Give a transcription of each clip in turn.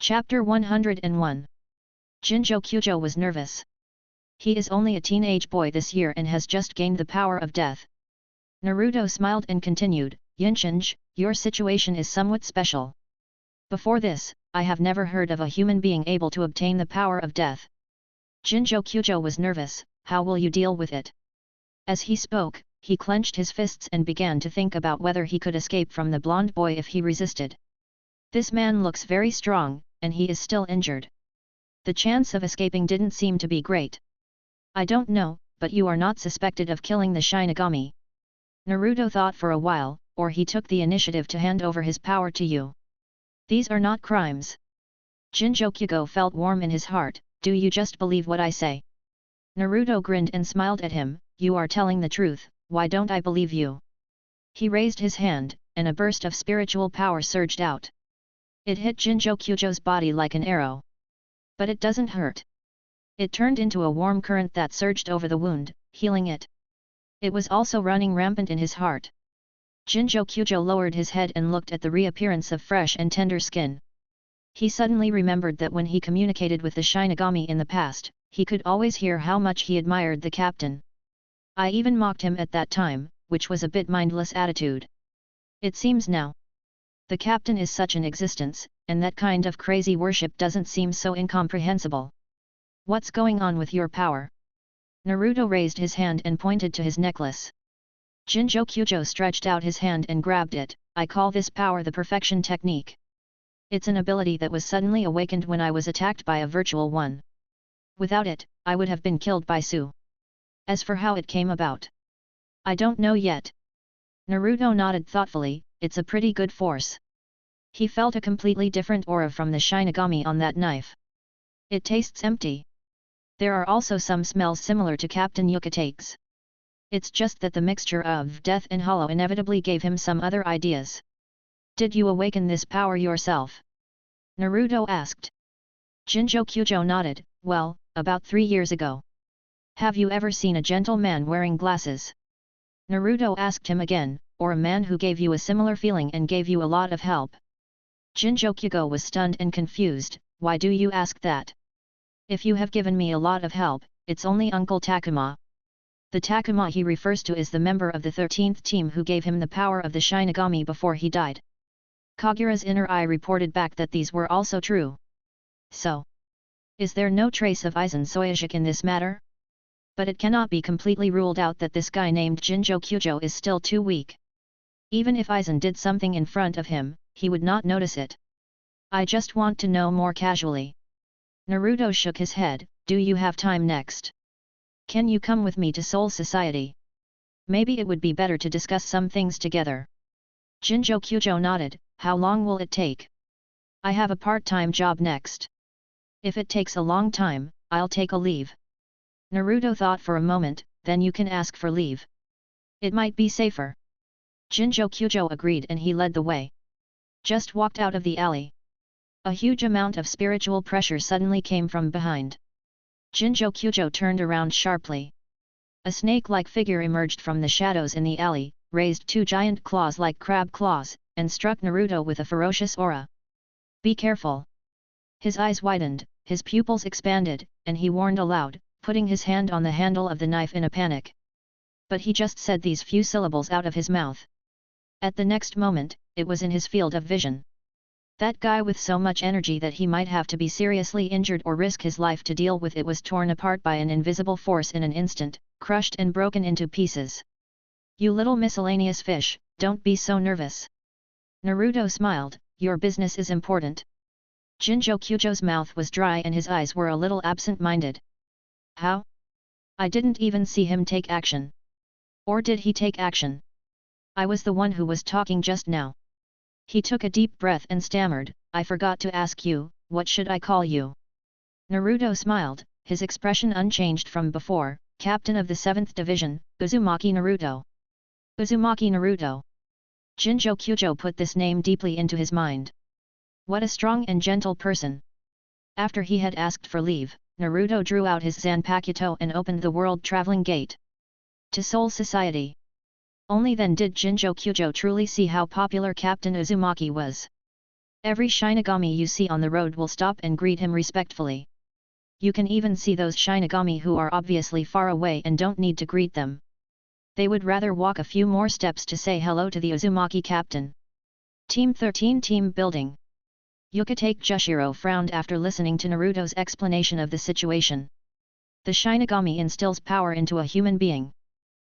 Chapter 101. Jinchūriki was nervous. He is only a teenage boy this year and has just gained the power of death. Naruto smiled and continued, Jinchūriki, your situation is somewhat special. Before this, I have never heard of a human being able to obtain the power of death. Jinchūriki was nervous. How will you deal with it? As he spoke, he clenched his fists and began to think about whether he could escape from the blonde boy if he resisted. This man looks very strong, and he is still injured. The chance of escaping didn't seem to be great. I don't know, but you are not suspected of killing the shinigami. Naruto thought for a while, or he took the initiative to hand over his power to you. These are not crimes. Jinchūriki felt warm in his heart. Do you just believe what I say? Naruto grinned and smiled at him. You are telling the truth, why don't I believe you? He raised his hand, and a burst of spiritual power surged out. It hit Jinchūriki's body like an arrow. But it doesn't hurt. It turned into a warm current that surged over the wound, healing it. It was also running rampant in his heart. Jinchūriki lowered his head and looked at the reappearance of fresh and tender skin. He suddenly remembered that when he communicated with the shinigami in the past, he could always hear how much he admired the captain. I even mocked him at that time, which was a bit mindless attitude. It seems now. The captain is such an existence, and that kind of crazy worship doesn't seem so incomprehensible. What's going on with your power? Naruto raised his hand and pointed to his necklace. Jinchūriki stretched out his hand and grabbed it. I call this power the perfection technique. It's an ability that was suddenly awakened when I was attacked by a virtual one. Without it, I would have been killed by Su. As for how it came about, I don't know yet. Naruto nodded thoughtfully. It's a pretty good force. He felt a completely different aura from the shinigami on that knife. It tastes empty. There are also some smells similar to Captain Yukite's. It's just that the mixture of death and hollow inevitably gave him some other ideas. Did you awaken this power yourself? Naruto asked. Jinchūriki nodded. Well, about 3 years ago. Have you ever seen a gentleman wearing glasses? Naruto asked him again, or a man who gave you a similar feeling and gave you a lot of help? Jinchūriki was stunned and confused. Why do you ask that? If you have given me a lot of help, it's only Uncle Takuma. The Takuma he refers to is the member of the 13th team who gave him the power of the shinigami before he died. Kagura's inner eye reported back that these were also true. So, is there no trace of Aizen Soizaki in this matter? But it cannot be completely ruled out that this guy named Jinchūriki is still too weak. Even if Aizen did something in front of him, he would not notice it. I just want to know more casually. Naruto shook his head. Do you have time next? Can you come with me to Soul Society? Maybe it would be better to discuss some things together. Jinchūriki nodded. How long will it take? I have a part-time job next. If it takes a long time, I'll take a leave. Naruto thought for a moment, then you can ask for leave. It might be safer. Jinchūriki agreed and he led the way. Just walked out of the alley. A huge amount of spiritual pressure suddenly came from behind. Jinchūriki turned around sharply. A snake-like figure emerged from the shadows in the alley, raised 2 giant claws like crab claws, and struck Naruto with a ferocious aura. Be careful. His eyes widened, his pupils expanded, and he warned aloud, putting his hand on the handle of the knife in a panic. But he just said these few syllables out of his mouth. At the next moment, it was in his field of vision. That guy with so much energy that he might have to be seriously injured or risk his life to deal with it was torn apart by an invisible force in an instant, crushed and broken into pieces. You little miscellaneous fish, don't be so nervous. Naruto smiled. Your business is important. Jinchūriki's mouth was dry and his eyes were a little absent-minded. How? I didn't even see him take action. Or did he take action? I was the one who was talking just now. He took a deep breath and stammered, I forgot to ask you, what should I call you? Naruto smiled, his expression unchanged from before, Captain of the 7th Division, Uzumaki Naruto. Uzumaki Naruto. Jinchūriki put this name deeply into his mind. What a strong and gentle person. After he had asked for leave, Naruto drew out his Zanpakuto and opened the world-traveling gate. To Soul Society. Only then did Jinchūriki truly see how popular Captain Uzumaki was. Every shinigami you see on the road will stop and greet him respectfully. You can even see those shinigami who are obviously far away and don't need to greet them. They would rather walk a few more steps to say hello to the Uzumaki captain. Team 13 Team Building. Yukitake Jushiro frowned after listening to Naruto's explanation of the situation. The shinigami instills power into a human being.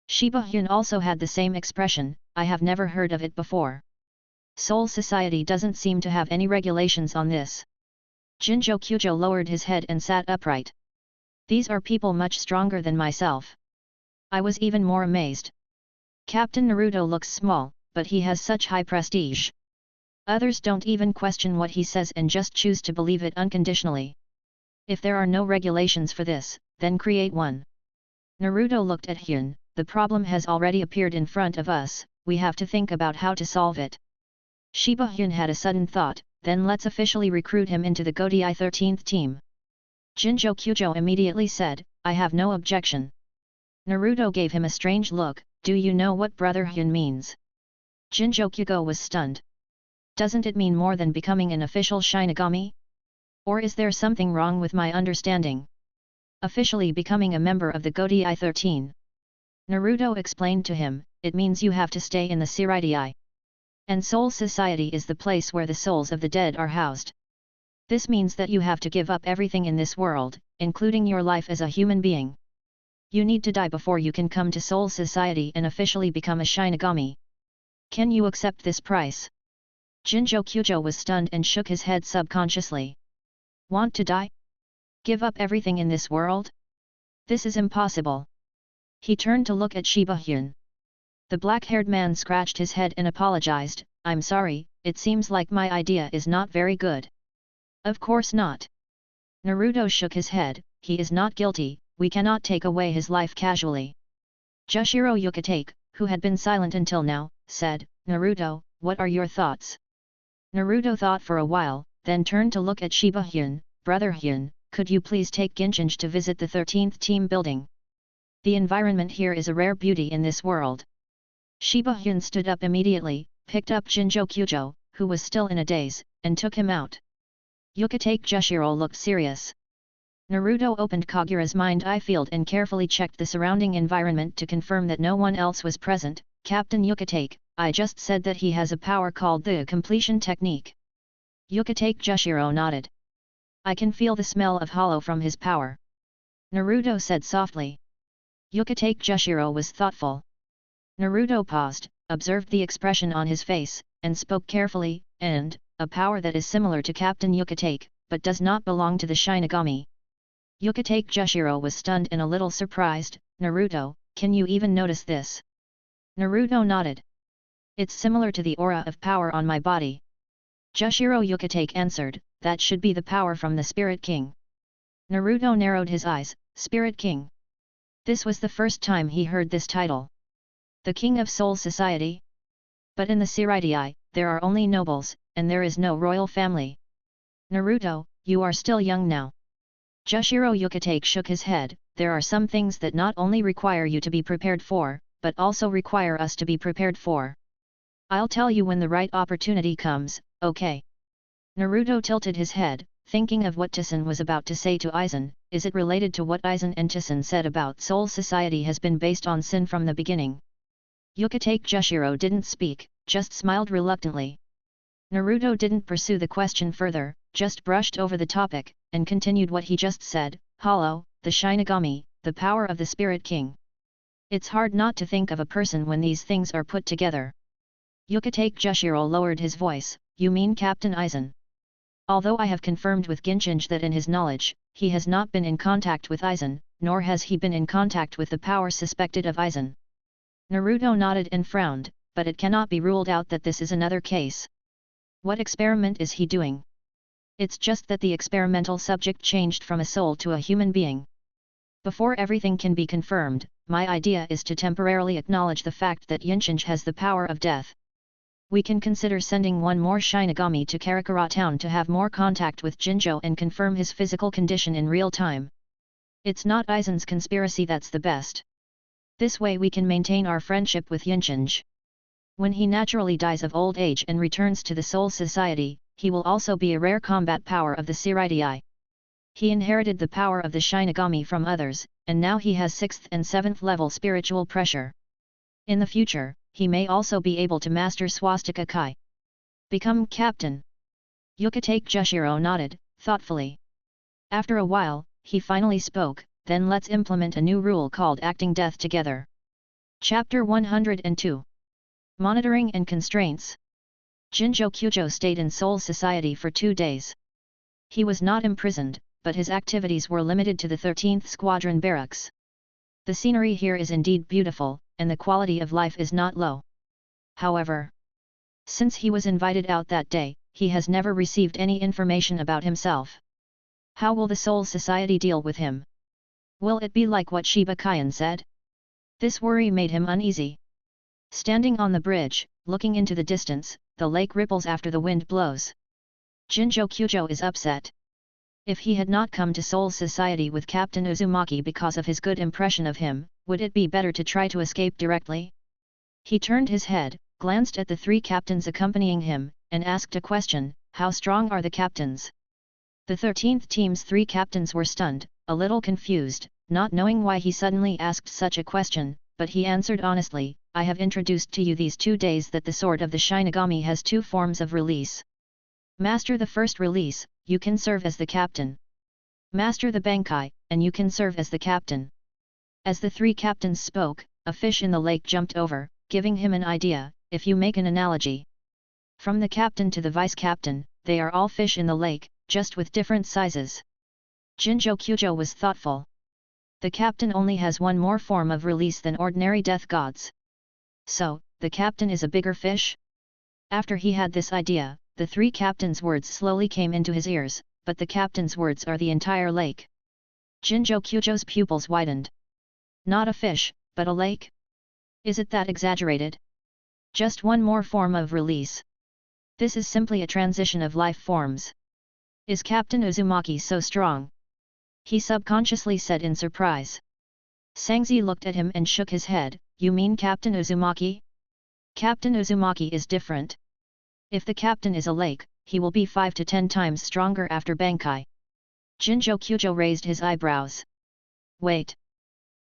Shiba Hyun also had the same expression, I have never heard of it before. Soul Society doesn't seem to have any regulations on this. Jinchūriki lowered his head and sat upright. These are people much stronger than myself. I was even more amazed. Captain Naruto looks small, but he has such high prestige. Others don't even question what he says and just choose to believe it unconditionally. If there are no regulations for this, then create one. Naruto looked at Hyun, the problem has already appeared in front of us, we have to think about how to solve it. Shiba Hyun had a sudden thought, then let's officially recruit him into the Konoha 13th team. Jinchūriki immediately said, I have no objection. Naruto gave him a strange look, do you know what Brother Hyun means? Jinchūriki was stunned. Doesn't it mean more than becoming an official shinigami? Or is there something wrong with my understanding? Officially becoming a member of the Konoha 13. Naruto explained to him, it means you have to stay in the Seireitei. And Soul Society is the place where the souls of the dead are housed. This means that you have to give up everything in this world, including your life as a human being. You need to die before you can come to Soul Society and officially become a shinigami. Can you accept this price? Jinchūriki was stunned and shook his head subconsciously. Want to die? Give up everything in this world? This is impossible. He turned to look at Shiba Hyun. The black-haired man scratched his head and apologized, I'm sorry, it seems like my idea is not very good. Of course not. Naruto shook his head, he is not guilty, we cannot take away his life casually. Jushiro Yukitake, who had been silent until now, said, Naruto, what are your thoughts? Naruto thought for a while, then turned to look at Shiba Hyun, Brother Hyun, could you please take Ginchūriki to visit the 13th team building? The environment here is a rare beauty in this world. Shiba Hyun stood up immediately, picked up Jinchūriki, who was still in a daze, and took him out. Yukitake Jushiro looked serious. Naruto opened Kagura's mind-eye field and carefully checked the surrounding environment to confirm that no one else was present. Captain Yukitake, I just said that he has a power called the completion technique. Yukitake Jushiro nodded. I can feel the smell of hollow from his power. Naruto said softly. Yukitake Jushiro was thoughtful. Naruto paused, observed the expression on his face, and spoke carefully, and, a power that is similar to Captain Yukitake, but does not belong to the Shinigami. Yukitake Jushiro was stunned and a little surprised, Naruto, can you even notice this? Naruto nodded. It's similar to the aura of power on my body. Jushiro Yukitake answered, that should be the power from the Spirit King. Naruto narrowed his eyes, Spirit King. This was the first time he heard this title. The King of Soul Society? But in the Seireitei, there are only nobles, and there is no royal family. Naruto, you are still young now. Jushiro Yukitake shook his head, there are some things that not only require you to be prepared for, but also require us to be prepared for. I'll tell you when the right opportunity comes, okay? Naruto tilted his head, thinking of what Tison was about to say to Aizen, is it related to what Aizen and Tison said about Soul Society has been based on sin from the beginning? Yukitake Jushiro didn't speak, just smiled reluctantly. Naruto didn't pursue the question further, just brushed over the topic, and continued what he just said, Hollow, the Shinigami, the power of the Spirit King. It's hard not to think of a person when these things are put together. Yukitake Jushiro lowered his voice, you mean Captain Aizen? Although I have confirmed with Ginchūriki that in his knowledge, he has not been in contact with Aizen, nor has he been in contact with the power suspected of Aizen. Naruto nodded and frowned, but it cannot be ruled out that this is another case. What experiment is he doing? It's just that the experimental subject changed from a soul to a human being. Before everything can be confirmed, my idea is to temporarily acknowledge the fact that Ginchūriki has the power of death. We can consider sending one more Shinigami to Karakura town to have more contact with Jinchūriki and confirm his physical condition in real time. It's not Aizen's conspiracy that's the best. This way we can maintain our friendship with Ginchūriki. When he naturally dies of old age and returns to the Soul Society, he will also be a rare combat power of the Seireitei. He inherited the power of the shinigami from others, and now he has 6th and 7th level spiritual pressure. In the future, he may also be able to master swastika kai. Become captain. Ukitake Jushiro nodded, thoughtfully. After a while, he finally spoke, then let's implement a new rule called acting death together. Chapter 102. Monitoring and Constraints. Jinjo Kyujo stayed in Soul Society for 2 days. He was not imprisoned, but his activities were limited to the 13th Squadron barracks. The scenery here is indeed beautiful, and the quality of life is not low. However, since he was invited out that day, he has never received any information about himself. How will the Soul Society deal with him? Will it be like what Shiba Kyan said? This worry made him uneasy. Standing on the bridge, looking into the distance, the lake ripples after the wind blows. Jinjo Kyujo is upset. If he had not come to Soul Society with Captain Uzumaki because of his good impression of him, would it be better to try to escape directly? He turned his head, glanced at the 3 captains accompanying him, and asked a question, how strong are the captains? The 13th team's 3 captains were stunned, a little confused, not knowing why he suddenly asked such a question, but he answered honestly, I have introduced to you these 2 days that the sword of the Shinigami has 2 forms of release. Master the first release, you can serve as the captain. Master the Bankai, and you can serve as the captain. As the 3 captains spoke, a fish in the lake jumped over, giving him an idea, if you make an analogy. From the captain to the vice captain, they are all fish in the lake, just with different sizes. Jinjo Kyujo was thoughtful. The captain only has 1 more form of release than ordinary death gods. So, the captain is a bigger fish? After he had this idea, the 3 captains' words slowly came into his ears, but the captain's words are the entire lake. Jinjo Kyujo's pupils widened. Not a fish, but a lake? Is it that exaggerated? Just 1 more form of release. This is simply a transition of life forms. Is Captain Uzumaki so strong? He subconsciously said in surprise. Sangzi looked at him and shook his head, you mean Captain Uzumaki? Captain Uzumaki is different. If the captain is a lake, he will be 5 to 10 times stronger after Bankai. Jinjo Kyujo raised his eyebrows. Wait.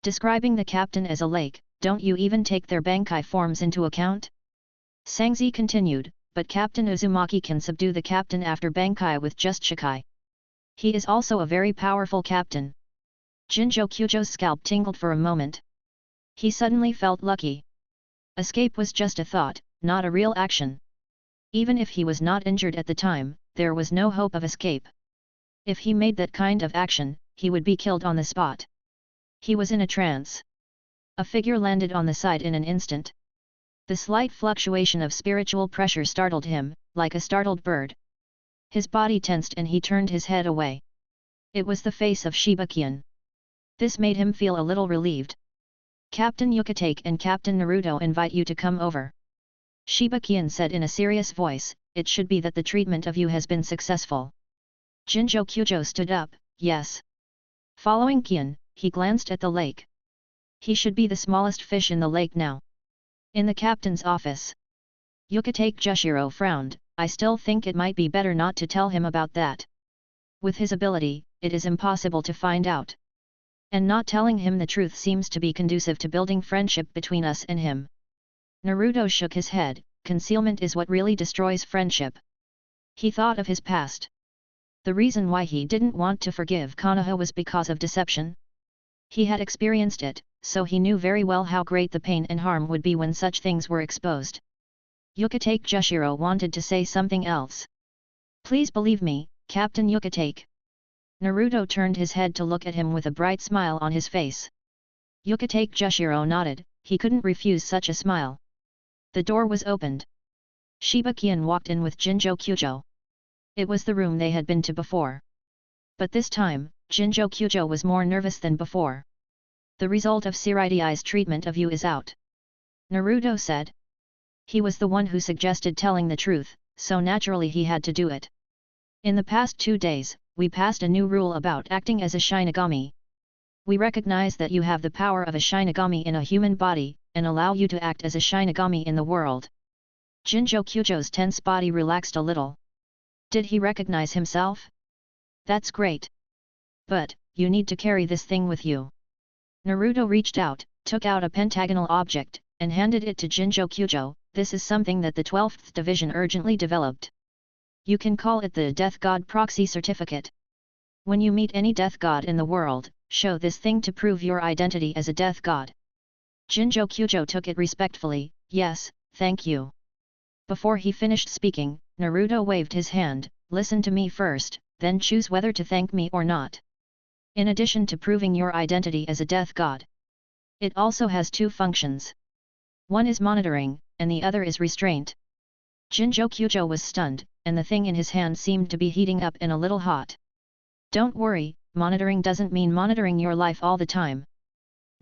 Describing the captain as a lake, don't you even take their Bankai forms into account? Sangzi continued, but Captain Uzumaki can subdue the captain after Bankai with just Shikai. He is also a very powerful captain. Jinjo Kyujo's scalp tingled for a moment. He suddenly felt lucky. Escape was just a thought, not a real action. Even if he was not injured at the time, there was no hope of escape. If he made that kind of action, he would be killed on the spot. He was in a trance. A figure landed on the side in an instant. The slight fluctuation of spiritual pressure startled him, like a startled bird. His body tensed and he turned his head away. It was the face of Shiba Kyan. This made him feel a little relieved. Captain Ukitake and Captain Naruto invite you to come over. Shiba Kyan said in a serious voice, it should be that the treatment of you has been successful. Jinjo Kyujo stood up, yes. Following Kyan, he glanced at the lake. He should be the smallest fish in the lake now. In the captain's office. Ukitake Jushiro frowned, I still think it might be better not to tell him about that. With his ability, it is impossible to find out. And not telling him the truth seems to be conducive to building friendship between us and him. Naruto shook his head, concealment is what really destroys friendship. He thought of his past. The reason why he didn't want to forgive Konoha was because of deception. He had experienced it, so he knew very well how great the pain and harm would be when such things were exposed. Ukitake Jushiro wanted to say something else. Please believe me, Captain Ukitake. Naruto turned his head to look at him with a bright smile on his face. Ukitake Jushiro nodded, he couldn't refuse such a smile. The door was opened. Shiba Kyan walked in with Jinjo Kyujo. It was the room they had been to before. But this time, Jinjo Kyujo was more nervous than before. The result of Seireitei's treatment of you is out. Naruto said. He was the one who suggested telling the truth, so naturally he had to do it. In the past 2 days, we passed a new rule about acting as a shinigami. We recognize that you have the power of a shinigami in a human body, and allow you to act as a shinigami in the world. Jinjo Kyujo's tense body relaxed a little. Did he recognize himself? That's great. But, you need to carry this thing with you. Naruto reached out, took out a pentagonal object, and handed it to Jinchūriki. This is something that the 12th Division urgently developed. You can call it the Death God Proxy Certificate. When you meet any Death God in the world, show this thing to prove your identity as a Death God. Jinchūriki took it respectfully. Yes, thank you. Before he finished speaking, Naruto waved his hand. Listen to me first, then choose whether to thank me or not. In addition to proving your identity as a Death God, it also has two functions. One is monitoring, and the other is restraint. Jinchūriki was stunned, and the thing in his hand seemed to be heating up and a little hot. Don't worry, monitoring doesn't mean monitoring your life all the time.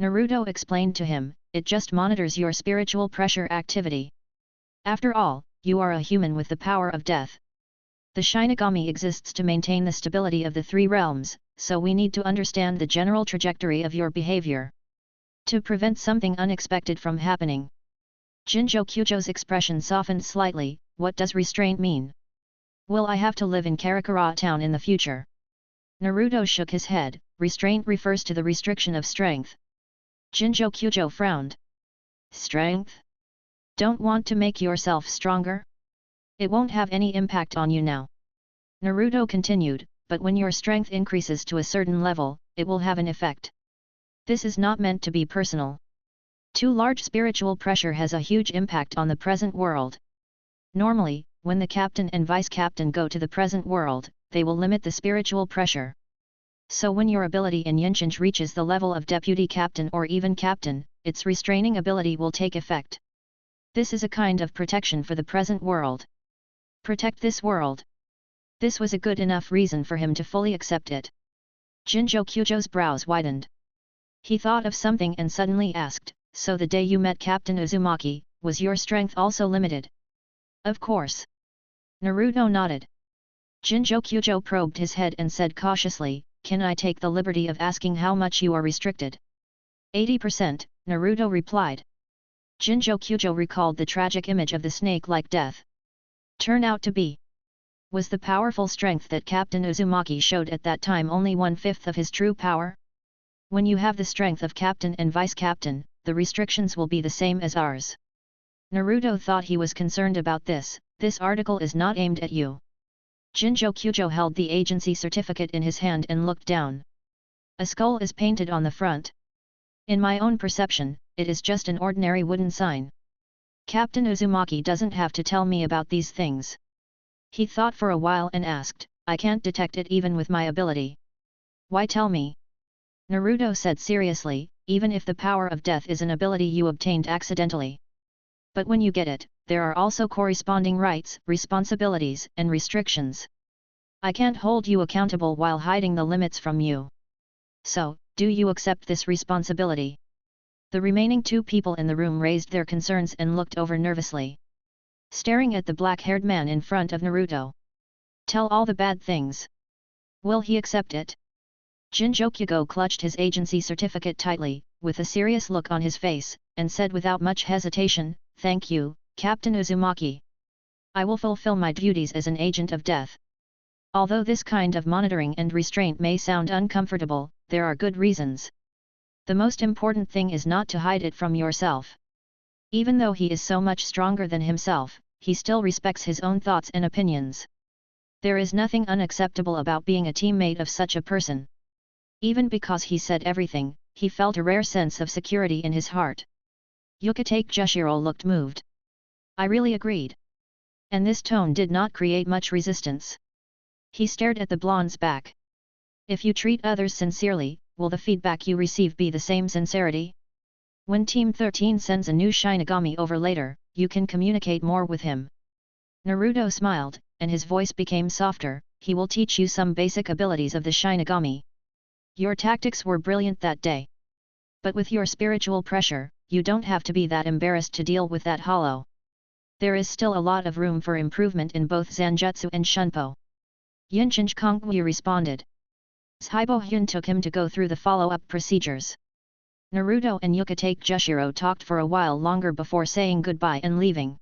Naruto explained to him, it just monitors your spiritual pressure activity. After all, you are a human with the power of death. The shinigami exists to maintain the stability of the three realms, so we need to understand the general trajectory of your behavior, to prevent something unexpected from happening. Jinchūriki's expression softened slightly. What does restraint mean? Will I have to live in Karakura town in the future? Naruto shook his head. Restraint refers to the restriction of strength. Jinchūriki frowned. Strength? Don't want to make yourself stronger? It won't have any impact on you now. Naruto continued, but when your strength increases to a certain level, it will have an effect. This is not meant to be personal. Too large spiritual pressure has a huge impact on the present world. Normally, when the captain and vice captain go to the present world, they will limit the spiritual pressure. So when your ability in Yinshinji reaches the level of deputy captain or even captain, its restraining ability will take effect. This is a kind of protection for the present world. Protect this world. This was a good enough reason for him to fully accept it. Jinchūriki's brows widened. He thought of something and suddenly asked, so the day you met Captain Uzumaki, was your strength also limited? Of course. Naruto nodded. Jinchūriki probed his head and said cautiously, can I take the liberty of asking how much you are restricted? 80%, Naruto replied. Jinchūriki recalled the tragic image of the snake-like death. Turn out to be. Was the powerful strength that Captain Uzumaki showed at that time only 1/5 of his true power? When you have the strength of captain and vice captain, the restrictions will be the same as ours. Naruto thought he was concerned about this. This article is not aimed at you. Jinchūriki held the agency certificate in his hand and looked down. A skull is painted on the front. In my own perception, it is just an ordinary wooden sign. Captain Uzumaki doesn't have to tell me about these things. He thought for a while and asked, I can't detect it even with my ability. Why tell me? Naruto said seriously, even if the power of death is an ability you obtained accidentally. But when you get it, there are also corresponding rights, responsibilities, and restrictions. I can't hold you accountable while hiding the limits from you. So, do you accept this responsibility? The remaining two people in the room raised their concerns and looked over nervously, staring at the black-haired man in front of Naruto. Tell all the bad things. Will he accept it? Jinchūriki clutched his agency certificate tightly, with a serious look on his face, and said without much hesitation, Thank you, Captain Uzumaki. I will fulfill my duties as an agent of death. Although this kind of monitoring and restraint may sound uncomfortable, there are good reasons. The most important thing is not to hide it from yourself. Even though he is so much stronger than himself, he still respects his own thoughts and opinions. There is nothing unacceptable about being a teammate of such a person. Even because he said everything, he felt a rare sense of security in his heart. Ukitake Jushiro looked moved. I really agreed. And this tone did not create much resistance. He stared at the blonde's back. If you treat others sincerely, will the feedback you receive be the same sincerity? When Team 13 sends a new shinigami over later, you can communicate more with him. Naruto smiled, and his voice became softer. He will teach you some basic abilities of the shinigami. Your tactics were brilliant that day. But with your spiritual pressure, you don't have to be that embarrassed to deal with that hollow. There is still a lot of room for improvement in both Zanjutsu and Shunpo. Yinshinji Kongwu responded. Saibo Hyun took him to go through the follow-up procedures. Naruto and Ukitake Jushiro talked for a while longer before saying goodbye and leaving.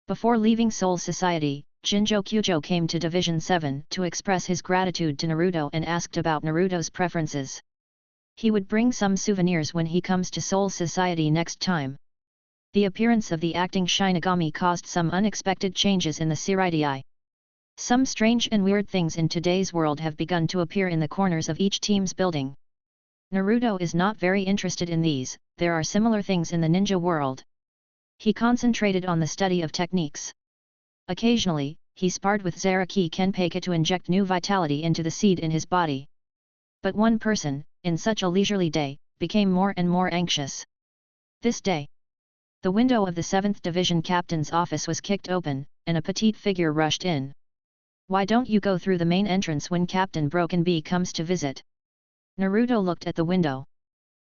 Before leaving Soul Society, Jinchūriki came to Division 7 to express his gratitude to Naruto and asked about Naruto's preferences. He would bring some souvenirs when he comes to Soul Society next time. The appearance of the acting shinigami caused some unexpected changes in the Seireitei. Some strange and weird things in today's world have begun to appear in the corners of each team's building. Naruto is not very interested in these, there are similar things in the ninja world. He concentrated on the study of techniques. Occasionally, he sparred with Uzumaki Naruto to inject new vitality into the seed in his body. But one person, in such a leisurely day, became more and more anxious. This day, the window of the 7th Division captain's office was kicked open, and a petite figure rushed in. "Why don't you go through the main entrance when Captain Broken Bee comes to visit?" Naruto looked at the window.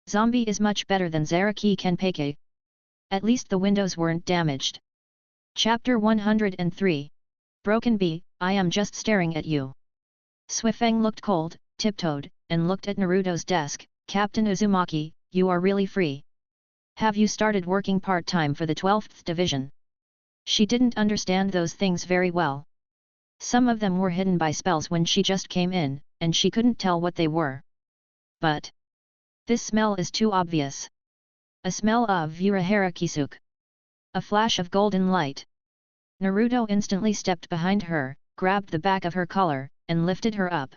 Zombie is much better than Uzumaki Naruto. At least the windows weren't damaged. Chapter 103. Broken Bee, I am just staring at you. Suifeng looked cold, tiptoed, and looked at Naruto's desk. "Captain Uzumaki, you are really free. Have you started working part-time for the 12th Division?" She didn't understand those things very well. Some of them were hidden by spells when she just came in, and she couldn't tell what they were. But this smell is too obvious. A smell of Urahara Kisuke. A flash of golden light. Naruto instantly stepped behind her, grabbed the back of her collar, and lifted her up.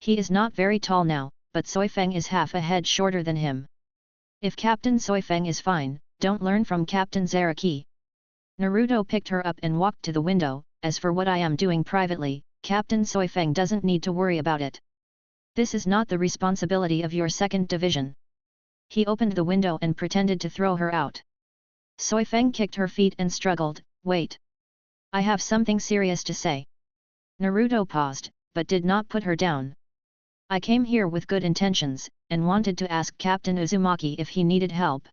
He is not very tall now, but Suifeng is half a head shorter than him. If Captain Suifeng is fine, don't learn from Captain Uzumaki. Naruto picked her up and walked to the window. "As for what I am doing privately, Captain Suifeng doesn't need to worry about it. This is not the responsibility of your 2nd Division." He opened the window and pretended to throw her out. Suifeng kicked her feet and struggled. "Wait. I have something serious to say." Naruto paused, but did not put her down. "I came here with good intentions, and wanted to ask Captain Uzumaki if he needed help."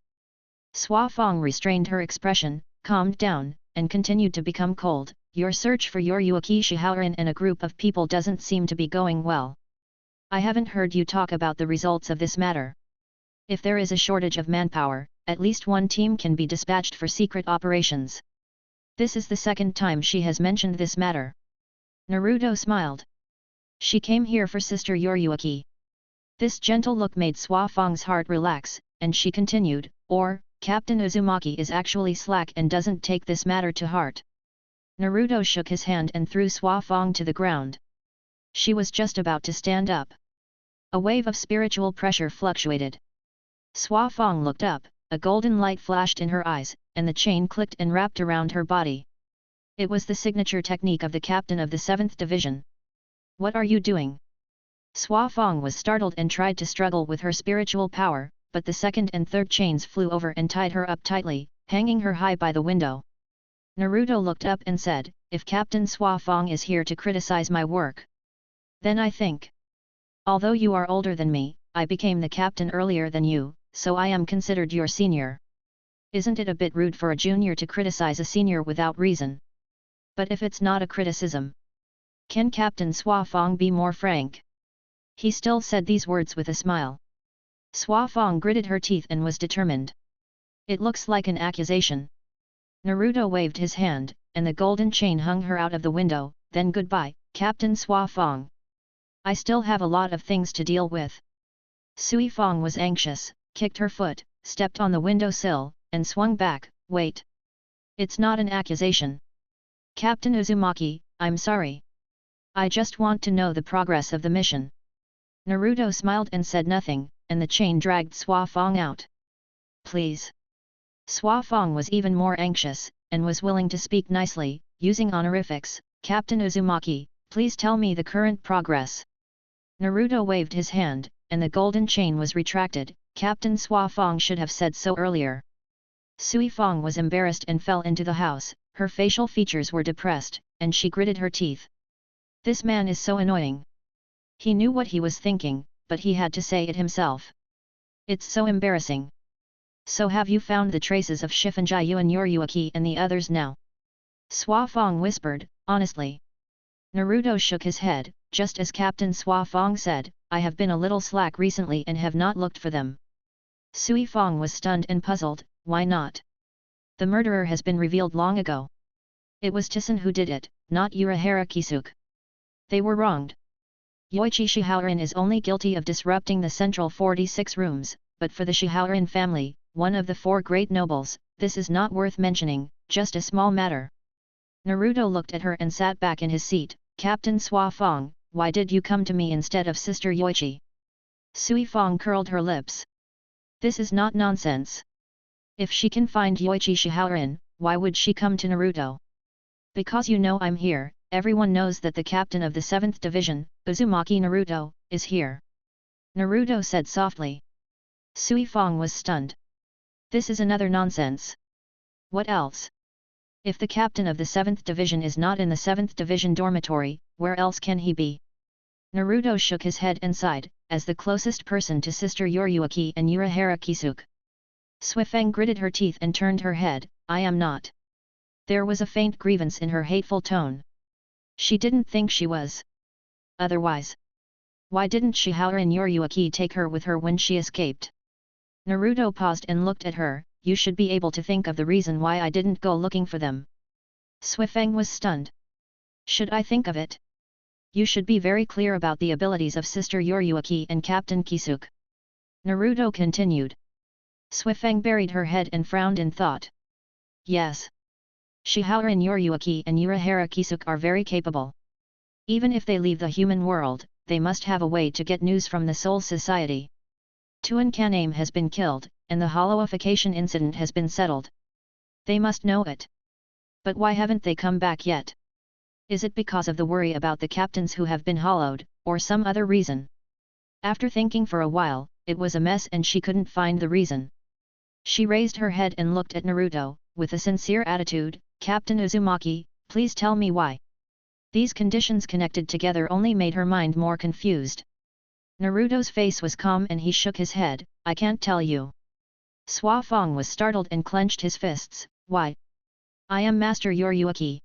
Suifeng restrained her expression, calmed down, and continued to become cold. "Your search for your Urahara Shihorin and a group of people doesn't seem to be going well. I haven't heard you talk about the results of this matter. If there is a shortage of manpower, at least one team can be dispatched for secret operations." This is the second time she has mentioned this matter. Naruto smiled. She came here for Sister Urahara. This gentle look made Suifeng's heart relax, and she continued, "Or, Captain Uzumaki is actually slack and doesn't take this matter to heart." Naruto shook his hand and threw Suifeng to the ground. She was just about to stand up. A wave of spiritual pressure fluctuated. Suifeng looked up, a golden light flashed in her eyes, and the chain clicked and wrapped around her body. It was the signature technique of the captain of the 7th Division. "What are you doing?" Suifeng was startled and tried to struggle with her spiritual power, but the 2nd and 3rd chains flew over and tied her up tightly, hanging her high by the window. Naruto looked up and said, "If Captain Suifeng is here to criticize my work, then I think. Although you are older than me, I became the captain earlier than you, so I am considered your senior. Isn't it a bit rude for a junior to criticize a senior without reason? But if it's not a criticism, can Captain Suifeng be more frank?" He still said these words with a smile. Suifeng gritted her teeth and was determined. "It looks like an accusation." Naruto waved his hand, and the golden chain hung her out of the window. "Then goodbye, Captain Suifeng. I still have a lot of things to deal with." Suifeng was anxious, kicked her foot, stepped on the windowsill, and swung back. "Wait. It's not an accusation. Captain Uzumaki, I'm sorry. I just want to know the progress of the mission." Naruto smiled and said nothing, and the chain dragged Suifeng out. "Please." Suifeng was even more anxious, and was willing to speak nicely, using honorifics. "Captain Uzumaki, please tell me the current progress." Naruto waved his hand, and the golden chain was retracted. Captain Suifeng should have said so earlier. Suifeng was embarrassed and fell into the house, her facial features were depressed, and she gritted her teeth. This man is so annoying. He knew what he was thinking, but he had to say it himself. It's so embarrassing. "So have you found the traces of Shifunji and Urahara and the others now?" Suifeng whispered, honestly. Naruto shook his head. "Just as Captain Suifeng said, I have been a little slack recently and have not looked for them." Suifeng was stunned and puzzled. "Why not? The murderer has been revealed long ago. It was Tisan who did it, not Urahara Kisuke. They were wronged. Yoichi Shihaorin is only guilty of disrupting the central 46 rooms, but for the Shihaorin family, one of the 4 great nobles, this is not worth mentioning, just a small matter. Naruto looked at her and sat back in his seat. Captain Sua Fong, why did you come to me instead of Sister Yoichi? Sui Fong curled her lips. This is not nonsense. If she can find Yoichi Shihaorin, why would she come to Naruto? Because you know I'm here, everyone knows that the captain of the 7th division, Uzumaki Naruto, is here. Naruto said softly. Sui Fong was stunned. This is another nonsense. What else? If the captain of the 7th division is not in the 7th division dormitory, where else can he be? Naruto shook his head and sighed, as the closest person to Sister Yoruaki and Urahara Kisuke. Suifeng gritted her teeth and turned her head, I am not. There was a faint grievance in her hateful tone. She didn't think she was. Otherwise. Why didn't Shihaorin Yoruaki take her with her when she escaped? Naruto paused and looked at her, you should be able to think of the reason why I didn't go looking for them. Suifeng was stunned. Should I think of it? You should be very clear about the abilities of Sister Yoruaki and Captain Kisuke. Naruto continued. Suifeng buried her head and frowned in thought. Yes. Shihaorin Yoruaki and Urahara Kisuke are very capable. Even if they leave the human world, they must have a way to get news from the Soul Society. Tuan Kaname has been killed, and the hollowification incident has been settled. They must know it. But why haven't they come back yet? Is it because of the worry about the captains who have been hollowed, or some other reason? After thinking for a while, it was a mess and she couldn't find the reason. She raised her head and looked at Naruto, with a sincere attitude, Captain Uzumaki, please tell me why. These conditions connected together only made her mind more confused. Naruto's face was calm and he shook his head, I can't tell you. Sua Fong was startled and clenched his fists, why? I am Master Yoruaki.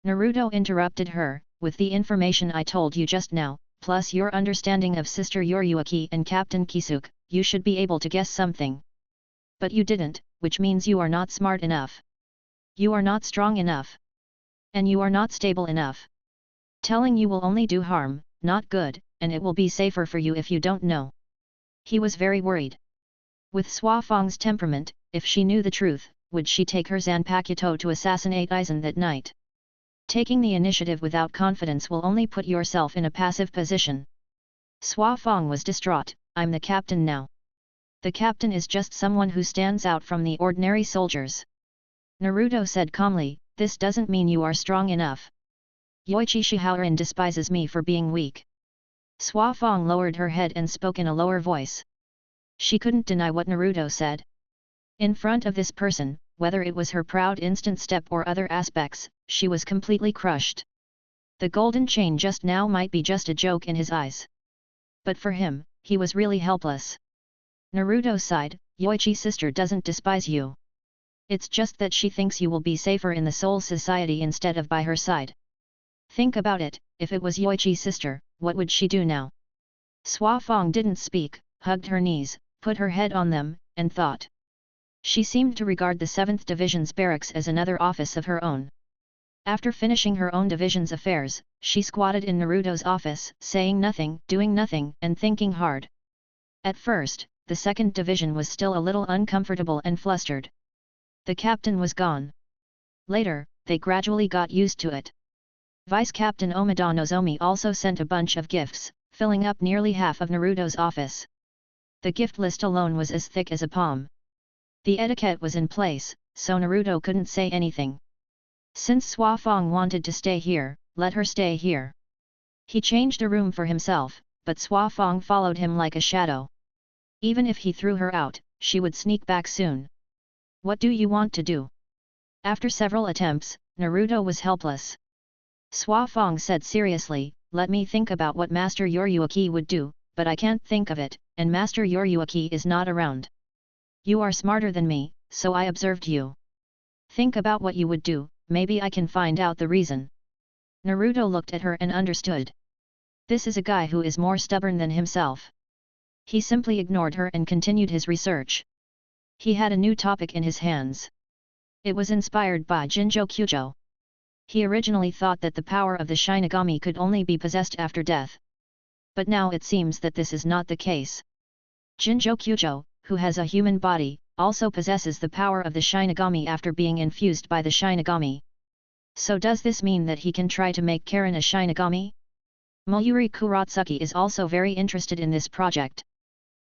Naruto interrupted her, with the information I told you just now, plus your understanding of Sister Yoruaki and Captain Kisuke, you should be able to guess something. But you didn't, which means you are not smart enough. You are not strong enough. And you are not stable enough. Telling you will only do harm, not good, and it will be safer for you if you don't know. He was very worried. With Sua Fong's temperament, if she knew the truth, would she take her Zanpakuto to assassinate Aizen that night? Taking the initiative without confidence will only put yourself in a passive position. Sua Fong was distraught, I'm the captain now. The captain is just someone who stands out from the ordinary soldiers. Naruto said calmly, this doesn't mean you are strong enough. Yoichi Shihaorin despises me for being weak. Sua Fong lowered her head and spoke in a lower voice. She couldn't deny what Naruto said. In front of this person, whether it was her proud instant step or other aspects, she was completely crushed. The golden chain just now might be just a joke in his eyes. But for him, he was really helpless. Naruto sighed, Yoichi's sister doesn't despise you. It's just that she thinks you will be safer in the Soul Society instead of by her side. Think about it, if it was Yoichi's sister, what would she do now? Sua Fong didn't speak, hugged her knees, put her head on them, and thought. She seemed to regard the 7th Division's barracks as another office of her own. After finishing her own division's affairs, she squatted in Naruto's office, saying nothing, doing nothing, and thinking hard. At first, the 2nd Division was still a little uncomfortable and flustered. The captain was gone. Later, they gradually got used to it. Vice Captain Omida Nozomi also sent a bunch of gifts, filling up nearly half of Naruto's office. The gift list alone was as thick as a palm. The etiquette was in place, so Naruto couldn't say anything. Since Sua Fong wanted to stay here, let her stay here. He changed a room for himself, but Sua Fong followed him like a shadow. Even if he threw her out, she would sneak back soon. What do you want to do? After several attempts, Naruto was helpless. Sua Fong said seriously, let me think about what Master Yoruaki would do, but I can't think of it, and Master Yoruaki is not around. You are smarter than me, so I observed you. Think about what you would do, maybe I can find out the reason. Naruto looked at her and understood. This is a guy who is more stubborn than himself. He simply ignored her and continued his research. He had a new topic in his hands. It was inspired by Jinjo Kyujo. He originally thought that the power of the shinigami could only be possessed after death. But now it seems that this is not the case. Jinchūriki, who has a human body, also possesses the power of the shinigami after being infused by the shinigami. So does this mean that he can try to make Karen a shinigami? Mayuri Kurotsuki is also very interested in this project.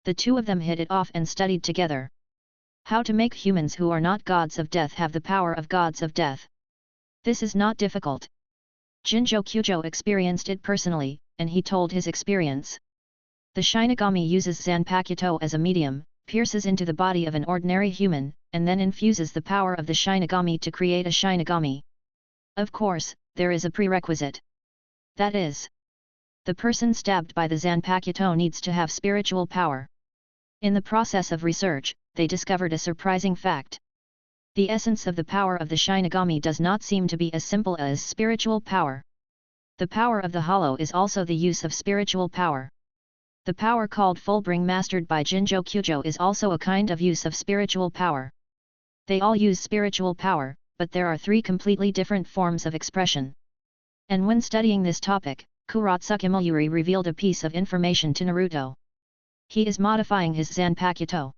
The two of them hit it off and studied together. How to make humans who are not gods of death have the power of gods of death. This is not difficult. Jinchūriki experienced it personally, and he told his experience. The shinigami uses Zanpakuto as a medium, pierces into the body of an ordinary human, and then infuses the power of the shinigami to create a shinigami. Of course, there is a prerequisite. That is, the person stabbed by the Zanpakuto needs to have spiritual power. In the process of research, they discovered a surprising fact. The essence of the power of the shinigami does not seem to be as simple as spiritual power. The power of the hollow is also the use of spiritual power. The power called Fullbring mastered by Jinchūriki is also a kind of use of spiritual power. They all use spiritual power, but there are three completely different forms of expression. And when studying this topic, Kurotsuki Mayuri revealed a piece of information to Naruto. He is modifying his Zanpakuto.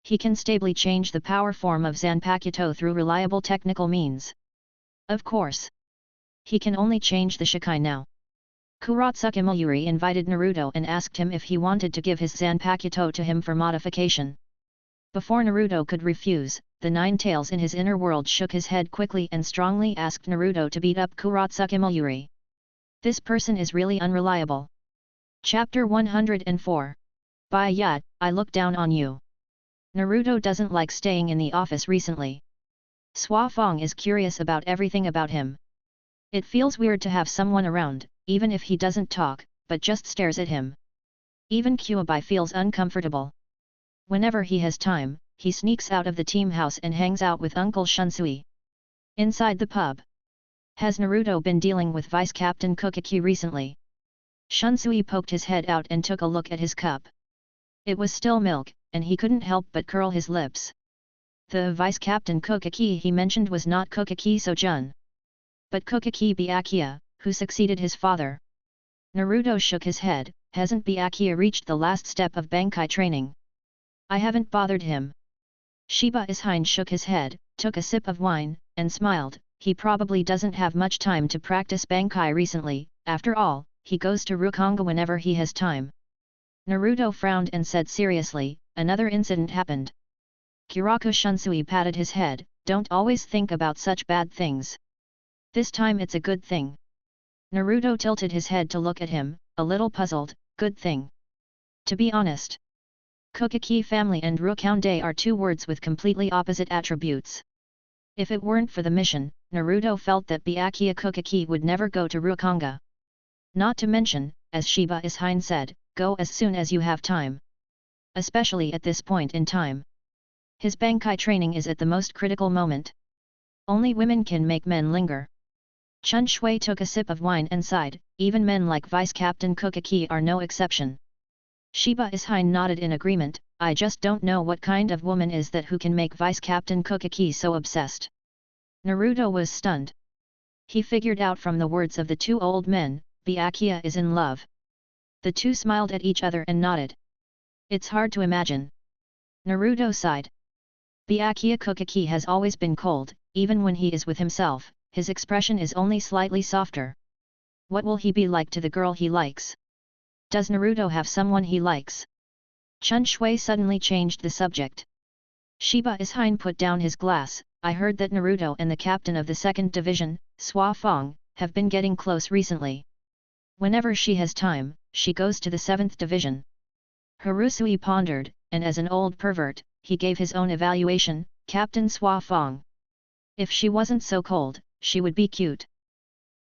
He can stably change the power form of Zanpakuto through reliable technical means. Of course, he can only change the Shikai now. Kurotsuki Mayuri invited Naruto and asked him if he wanted to give his Zanpakuto to him for modification. Before Naruto could refuse, the Nine Tails in his inner world shook his head quickly and strongly asked Naruto to beat up Kurotsuki Mayuri. This person is really unreliable. Chapter 104. By Yat, I look down on you. Naruto doesn't like staying in the office recently. Feng is curious about everything about him. It feels weird to have someone around, even if he doesn't talk, but just stares at him. Even Kyuubi feels uncomfortable. Whenever he has time, he sneaks out of the team house and hangs out with Uncle Shunsui. Inside the pub. Has Naruto been dealing with Vice Captain Kokaki recently? Shunsui poked his head out and took a look at his cup. It was still milk, and he couldn't help but curl his lips. The Vice Captain Kokaki he mentioned was not Kokaki Sojun, but Kokaki Byakuya, who succeeded his father. Naruto shook his head. Hasn't Byakuya reached the last step of Bankai training? I haven't bothered him. Shiba Ishine shook his head, took a sip of wine, and smiled. He probably doesn't have much time to practice Bankai recently, after all, he goes to Rukonga whenever he has time. Naruto frowned and said seriously, another incident happened. Kiraku Shunsui patted his head, don't always think about such bad things. This time it's a good thing. Naruto tilted his head to look at him, a little puzzled, good thing. To be honest, Kokaki family and Rukonde are two words with completely opposite attributes. If it weren't for the mission, Naruto felt that Byakuya Kokaki would never go to Rukonga. Not to mention, as Shiba Ishine said, go as soon as you have time. Especially at this point in time. His Bankai training is at the most critical moment. Only women can make men linger. Chun Shui took a sip of wine and sighed, even men like Vice Captain Kokaki are no exception. Shiba Ishine nodded in agreement, I just don't know what kind of woman is that who can make Vice Captain Kokaki so obsessed. Naruto was stunned. He figured out from the words of the two old men, Byakuya is in love. The two smiled at each other and nodded. It's hard to imagine. Naruto sighed. Byakuya Kokaki has always been cold, even when he is with himself, his expression is only slightly softer. What will he be like to the girl he likes? Does Naruto have someone he likes? Chun Shui suddenly changed the subject. Shiba Ishine put down his glass, I heard that Naruto and the captain of the 2nd Division, Feng, have been getting close recently. Whenever she has time, she goes to the 7th Division. Harusui pondered, and as an old pervert, he gave his own evaluation, Captain Feng. If she wasn't so cold, she would be cute.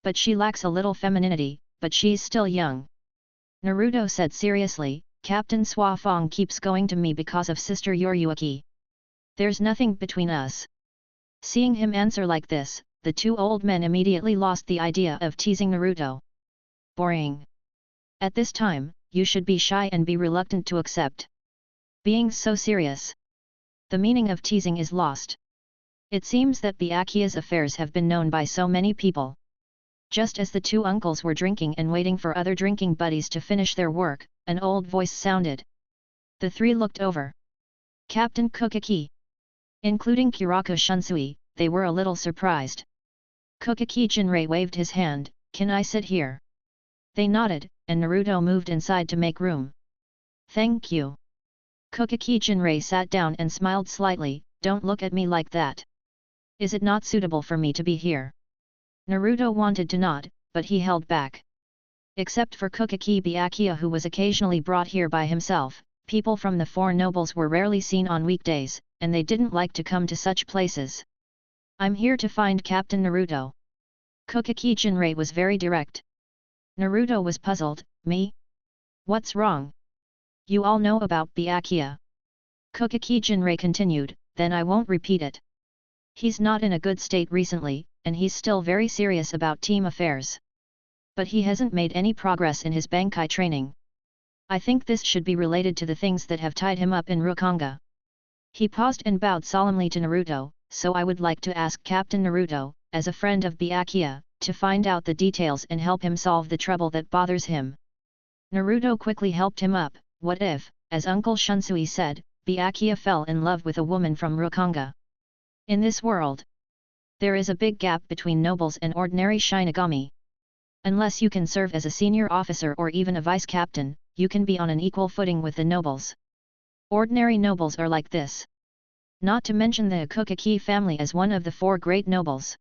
But she lacks a little femininity, but she's still young. Naruto said seriously, Captain Feng keeps going to me because of Sister Yoryuki. There's nothing between us. Seeing him answer like this, the two old men immediately lost the idea of teasing Naruto. Boring. At this time, you should be shy and be reluctant to accept. Being so serious. The meaning of teasing is lost. It seems that Byakuya's affairs have been known by so many people. Just as the two uncles were drinking and waiting for other drinking buddies to finish their work, an old voice sounded. The three looked over. Captain Kokaki. Including Kurako Shunsui, they were a little surprised. Kokaki Jinrei waved his hand, "Can I sit here?" They nodded, and Naruto moved inside to make room. "Thank you." Kokaki Jinrei sat down and smiled slightly, "Don't look at me like that. Is it not suitable for me to be here?" Naruto wanted to nod, but he held back. Except for Kokaki Byakuya, who was occasionally brought here by himself, people from the four nobles were rarely seen on weekdays, and they didn't like to come to such places. "I'm here to find Captain Naruto." Kokaki Jinrei was very direct. Naruto was puzzled. "Me? What's wrong? You all know about Byakuya." Kokaki Jinrei continued, "Then I won't repeat it. He's not in a good state recently, and he's still very serious about team affairs. But he hasn't made any progress in his Bankai training. I think this should be related to the things that have tied him up in Rukanga." He paused and bowed solemnly to Naruto, "So I would like to ask Captain Naruto, as a friend of Byakuya, to find out the details and help him solve the trouble that bothers him." Naruto quickly helped him up. What if, as Uncle Shunsui said, Byakuya fell in love with a woman from Rukanga? In this world, there is a big gap between nobles and ordinary shinigami. Unless you can serve as a senior officer or even a vice captain, you can be on an equal footing with the nobles. Ordinary nobles are like this. Not to mention the Kokaki family as one of the four great nobles.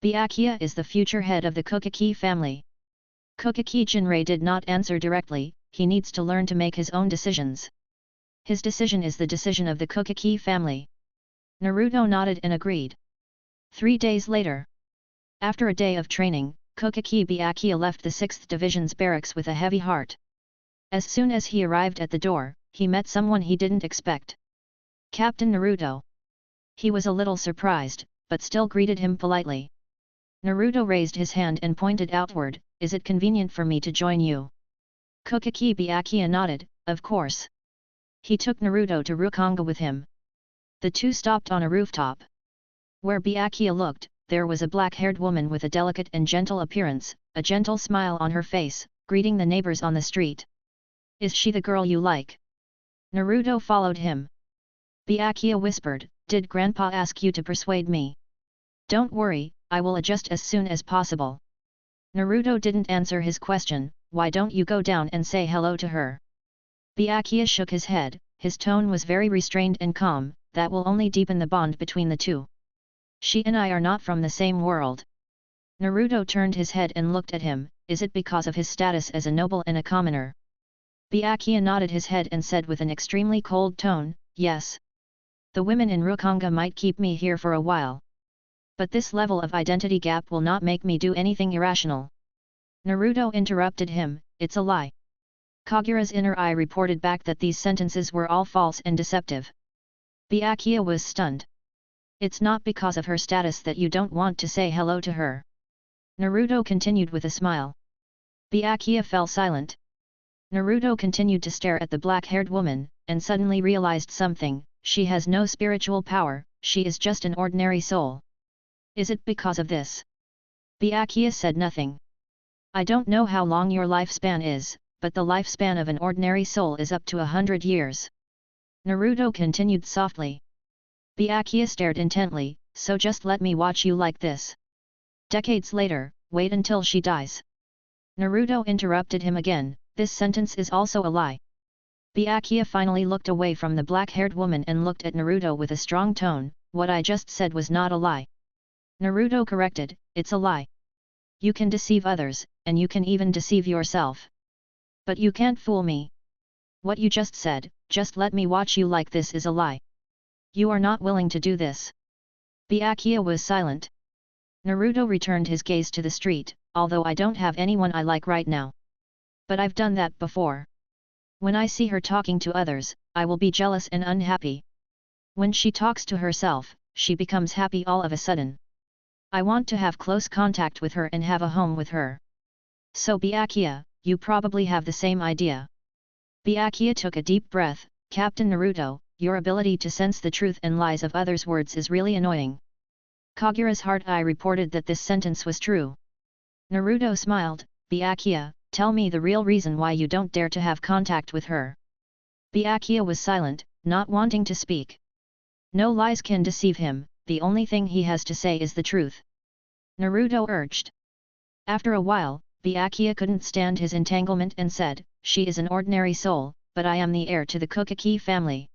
Byakuya is the future head of the Kokaki family. Kokaki Jinrei did not answer directly. He needs to learn to make his own decisions. His decision is the decision of the Kokaki family. Naruto nodded and agreed. 3 days later. After a day of training, Kokaki Byakuya left the 6th Division's barracks with a heavy heart. As soon as he arrived at the door, he met someone he didn't expect. Captain Naruto. He was a little surprised, but still greeted him politely. Naruto raised his hand and pointed outward, "Is it convenient for me to join you?" Kokaki Byakuya nodded, "Of course." He took Naruto to Rukanga with him. The two stopped on a rooftop. Where Byakuya looked, there was a black-haired woman with a delicate and gentle appearance, a gentle smile on her face, greeting the neighbors on the street. "Is she the girl you like?" Naruto followed him. Byakuya whispered, "Did Grandpa ask you to persuade me?" "Don't worry, I will adjust as soon as possible." Naruto didn't answer his question. "Why don't you go down and say hello to her?" Byakuya shook his head, his tone was very restrained and calm, "That will only deepen the bond between the two. She and I are not from the same world." Naruto turned his head and looked at him. "Is it because of his status as a noble and a commoner?" Byakuya nodded his head and said with an extremely cold tone, "Yes. The women in Rukanga might keep me here for a while. But this level of identity gap will not make me do anything irrational." Naruto interrupted him, "It's a lie." Kagura's inner eye reported back that these sentences were all false and deceptive. Byakuya was stunned. "It's not because of her status that you don't want to say hello to her." Naruto continued with a smile. Byakuya fell silent. Naruto continued to stare at the black-haired woman, and suddenly realized something. She has no spiritual power, she is just an ordinary soul. Is it because of this? Byakuya said nothing. "I don't know how long your lifespan is, but the lifespan of an ordinary soul is up to 100 years. Naruto continued softly. Byakuya stared intently, "So just let me watch you like this. Decades later, wait until she dies." Naruto interrupted him again, "This sentence is also a lie." Byakuya finally looked away from the black-haired woman and looked at Naruto with a strong tone, "What I just said was not a lie." Naruto corrected, "It's a lie. You can deceive others, and you can even deceive yourself. But you can't fool me. What you just said, 'Just let me watch you like this' is a lie. You are not willing to do this." Byakuya was silent. Naruto returned his gaze to the street, "Although I don't have anyone I like right now. But I've done that before. When I see her talking to others, I will be jealous and unhappy. When she talks to herself, she becomes happy all of a sudden. I want to have close contact with her and have a home with her. So Byakuya, you probably have the same idea." Byakuya took a deep breath, "Captain Naruto, your ability to sense the truth and lies of others' words is really annoying. Kagura's hard eye reported that this sentence was true. Naruto smiled. Byakuya, tell me the real reason why you don't dare to have contact with her. Byakuya was silent, not wanting to speak. No lies can deceive him, the only thing he has to say is the truth. Naruto urged. After a while, Byakuya couldn't stand his entanglement and said, she is an ordinary soul, but I am the heir to the Hokage family.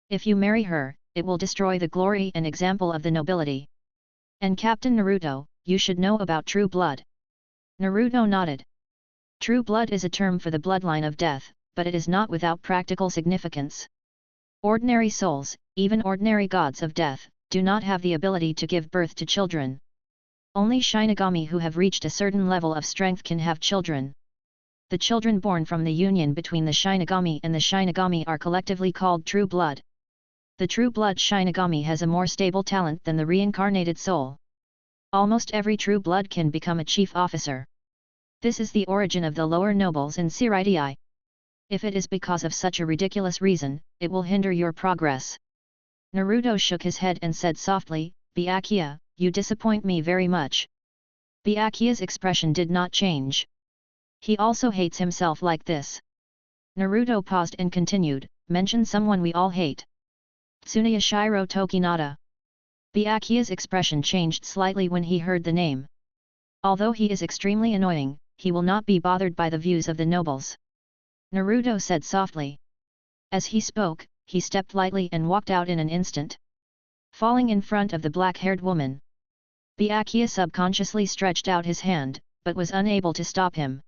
If you marry her, it will destroy the glory and example of the nobility. And Captain Naruto, you should know about true blood. Naruto nodded. True blood is a term for the bloodline of death, but it is not without practical significance. Ordinary souls, even ordinary gods of death, do not have the ability to give birth to children. Only shinigami who have reached a certain level of strength can have children. The children born from the union between the shinigami and the shinigami are collectively called true blood. The true blood shinigami has a more stable talent than the reincarnated soul. Almost every true blood can become a chief officer. This is the origin of the lower nobles in Seireitei. If it is because of such a ridiculous reason, it will hinder your progress. Naruto shook his head and said softly, Byakuya, you disappoint me very much. Byakuya's expression did not change. He also hates himself like this. Naruto paused and continued, mention someone we all hate. Tsuneyashiro Tokinata. Byakuya's expression changed slightly when he heard the name. Although he is extremely annoying, he will not be bothered by the views of the nobles. Naruto said softly. As he spoke, he stepped lightly and walked out in an instant, falling in front of the black-haired woman. Byakuya subconsciously stretched out his hand, but was unable to stop him.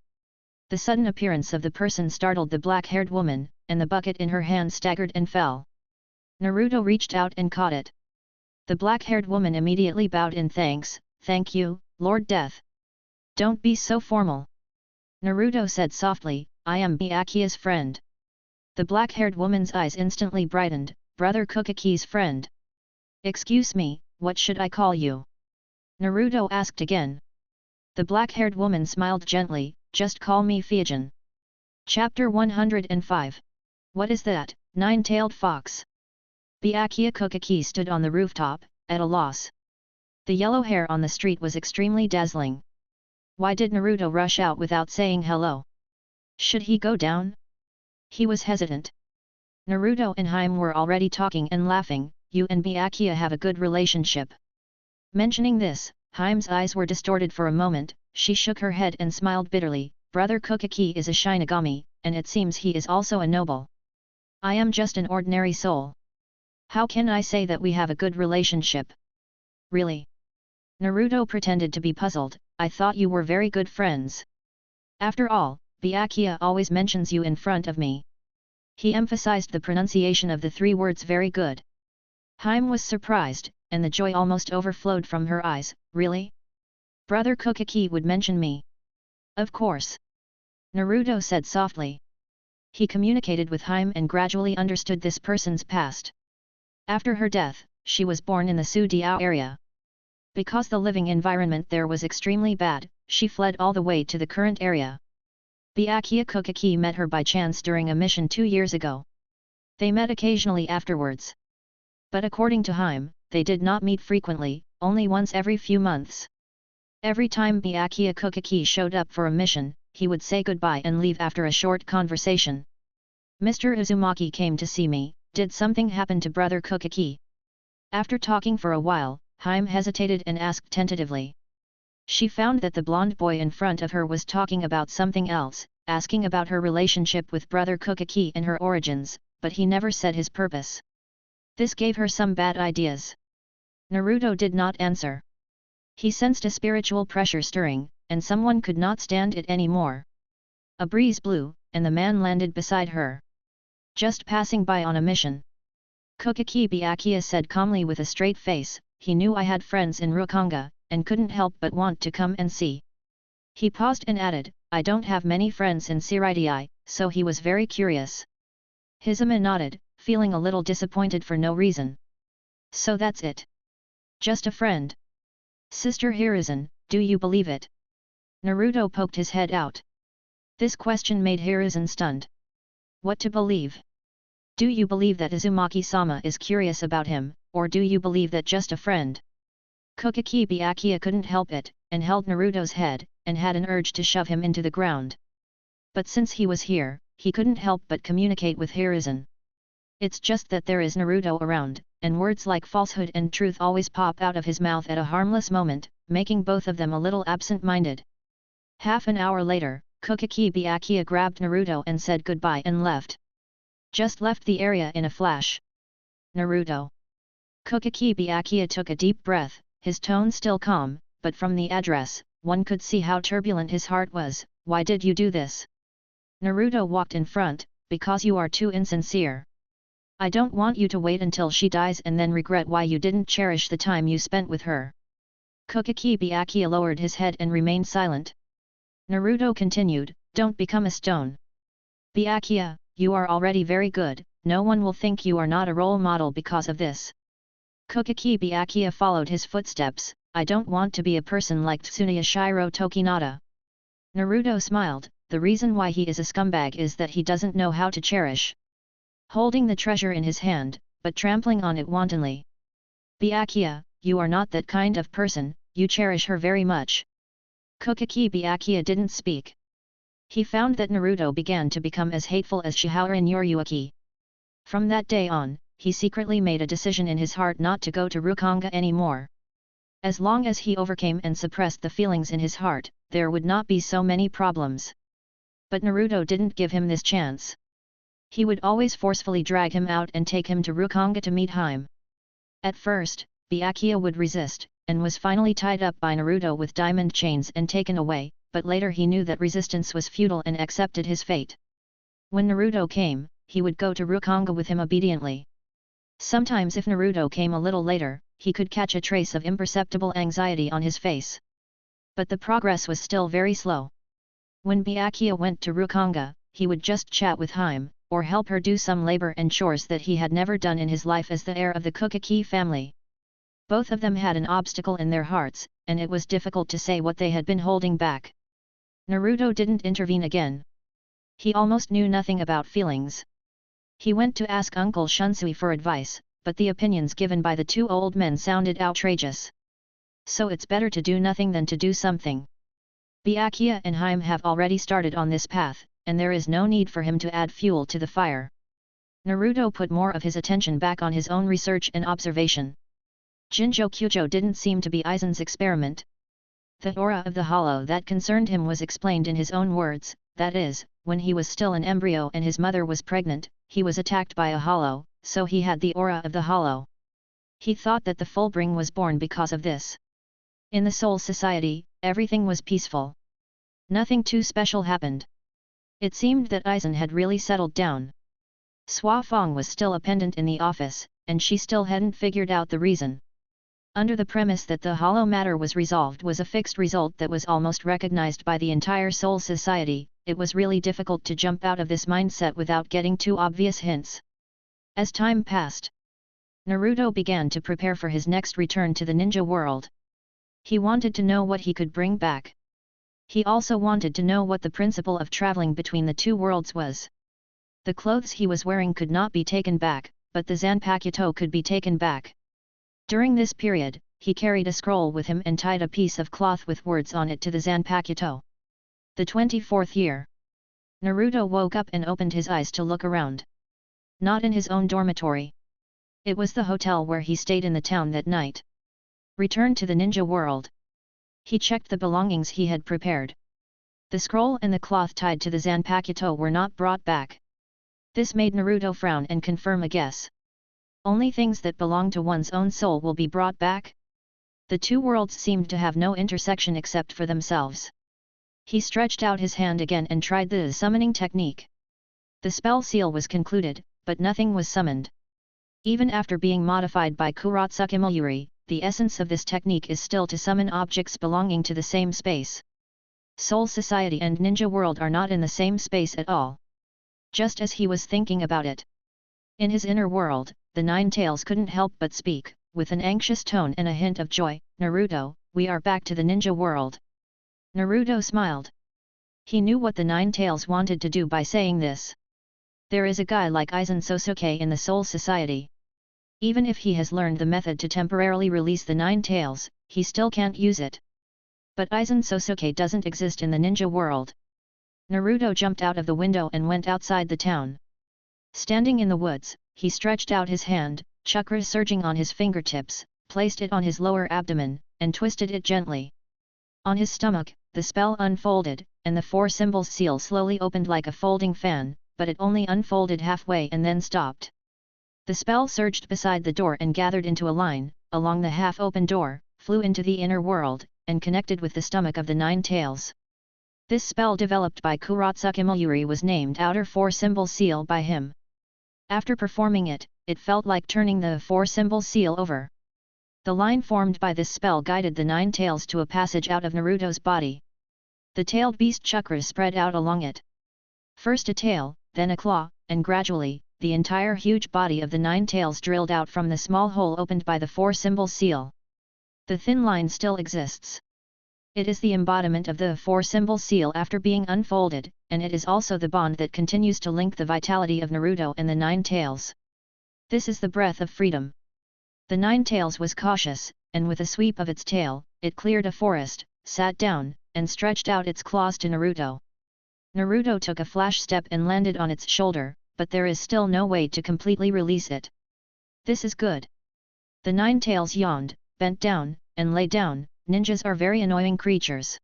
The sudden appearance of the person startled the black-haired woman, and the bucket in her hand staggered and fell. Naruto reached out and caught it. The black-haired woman immediately bowed in thanks. Thank you, Lord Death. Don't be so formal. Naruto said softly, I am Byakuya's friend. The black-haired woman's eyes instantly brightened, Brother Hokage's friend. Excuse me, what should I call you? Naruto asked again. The black-haired woman smiled gently, just call me Fyujin. Chapter 105. What is that, nine-tailed fox? Byakuya Hokage stood on the rooftop, at a loss. The yellow hair on the street was extremely dazzling. Why did Naruto rush out without saying hello? Should he go down? He was hesitant. Naruto and Haim were already talking and laughing. You and Byakuya have a good relationship. Mentioning this, Haim's eyes were distorted for a moment. She shook her head and smiled bitterly. Brother Hokage is a shinigami, and it seems he is also a noble. I am just an ordinary soul. How can I say that we have a good relationship? Really? Naruto pretended to be puzzled. I thought you were very good friends. After all, Byakuya always mentions you in front of me. He emphasized the pronunciation of the three words very good. Haim was surprised, and the joy almost overflowed from her eyes. Really? Brother Hokage would mention me? Of course. Naruto said softly. He communicated with Haim and gradually understood this person's past. After her death, she was born in the Sudiao area. Because the living environment there was extremely bad, she fled all the way to the current area. Byakuya Hokage met her by chance during a mission 2 years ago. They met occasionally afterwards. But according to Haim, they did not meet frequently, only once every few months. Every time Byakuya Hokage showed up for a mission, he would say goodbye and leave after a short conversation. Mr. Uzumaki came to see me. Did something happen to Brother Hokage? After talking for a while, Haim hesitated and asked tentatively. She found that the blonde boy in front of her was talking about something else, asking about her relationship with Brother Hokage and her origins, but he never said his purpose. This gave her some bad ideas. Naruto did not answer. He sensed a spiritual pressure stirring, and someone could not stand it anymore. A breeze blew, and the man landed beside her. Just passing by on a mission. Hokage Byakuya said calmly with a straight face, he knew I had friends in Rukanga, and couldn't help but want to come and see. He paused and added, I don't have many friends in Seireitei, so he was very curious. Hizuma nodded, feeling a little disappointed for no reason. So that's it. Just a friend. Sister Hiruzen, do you believe it? Naruto poked his head out. This question made Hiruzen stunned. What to believe? Do you believe that Uzumaki-sama is curious about him, or do you believe that just a friend? Kokaki Byakuya couldn't help it, and held Naruto's head, and had an urge to shove him into the ground. But since he was here, he couldn't help but communicate with Hiruzen. It's just that there is Naruto around, and words like falsehood and truth always pop out of his mouth at a harmless moment, making both of them a little absent-minded. Half an hour later, Kokaki Byakuya grabbed Naruto and said goodbye and left. Just left the area in a flash. Naruto. Kokaki Byakuya took a deep breath, his tone still calm, but from the address, one could see how turbulent his heart was. Why did you do this? Naruto walked in front, because you are too insincere. I don't want you to wait until she dies and then regret why you didn't cherish the time you spent with her. Kokaki Byakuya lowered his head and remained silent. Naruto continued, don't become a stone. Byakuya, you are already very good, no one will think you are not a role model because of this. Kokaki Byakuya followed his footsteps, I don't want to be a person like Tsunoya Shiro Tokinata. Naruto smiled, the reason why he is a scumbag is that he doesn't know how to cherish. Holding the treasure in his hand, but trampling on it wantonly. Byakuya, you are not that kind of person, you cherish her very much. Kokaki Byakuya didn't speak. He found that Naruto began to become as hateful as Shihorin Yoriyuki. From that day on, he secretly made a decision in his heart not to go to Rukanga anymore. As long as he overcame and suppressed the feelings in his heart, there would not be so many problems. But Naruto didn't give him this chance. He would always forcefully drag him out and take him to Rukanga to meet him. At first, Byakuya would resist, and was finally tied up by Naruto with diamond chains and taken away, but later he knew that resistance was futile and accepted his fate. When Naruto came, he would go to Rukanga with him obediently. Sometimes if Naruto came a little later, he could catch a trace of imperceptible anxiety on his face. But the progress was still very slow. When Byakuya went to Rukanga, he would just chat with him, or help her do some labor and chores that he had never done in his life as the heir of the Kokaki family. Both of them had an obstacle in their hearts, and it was difficult to say what they had been holding back. Naruto didn't intervene again. He almost knew nothing about feelings. He went to ask Uncle Shunsui for advice, but the opinions given by the two old men sounded outrageous. So it's better to do nothing than to do something. Byakuya and Hime have already started on this path, and there is no need for him to add fuel to the fire. Naruto put more of his attention back on his own research and observation. Jinchūriki didn't seem to be Aizen's experiment. The aura of the hollow that concerned him was explained in his own words, that is, when he was still an embryo and his mother was pregnant, he was attacked by a hollow, so he had the aura of the hollow. He thought that the Fullbring was born because of this. In the Soul Society, everything was peaceful. Nothing too special happened. It seemed that Aizen had really settled down. Sua Fong was still a pendant in the office, and she still hadn't figured out the reason. Under the premise that the hollow matter was resolved was a fixed result that was almost recognized by the entire Soul Society, it was really difficult to jump out of this mindset without getting too obvious hints. As time passed, Naruto began to prepare for his next return to the ninja world. He wanted to know what he could bring back. He also wanted to know what the principle of traveling between the two worlds was. The clothes he was wearing could not be taken back, but the Zanpakuto could be taken back. During this period, he carried a scroll with him and tied a piece of cloth with words on it to the Zanpakuto. The 24th year. Naruto woke up and opened his eyes to look around. Not in his own dormitory. It was the hotel where he stayed in the town that night. Returned to the ninja world. He checked the belongings he had prepared. The scroll and the cloth tied to the Zanpakuto were not brought back. This made Naruto frown and confirm a guess. Only things that belong to one's own soul will be brought back? The two worlds seemed to have no intersection except for themselves. He stretched out his hand again and tried the summoning technique. The spell seal was concluded, but nothing was summoned. Even after being modified by Kuratsuki Mayuri, the essence of this technique is still to summon objects belonging to the same space. Soul Society and Ninja World are not in the same space at all. Just as he was thinking about it. In his inner world, the Nine Tails couldn't help but speak, with an anxious tone and a hint of joy, Naruto, we are back to the ninja world. Naruto smiled. He knew what the Nine Tails wanted to do by saying this. There is a guy like Aizen Sosuke in the Soul Society. Even if he has learned the method to temporarily release the Nine Tails, he still can't use it. But Aizen Sosuke doesn't exist in the ninja world. Naruto jumped out of the window and went outside the town. Standing in the woods, he stretched out his hand, chakras surging on his fingertips, placed it on his lower abdomen, and twisted it gently. On his stomach, the spell unfolded, and the 4 symbols seal slowly opened like a folding fan, but it only unfolded halfway and then stopped. The spell surged beside the door and gathered into a line, along the half-open door, flew into the inner world, and connected with the stomach of the 9 tails. This spell developed by Kurotsuki Mayuri was named Outer 4 Symbol Seal by him. After performing it, it felt like turning the 4 symbol seal over. The line formed by this spell guided the 9 tails to a passage out of Naruto's body. The tailed beast chakras spread out along it. First a tail, then a claw, and gradually, the entire huge body of the 9 tails drilled out from the small hole opened by the 4 symbol seal. The thin line still exists. It is the embodiment of the 4 symbol seal after being unfolded, and it is also the bond that continues to link the vitality of Naruto and the 9 tails. This is the breath of freedom. The 9 tails was cautious, and with a sweep of its tail, it cleared a forest, sat down, and stretched out its claws to Naruto. Naruto took a flash step and landed on its shoulder, but there is still no way to completely release it. This is good. The 9 tails yawned, bent down, and lay down. Ninjas are very annoying creatures.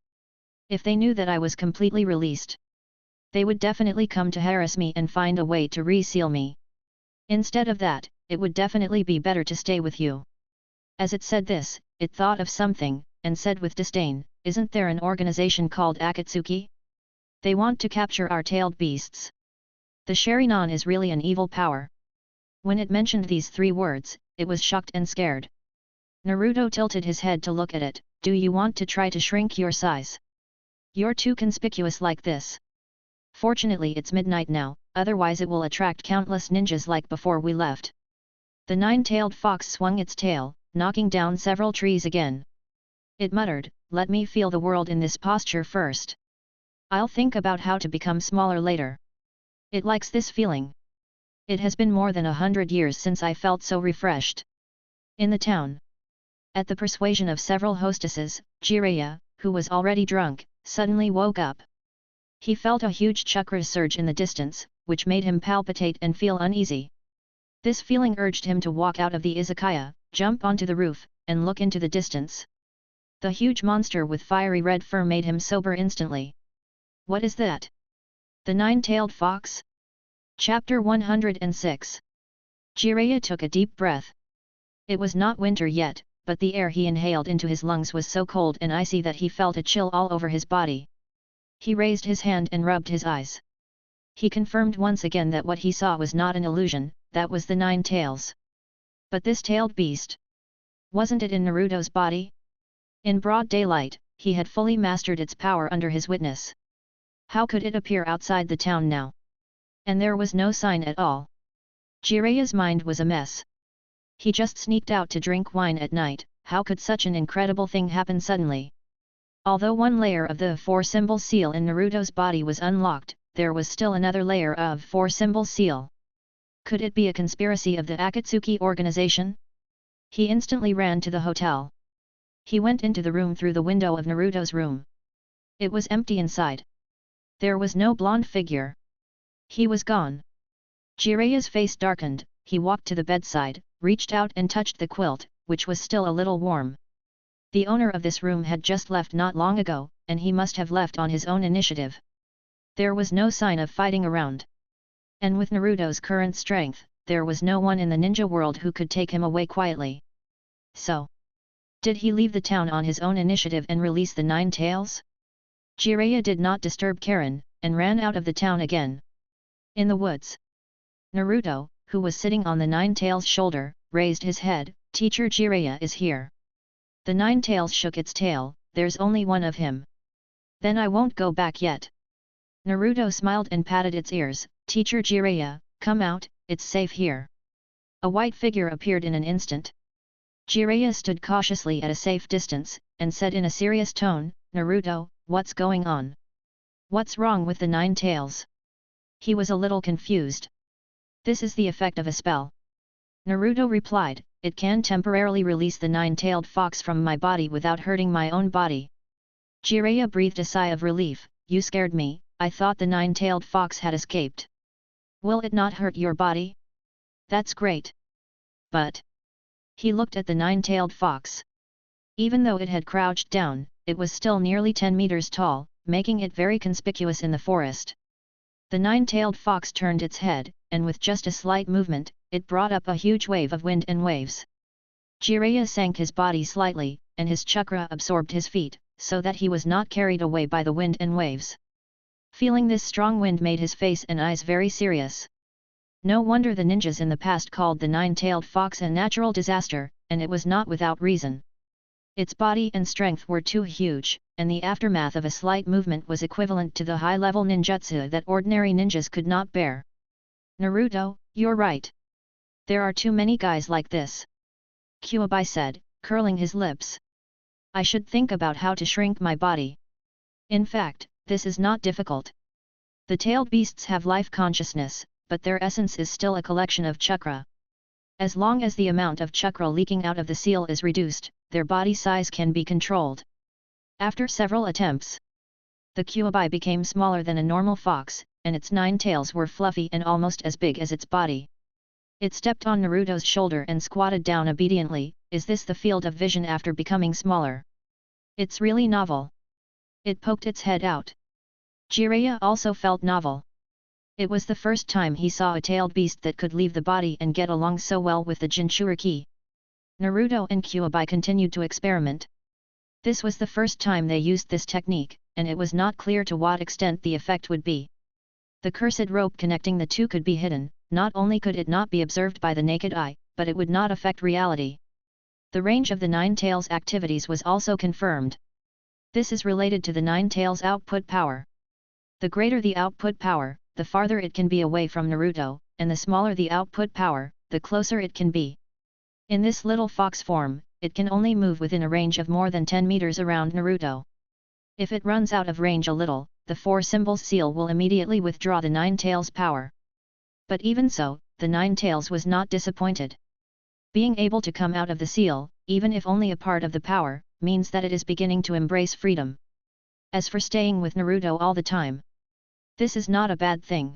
If they knew that I was completely released, they would definitely come to harass me and find a way to reseal me. Instead of that, it would definitely be better to stay with you. As it said this, it thought of something, and said with disdain, isn't there an organization called Akatsuki? They want to capture our tailed beasts. The Sharingan is really an evil power. When it mentioned these 3 words, it was shocked and scared. Naruto tilted his head to look at it. Do you want to try to shrink your size? You're too conspicuous like this. Fortunately it's midnight now, otherwise it will attract countless ninjas like before we left. The 9-tailed fox swung its tail, knocking down several trees again. It muttered, let me feel the world in this posture first. I'll think about how to become smaller later. It likes this feeling. It has been more than 100 years since I felt so refreshed. In the town. At the persuasion of several hostesses, Jiraiya, who was already drunk, suddenly woke up. He felt a huge chakra surge in the distance, which made him palpitate and feel uneasy. This feeling urged him to walk out of the izakaya, jump onto the roof, and look into the distance. The huge monster with fiery red fur made him sober instantly. What is that? The 9-tailed fox? Chapter 106. Jiraiya took a deep breath. It was not winter yet, but the air he inhaled into his lungs was so cold and icy that he felt a chill all over his body. He raised his hand and rubbed his eyes. He confirmed once again that what he saw was not an illusion, that was the 9 tails. But this tailed beast? Wasn't it in Naruto's body? In broad daylight, he had fully mastered its power under his witness. How could it appear outside the town now? And there was no sign at all. Jiraiya's mind was a mess. He just sneaked out to drink wine at night, how could such an incredible thing happen suddenly? Although one layer of the 4 symbol seal in Naruto's body was unlocked, there was still another layer of 4 symbol seal. Could it be a conspiracy of the Akatsuki organization? He instantly ran to the hotel. He went into the room through the window of Naruto's room. It was empty inside. There was no blonde figure. He was gone. Jiraiya's face darkened, he walked to the bedside, reached out and touched the quilt, which was still a little warm. The owner of this room had just left not long ago, and he must have left on his own initiative. There was no sign of fighting around. And with Naruto's current strength, there was no one in the ninja world who could take him away quietly. So, did he leave the town on his own initiative and release the 9 tails? Jiraiya did not disturb Karen, and ran out of the town again. In the woods. Naruto, who was sitting on the 9 tails' shoulder, raised his head. Teacher Jiraiya is here. The 9 tails shook its tail, there's only one of him. Then I won't go back yet. Naruto smiled and patted its ears, Teacher Jiraiya, come out, it's safe here. A white figure appeared in an instant. Jiraiya stood cautiously at a safe distance, and said in a serious tone, Naruto, what's going on? What's wrong with the 9 tails? He was a little confused. This is the effect of a spell. Naruto replied, it can temporarily release the nine-tailed fox from my body without hurting my own body. Jiraiya breathed a sigh of relief. You scared me, I thought the nine-tailed fox had escaped. Will it not hurt your body? That's great. But... He looked at the nine-tailed fox. Even though it had crouched down, it was still nearly 10 meters tall, making it very conspicuous in the forest. The nine-tailed fox turned its head, and with just a slight movement, it brought up a huge wave of wind and waves. Jiraiya sank his body slightly, and his chakra absorbed his feet, so that he was not carried away by the wind and waves. Feeling this strong wind made his face and eyes very serious. No wonder the ninjas in the past called the nine-tailed fox a natural disaster, and it was not without reason. Its body and strength were too huge, and the aftermath of a slight movement was equivalent to the high-level ninjutsu that ordinary ninjas could not bear. Naruto, you're right. There are too many guys like this. Kyuubi said, curling his lips. I should think about how to shrink my body. In fact, this is not difficult. The tailed beasts have life consciousness, but their essence is still a collection of chakra. As long as the amount of chakra leaking out of the seal is reduced, their body size can be controlled. After several attempts, the Kyuubi became smaller than a normal fox, and its 9 tails were fluffy and almost as big as its body. It stepped on Naruto's shoulder and squatted down obediently. Is this the field of vision after becoming smaller? It's really novel. It poked its head out. Jiraiya also felt novel. It was the first time he saw a tailed beast that could leave the body and get along so well with the Jinchūriki. Naruto and Kyuubi continued to experiment. This was the first time they used this technique, and it was not clear to what extent the effect would be. The cursed rope connecting the two could be hidden. Not only could it not be observed by the naked eye, but it would not affect reality. The range of the nine tails' activities was also confirmed. This is related to the nine tails' output power. The greater the output power, the farther it can be away from Naruto, and the smaller the output power, the closer it can be. In this little fox form, it can only move within a range of more than 10 meters around Naruto. If it runs out of range a little, the 4 symbols seal will immediately withdraw the nine tails' power. But even so, the nine tails was not disappointed. Being able to come out of the seal, even if only a part of the power, means that it is beginning to embrace freedom. As for staying with Naruto all the time, this is not a bad thing.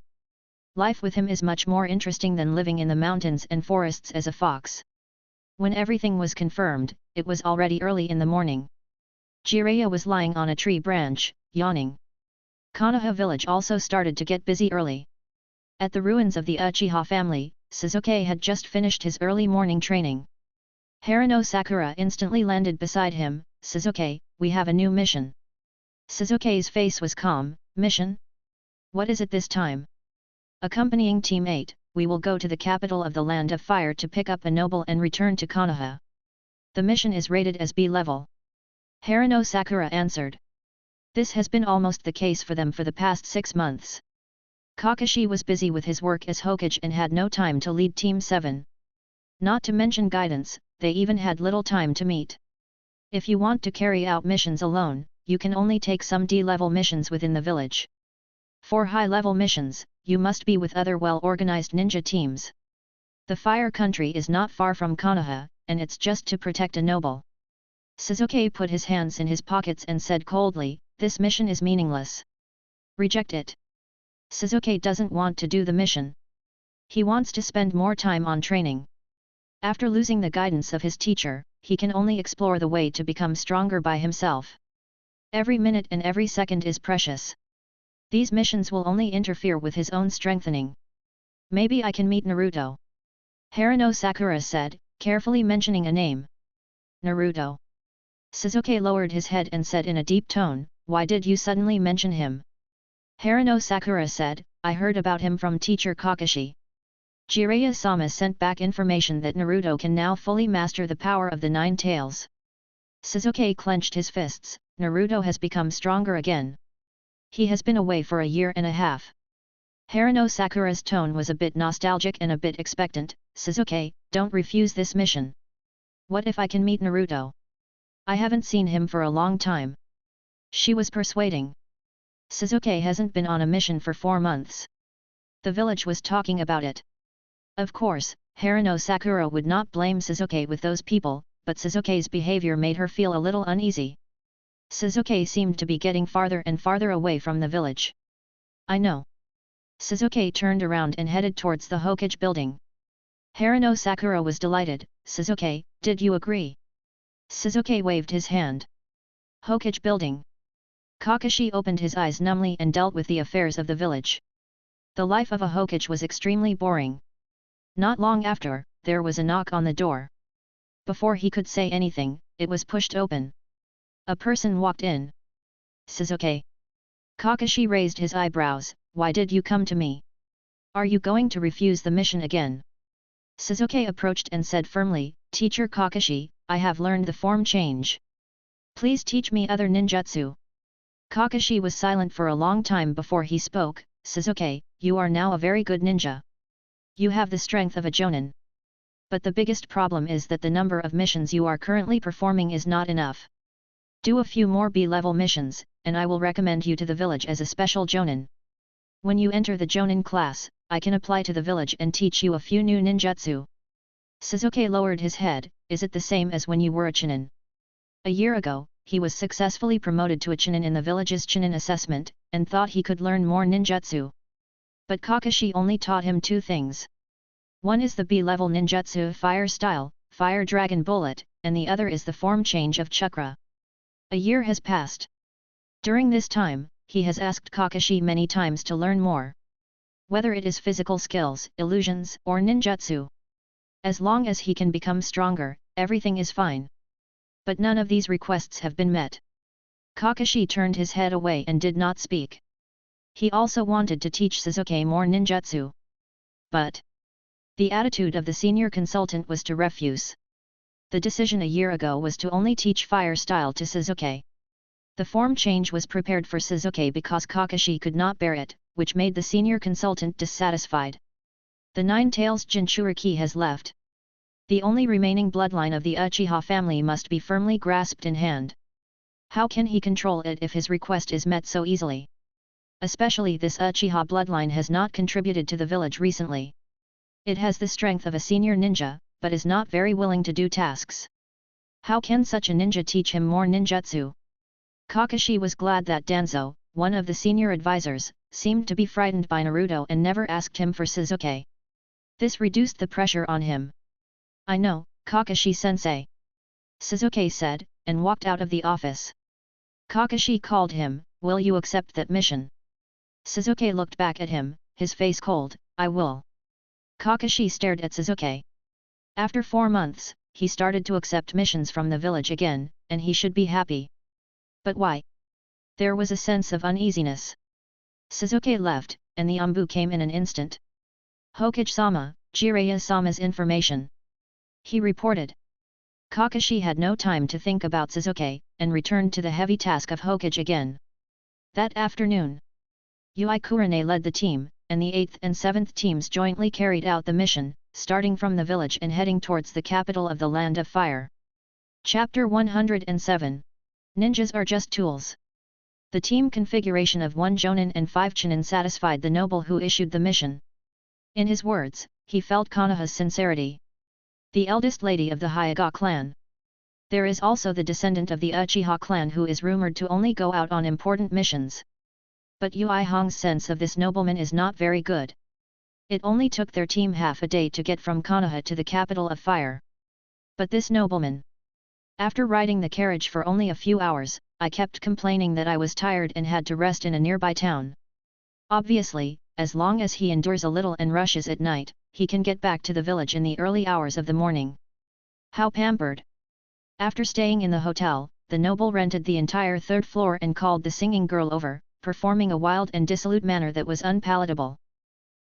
Life with him is much more interesting than living in the mountains and forests as a fox. When everything was confirmed, it was already early in the morning. Jiraiya was lying on a tree branch, yawning. Konoha village also started to get busy early. At the ruins of the Uchiha family, Sasuke had just finished his early morning training. Haruno Sakura instantly landed beside him. Sasuke, we have a new mission. Sasuke's face was calm. Mission? What is it this time? Accompanying Team 8, we will go to the capital of the Land of Fire to pick up a noble and return to Konoha. The mission is rated as B level. Haruno Sakura answered. This has been almost the case for them for the past 6 months. Kakashi was busy with his work as Hokage and had no time to lead Team 7. Not to mention guidance, they even had little time to meet. If you want to carry out missions alone, you can only take some D-level missions within the village. For high-level missions, you must be with other well-organized ninja teams. The Fire Country is not far from Konoha, and it's just to protect a noble. Sasuke put his hands in his pockets and said coldly, this mission is meaningless. Reject it. Sasuke doesn't want to do the mission. He wants to spend more time on training. After losing the guidance of his teacher, he can only explore the way to become stronger by himself. Every minute and every second is precious. These missions will only interfere with his own strengthening. Maybe I can meet Naruto. Haruno Sakura said, carefully mentioning a name. Naruto. Sasuke lowered his head and said in a deep tone, why did you suddenly mention him? Haruno Sakura said, I heard about him from teacher Kakashi. Jiraiya-sama sent back information that Naruto can now fully master the power of the nine tails. Sasuke clenched his fists. Naruto has become stronger again. He has been away for a year and a half. Haruno Sakura's tone was a bit nostalgic and a bit expectant. Sasuke, don't refuse this mission. What if I can meet Naruto? I haven't seen him for a long time. She was persuading. Sasuke hasn't been on a mission for 4 months. The village was talking about it. Of course, Haruno Sakura would not blame Shizuke with those people, but Shizuke's behavior made her feel a little uneasy. Shizuke seemed to be getting farther and farther away from the village. I know. Shizuke turned around and headed towards the Hokage building. Haruno Sakura was delighted. Shizuke, did you agree? Shizuke waved his hand. Hokage building. Kakashi opened his eyes numbly and dealt with the affairs of the village. The life of a Hokage was extremely boring. Not long after, there was a knock on the door. Before he could say anything, it was pushed open. A person walked in. Shizuke. Kakashi raised his eyebrows. Why did you come to me? Are you going to refuse the mission again? Shizuke approached and said firmly, Teacher Kakashi, I have learned the form change. Please teach me other ninjutsu. Kakashi was silent for a long time before he spoke. Shizuke, you are now a very good ninja. You have the strength of a jonin. But the biggest problem is that the number of missions you are currently performing is not enough. Do a few more B-level missions, and I will recommend you to the village as a special jonin. When you enter the jonin class, I can apply to the village and teach you a few new ninjutsu. Shizuke lowered his head. Is it the same as when you were a chunin? A year ago, he was successfully promoted to a chunin in the village's chunin assessment, and thought he could learn more ninjutsu. But Kakashi only taught him two things. One is the B-level ninjutsu fire style, fire dragon bullet, and the other is the form change of chakra. A year has passed. During this time, he has asked Kakashi many times to learn more. Whether it is physical skills, illusions, or ninjutsu. As long as he can become stronger, everything is fine. But none of these requests have been met. Kakashi turned his head away and did not speak. He also wanted to teach Shizuke more ninjutsu. But the attitude of the senior consultant was to refuse. The decision a year ago was to only teach fire style to Shizuke. The form change was prepared for Shizuke because Kakashi could not bear it, which made the senior consultant dissatisfied. The Ten Tails Jinchūriki has left. The only remaining bloodline of the Uchiha family must be firmly grasped in hand. How can he control it if his request is met so easily? Especially this Uchiha bloodline has not contributed to the village recently. It has the strength of a senior ninja, but is not very willing to do tasks. How can such a ninja teach him more ninjutsu? Kakashi was glad that Danzo, one of the senior advisors, seemed to be frightened by Naruto and never asked him for Shizuke. This reduced the pressure on him. I know, Kakashi-sensei. Shizuke said, and walked out of the office. Kakashi called him, will you accept that mission? Shizuke looked back at him, his face cold, I will. Kakashi stared at Shizuke. After 4 months, he started to accept missions from the village again, and he should be happy. But why? There was a sense of uneasiness. Shizuke left, and the Anbu came in an instant. Hokage-sama, Jiraiya-sama's information. He reported. Kakashi had no time to think about Shizuke, and returned to the heavy task of Hokage again. That afternoon, Yui Kurane led the team, and the 8th and 7th teams jointly carried out the mission, starting from the village and heading towards the capital of the Land of Fire. Chapter 107. Ninjas are just tools. The team configuration of 1 Jonin and 5 Chunin satisfied the noble who issued the mission. In his words, he felt Konoha's sincerity. The eldest lady of the Hyuga clan. There is also the descendant of the Uchiha clan who is rumored to only go out on important missions. But Yui Hong's sense of this nobleman is not very good. It only took their team half a day to get from Konoha to the capital of fire. But this nobleman. After riding the carriage for only a few hours, I kept complaining that I was tired and had to rest in a nearby town. Obviously, as long as he endures a little and rushes at night, he can get back to the village in the early hours of the morning. How pampered! After staying in the hotel, the noble rented the entire 3rd floor and called the singing girl over, performing a wild and dissolute manner that was unpalatable.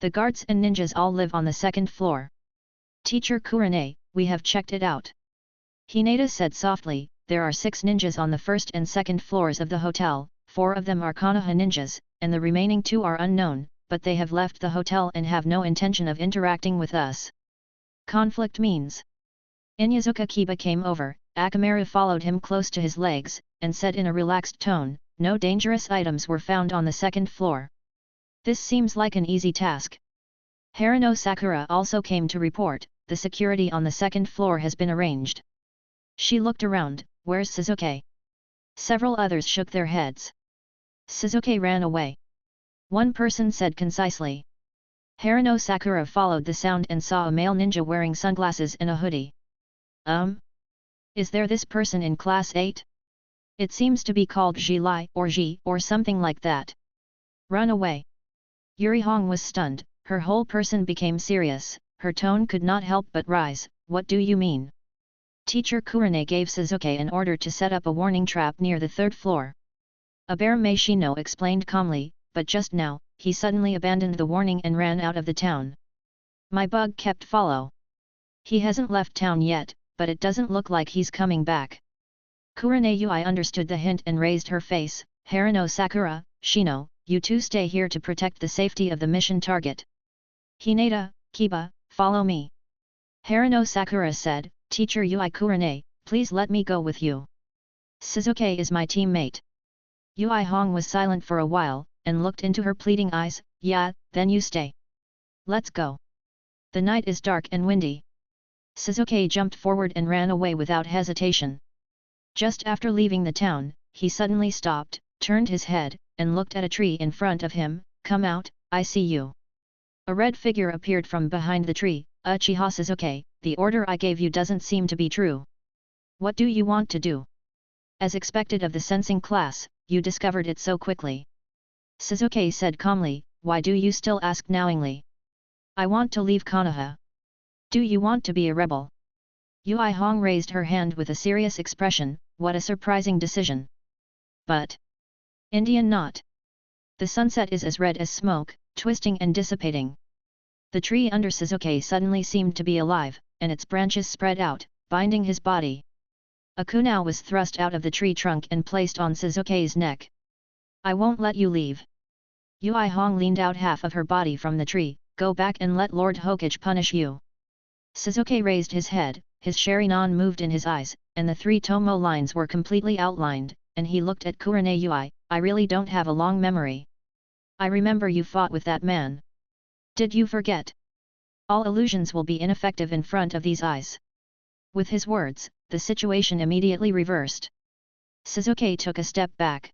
The guards and ninjas all live on the 2nd floor. Teacher Kurane, we have checked it out. Hinata said softly, there are 6 ninjas on the 1st and 2nd floors of the hotel, 4 of them are Konoha ninjas, and the remaining 2 are unknown, but they have left the hotel and have no intention of interacting with us. Conflict means. Inyazuka Kiba came over, Akamaru followed him close to his legs, and said in a relaxed tone, no dangerous items were found on the 2nd floor. This seems like an easy task. Haruno Sakura also came to report, the security on the second floor has been arranged. She looked around, where's Shizuke? Several others shook their heads. Shizuke ran away. One person said concisely. Haruno Sakura followed the sound and saw a male ninja wearing sunglasses and a hoodie. Is there this person in class 8? It seems to be called Ji or something like that. Run away. Yuri Hong was stunned, her whole person became serious, her tone could not help but rise. What do you mean? Teacher Kurane gave Shizuke an order to set up a warning trap near the third floor. Abare Meishino explained calmly, but just now, he suddenly abandoned the warning and ran out of the town. My bug kept follow. He hasn't left town yet, but it doesn't look like he's coming back. Kurane Yui understood the hint and raised her face. Haruno Sakura, Shino, you two stay here to protect the safety of the mission target. Hinata, Kiba, follow me. Haruno Sakura said, Teacher Yui Kurane, please let me go with you. Shizuke is my teammate. Yui Hong was silent for a while, and looked into her pleading eyes. Yeah, then you stay. Let's go. The night is dark and windy. Shizuke jumped forward and ran away without hesitation. Just after leaving the town, he suddenly stopped, turned his head, and looked at a tree in front of him. Come out, I see you. A red figure appeared from behind the tree. Uchiha Shizuke, the order I gave you doesn't seem to be true. What do you want to do? As expected of the sensing class, you discovered it so quickly. Shizuke said calmly, why do you still ask knowingly? I want to leave Konoha. Do you want to be a rebel? Yui Hong raised her hand with a serious expression. What a surprising decision. But Indian not. The sunset is as red as smoke, twisting and dissipating. The tree under Shizuke suddenly seemed to be alive, and its branches spread out, binding his body. A kunai was thrust out of the tree trunk and placed on Shizuke's neck. I won't let you leave. Yui Hong leaned out half of her body from the tree. Go back and let Lord Hokage punish you. Shizuke raised his head, his Sharingan moved in his eyes, and the three Tomo lines were completely outlined, and he looked at Kurane Yui. I really don't have a long memory. I remember you fought with that man. Did you forget? All illusions will be ineffective in front of these eyes. With his words, the situation immediately reversed. Shizuke took a step back.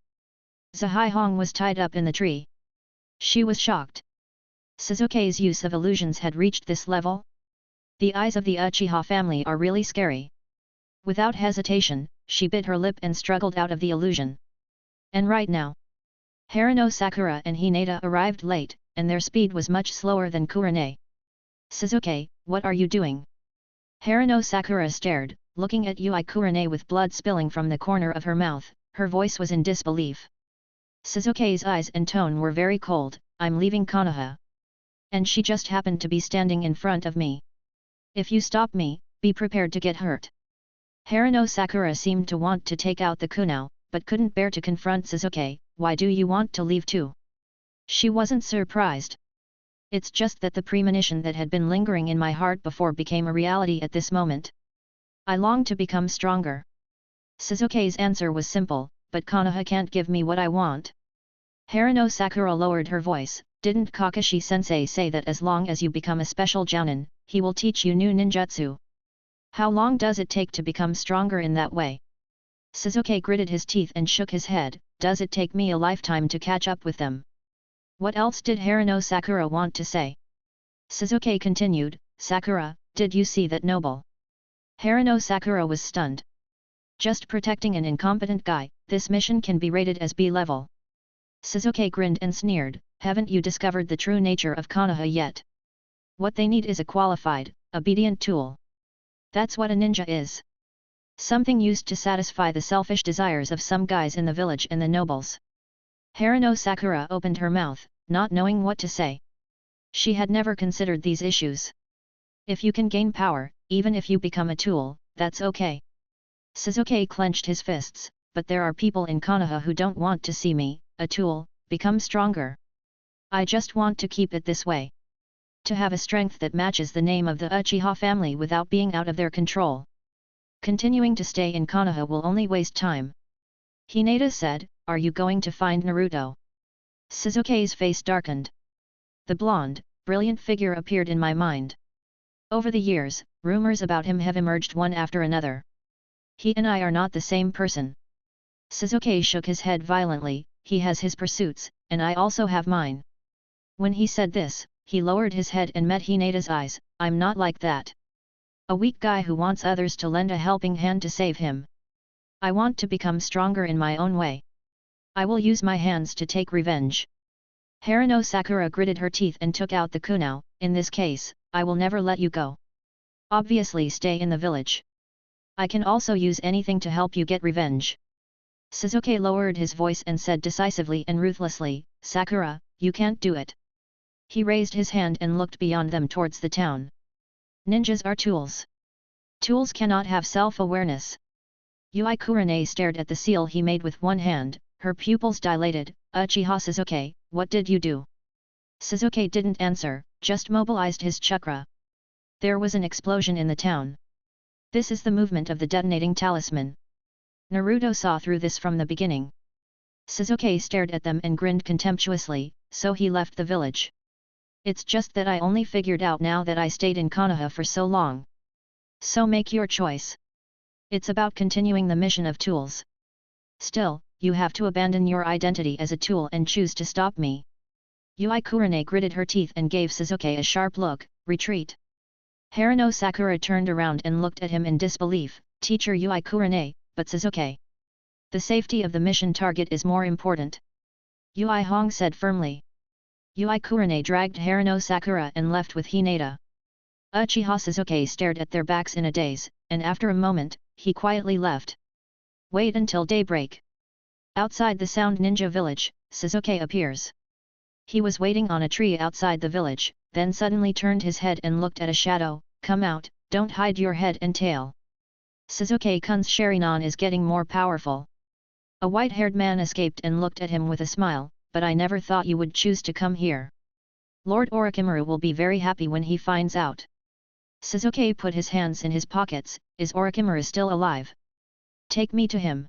Zahai Hong was tied up in the tree. She was shocked. Shizuke's use of illusions had reached this level? The eyes of the Uchiha family are really scary. Without hesitation, she bit her lip and struggled out of the illusion. And right now, Haruno Sakura and Hinata arrived late, and their speed was much slower than Kurane. Shizuke, what are you doing? Haruno Sakura stared, looking at Yui Kurane with blood spilling from the corner of her mouth. Her voice was in disbelief. Shizuke's eyes and tone were very cold. I'm leaving Konoha. And she just happened to be standing in front of me. If you stop me, be prepared to get hurt. Haruno Sakura seemed to want to take out the kunai, but couldn't bear to confront Shizuke. Why do you want to leave too? She wasn't surprised. It's just that the premonition that had been lingering in my heart before became a reality at this moment. I long to become stronger. Shizuke's answer was simple, but Konoha can't give me what I want. Haruno Sakura lowered her voice. Didn't Kakashi-sensei say that as long as you become a special jounin, he will teach you new ninjutsu? How long does it take to become stronger in that way? Shizuke gritted his teeth and shook his head. Does it take me a lifetime to catch up with them? What else did Haruno Sakura want to say? Shizuke continued, Sakura, did you see that noble? Haruno Sakura was stunned. Just protecting an incompetent guy, this mission can be rated as B level. Shizuke grinned and sneered, haven't you discovered the true nature of Konoha yet? What they need is a qualified, obedient tool. That's what a ninja is. Something used to satisfy the selfish desires of some guys in the village and the nobles. Haruno Sakura opened her mouth, not knowing what to say. She had never considered these issues. If you can gain power, even if you become a tool, that's okay. Shizuke clenched his fists, but there are people in Konoha who don't want to see me, a tool, become stronger. I just want to keep it this way. To have a strength that matches the name of the Uchiha family without being out of their control. Continuing to stay in Konoha will only waste time. Hinata said, are you going to find Naruto? Shizuke's face darkened. The blonde, brilliant figure appeared in my mind. Over the years, rumors about him have emerged one after another. He and I are not the same person. Sasuke shook his head violently. He has his pursuits, and I also have mine. When he said this, he lowered his head and met Hineda's eyes. I'm not like that. A weak guy who wants others to lend a helping hand to save him. I want to become stronger in my own way. I will use my hands to take revenge. Haruno Sakura gritted her teeth and took out the kunai. In this case, I will never let you go. Obviously stay in the village. I can also use anything to help you get revenge. Sasuke lowered his voice and said decisively and ruthlessly, Sakura, you can't do it. He raised his hand and looked beyond them towards the town. Ninjas are tools. Tools cannot have self-awareness. Yui Kurane stared at the seal he made with one hand, her pupils dilated. Uchiha Sasuke, what did you do? Sasuke didn't answer, just mobilized his chakra. There was an explosion in the town. This is the movement of the detonating talisman. Naruto saw through this from the beginning. Sasuke stared at them and grinned contemptuously, so he left the village. It's just that I only figured out now that I stayed in Konoha for so long. So make your choice. It's about continuing the mission of tools. Still, you have to abandon your identity as a tool and choose to stop me. Yui Kurane gritted her teeth and gave Sasuke a sharp look. Retreat. Haruno Sakura turned around and looked at him in disbelief. Teacher Yui Kurane, but Sasuke. The safety of the mission target is more important. Yui Hong said firmly. Yui Kurane dragged Haruno Sakura and left with Hineda. Uchiha Sasuke stared at their backs in a daze, and after a moment, he quietly left. Wait until daybreak. Outside the Sound Ninja village, Sasuke appears. He was waiting on a tree outside the village, then suddenly turned his head and looked at a shadow. Come out, don't hide your head and tail. Sasuke-kun's Sharingan is getting more powerful. A white-haired man escaped and looked at him with a smile, but I never thought you would choose to come here. Lord Orochimaru will be very happy when he finds out. Sasuke put his hands in his pockets. Is Orochimaru still alive? Take me to him.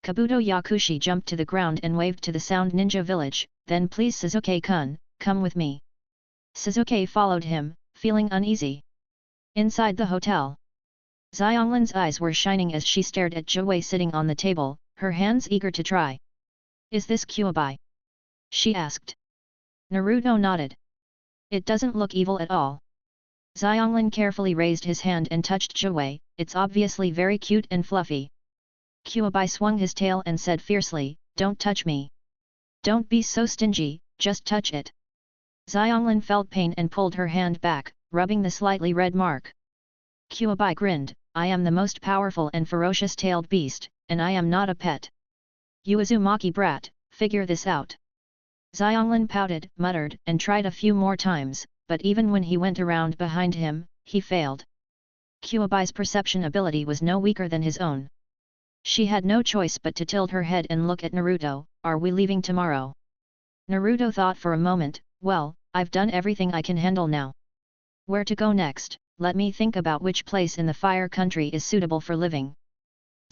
Kabuto Yakushi jumped to the ground and waved to the Sound Ninja village. Then please Sasuke-kun, come with me. Sasuke followed him, feeling uneasy. Inside the hotel. Xianglin's eyes were shining as she stared at Joey sitting on the table, her hands eager to try. Is this Kyuubi? She asked. Naruto nodded. It doesn't look evil at all. Xianglin carefully raised his hand and touched Joey. It's obviously very cute and fluffy. Kyuubi swung his tail and said fiercely, don't touch me. Don't be so stingy, just touch it. Xianglin felt pain and pulled her hand back, rubbing the slightly red mark. Kyuubi grinned, I am the most powerful and ferocious-tailed beast, and I am not a pet. You Uzumaki brat, figure this out. Xianglin pouted, muttered, and tried a few more times, but even when he went around behind him, he failed. Kyuubi's perception ability was no weaker than his own. She had no choice but to tilt her head and look at Naruto. Are we leaving tomorrow? Naruto thought for a moment. Well, I've done everything I can handle now. Where to go next? Let me think about which place in the Fire Country is suitable for living.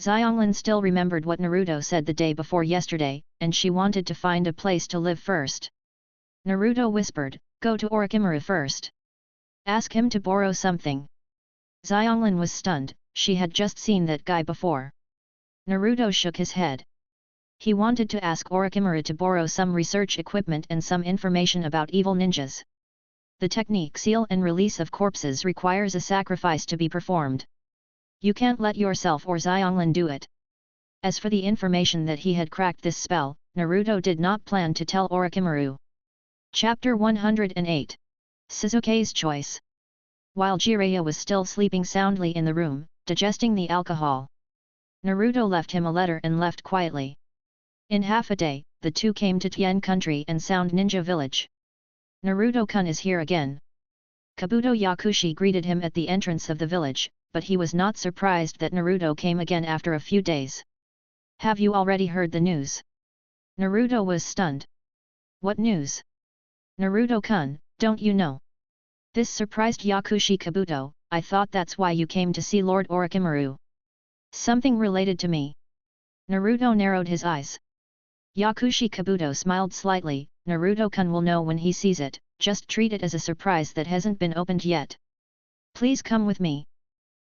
Xianglin still remembered what Naruto said the day before yesterday, and she wanted to find a place to live first. Naruto whispered, go to Orochimaru first. Ask him to borrow something. Xianglin was stunned, she had just seen that guy before. Naruto shook his head. He wanted to ask Orochimaru to borrow some research equipment and some information about evil ninjas. The technique seal and release of corpses requires a sacrifice to be performed. You can't let yourself or Xianglin do it. As for the information that he had cracked this spell, Naruto did not plan to tell Orochimaru. Chapter 108. Sasuke's Choice. While Jiraiya was still sleeping soundly in the room, digesting the alcohol, Naruto left him a letter and left quietly. In half a day, the two came to Tien Country and Sound Ninja Village. Naruto-kun is here again. Kabuto Yakushi greeted him at the entrance of the village, but he was not surprised that Naruto came again after a few days. Have you already heard the news? Naruto was stunned. What news? Naruto-kun, don't you know? This surprised Yakushi Kabuto. I thought that's why you came to see Lord Orochimaru. Something related to me. Naruto narrowed his eyes. Yakushi Kabuto smiled slightly. Naruto-kun will know when he sees it, just treat it as a surprise that hasn't been opened yet. Please come with me.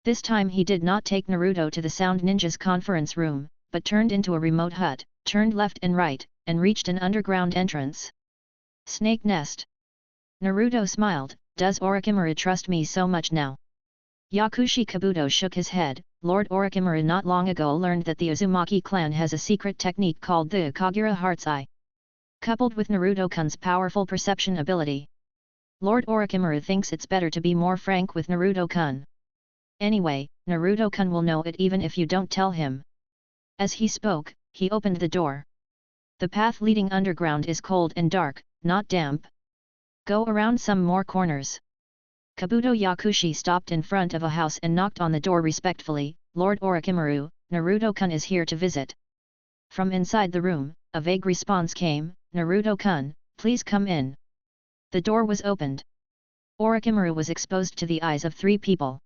This time he did not take Naruto to the Sound Ninja's conference room, but turned into a remote hut, turned left and right, and reached an underground entrance. Snake nest. Naruto smiled, does Orochimaru trust me so much now? Yakushi Kabuto shook his head. Lord Orochimaru not long ago learned that the Uzumaki clan has a secret technique called the Kagura Heart's Eye. Coupled with Naruto-kun's powerful perception ability, Lord Orochimaru thinks it's better to be more frank with Naruto-kun. Anyway, Naruto-kun will know it even if you don't tell him. As he spoke, he opened the door. The path leading underground is cold and dark, not damp. Go around some more corners. Kabuto Yakushi stopped in front of a house and knocked on the door respectfully. Lord Orochimaru, Naruto-kun is here to visit. From inside the room, a vague response came, Naruto-kun, please come in. The door was opened. Orochimaru was exposed to the eyes of three people.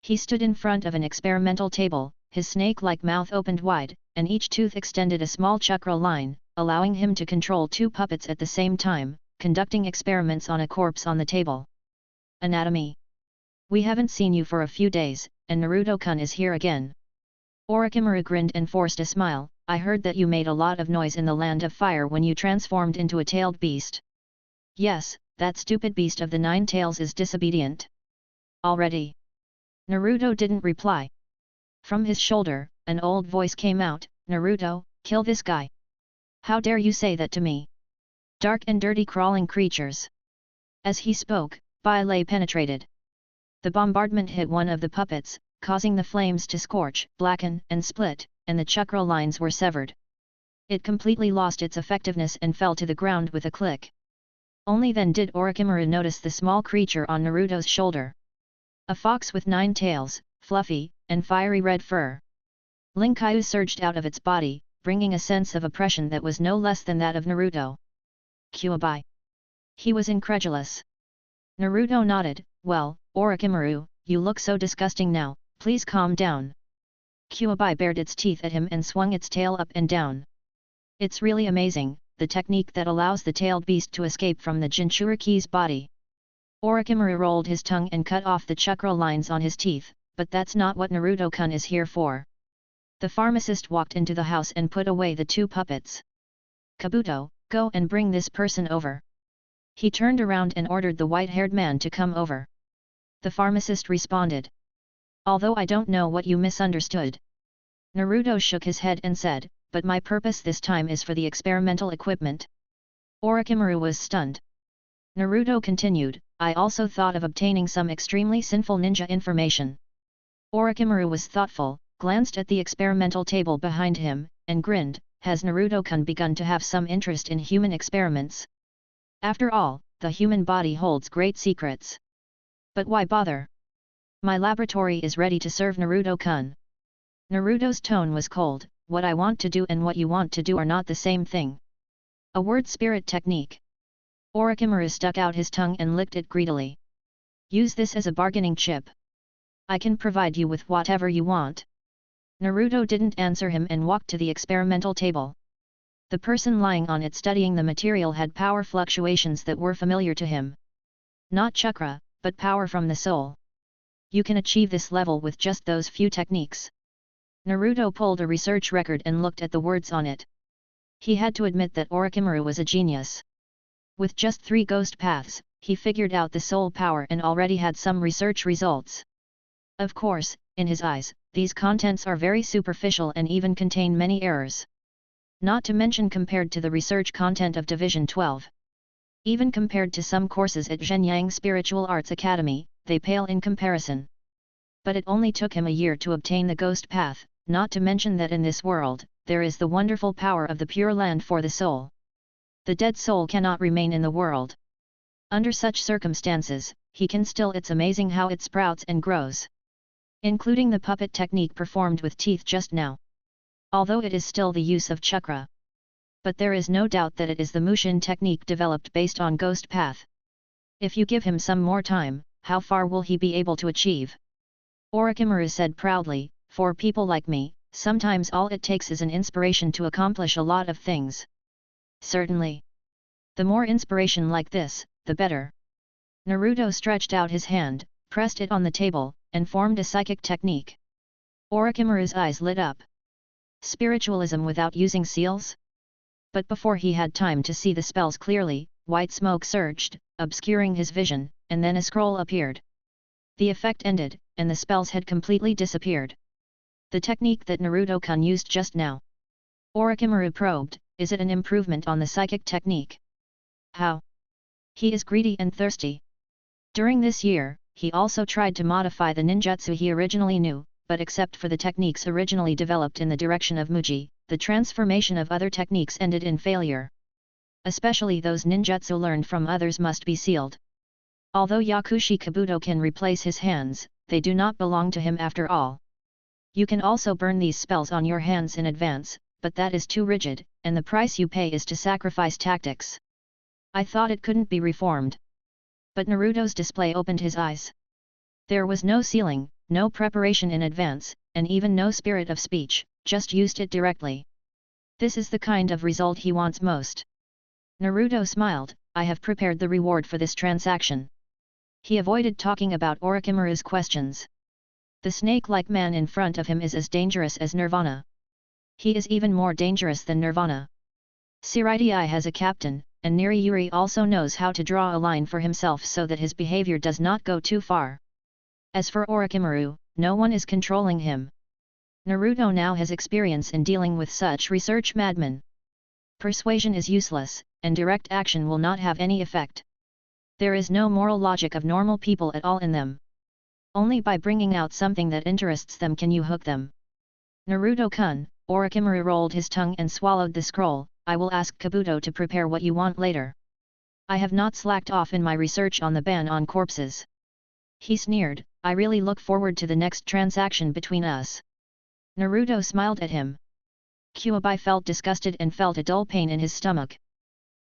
He stood in front of an experimental table, his snake-like mouth opened wide, and each tooth extended a small chakra line, allowing him to control two puppets at the same time, conducting experiments on a corpse on the table. Anatomy. We haven't seen you for a few days, and Naruto-kun is here again. Orochimaru grinned and forced a smile. I heard that you made a lot of noise in the Land of Fire when you transformed into a tailed beast. Yes, that stupid beast of the 9 tails is disobedient. Already. Naruto didn't reply. From his shoulder, an old voice came out, Naruto, kill this guy. How dare you say that to me? Dark and dirty crawling creatures. As he spoke, bile penetrated. The bombardment hit one of the puppets, causing the flames to scorch, blacken, and split, and the chakra lines were severed. It completely lost its effectiveness and fell to the ground with a click. Only then did Orochimaru notice the small creature on Naruto's shoulder. A fox with 9 tails, fluffy, and fiery red fur. Linkyu surged out of its body, bringing a sense of oppression that was no less than that of Naruto. Kyuubi. He was incredulous. Naruto nodded, well, Orochimaru, you look so disgusting now, please calm down. Kyuubi bared its teeth at him and swung its tail up and down. It's really amazing, the technique that allows the tailed beast to escape from the Jinchūriki's body. Orochimaru rolled his tongue and cut off the chakra lines on his teeth, but that's not what Naruto-kun is here for. The pharmacist walked into the house and put away the two puppets. Kabuto, go and bring this person over. He turned around and ordered the white-haired man to come over. The pharmacist responded. Although I don't know what you misunderstood. Naruto shook his head and said, but my purpose this time is for the experimental equipment. Orochimaru was stunned. Naruto continued, I also thought of obtaining some extremely sinful ninja information. Orochimaru was thoughtful, glanced at the experimental table behind him, and grinned, has Naruto-kun begun to have some interest in human experiments? After all, the human body holds great secrets. But why bother? My laboratory is ready to serve Naruto-kun. Naruto's tone was cold, what I want to do and what you want to do are not the same thing. A word spirit technique. Orochimaru stuck out his tongue and licked it greedily. Use this as a bargaining chip. I can provide you with whatever you want. Naruto didn't answer him and walked to the experimental table. The person lying on it studying the material had power fluctuations that were familiar to him. Not chakra, but power from the soul. You can achieve this level with just those few techniques. Naruto pulled a research record and looked at the words on it. He had to admit that Orochimaru was a genius. With just 3 ghost paths, he figured out the soul power and already had some research results. Of course, in his eyes, these contents are very superficial and even contain many errors. Not to mention compared to the research content of Division 12. Even compared to some courses at Zhenyang Spiritual Arts Academy, they pale in comparison. But it only took him a year to obtain the ghost path, not to mention that in this world, there is the wonderful power of the Pure Land for the soul. The dead soul cannot remain in the world. Under such circumstances, he can still. It's amazing how it sprouts and grows. Including the puppet technique performed with teeth just now. Although it is still the use of chakra. But there is no doubt that it is the Mushin technique developed based on ghost path. If you give him some more time, how far will he be able to achieve? Orochimaru said proudly, for people like me, sometimes all it takes is an inspiration to accomplish a lot of things. Certainly. The more inspiration like this, the better. Naruto stretched out his hand, pressed it on the table, and formed a psychic technique. Orochimaru's eyes lit up. Spiritualism without using seals? But before he had time to see the spells clearly, white smoke surged, obscuring his vision, and then a scroll appeared. The effect ended, and the spells had completely disappeared. The technique that Naruto-kun used just now. Orochimaru probed, is it an improvement on the psychic technique? How? He is greedy and thirsty. During this year, he also tried to modify the ninjutsu he originally knew, but except for the techniques originally developed in the direction of Muji, the transformation of other techniques ended in failure. Especially those ninjutsu learned from others must be sealed. Although Yakushi Kabuto can replace his hands, they do not belong to him after all. You can also burn these spells on your hands in advance, but that is too rigid, and the price you pay is to sacrifice tactics. I thought it couldn't be reformed. But Naruto's display opened his eyes. There was no sealing, no preparation in advance, and even no spirit of speech, just used it directly. This is the kind of result he wants most. Naruto smiled, I have prepared the reward for this transaction. He avoided talking about Orochimaru's questions. The snake-like man in front of him is as dangerous as Nirvana. He is even more dangerous than Nirvana. Seireitei has a captain, and Niriyuri also knows how to draw a line for himself so that his behavior does not go too far. As for Orochimaru, no one is controlling him. Naruto now has experience in dealing with such research madmen. Persuasion is useless, and direct action will not have any effect. There is no moral logic of normal people at all in them. Only by bringing out something that interests them can you hook them. Naruto-kun, Orochimaru rolled his tongue and swallowed the scroll, I will ask Kabuto to prepare what you want later. I have not slacked off in my research on the ban on corpses. He sneered, I really look forward to the next transaction between us. Naruto smiled at him. Kyuubi felt disgusted and felt a dull pain in his stomach.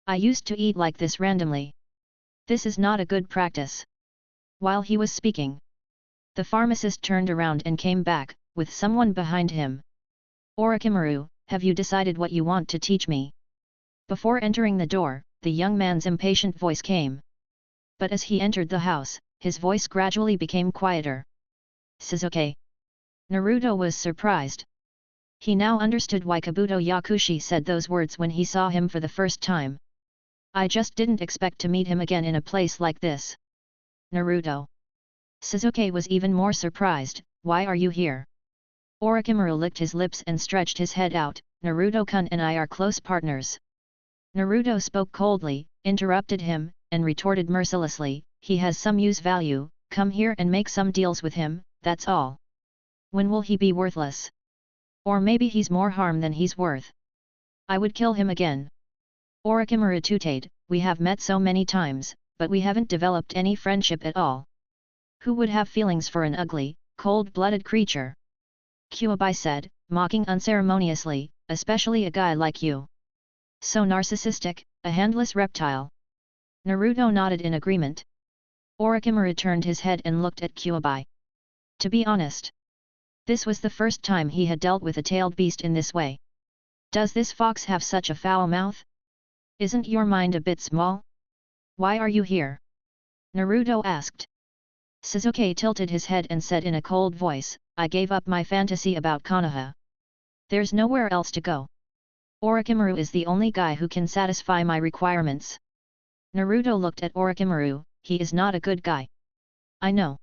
I used to eat like this randomly. This is not a good practice. While he was speaking, the pharmacist turned around and came back, with someone behind him. Orochimaru, have you decided what you want to teach me? Before entering the door, the young man's impatient voice came. But as he entered the house, his voice gradually became quieter. Sasuke. Naruto was surprised. He now understood why Kabuto Yakushi said those words when he saw him for the first time. I just didn't expect to meet him again in a place like this. Naruto. Sasuke was even more surprised, why are you here? Orochimaru licked his lips and stretched his head out, Naruto-kun and I are close partners. Naruto spoke coldly, interrupted him, and retorted mercilessly, he has some use value, come here and make some deals with him, that's all. When will he be worthless? Or maybe he's more harm than he's worth. I would kill him again. Orochimaru tooted, we have met so many times, but we haven't developed any friendship at all. Who would have feelings for an ugly, cold-blooded creature? Kyuubi said, mocking unceremoniously, especially a guy like you. So narcissistic, a handless reptile. Naruto nodded in agreement. Orochimaru turned his head and looked at Kyuubi. To be honest, this was the first time he had dealt with a tailed beast in this way. Does this fox have such a foul mouth? Isn't your mind a bit small? Why are you here? Naruto asked. Sasuke tilted his head and said in a cold voice, I gave up my fantasy about Konoha. There's nowhere else to go. Orochimaru is the only guy who can satisfy my requirements. Naruto looked at Orochimaru, he is not a good guy. I know.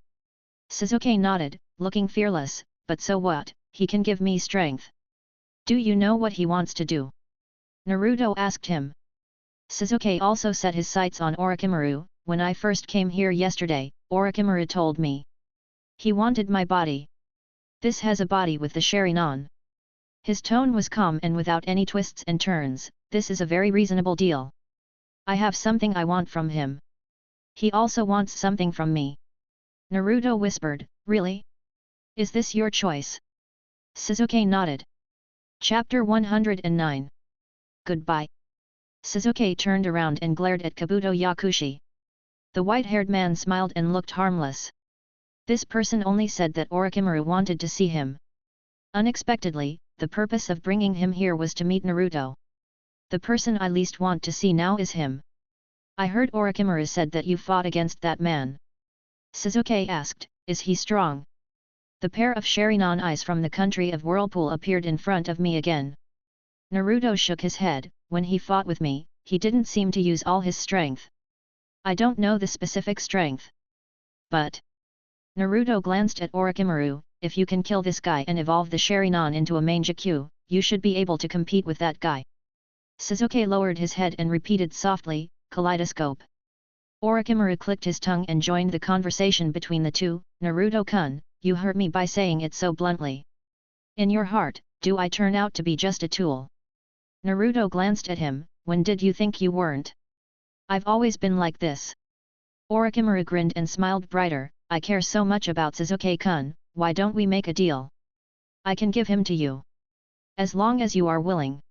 Sasuke nodded, looking fearless, but so what, he can give me strength. Do you know what he wants to do? Naruto asked him. Sasuke also set his sights on Orochimaru, when I first came here yesterday, Orochimaru told me. He wanted my body. This has a body with the Sharingan. His tone was calm and without any twists and turns, this is a very reasonable deal. I have something I want from him. He also wants something from me. Naruto whispered, really? Is this your choice? Sasuke nodded. Chapter 109. Goodbye. Sasuke turned around and glared at Kabuto Yakushi. The white-haired man smiled and looked harmless. This person only said that Orochimaru wanted to see him. Unexpectedly, the purpose of bringing him here was to meet Naruto. The person I least want to see now is him. I heard Orochimaru said that you fought against that man. Sasuke asked, is he strong? The pair of Shinigami eyes from the country of Whirlpool appeared in front of me again. Naruto shook his head, when he fought with me, he didn't seem to use all his strength. I don't know the specific strength. But... Naruto glanced at Orochimaru, if you can kill this guy and evolve the Shinigami into a Mangekyou, you should be able to compete with that guy. Sasuke lowered his head and repeated softly, kaleidoscope. Orochimaru clicked his tongue and joined the conversation between the two, Naruto-kun, you hurt me by saying it so bluntly. In your heart, do I turn out to be just a tool? Naruto glanced at him, when did you think you weren't? I've always been like this. Orochimaru grinned and smiled brighter, I care so much about Sasuke-kun, why don't we make a deal? I can give him to you. As long as you are willing.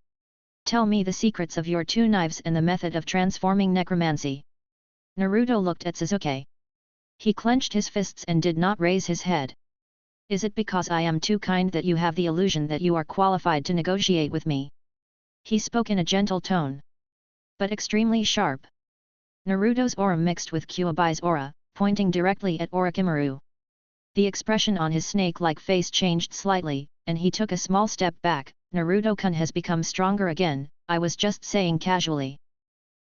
Tell me the secrets of your two knives and the method of transforming necromancy. Naruto looked at Sasuke. He clenched his fists and did not raise his head. Is it because I am too kind that you have the illusion that you are qualified to negotiate with me? He spoke in a gentle tone. But extremely sharp. Naruto's aura mixed with Kyuubi's aura, pointing directly at Orochimaru. The expression on his snake-like face changed slightly, and he took a small step back. Naruto-kun has become stronger again, I was just saying casually.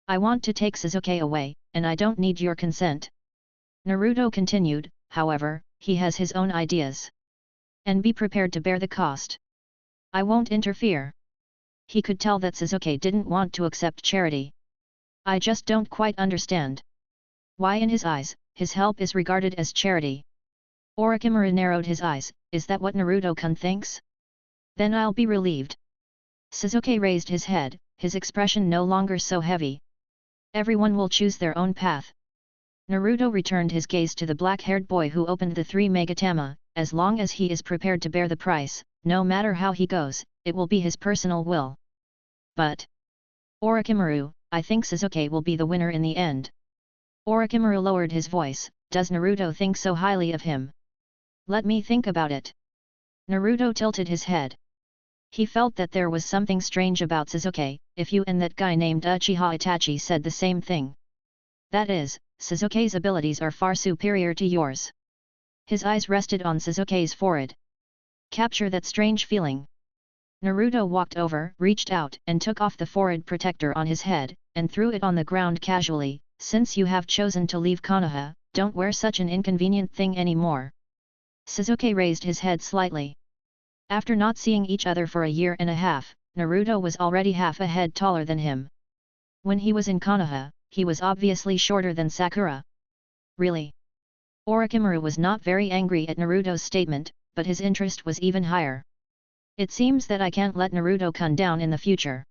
I want to take Sasuke away, and I don't need your consent. Naruto continued, however, he has his own ideas. And be prepared to bear the cost. I won't interfere. He could tell that Sasuke didn't want to accept charity. I just don't quite understand. Why in his eyes, his help is regarded as charity? Orochimaru narrowed his eyes, is that what Naruto-kun thinks? Then I'll be relieved. Sasuke raised his head, his expression no longer so heavy. Everyone will choose their own path. Naruto returned his gaze to the black-haired boy who opened the three Megatama, as long as he is prepared to bear the price, no matter how he goes, it will be his personal will. But... Orochimaru, I think Sasuke will be the winner in the end. Orochimaru lowered his voice, does Naruto think so highly of him? Let me think about it. Naruto tilted his head. He felt that there was something strange about Sasuke, if you and that guy named Uchiha Itachi said the same thing. That is, Sasuke's abilities are far superior to yours. His eyes rested on Sasuke's forehead. Capture that strange feeling. Naruto walked over, reached out and took off the forehead protector on his head, and threw it on the ground casually, since you have chosen to leave Konoha, don't wear such an inconvenient thing anymore. Sasuke raised his head slightly. After not seeing each other for a year and a half, Naruto was already half a head taller than him. When he was in Konoha, he was obviously shorter than Sakura. Really? Orochimaru was not very angry at Naruto's statement, but his interest was even higher. It seems that I can't let Naruto-kun down in the future.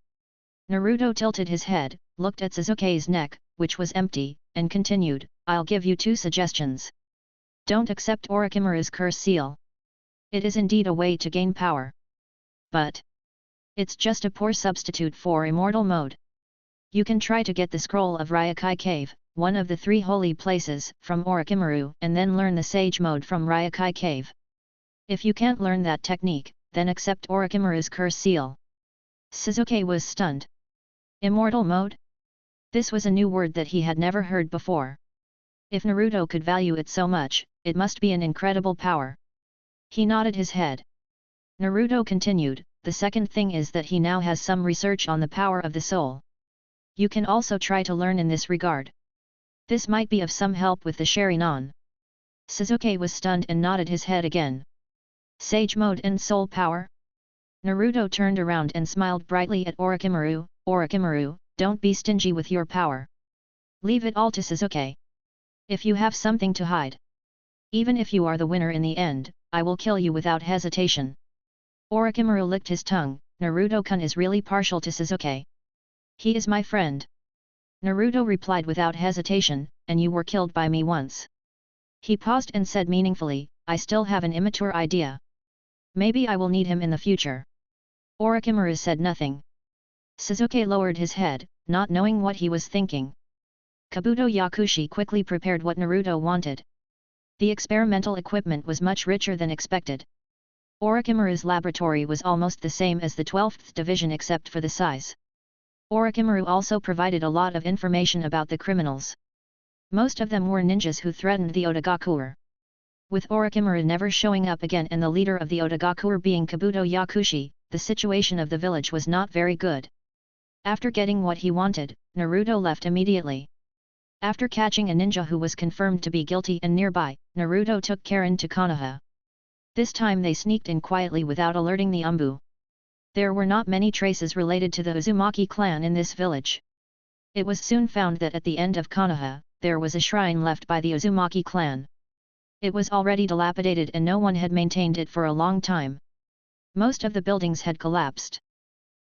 Naruto tilted his head, looked at Sasuke's neck, which was empty, and continued, I'll give you two suggestions. Don't accept Orochimaru's curse seal. It is indeed a way to gain power. But it's just a poor substitute for immortal mode. You can try to get the scroll of Ryokai Cave, one of the three holy places, from Orochimaru, and then learn the sage mode from Ryokai Cave. If you can't learn that technique, then accept Orochimaru's curse seal. Sasuke was stunned. Immortal mode? This was a new word that he had never heard before. If Naruto could value it so much, it must be an incredible power. He nodded his head. Naruto continued, the second thing is that he now has some research on the power of the soul. You can also try to learn in this regard. This might be of some help with the Sharingan. Sasuke was stunned and nodded his head again. Sage mode and soul power? Naruto turned around and smiled brightly at Orochimaru, Orochimaru, don't be stingy with your power. Leave it all to Sasuke. If you have something to hide. Even if you are the winner in the end, I will kill you without hesitation. Orochimaru licked his tongue, Naruto-kun is really partial to Sasuke. He is my friend. Naruto replied without hesitation, and you were killed by me once. He paused and said meaningfully, I still have an immature idea. Maybe I will need him in the future. Orochimaru said nothing. Sasuke lowered his head, not knowing what he was thinking. Kabuto Yakushi quickly prepared what Naruto wanted. The experimental equipment was much richer than expected. Orochimaru's laboratory was almost the same as the 12th division except for the size. Orochimaru also provided a lot of information about the criminals. Most of them were ninjas who threatened the Otogakuer. With Orochimaru never showing up again and the leader of the Otogakuer being Kabuto Yakushi, the situation of the village was not very good. After getting what he wanted, Naruto left immediately. After catching a ninja who was confirmed to be guilty and nearby, Naruto took Karen to Konoha. This time they sneaked in quietly without alerting the Umbu. There were not many traces related to the Uzumaki clan in this village. It was soon found that at the end of Konoha, there was a shrine left by the Uzumaki clan. It was already dilapidated and no one had maintained it for a long time. Most of the buildings had collapsed.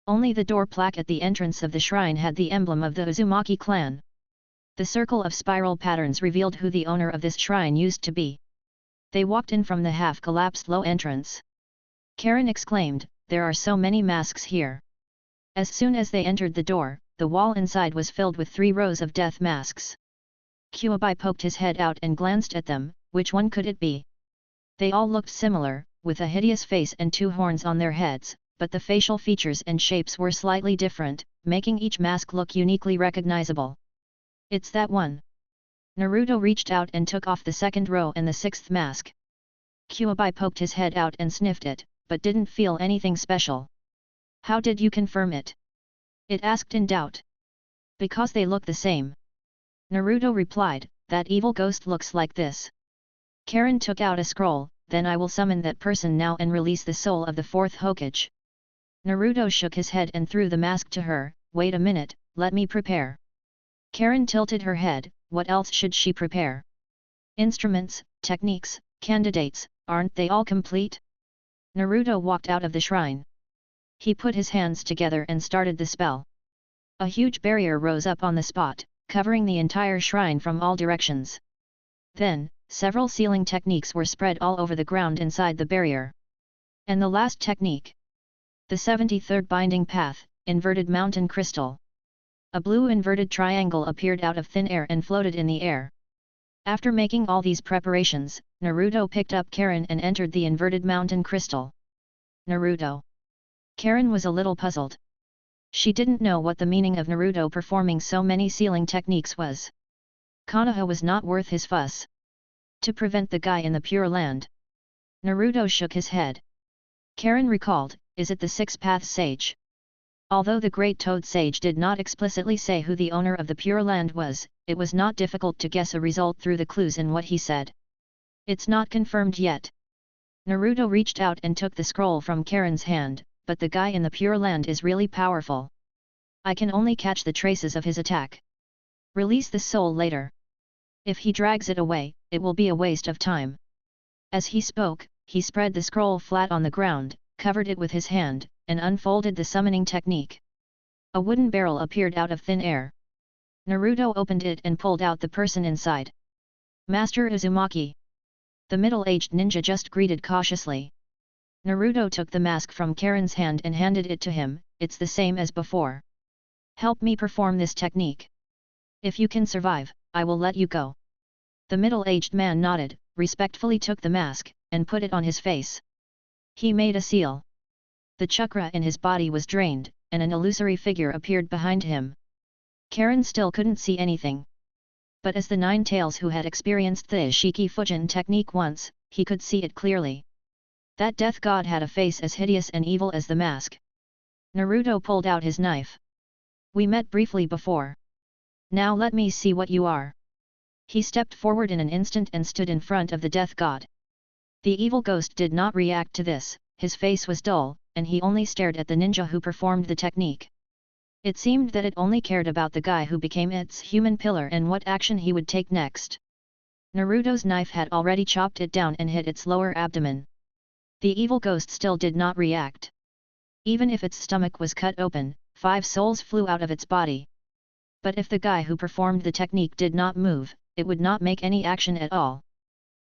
Only the door plaque at the entrance of the shrine had the emblem of the Uzumaki clan. The circle of spiral patterns revealed who the owner of this shrine used to be. They walked in from the half-collapsed low entrance. Karen exclaimed, "There are so many masks here." As soon as they entered the door, the wall inside was filled with 3 rows of death masks. Kyuubi poked his head out and glanced at them. Which one could it be? They all looked similar, with a hideous face and 2 horns on their heads, but the facial features and shapes were slightly different, making each mask look uniquely recognizable. "It's that one." Naruto reached out and took off the 2nd row and the 6th mask. Kyuubi poked his head out and sniffed it, but didn't feel anything special. "How did you confirm it?" it asked in doubt. "Because they look the same." Naruto replied, "That evil ghost looks like this." Karen took out a scroll, "Then I will summon that person now and release the soul of the 4th Hokage." Naruto shook his head and threw the mask to her. "Wait a minute, let me prepare." Karen tilted her head. What else should she prepare? Instruments, techniques, candidates, aren't they all complete? Naruto walked out of the shrine. He put his hands together and started the spell. A huge barrier rose up on the spot, covering the entire shrine from all directions. Then, several sealing techniques were spread all over the ground inside the barrier. And the last technique. The 73rd binding path, inverted mountain crystal. A blue inverted triangle appeared out of thin air and floated in the air. After making all these preparations, Naruto picked up Karen and entered the inverted mountain crystal. Naruto. Karen was a little puzzled. She didn't know what the meaning of Naruto performing so many sealing techniques was. Konoha was not worth his fuss. To prevent the guy in the Pure Land. Naruto shook his head. Karen recalled, "Is it the 6-Path Sage?" Although the Great Toad Sage did not explicitly say who the owner of the Pure Land was, it was not difficult to guess a result through the clues in what he said. "It's not confirmed yet." Naruto reached out and took the scroll from Karen's hand, "But the guy in the Pure Land is really powerful. I can only catch the traces of his attack. Release the soul later. If he drags it away, it will be a waste of time." As he spoke, he spread the scroll flat on the ground, covered it with his hand, and unfolded the summoning technique. A wooden barrel appeared out of thin air. Naruto opened it and pulled out the person inside. "Master Uzumaki." The middle-aged ninja just greeted cautiously. Naruto took the mask from Karen's hand and handed it to him. "It's the same as before. Help me perform this technique. If you can survive, I will let you go." The middle-aged man nodded, respectfully took the mask, and put it on his face. He made a seal. The chakra in his body was drained, and an illusory figure appeared behind him. Karen still couldn't see anything. But as the 9 Tails who had experienced the Ishiki Fujin technique once, he could see it clearly. That death god had a face as hideous and evil as the mask. Naruto pulled out his knife. "We met briefly before. Now let me see what you are." He stepped forward in an instant and stood in front of the death god. The evil ghost did not react to this, his face was dull, and he only stared at the ninja who performed the technique. It seemed that it only cared about the guy who became its human pillar and what action he would take next. Naruto's knife had already chopped it down and hit its lower abdomen. The evil ghost still did not react. Even if its stomach was cut open, 5 souls flew out of its body. But if the guy who performed the technique did not move, it would not make any action at all.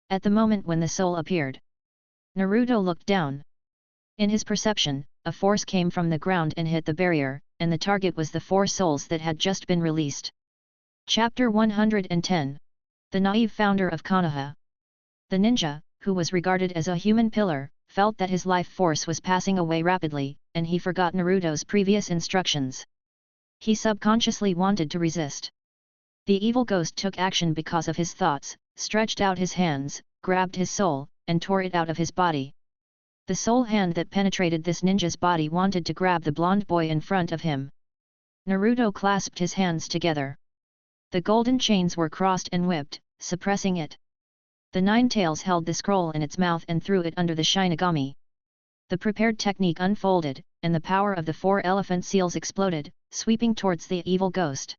At the moment when the soul appeared, Naruto looked down. In his perception, a force came from the ground and hit the barrier, and the target was the 4 souls that had just been released. Chapter 110. The naive founder of Konoha. The ninja, who was regarded as a human pillar, felt that his life force was passing away rapidly, and he forgot Naruto's previous instructions. He subconsciously wanted to resist. The evil ghost took action because of his thoughts, stretched out his hands, grabbed his soul, and tore it out of his body. The soul hand that penetrated this ninja's body wanted to grab the blonde boy in front of him. Naruto clasped his hands together. The golden chains were crossed and whipped, suppressing it. The Nine Tails held the scroll in its mouth and threw it under the shinigami. The prepared technique unfolded, and the power of the 4 elephant seals exploded, sweeping towards the evil ghost.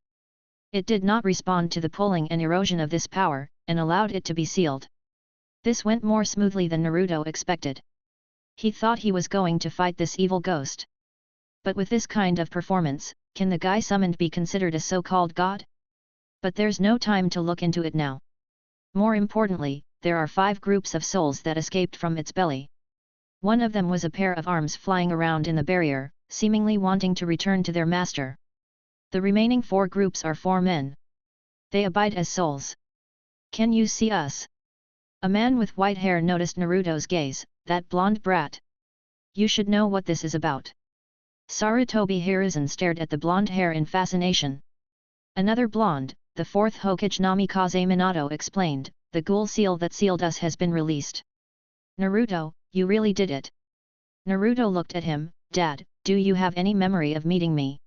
It did not respond to the pulling and erosion of this power, and allowed it to be sealed. This went more smoothly than Naruto expected. He thought he was going to fight this evil ghost. But with this kind of performance, can the guy summoned be considered a so-called god? But there's no time to look into it now. More importantly, there are 5 groups of souls that escaped from its belly. One of them was a pair of arms flying around in the barrier, seemingly wanting to return to their master. The remaining 4 groups are 4 men. They abide as souls. Can you see us? A man with white hair noticed Naruto's gaze. That blonde brat. You should know what this is about. Seireitei Hiruzen stared at the blonde hair in fascination. Another blonde, the 4th Hokage Namikaze Minato explained, the ghoul seal that sealed us has been released. Naruto, you really did it. Naruto looked at him. Dad, do you have any memory of meeting me?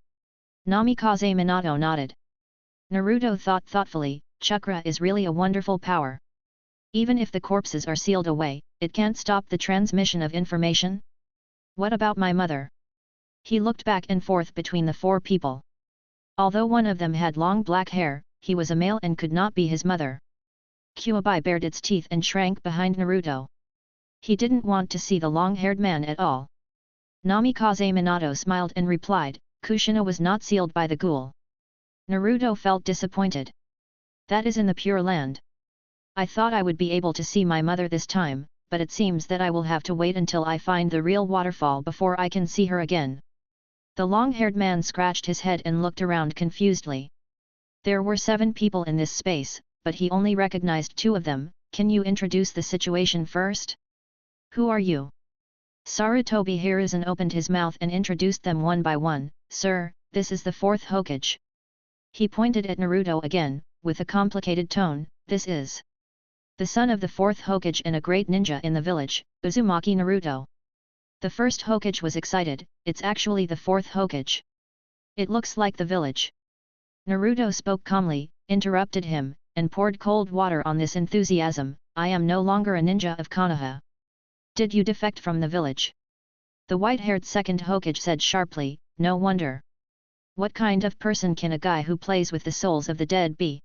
Namikaze Minato nodded. Naruto thought thoughtfully, chakra is really a wonderful power. Even if the corpses are sealed away, it can't stop the transmission of information? What about my mother? He looked back and forth between the 4 people. Although one of them had long black hair, he was a male and could not be his mother. Kyuubi bared its teeth and shrank behind Naruto. He didn't want to see the long-haired man at all. Namikaze Minato smiled and replied, Kushina was not sealed by the ghoul. Naruto felt disappointed. That is in the Pure Land. I thought I would be able to see my mother this time, but it seems that I will have to wait until I find the real waterfall before I can see her again. The long-haired man scratched his head and looked around confusedly. There were 7 people in this space, but he only recognized 2 of them. Can you introduce the situation first? Who are you? Seireitei Hiruzen opened his mouth and introduced them one by one. Sir, this is the 4th Hokage. He pointed at Naruto again, with a complicated tone, this is the son of the 4th Hokage and a great ninja in the village, Uzumaki Naruto. The 1st Hokage was excited, it's actually the 4th Hokage. It looks like the village. Naruto spoke calmly, interrupted him, and poured cold water on this enthusiasm, I am no longer a ninja of Konoha. Did you defect from the village? The white-haired 2nd Hokage said sharply, no wonder. What kind of person can a guy who plays with the souls of the dead be?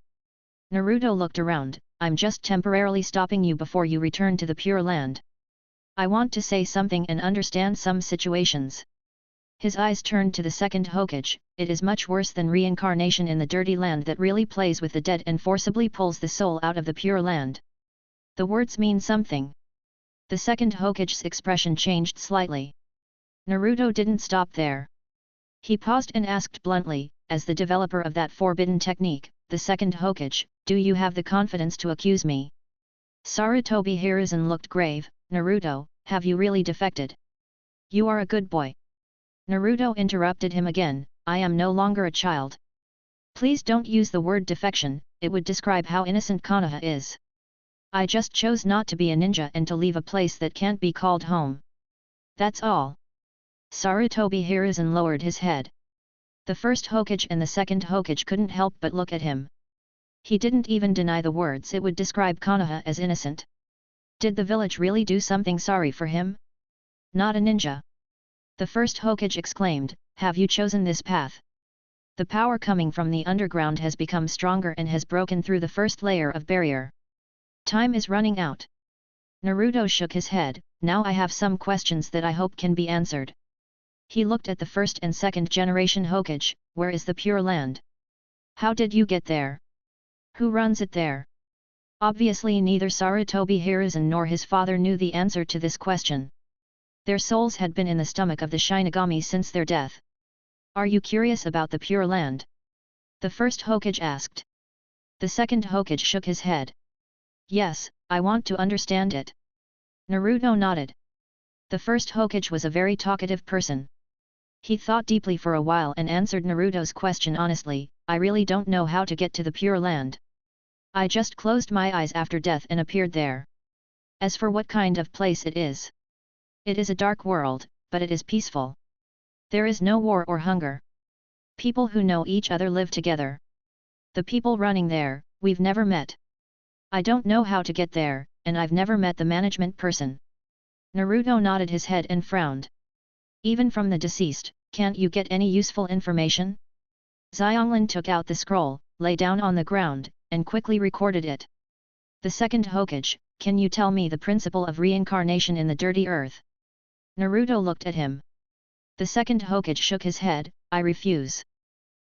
Naruto looked around, I'm just temporarily stopping you before you return to the Pure Land. I want to say something and understand some situations. His eyes turned to the 2nd Hokage, it is much worse than reincarnation in the dirty land that really plays with the dead and forcibly pulls the soul out of the Pure Land. The words mean something. The 2nd Hokage's expression changed slightly. Naruto didn't stop there. He paused and asked bluntly, as the developer of that forbidden technique, the 2nd Hokage, do you have the confidence to accuse me? Seireitei Hiruzen looked grave, Naruto, have you really defected? You are a good boy. Naruto interrupted him again, I am no longer a child. Please don't use the word defection, it would describe how innocent Konoha is. I just chose not to be a ninja and to leave a place that can't be called home. That's all. Seireitei Hiruzen lowered his head. The 1st Hokage and the 2nd Hokage couldn't help but look at him. He didn't even deny the words it would describe Konoha as innocent. Did the village really do something sorry for him? Not a ninja. The 1st Hokage exclaimed, have you chosen this path? The power coming from the underground has become stronger and has broken through the first layer of barrier. Time is running out. Naruto shook his head, now I have some questions that I hope can be answered. He looked at the 1st and 2nd generation Hokage, where is the Pure Land? How did you get there? Who runs it there? Obviously neither Seireitei Hiruzen nor his father knew the answer to this question. Their souls had been in the stomach of the Shinigami since their death. Are you curious about the Pure Land? The 1st Hokage asked. The 2nd Hokage shook his head. Yes, I want to understand it. Naruto nodded. The 1st Hokage was a very talkative person. He thought deeply for a while and answered Naruto's question honestly, I really don't know how to get to the Pure Land. I just closed my eyes after death and appeared there. As for what kind of place it is a dark world, but it is peaceful. There is no war or hunger. People who know each other live together. The people running there, we've never met. I don't know how to get there, and I've never met the management person. Naruto nodded his head and frowned. Even from the deceased, can't you get any useful information? Xianglin took out the scroll, lay down on the ground, and quickly recorded it. The second Hokage, can you tell me the principle of reincarnation in the dirty earth? Naruto looked at him. The second Hokage shook his head, I refuse.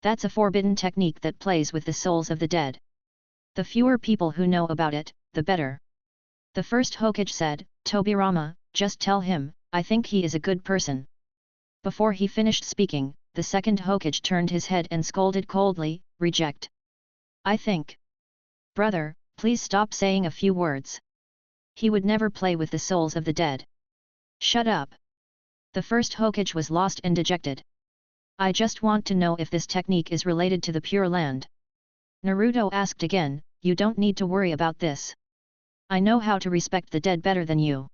That's a forbidden technique that plays with the souls of the dead. The fewer people who know about it, the better. The first Hokage said, Tobirama, just tell him, I think he is a good person. Before he finished speaking, the second Hokage turned his head and scolded coldly, reject. I think. Brother, please stop saying a few words. He would never play with the souls of the dead. Shut up. The first Hokage was lost and dejected. I just want to know if this technique is related to the Pure Land. Naruto asked again, you don't need to worry about this. I know how to respect the dead better than you.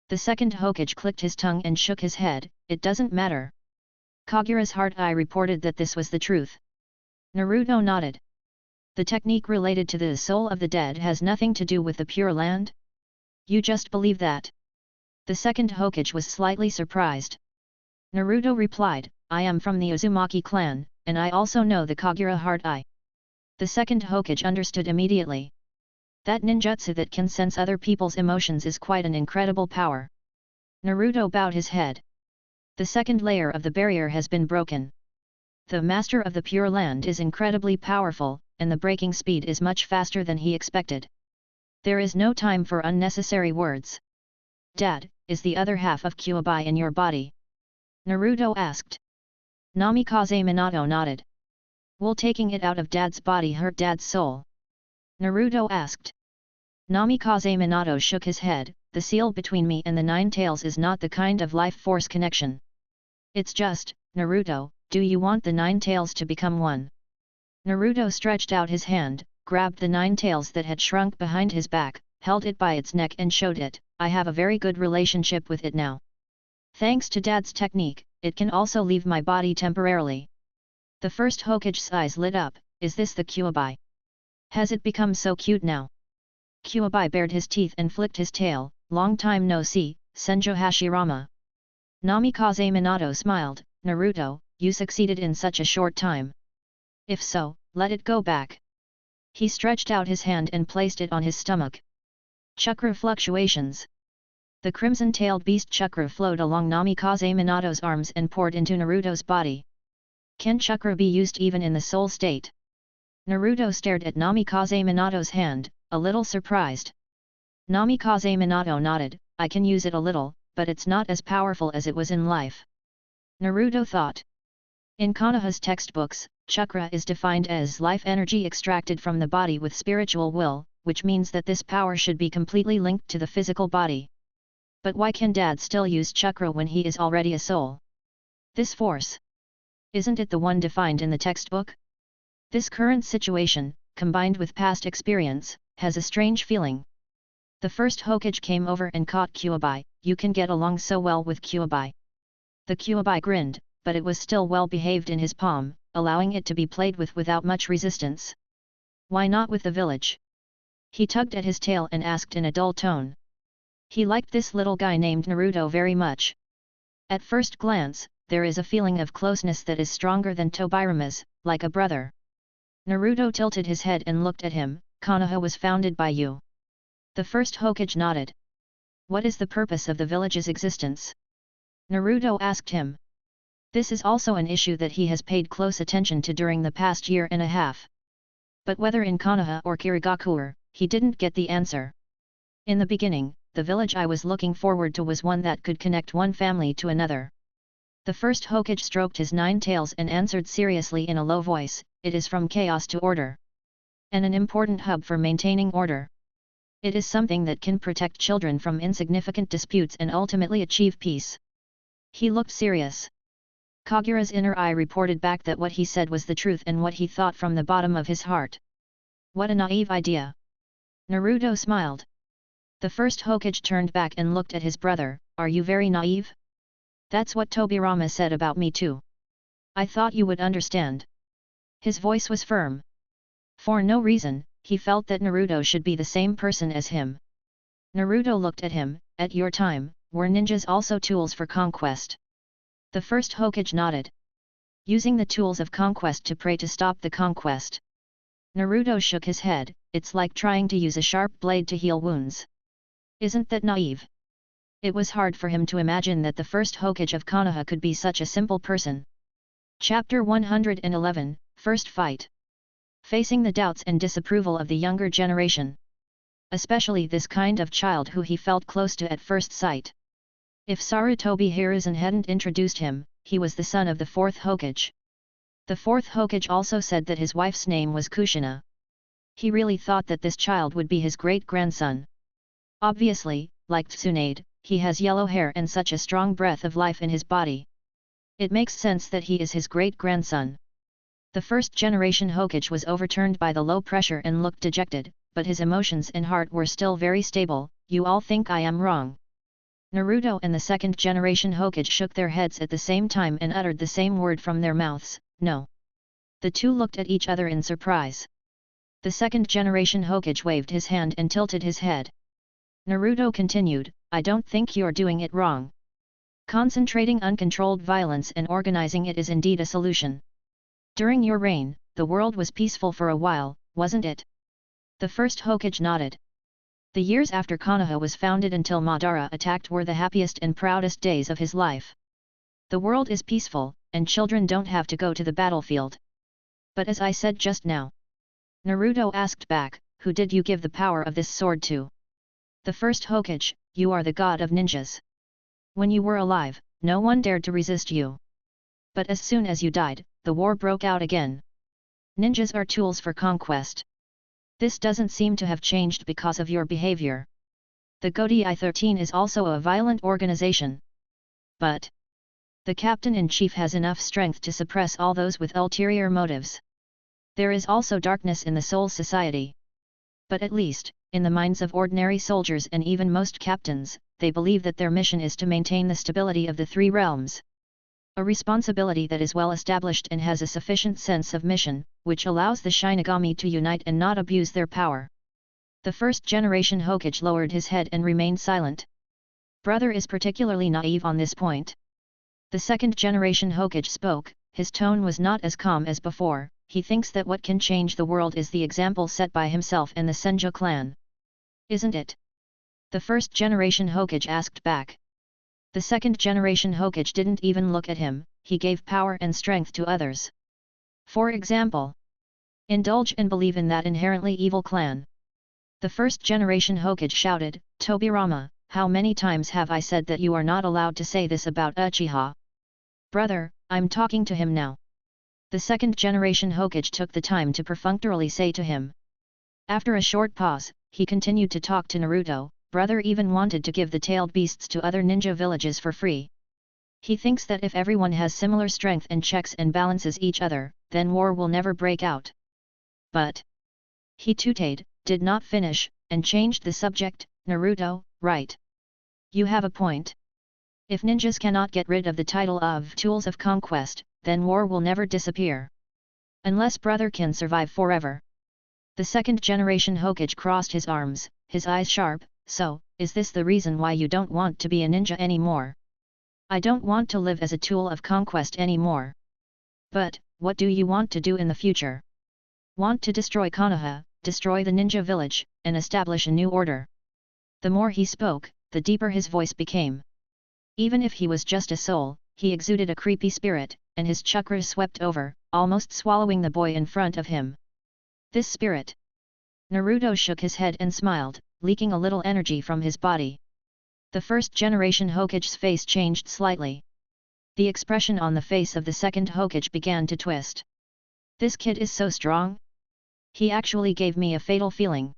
The second Hokage clicked his tongue and shook his head, it doesn't matter. Kagura's heart eye reported that this was the truth. Naruto nodded. The technique related to the soul of the dead has nothing to do with the Pure Land? You just believe that? The second Hokage was slightly surprised. Naruto replied, I am from the Uzumaki clan, and I also know the Kagura heart eye. The second Hokage understood immediately. That ninjutsu that can sense other people's emotions is quite an incredible power. Naruto bowed his head. The second layer of the barrier has been broken. The Master of the Pure Land is incredibly powerful, and the breaking speed is much faster than he expected. There is no time for unnecessary words. Dad, is the other half of Kyuubi in your body? Naruto asked. Namikaze Minato nodded. Will taking it out of Dad's body hurt Dad's soul? Naruto asked. Namikaze Minato shook his head, the seal between me and the Nine Tails is not the kind of life force connection. It's just, Naruto, do you want the Nine Tails to become one? Naruto stretched out his hand, grabbed the Nine Tails that had shrunk behind his back, held it by its neck and showed it, I have a very good relationship with it now. Thanks to Dad's technique, it can also leave my body temporarily. The first Hokage's eyes lit up, is this the Kyuubi? Has it become so cute now? Kyuubi bared his teeth and flicked his tail, long time no see, Senjo Hashirama. Namikaze Minato smiled, Naruto, you succeeded in such a short time. If so, let it go back. He stretched out his hand and placed it on his stomach. Chakra fluctuations. The crimson-tailed beast chakra flowed along Namikaze Minato's arms and poured into Naruto's body. Can chakra be used even in the soul state? Naruto stared at Namikaze Minato's hand, a little surprised. Namikaze Minato nodded, I can use it a little, but it's not as powerful as it was in life. Naruto thought. In Konoha's textbooks, chakra is defined as life energy extracted from the body with spiritual will, which means that this power should be completely linked to the physical body. But why can Dad still use chakra when he is already a soul? This force. Isn't it the one defined in the textbook? This current situation, combined with past experience, has a strange feeling. The first Hokage came over and caught Kyuubi, you can get along so well with Kyuubi. The Kyuubi grinned, but it was still well behaved in his palm, allowing it to be played with without much resistance. Why not with the village? He tugged at his tail and asked in a dull tone. He liked this little guy named Naruto very much. At first glance, there is a feeling of closeness that is stronger than Tobirama's, like a brother. Naruto tilted his head and looked at him, Konoha was founded by you. The first Hokage nodded. What is the purpose of the village's existence? Naruto asked him. This is also an issue that he has paid close attention to during the past year and a half. But whether in Konoha or Kirigakure, he didn't get the answer. In the beginning, the village I was looking forward to was one that could connect one family to another. The first Hokage stroked his nine tails and answered seriously in a low voice, it is from chaos to order. And an important hub for maintaining order. It is something that can protect children from insignificant disputes and ultimately achieve peace. He looked serious. Kagura's inner eye reported back that what he said was the truth and what he thought from the bottom of his heart. What a naive idea. Naruto smiled. The first Hokage turned back and looked at his brother. Are you very naive? That's what Tobirama said about me too. I thought you would understand. His voice was firm. For no reason, he felt that Naruto should be the same person as him. Naruto looked at him. At your time, were ninjas also tools for conquest? The first Hokage nodded. Using the tools of conquest to pray to stop the conquest. Naruto shook his head. It's like trying to use a sharp blade to heal wounds. Isn't that naive? It was hard for him to imagine that the first Hokage of Konoha could be such a simple person. Chapter 111, First Fight. Facing the doubts and disapproval of the younger generation. Especially this kind of child who he felt close to at first sight. If Sarutobi Hiruzen hadn't introduced him, he was the son of the fourth Hokage. The fourth Hokage also said that his wife's name was Kushina. He really thought that this child would be his great-grandson. Obviously, like Tsunade, he has yellow hair and such a strong breath of life in his body. It makes sense that he is his great-grandson. The first-generation Hokage was overturned by the low pressure and looked dejected, but his emotions and heart were still very stable. You all think I am wrong. Naruto and the second-generation Hokage shook their heads at the same time and uttered the same word from their mouths, no. The two looked at each other in surprise. The second-generation Hokage waved his hand and tilted his head. Naruto continued, I don't think you're doing it wrong. Concentrating uncontrolled violence and organizing it is indeed a solution. During your reign, the world was peaceful for a while, wasn't it? The first Hokage nodded. The years after Konoha was founded until Madara attacked were the happiest and proudest days of his life. The world is peaceful, and children don't have to go to the battlefield. But as I said just now. Naruto asked back, who did you give the power of this sword to? The first Hokage, you are the god of ninjas. When you were alive, no one dared to resist you. But as soon as you died, the war broke out again. Ninjas are tools for conquest. This doesn't seem to have changed because of your behavior. The Godi I-13 is also a violent organization. But the captain-in-chief has enough strength to suppress all those with ulterior motives. There is also darkness in the Soul Society. But at least, in the minds of ordinary soldiers and even most captains, they believe that their mission is to maintain the stability of the three realms. A responsibility that is well established and has a sufficient sense of mission, which allows the shinigami to unite and not abuse their power. The first-generation Hokage lowered his head and remained silent. Brother is particularly naive on this point. The second-generation Hokage spoke, his tone was not as calm as before. He thinks that what can change the world is the example set by himself and the Senjo clan. Isn't it? The first-generation Hokage asked back. The second-generation Hokage didn't even look at him, he gave power and strength to others. For example, indulge and believe in that inherently evil clan. The first-generation Hokage shouted, Tobirama, how many times have I said that you are not allowed to say this about Uchiha? Brother, I'm talking to him now. The second-generation Hokage took the time to perfunctorily say to him. After a short pause, he continued to talk to Naruto. Brother even wanted to give the tailed beasts to other ninja villages for free. He thinks that if everyone has similar strength and checks and balances each other, then war will never break out. But he tooted, did not finish, and changed the subject. Naruto, right. You have a point. If ninjas cannot get rid of the title of tools of conquest, then war will never disappear. Unless brother can survive forever. The second-generation Hokage crossed his arms, his eyes sharp. So, is this the reason why you don't want to be a ninja anymore? I don't want to live as a tool of conquest anymore. But, what do you want to do in the future? Want to destroy Konoha, destroy the ninja village, and establish a new order. The more he spoke, the deeper his voice became. Even if he was just a soul, he exuded a creepy spirit, and his chakras swept over, almost swallowing the boy in front of him. This spirit. Naruto shook his head and smiled, leaking a little energy from his body. The first-generation Hokage's face changed slightly. The expression on the face of the second Hokage began to twist. This kid is so strong. He actually gave me a fatal feeling.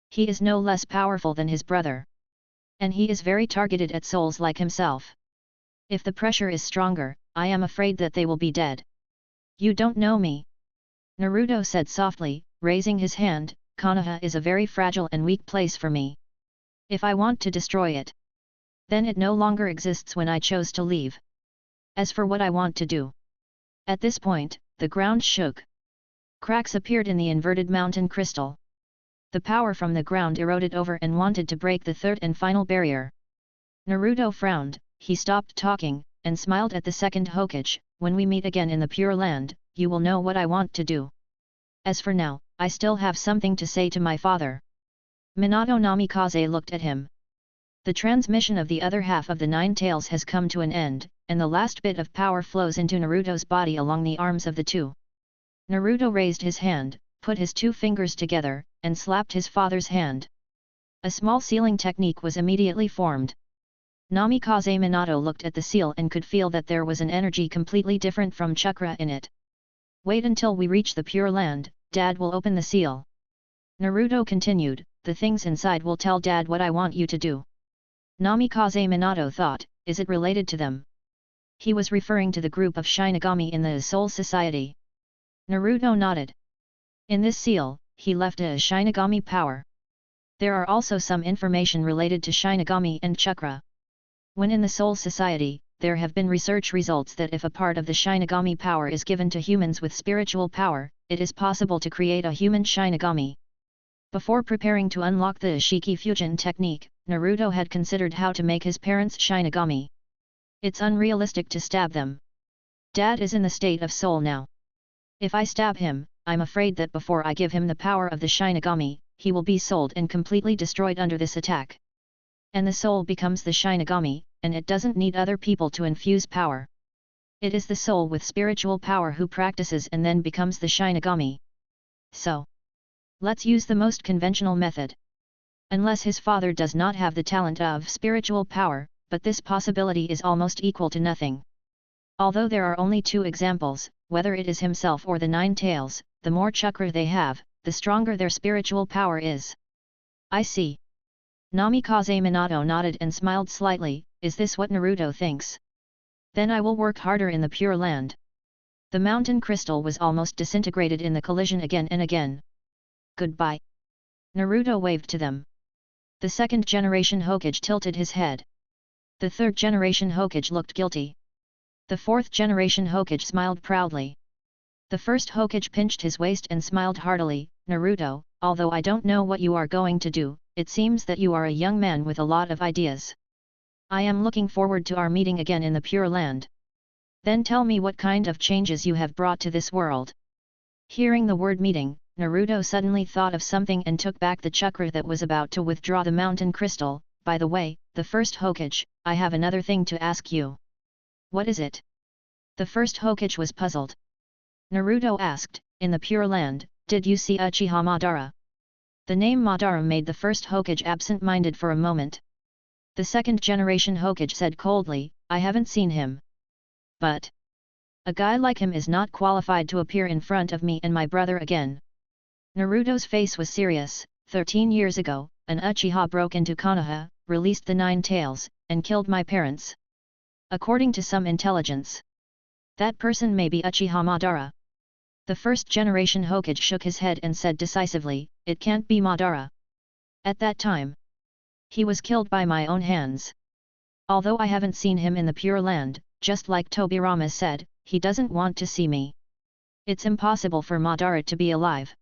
He is no less powerful than his brother. And he is very targeted at souls like himself. If the pressure is stronger, I am afraid that they will be dead. You don't know me. Naruto said softly, raising his hand, Konoha is a very fragile and weak place for me. If I want to destroy it, then it no longer exists when I chose to leave. As for what I want to do. At this point, the ground shook. Cracks appeared in the inverted mountain crystal. The power from the ground eroded over and wanted to break the third and final barrier. Naruto frowned, he stopped talking, and smiled at the second Hokage, when we meet again in the Pure Land, you will know what I want to do. As for now, I still have something to say to my father. Minato Namikaze looked at him. The transmission of the other half of the Nine Tails has come to an end, and the last bit of power flows into Naruto's body along the arms of the two. Naruto raised his hand, put his two fingers together, and slapped his father's hand. A small sealing technique was immediately formed. Namikaze Minato looked at the seal and could feel that there was an energy completely different from chakra in it. Wait until we reach the Pure Land, Dad will open the seal. Naruto continued, the things inside will tell Dad what I want you to do. Namikaze Minato thought, is it related to them? He was referring to the group of shinigami in the Soul Society. Naruto nodded. In this seal, he left a shinigami power. There are also some information related to shinigami and chakra. When in the Soul Society, there have been research results that if a part of the shinigami power is given to humans with spiritual power, it is possible to create a human shinigami. Before preparing to unlock the Shiki Fusion technique, Naruto had considered how to make his parents shinigami. It's unrealistic to stab them. Dad is in the state of soul now. If I stab him, I'm afraid that before I give him the power of the shinigami, he will be souled and completely destroyed under this attack. And the soul becomes the shinigami, and it doesn't need other people to infuse power. It is the soul with spiritual power who practices and then becomes the shinigami. So, let's use the most conventional method. Unless his father does not have the talent of spiritual power, but this possibility is almost equal to nothing. Although there are only two examples, whether it is himself or the Nine Tails, the more chakra they have, the stronger their spiritual power is. I see. Namikaze Minato nodded and smiled slightly, is this what Naruto thinks? Then I will work harder in the Pure Land. The mountain crystal was almost disintegrated in the collision again and again. Goodbye. Naruto waved to them. The second generation Hokage tilted his head. The third generation Hokage looked guilty. The fourth generation Hokage smiled proudly. The first Hokage pinched his waist and smiled heartily, Naruto, although I don't know what you are going to do, it seems that you are a young man with a lot of ideas. I am looking forward to our meeting again in the Pure Land. Then tell me what kind of changes you have brought to this world. Hearing the word meeting, Naruto suddenly thought of something and took back the chakra that was about to withdraw the mountain crystal. By the way, the first Hokage, I have another thing to ask you. What is it? The first Hokage was puzzled. Naruto asked, in the Pure Land, did you see Uchiha Madara? The name Madara made the first Hokage absent-minded for a moment. The second generation Hokage said coldly, I haven't seen him. But a guy like him is not qualified to appear in front of me and my brother again. Naruto's face was serious. 13 years ago, an Uchiha broke into Konoha, released the Nine Tails, and killed my parents. According to some intelligence, that person may be Uchiha Madara. The first generation Hokage shook his head and said decisively, it can't be Madara. At that time, he was killed by my own hands. Although I haven't seen him in the Pure Land, just like Tobirama said, he doesn't want to see me. It's impossible for Madara to be alive.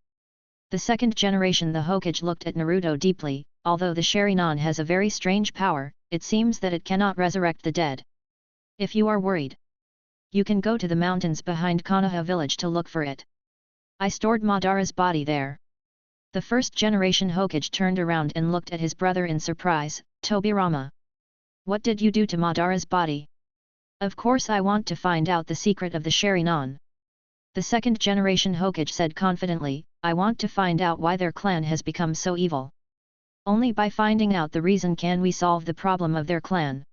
The second generation the Hokage looked at Naruto deeply, although the Sharingan has a very strange power, it seems that it cannot resurrect the dead. If you are worried, you can go to the mountains behind Konoha village to look for it. I stored Madara's body there. The first generation Hokage turned around and looked at his brother in surprise, Tobirama. What did you do to Madara's body? Of course I want to find out the secret of the Sharingan. The second generation Hokage said confidently, I want to find out why their clan has become so evil. Only by finding out the reason can we solve the problem of their clan.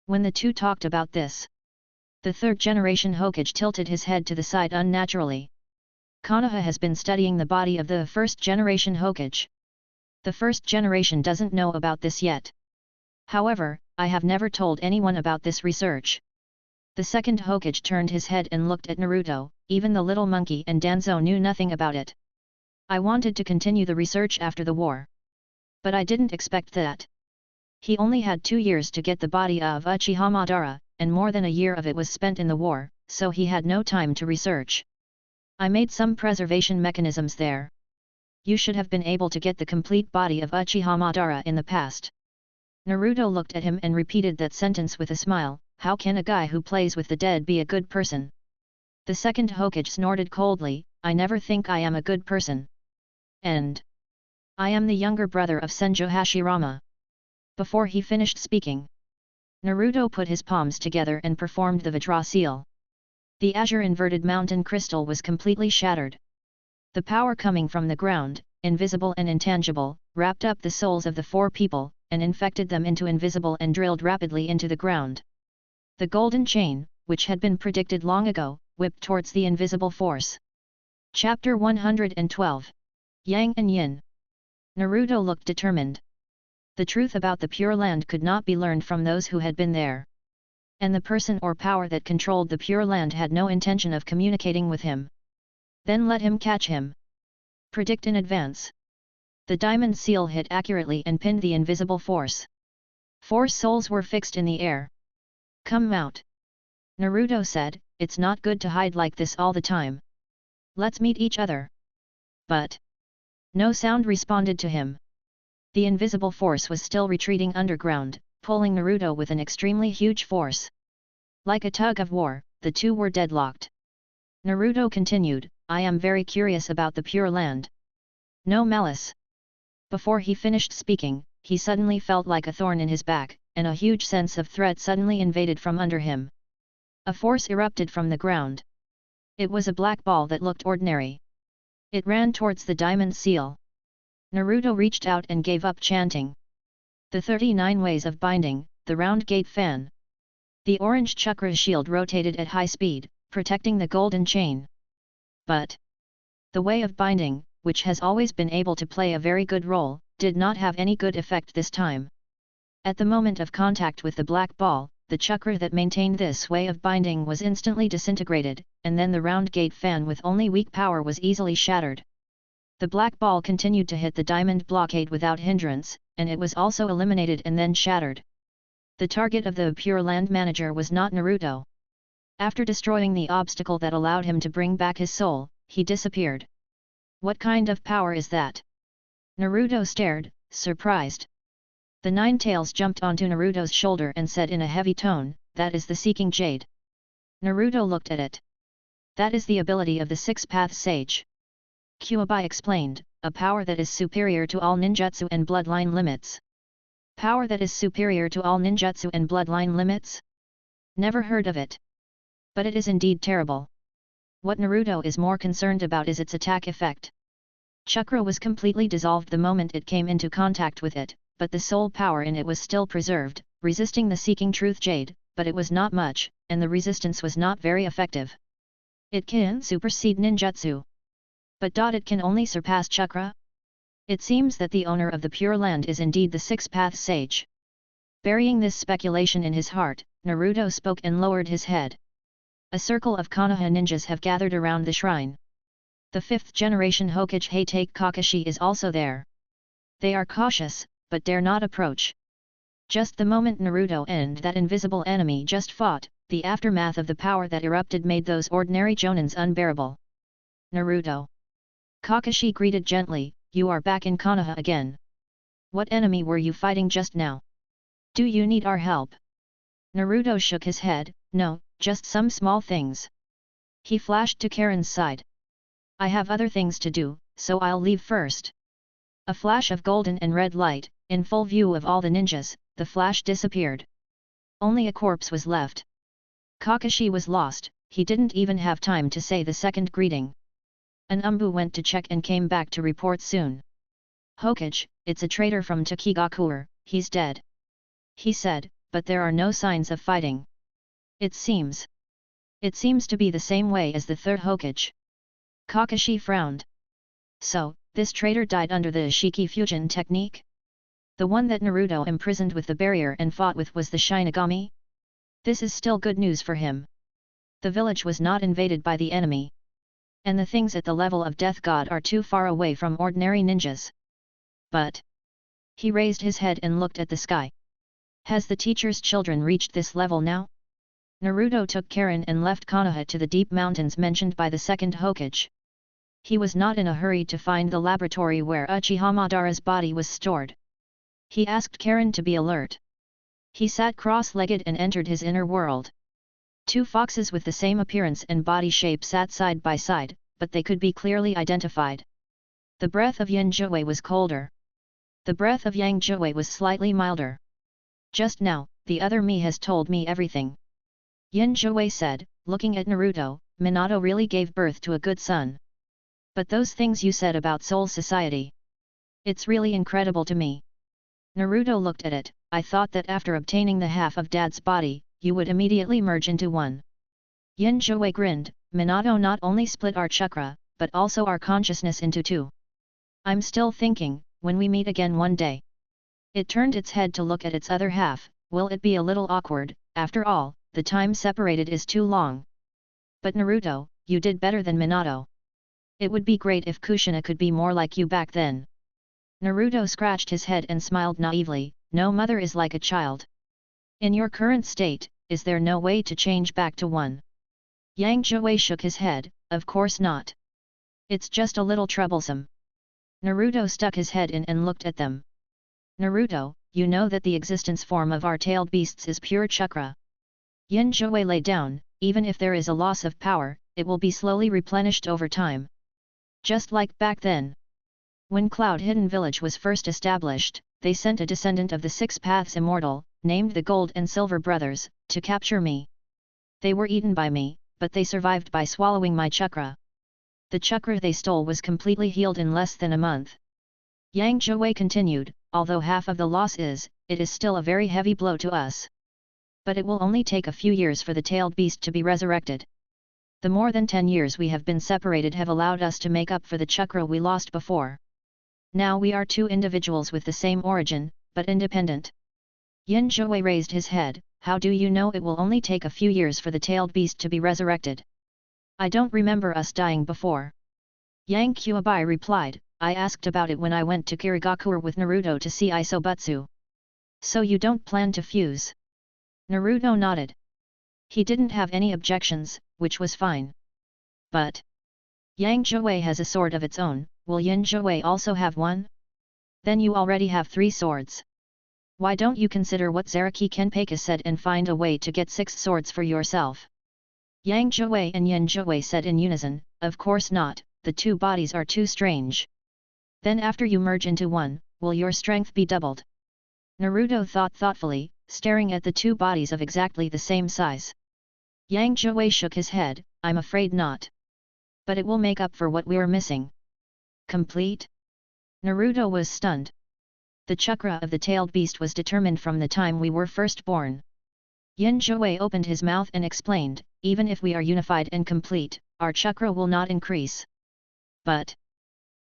When the two talked about this, the third generation Hokage tilted his head to the side unnaturally. Konoha has been studying the body of the first generation Hokage. The first generation doesn't know about this yet. However, I have never told anyone about this research. The second Hokage turned his head and looked at Naruto. Even the little monkey and Danzo knew nothing about it. I wanted to continue the research after the war. But I didn't expect that. He only had 2 years to get the body of Uchiha Madara, and more than a year of it was spent in the war, so he had no time to research. I made some preservation mechanisms there. You should have been able to get the complete body of Uchiha Madara in the past. Naruto looked at him and repeated that sentence with a smile. How can a guy who plays with the dead be a good person? The second Hokage snorted coldly. I never think I am a good person. And I am the younger brother of Senju Hashirama. Before he finished speaking, Naruto put his palms together and performed the Vajra seal. The azure inverted mountain crystal was completely shattered. The power coming from the ground, invisible and intangible, wrapped up the souls of the 4 people, and infected them into invisible and drilled rapidly into the ground. The golden chain, which had been predicted long ago, whipped towards the invisible force. Chapter 112. Yang and Yin. Naruto looked determined. The truth about the Pure Land could not be learned from those who had been there. And the person or power that controlled the Pure Land had no intention of communicating with him. Then let him catch him. Predict in advance. The diamond seal hit accurately and pinned the invisible force. 4 souls were fixed in the air. Come out. Naruto said, it's not good to hide like this all the time. Let's meet each other. But no sound responded to him. The invisible force was still retreating underground, pulling Naruto with an extremely huge force. Like a tug of war, the two were deadlocked. Naruto continued, I am very curious about the Pure Land. No malice. Before he finished speaking, he suddenly felt like a thorn in his back, and a huge sense of threat suddenly invaded from under him. A force erupted from the ground. It was a black ball that looked ordinary. It ran towards the diamond seal. Naruto reached out and gave up chanting. The 39 ways of binding, the round gate fan. The orange chakra shield rotated at high speed, protecting the golden chain. But the way of binding, which has always been able to play a very good role, did not have any good effect this time. At the moment of contact with the black ball, the chakra that maintained this way of binding was instantly disintegrated, and then the round gate fan with only weak power was easily shattered. The black ball continued to hit the diamond blockade without hindrance, and it was also eliminated and then shattered. The target of the Pure Land manager was not Naruto. After destroying the obstacle that allowed him to bring back his soul, he disappeared. What kind of power is that? Naruto stared, surprised. The 9 Tails jumped onto Naruto's shoulder and said in a heavy tone, that is the Seeking Jade. Naruto looked at it. That is the ability of the 6-Path Sage. Kyuubi explained, a power that is superior to all ninjutsu and bloodline limits. Power that is superior to all ninjutsu and bloodline limits? Never heard of it. But it is indeed terrible. What Naruto is more concerned about is its attack effect. Chakra was completely dissolved the moment it came into contact with it, but the soul power in it was still preserved, resisting the Seeking Truth Jade, but it was not much, and the resistance was not very effective. It can supersede ninjutsu. But it can only surpass chakra? It seems that the owner of the Pure Land is indeed the 6-Path Sage. Burying this speculation in his heart, Naruto spoke and lowered his head. A circle of Konoha ninjas have gathered around the shrine. The 5th generation Hokage Seireitei Kakashi is also there. They are cautious, but dare not approach. Just the moment Naruto and that invisible enemy just fought, the aftermath of the power that erupted made those ordinary jonins unbearable. Naruto. Kakashi greeted gently, you are back in Konoha again. What enemy were you fighting just now? Do you need our help? Naruto shook his head, no, just some small things. He flashed to Karen's side. I have other things to do, so I'll leave first. A flash of golden and red light, in full view of all the ninjas, the flash disappeared. Only a corpse was left. Kakashi was lost, he didn't even have time to say the second greeting. An Umbu went to check and came back to report soon. Hokage, it's a traitor from Takigakure, he's dead. He said, but there are no signs of fighting. It seems to be the same way as the 3rd Hokage. Kakashi frowned. So, this traitor died under the Ishiki fusion technique? The one that Naruto imprisoned with the barrier and fought with was the shinigami? This is still good news for him. The village was not invaded by the enemy. And the things at the level of Death God are too far away from ordinary ninjas. But he raised his head and looked at the sky. Has the teacher's children reached this level now? Naruto took Karen and left Konoha to the deep mountains mentioned by the second Hokage. He was not in a hurry to find the laboratory where Uchiha Madara's body was stored. He asked Karen to be alert. He sat cross-legged and entered his inner world. Two foxes with the same appearance and body shape sat side by side, but they could be clearly identified. The breath of Yin Jiwei was colder. The breath of Yang Jiwei was slightly milder. Just now, the other me has told me everything. Yin Jiwei said, looking at Naruto, Minato really gave birth to a good son. But those things you said about Soul Society. It's really incredible to me. Naruto looked at it. I thought that after obtaining the half of Dad's body, you would immediately merge into one. Yin Jiwei grinned, Minato not only split our chakra, but also our consciousness into two. I'm still thinking, when we meet again one day. It turned its head to look at its other half, will it be a little awkward, after all, the time separated is too long. But Naruto, you did better than Minato. It would be great if Kushina could be more like you back then. Naruto scratched his head and smiled naively, no mother is like a child. In your current state, is there no way to change back to one? Yang Jiwei shook his head, of course not. It's just a little troublesome. Naruto stuck his head in and looked at them. Naruto, you know that the existence form of our tailed beasts is pure chakra. Yin Jiwei lay down, even if there is a loss of power, it will be slowly replenished over time. Just like back then. When Cloud Hidden Village was first established, they sent a descendant of the Six Paths Immortal, named the Gold and Silver Brothers, to capture me. They were eaten by me, but they survived by swallowing my chakra. The chakra they stole was completely healed in less than a month. Yang Jiwei continued, although half of the loss it is still a very heavy blow to us. But it will only take a few years for the tailed beast to be resurrected. The more than 10 years we have been separated have allowed us to make up for the chakra we lost before. Now we are two individuals with the same origin, but independent. Yin Jiwei raised his head, how do you know it will only take a few years for the tailed beast to be resurrected? I don't remember us dying before. Yang Kuabai replied, I asked about it when I went to Kirigakure with Naruto to see Isobutsu. So you don't plan to fuse? Naruto nodded. He didn't have any objections, which was fine. But Yang Jiwei has a sword of its own, will Yin Jiwei also have one? Then you already have 3 swords. Why don't you consider what Zaraki Kenpeiga said and find a way to get 6 swords for yourself? Yang Jiwei and Yin Jiwei said in unison, of course not, the 2 bodies are too strange. Then after you merge into one, will your strength be doubled? Naruto thought thoughtfully, staring at the 2 bodies of exactly the same size. Yang Jiwei shook his head, I'm afraid not. But it will make up for what we're missing. Complete? Naruto was stunned. The chakra of the tailed beast was determined from the time we were first born. Yin Jiwei opened his mouth and explained, even if we are unified and complete, our chakra will not increase. But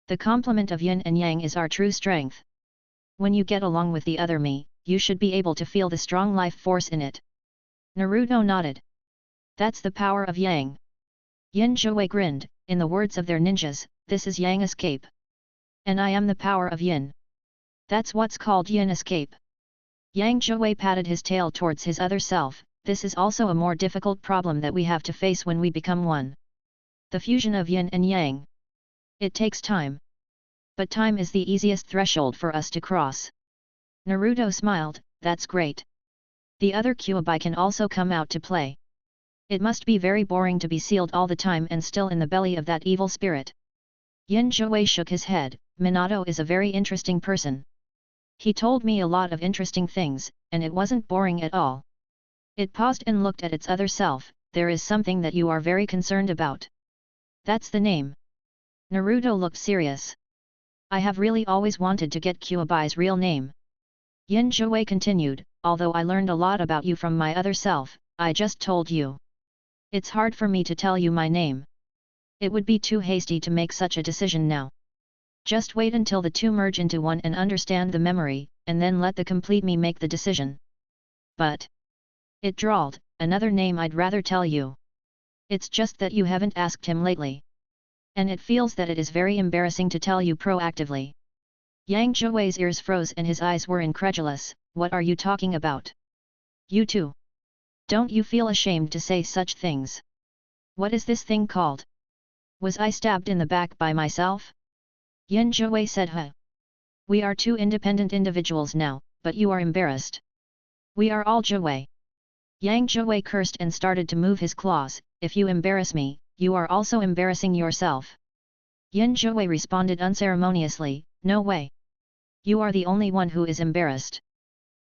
the complement of yin and yang is our true strength. When you get along with the other me, you should be able to feel the strong life force in it. Naruto nodded. That's the power of yang. Yin Jiwei grinned, in the words of their ninjas, this is yang escape. And I am the power of yin. That's what's called yin escape. Yang Jiwei patted his tail towards his other self, this is also a more difficult problem that we have to face when we become one. The fusion of yin and yang. It takes time. But time is the easiest threshold for us to cross. Naruto smiled, that's great. The other Kuabai can also come out to play. It must be very boring to be sealed all the time and still in the belly of that evil spirit. Yin Jiwei shook his head, Minato is a very interesting person. He told me a lot of interesting things, and it wasn't boring at all. It paused and looked at its other self, there is something that you are very concerned about. That's the name. Naruto looked serious. I have really always wanted to get Kuabai's real name. Yin Jiwei continued, although I learned a lot about you from my other self, I just told you. It's hard for me to tell you my name. It would be too hasty to make such a decision now. Just wait until the 2 merge into one and understand the memory, and then let the complete me make the decision. But it drawled, another name I'd rather tell you. It's just that you haven't asked him lately. And it feels that it is very embarrassing to tell you proactively. Yang Zhuwei's ears froze and his eyes were incredulous. What are you talking about? You too. Don't you feel ashamed to say such things? What is this thing called? Was I stabbed in the back by myself? Yin Zhuwei said, huh. We are two independent individuals now, but you are embarrassed. We are all Zhuwei. Yang Zhuwei cursed and started to move his claws. If you embarrass me, you are also embarrassing yourself. Yin Zhuwei responded unceremoniously, no way. You are the only one who is embarrassed.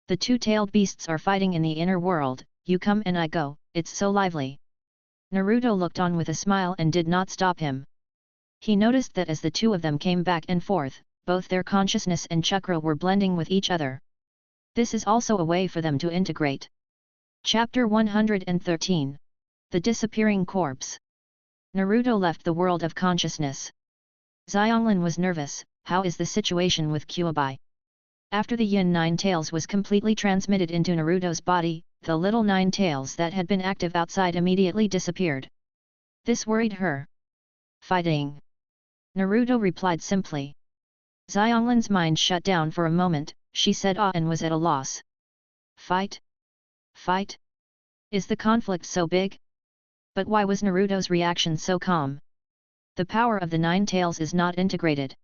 The two-tailed beasts are fighting in the inner world, you come and I go, it's so lively. Naruto looked on with a smile and did not stop him. He noticed that as the two of them came back and forth, both their consciousness and chakra were blending with each other. This is also a way for them to integrate. Chapter 113. The Disappearing Corpse. Naruto left the world of consciousness. Xianglin was nervous. How is the situation with Kyuubi? After the Yin Nine Tails was completely transmitted into Naruto's body, the little nine tails that had been active outside immediately disappeared. This worried her. Fighting. Naruto replied simply. Xianglin's mind shut down for a moment, she said ah and was at a loss. Fight? Fight? Is the conflict so big? But why was Naruto's reaction so calm? The power of the nine tails is not integrated.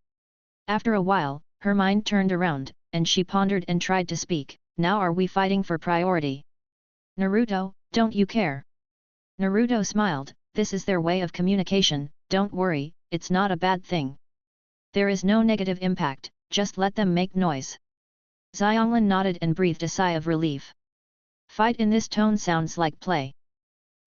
After a while, her mind turned around, and she pondered and tried to speak. Now are we fighting for priority? Naruto, don't you care? Naruto smiled, this is their way of communication, don't worry, it's not a bad thing. There is no negative impact, just let them make noise. Xianglin nodded and breathed a sigh of relief. Fight in this tone sounds like play.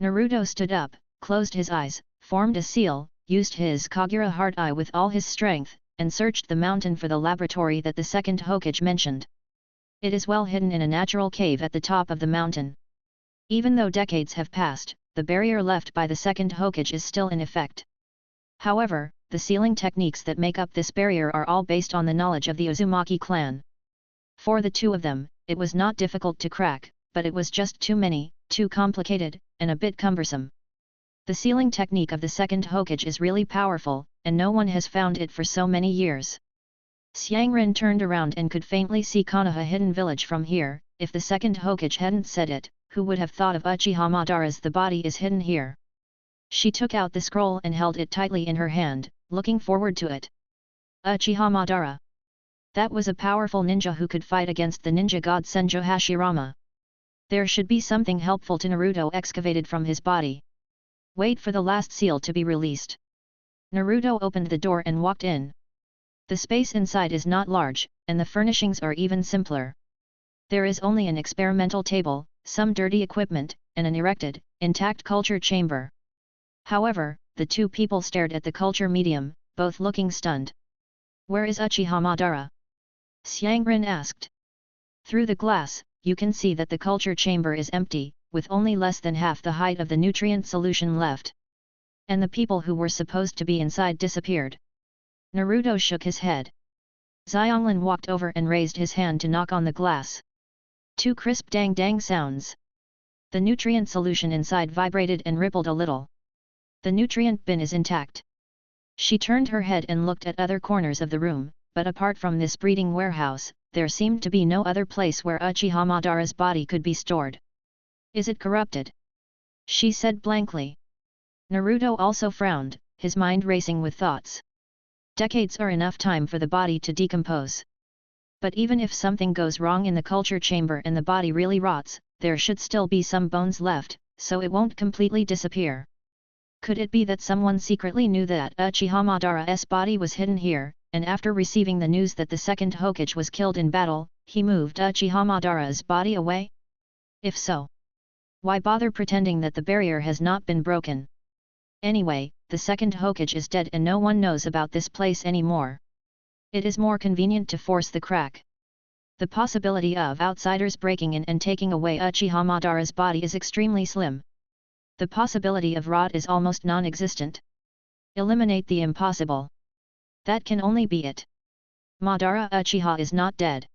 Naruto stood up, closed his eyes, formed a seal, used his Kagura Heart Eye with all his strength, and searched the mountain for the laboratory that the second Hokage mentioned. It is well hidden in a natural cave at the top of the mountain. Even though decades have passed, the barrier left by the second Hokage is still in effect. However, the sealing techniques that make up this barrier are all based on the knowledge of the Uzumaki clan. For the two of them, it was not difficult to crack, but it was just too many, too complicated, and a bit cumbersome. The sealing technique of the second Hokage is really powerful, and no one has found it for so many years. Xiangren turned around and could faintly see Konoha Hidden Village from here. If the second Hokage hadn't said it, who would have thought of Uchiha Madara's "the body is hidden here"? She took out the scroll and held it tightly in her hand, looking forward to it. Uchiha Madara. That was a powerful ninja who could fight against the ninja god Senjo Hashirama. There should be something helpful to Naruto excavated from his body. Wait for the last seal to be released. Naruto opened the door and walked in. The space inside is not large, and the furnishings are even simpler. There is only an experimental table, some dirty equipment, and an erected, intact culture chamber. However, the two people stared at the culture medium, both looking stunned. Where is Uchiha Madara? Xiangren asked. Through the glass, you can see that the culture chamber is empty, with only less than half the height of the nutrient solution left. And the people who were supposed to be inside disappeared. Naruto shook his head. Xianglin walked over and raised his hand to knock on the glass. Two crisp dang-dang sounds. The nutrient solution inside vibrated and rippled a little. The nutrient bin is intact. She turned her head and looked at other corners of the room, but apart from this breeding warehouse, there seemed to be no other place where Uchiha Madara's body could be stored. Is it corrupted? She said blankly. Naruto also frowned, his mind racing with thoughts. Decades are enough time for the body to decompose. But even if something goes wrong in the culture chamber and the body really rots, there should still be some bones left, so it won't completely disappear. Could it be that someone secretly knew that Uchiha Madara's body was hidden here, and after receiving the news that the second Hokage was killed in battle, he moved Uchiha Madara's body away? If so, why bother pretending that the barrier has not been broken? Anyway, the second Hokage is dead and no one knows about this place anymore. It is more convenient to force the crack. The possibility of outsiders breaking in and taking away Uchiha Madara's body is extremely slim. The possibility of rot is almost non-existent. Eliminate the impossible. That can only be it. Madara Uchiha is not dead.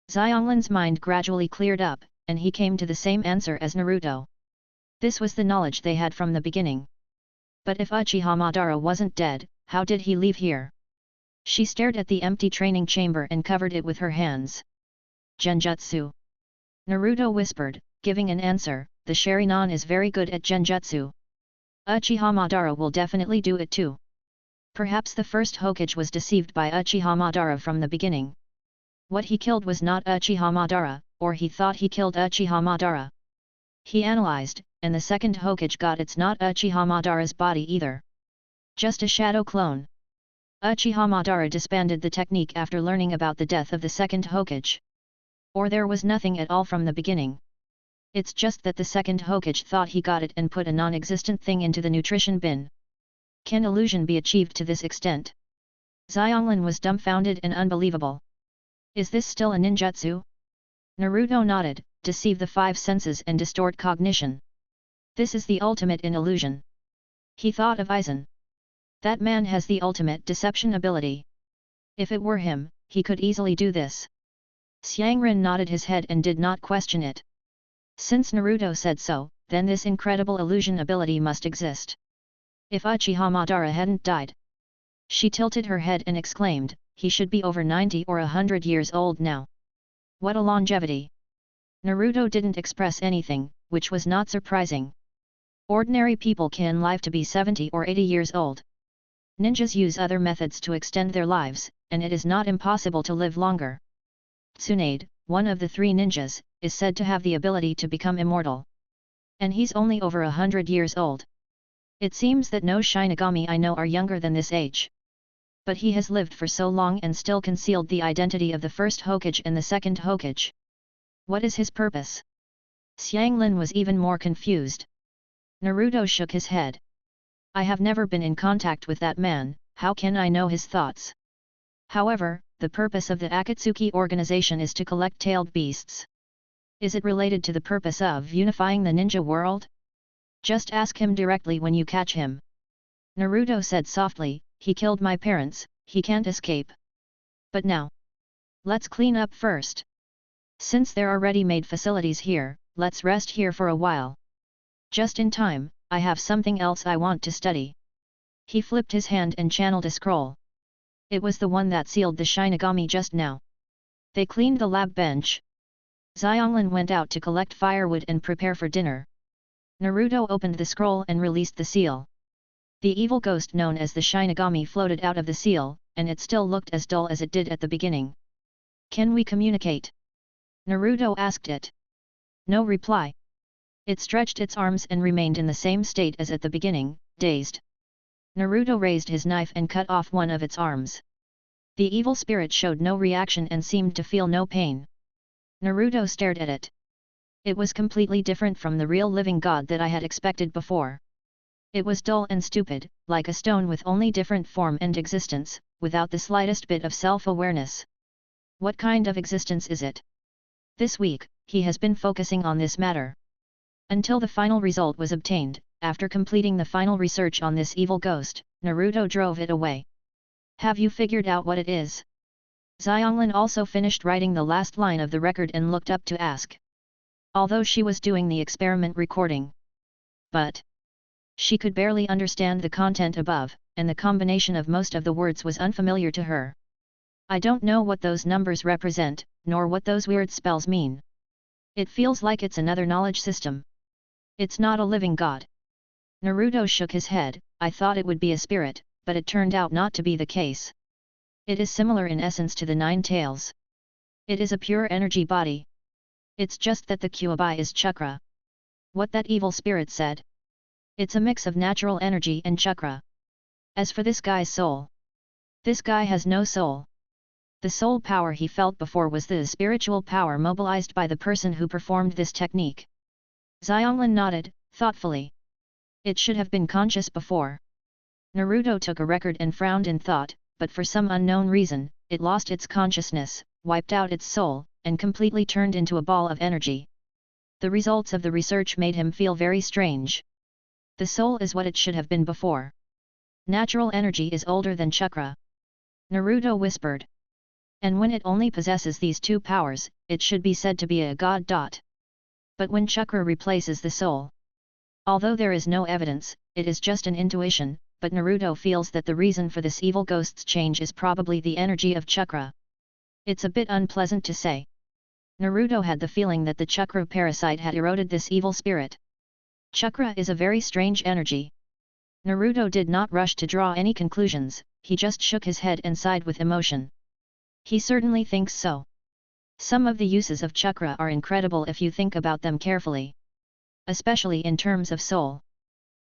Xianglin's mind gradually cleared up, and he came to the same answer as Naruto. This was the knowledge they had from the beginning. But if Uchiha Madara wasn't dead, how did he leave here? She stared at the empty training chamber and covered it with her hands. Genjutsu. Naruto whispered, giving an answer, the Sharingan is very good at Genjutsu. Uchiha Madara will definitely do it too. Perhaps the first Hokage was deceived by Uchiha Madara from the beginning. What he killed was not Uchiha Madara, or he thought he killed Uchiha Madara. He analyzed, and the second Hokage got it's not Uchiha Madara's body either. Just a shadow clone. Uchiha Madara disbanded the technique after learning about the death of the second Hokage. Or there was nothing at all from the beginning. It's just that the second Hokage thought he got it and put a non-existent thing into the nutrition bin. Can illusion be achieved to this extent? Xianglin was dumbfounded and unbelievable. Is this still a ninjutsu? Naruto nodded, deceive the five senses and distort cognition. This is the ultimate in illusion. He thought of Aizen. That man has the ultimate deception ability. If it were him, he could easily do this. Xianglin nodded his head and did not question it. Since Naruto said so, then this incredible illusion ability must exist. If Uchiha Madara hadn't died. She tilted her head and exclaimed, he should be over 90 or 100 years old now. What a longevity! Naruto didn't express anything, which was not surprising. Ordinary people can live to be 70 or 80 years old. Ninjas use other methods to extend their lives, and it is not impossible to live longer. Tsunade, one of the three ninjas, is said to have the ability to become immortal. And he's only over 100 years old. It seems that no shinigami I know are younger than this age. But he has lived for so long and still concealed the identity of the first Hokage and the second Hokage. What is his purpose? Xianglin was even more confused. Naruto shook his head. I have never been in contact with that man, how can I know his thoughts? However, the purpose of the Akatsuki organization is to collect tailed beasts. Is it related to the purpose of unifying the ninja world? Just ask him directly when you catch him. Naruto said softly, he killed my parents, he can't escape. But now. Let's clean up first. Since there are ready-made facilities here, let's rest here for a while. Just in time, I have something else I want to study. He flipped his hand and channeled a scroll. It was the one that sealed the shinigami just now. They cleaned the lab bench. Xianglin went out to collect firewood and prepare for dinner. Naruto opened the scroll and released the seal. The evil ghost known as the shinigami floated out of the seal, and it still looked as dull as it did at the beginning. Can we communicate? Naruto asked it. No reply. It stretched its arms and remained in the same state as at the beginning, dazed. Naruto raised his knife and cut off one of its arms. The evil spirit showed no reaction and seemed to feel no pain. Naruto stared at it. It was completely different from the real living god that I had expected before. It was dull and stupid, like a stone with only different form and existence, without the slightest bit of self-awareness. What kind of existence is it? This week, he has been focusing on this matter. Until the final result was obtained, after completing the final research on this evil ghost, Naruto drove it away. Have you figured out what it is? Xianglin also finished writing the last line of the record and looked up to ask. Although she was doing the experiment recording. But she could barely understand the content above, and the combination of most of the words was unfamiliar to her. I don't know what those numbers represent, nor what those weird spells mean. It feels like it's another knowledge system. It's not a living god. Naruto shook his head, I thought it would be a spirit, but it turned out not to be the case. It is similar in essence to the Nine Tails. It is a pure energy body. It's just that the Kyuubi is chakra. What that evil spirit said. It's a mix of natural energy and chakra. As for this guy's soul. This guy has no soul. The soul power he felt before was the spiritual power mobilized by the person who performed this technique. Xianglin nodded, thoughtfully. It should have been conscious before. Naruto took a record and frowned in thought, but for some unknown reason, it lost its consciousness, wiped out its soul, and completely turned into a ball of energy. The results of the research made him feel very strange. The soul is what it should have been before. Natural energy is older than chakra. Naruto whispered. And when it only possesses these two powers, it should be said to be a god. But when chakra replaces the soul. Although there is no evidence, it is just an intuition, but Naruto feels that the reason for this evil ghost's change is probably the energy of chakra. It's a bit unpleasant to say. Naruto had the feeling that the chakra parasite had eroded this evil spirit. Chakra is a very strange energy. Naruto did not rush to draw any conclusions, he just shook his head and sighed with emotion. He certainly thinks so. Some of the uses of chakra are incredible if you think about them carefully. Especially in terms of soul.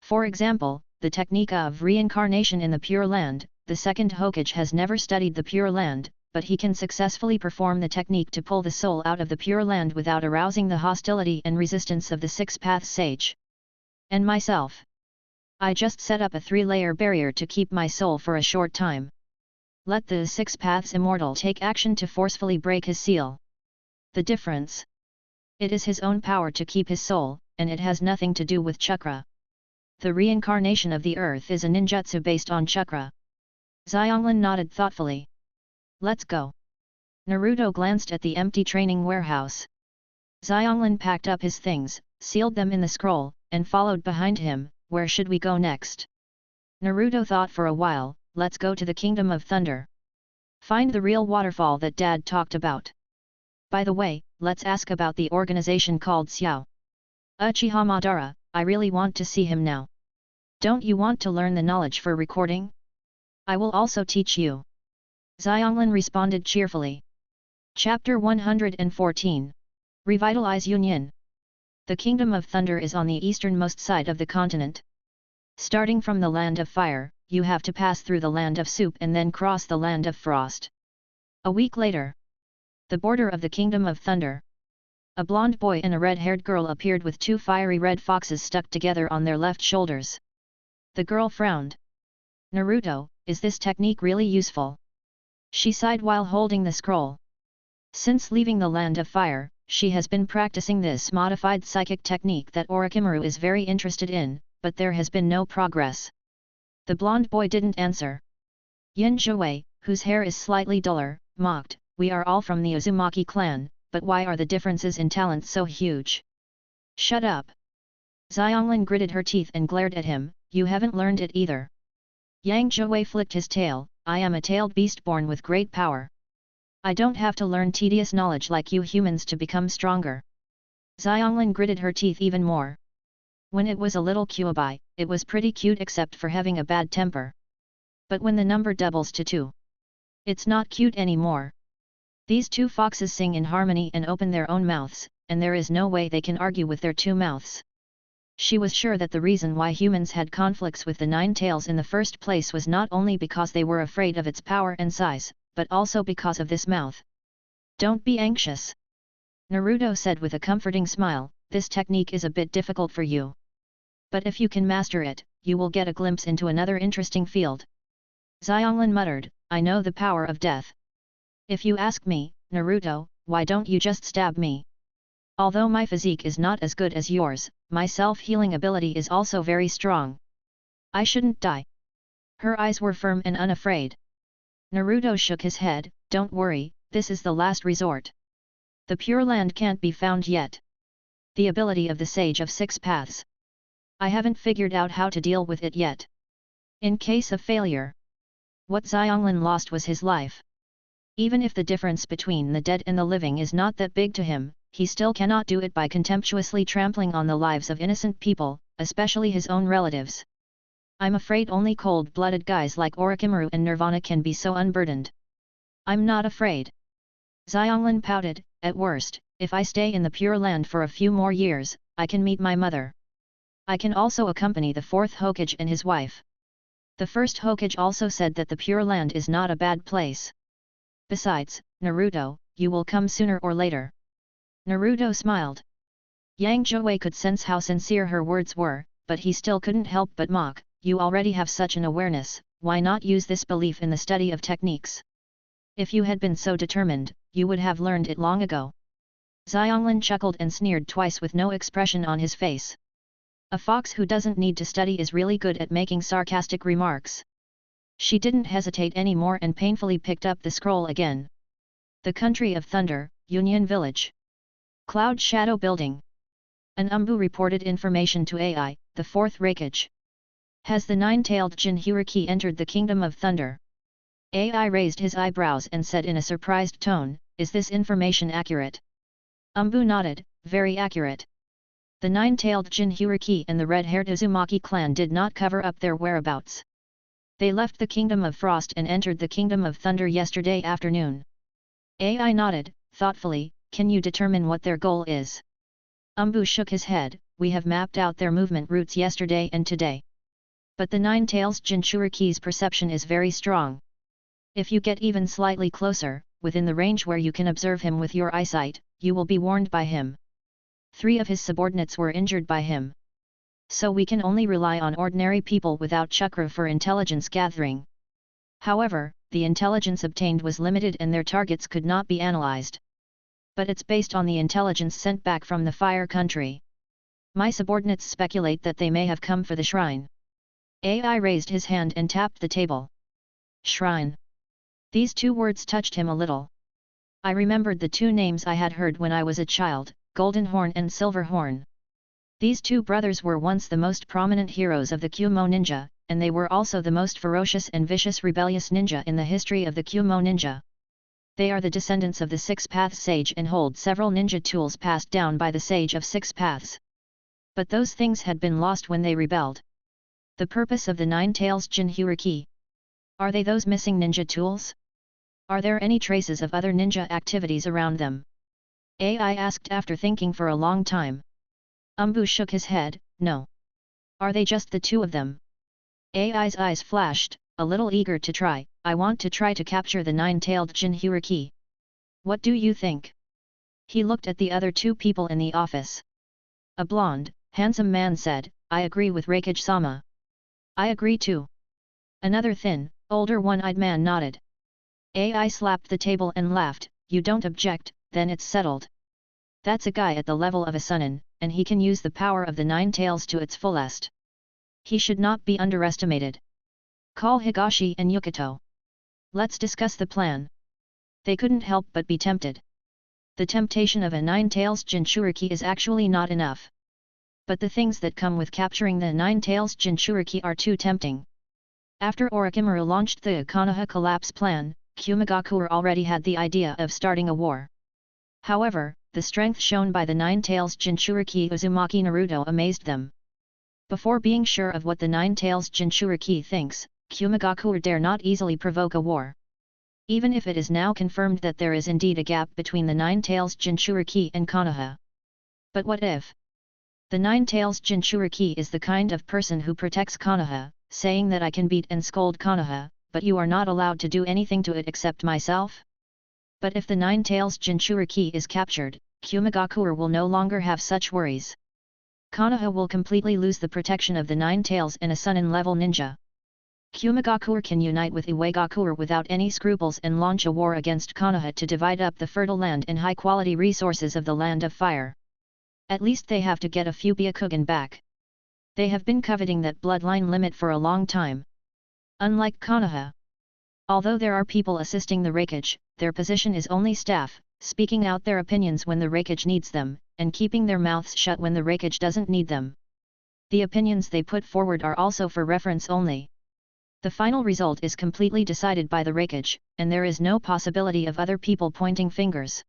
For example, the technique of reincarnation in the Pure Land, the second Hokage has never studied the Pure Land, but he can successfully perform the technique to pull the soul out of the Pure Land without arousing the hostility and resistance of the Six Paths Sage. And myself. I just set up a 3-layer barrier to keep my soul for a short time. Let the Six Paths Immortal take action to forcefully break his seal. The difference? It is his own power to keep his soul, and it has nothing to do with chakra. The reincarnation of the earth is a ninjutsu based on chakra. Xianglin nodded thoughtfully. Let's go. Naruto glanced at the empty training warehouse. Xianglin packed up his things, sealed them in the scroll, and followed behind him. Where should we go next? Naruto thought for a while. Let's go to the Kingdom of Thunder. Find the real waterfall that Dad talked about. By the way, let's ask about the organization called Xiao. Uchiha Madara, I really want to see him now. Don't you want to learn the knowledge for recording? I will also teach you. Xianglin responded cheerfully. Chapter 114. Revitalize Union. The Kingdom of Thunder is on the easternmost side of the continent. Starting from the Land of Fire, you have to pass through the Land of Soup and then cross the Land of Frost. A week later. The border of the Kingdom of Thunder. A blonde boy and a red-haired girl appeared with 2 fiery red foxes stuck together on their left shoulders. The girl frowned. Naruto, is this technique really useful? She sighed while holding the scroll. Since leaving the Land of Fire, she has been practicing this modified psychic technique that Orochimaru is very interested in, but there has been no progress. The blonde boy didn't answer. Yin Zhuwei, whose hair is slightly duller, mocked, we are all from the Uzumaki clan, but why are the differences in talent so huge? Shut up! Xianglin gritted her teeth and glared at him, you haven't learned it either. Yang Zhuwei flicked his tail, I am a tailed beast born with great power. I don't have to learn tedious knowledge like you humans to become stronger. Xianglin gritted her teeth even more. When it was a little Kyuubi, it was pretty cute except for having a bad temper. But when the number doubles to 2, it's not cute anymore. These 2 foxes sing in harmony and open their own mouths, and there is no way they can argue with their 2 mouths. She was sure that the reason why humans had conflicts with the 9 tails in the first place was not only because they were afraid of its power and size, but also because of this mouth. Don't be anxious. Naruto said with a comforting smile, this technique is a bit difficult for you. But if you can master it, you will get a glimpse into another interesting field. Xianglin muttered, I know the power of death. If you ask me, Naruto, why don't you just stab me? Although my physique is not as good as yours, my self-healing ability is also very strong. I shouldn't die. Her eyes were firm and unafraid. Naruto shook his head, don't worry, this is the last resort. The Pure Land can't be found yet. The ability of the Sage of 6 Paths. I haven't figured out how to deal with it yet. In case of failure. What Xianglin lost was his life. Even if the difference between the dead and the living is not that big to him, he still cannot do it by contemptuously trampling on the lives of innocent people, especially his own relatives. I'm afraid only cold-blooded guys like Orochimaru and Nirvana can be so unburdened. I'm not afraid. Xianglin pouted, at worst, if I stay in the Pure Land for a few more years, I can meet my mother. I can also accompany the 4th Hokage and his wife. The 1st Hokage also said that the Pure Land is not a bad place. Besides, Naruto, you will come sooner or later. Naruto smiled. Yang Zhuwei could sense how sincere her words were, but he still couldn't help but mock, you already have such an awareness, why not use this belief in the study of techniques? If you had been so determined, you would have learned it long ago. Xianglin chuckled and sneered twice with no expression on his face. A fox who doesn't need to study is really good at making sarcastic remarks. She didn't hesitate anymore and painfully picked up the scroll again. The Country of Thunder, Union Village. Cloud Shadow Building. An Umbu reported information to AI, the fourth Raikage. Has the nine-tailed Jinchūriki entered the Kingdom of Thunder? AI raised his eyebrows and said in a surprised tone, is this information accurate? Umbu nodded, very accurate. The nine-tailed Jinchūriki and the red-haired Uzumaki clan did not cover up their whereabouts. They left the Kingdom of Frost and entered the Kingdom of Thunder yesterday afternoon. AI nodded, thoughtfully, can you determine what their goal is? Umbu shook his head, we have mapped out their movement routes yesterday and today. But the Nine Tails Jinchūriki's perception is very strong. If you get even slightly closer, within the range where you can observe him with your eyesight, you will be warned by him. 3 of his subordinates were injured by him. So we can only rely on ordinary people without chakra for intelligence gathering. However, the intelligence obtained was limited and their targets could not be analyzed. But it's based on the intelligence sent back from the Fire Country. My subordinates speculate that they may have come for the shrine. AI raised his hand and tapped the table. Shrine. These 2 words touched him a little. I remembered the 2 names I had heard when I was a child, Golden Horn and Silver Horn. These 2 brothers were once the most prominent heroes of the Kumo ninja, and they were also the most ferocious and vicious rebellious ninja in the history of the Kumo ninja. They are the descendants of the Six Paths Sage and hold several ninja tools passed down by the Sage of Six Paths. But those things had been lost when they rebelled. The purpose of the Nine Tails Jinchūriki. Are they those missing ninja tools? Are there any traces of other ninja activities around them? AI asked after thinking for a long time. Umbu shook his head, no. Are they just the 2 of them? AI's eyes flashed, a little eager to try, I want to try to capture the nine-tailed Jinchūriki. What do you think? He looked at the other 2 people in the office. A blonde, handsome man said, I agree with Raikage-sama. I agree too. Another thin, older one-eyed man nodded. AI slapped the table and laughed, you don't object, then it's settled. That's a guy at the level of a Sunin, and he can use the power of the Nine Tails to its fullest. He should not be underestimated. Call Higashi and Yukito. Let's discuss the plan. They couldn't help but be tempted. The temptation of a Nine Tails Jinchūriki is actually not enough. But the things that come with capturing the Nine Tails Jinchūriki are too tempting. After Orochimaru launched the Konoha collapse plan, Kumigakure already had the idea of starting a war. However, the strength shown by the Nine Tails Jinchūriki Uzumaki Naruto amazed them. Before being sure of what the Nine Tails Jinchūriki thinks, Kumigakure dare not easily provoke a war. Even if it is now confirmed that there is indeed a gap between the Nine Tails Jinchūriki and Konoha. But what if? The Nine Tails Jinchūriki is the kind of person who protects Konoha, saying that I can beat and scold Konoha, but you are not allowed to do anything to it except myself? But if the Nine Tails Jinchūriki is captured, Kumigakure will no longer have such worries. Konoha will completely lose the protection of the Nine Tails and a Sunin-level ninja. Kumigakure can unite with Iwagakure without any scruples and launch a war against Konoha to divide up the fertile land and high-quality resources of the Land of Fire. At least they have to get a few Byakugan back. They have been coveting that bloodline limit for a long time. Unlike Konoha. Although there are people assisting the Raikage, their position is only staff, speaking out their opinions when the Raikage needs them, and keeping their mouths shut when the Raikage doesn't need them. The opinions they put forward are also for reference only. The final result is completely decided by the Raikage, and there is no possibility of other people pointing fingers.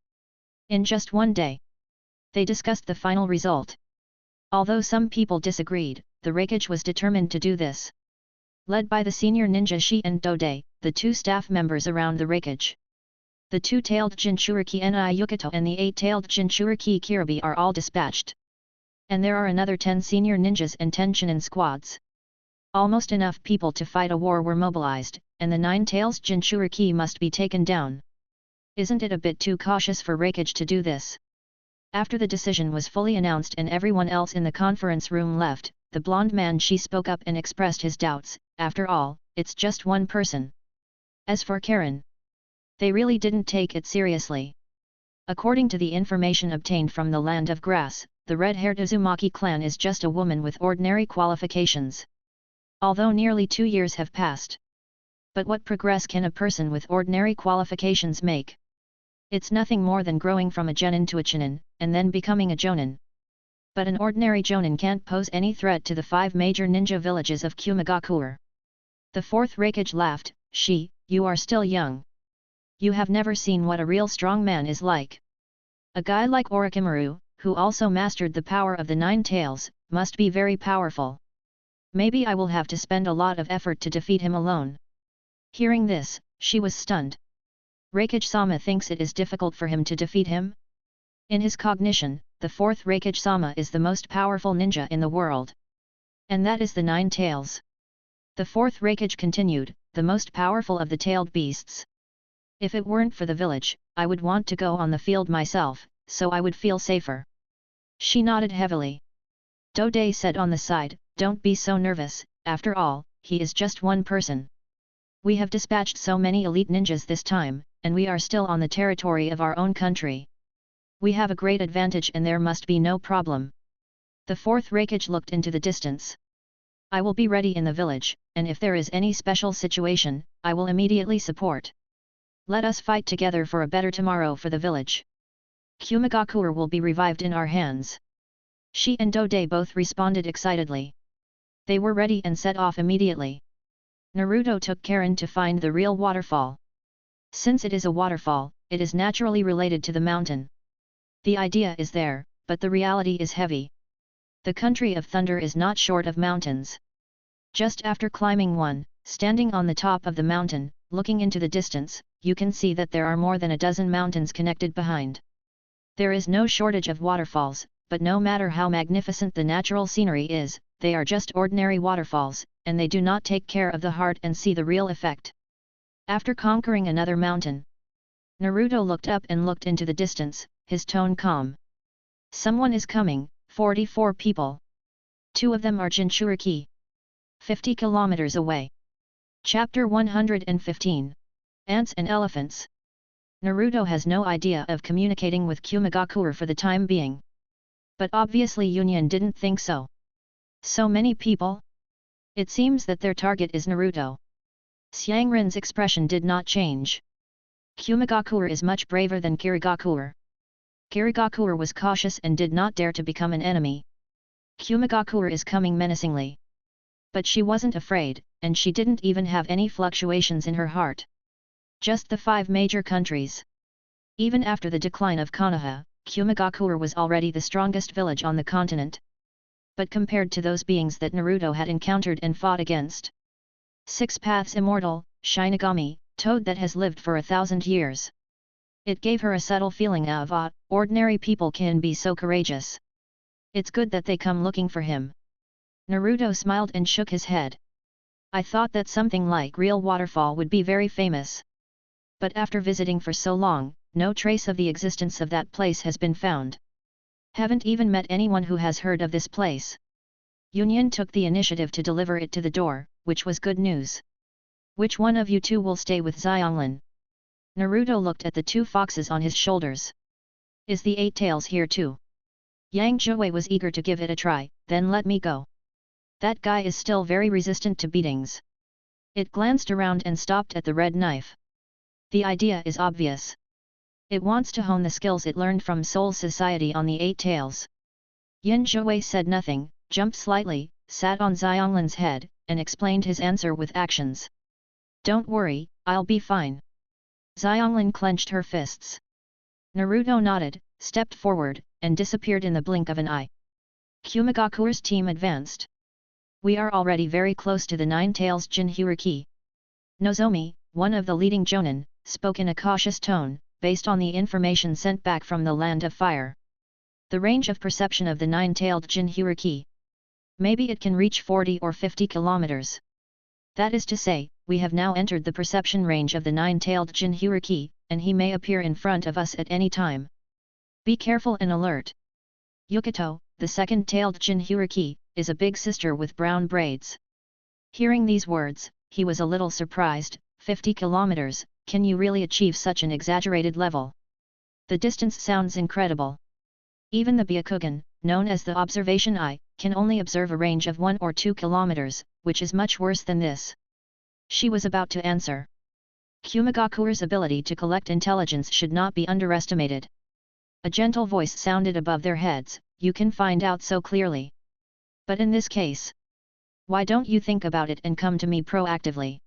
In just one day, they discussed the final result. Although some people disagreed, the Raikage was determined to do this. Led by the senior ninja Shi and Dode, the 2 staff members around the Raikage. The 2-tailed Jinchūriki Ni Yukito and the 8-tailed Jinchūriki Kiribi are all dispatched. And there are another 10 senior ninjas and 10 Chunin squads. Almost enough people to fight a war were mobilized, and the Nine Tails Jinchūriki must be taken down. Isn't it a bit too cautious for Raikage to do this? After the decision was fully announced and everyone else in the conference room left, the blonde man Shi spoke up and expressed his doubts. After all, it's just one person. As for Karen, they really didn't take it seriously. According to the information obtained from the Land of Grass, the red-haired Uzumaki clan is just a woman with ordinary qualifications. Although nearly 2 years have passed. But what progress can a person with ordinary qualifications make? It's nothing more than growing from a genin to a chinin, and then becoming a jonin. But an ordinary jonin can't pose any threat to the 5 major ninja villages of Kumagakure. The 4th Raikage laughed, you are still young. You have never seen what a real strong man is like. A guy like Orochimaru, who also mastered the power of the 9 tails, must be very powerful. Maybe I will have to spend a lot of effort to defeat him alone. Hearing this, she was stunned. Raikage-sama thinks it is difficult for him to defeat him? In his cognition, the 4th Raikage-sama is the most powerful ninja in the world. And that is the 9 tails. The 4th Raikage continued, the most powerful of the tailed beasts. If it weren't for the village, I would want to go on the field myself, so I would feel safer. She nodded heavily. Dode said on the side, don't be so nervous, after all, he is just one person. We have dispatched so many elite ninjas this time, and we are still on the territory of our own country. We have a great advantage and there must be no problem. The 4th Raikage looked into the distance. I will be ready in the village, and if there is any special situation, I will immediately support. Let us fight together for a better tomorrow for the village. Kumagakure will be revived in our hands. She and Dode both responded excitedly. They were ready and set off immediately. Naruto took Karen to find the real waterfall. Since it is a waterfall, it is naturally related to the mountain. The idea is there, but the reality is heavy. The country of thunder is not short of mountains. Just after climbing one, standing on the top of the mountain, looking into the distance, you can see that there are more than a dozen mountains connected behind. There is no shortage of waterfalls, but no matter how magnificent the natural scenery is, they are just ordinary waterfalls, and they do not take care of the heart and see the real effect. After conquering another mountain, Naruto looked up and looked into the distance, his tone calm. Someone is coming, 44 people. 2 of them are Jinchūriki. 50 kilometers away. Chapter 115. Ants and Elephants. Naruto has no idea of communicating with Kumagakure for the time being. But obviously Union didn't think so. So many people? It seems that their target is Naruto. Xiangren's expression did not change. Kumagakure is much braver than Kirigakure. Kirigakure was cautious and did not dare to become an enemy. Kumagakure is coming menacingly. But she wasn't afraid, and she didn't even have any fluctuations in her heart. Just the 5 major countries. Even after the decline of Konoha, Kumagakure was already the strongest village on the continent. But compared to those beings that Naruto had encountered and fought against, 6 Paths Immortal, Shinigami, Toad that has lived for 1,000 years. It gave her a subtle feeling of ordinary people can be so courageous. It's good that they come looking for him. Naruto smiled and shook his head. I thought that something like real waterfall would be very famous. But after visiting for so long, no trace of the existence of that place has been found. Haven't even met anyone who has heard of this place. Union took the initiative to deliver it to the door, which was good news. Which one of you 2 will stay with Xianglin? Naruto looked at the 2 foxes on his shoulders. Is the 8 tails here too? Yang Zhuwei was eager to give it a try, then let me go. That guy is still very resistant to beatings. It glanced around and stopped at the red knife. The idea is obvious. It wants to hone the skills it learned from Soul Society on the 8 tails. Yin Zhuwei said nothing, jumped slightly, sat on Xianglin's head, and explained his answer with actions. Don't worry, I'll be fine. Xianglin clenched her fists. Naruto nodded, stepped forward, and disappeared in the blink of an eye. Kumagakure's team advanced. We are already very close to the 9 Tails Jinchūriki. Nozomi, one of the leading jonin, spoke in a cautious tone, based on the information sent back from the Land of Fire. The range of perception of the 9-tailed Jinchūriki. Maybe it can reach 40 or 50 kilometers. That is to say, we have now entered the perception range of the 9-tailed Jinchūriki, and he may appear in front of us at any time. Be careful and alert. Yukato, the 2nd-tailed Jinchūriki, is a big sister with brown braids. Hearing these words, he was a little surprised. 50 kilometers, can you really achieve such an exaggerated level? The distance sounds incredible. Even the Byakugan, known as the observation eye, can only observe a range of 1 or 2 kilometers, which is much worse than this. She was about to answer. Kumagakure's ability to collect intelligence should not be underestimated. A gentle voice sounded above their heads, you can find out so clearly. But in this case, why don't you think about it and come to me proactively?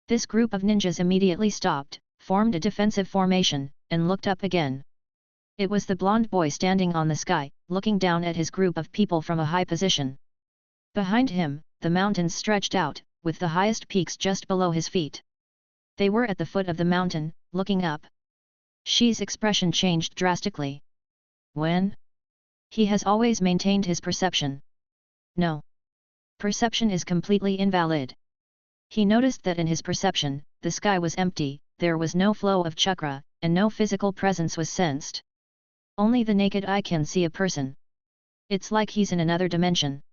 This group of ninjas immediately stopped, formed a defensive formation, and looked up again. It was the blonde boy standing on the sky, looking down at his group of people from a high position. Behind him, the mountains stretched out, with the highest peaks just below his feet. They were at the foot of the mountain, looking up. Shi's expression changed drastically. When? He has always maintained his perception. No. Perception is completely invalid. He noticed that in his perception, the sky was empty, there was no flow of chakra, and no physical presence was sensed. Only the naked eye can see a person. It's like he's in another dimension.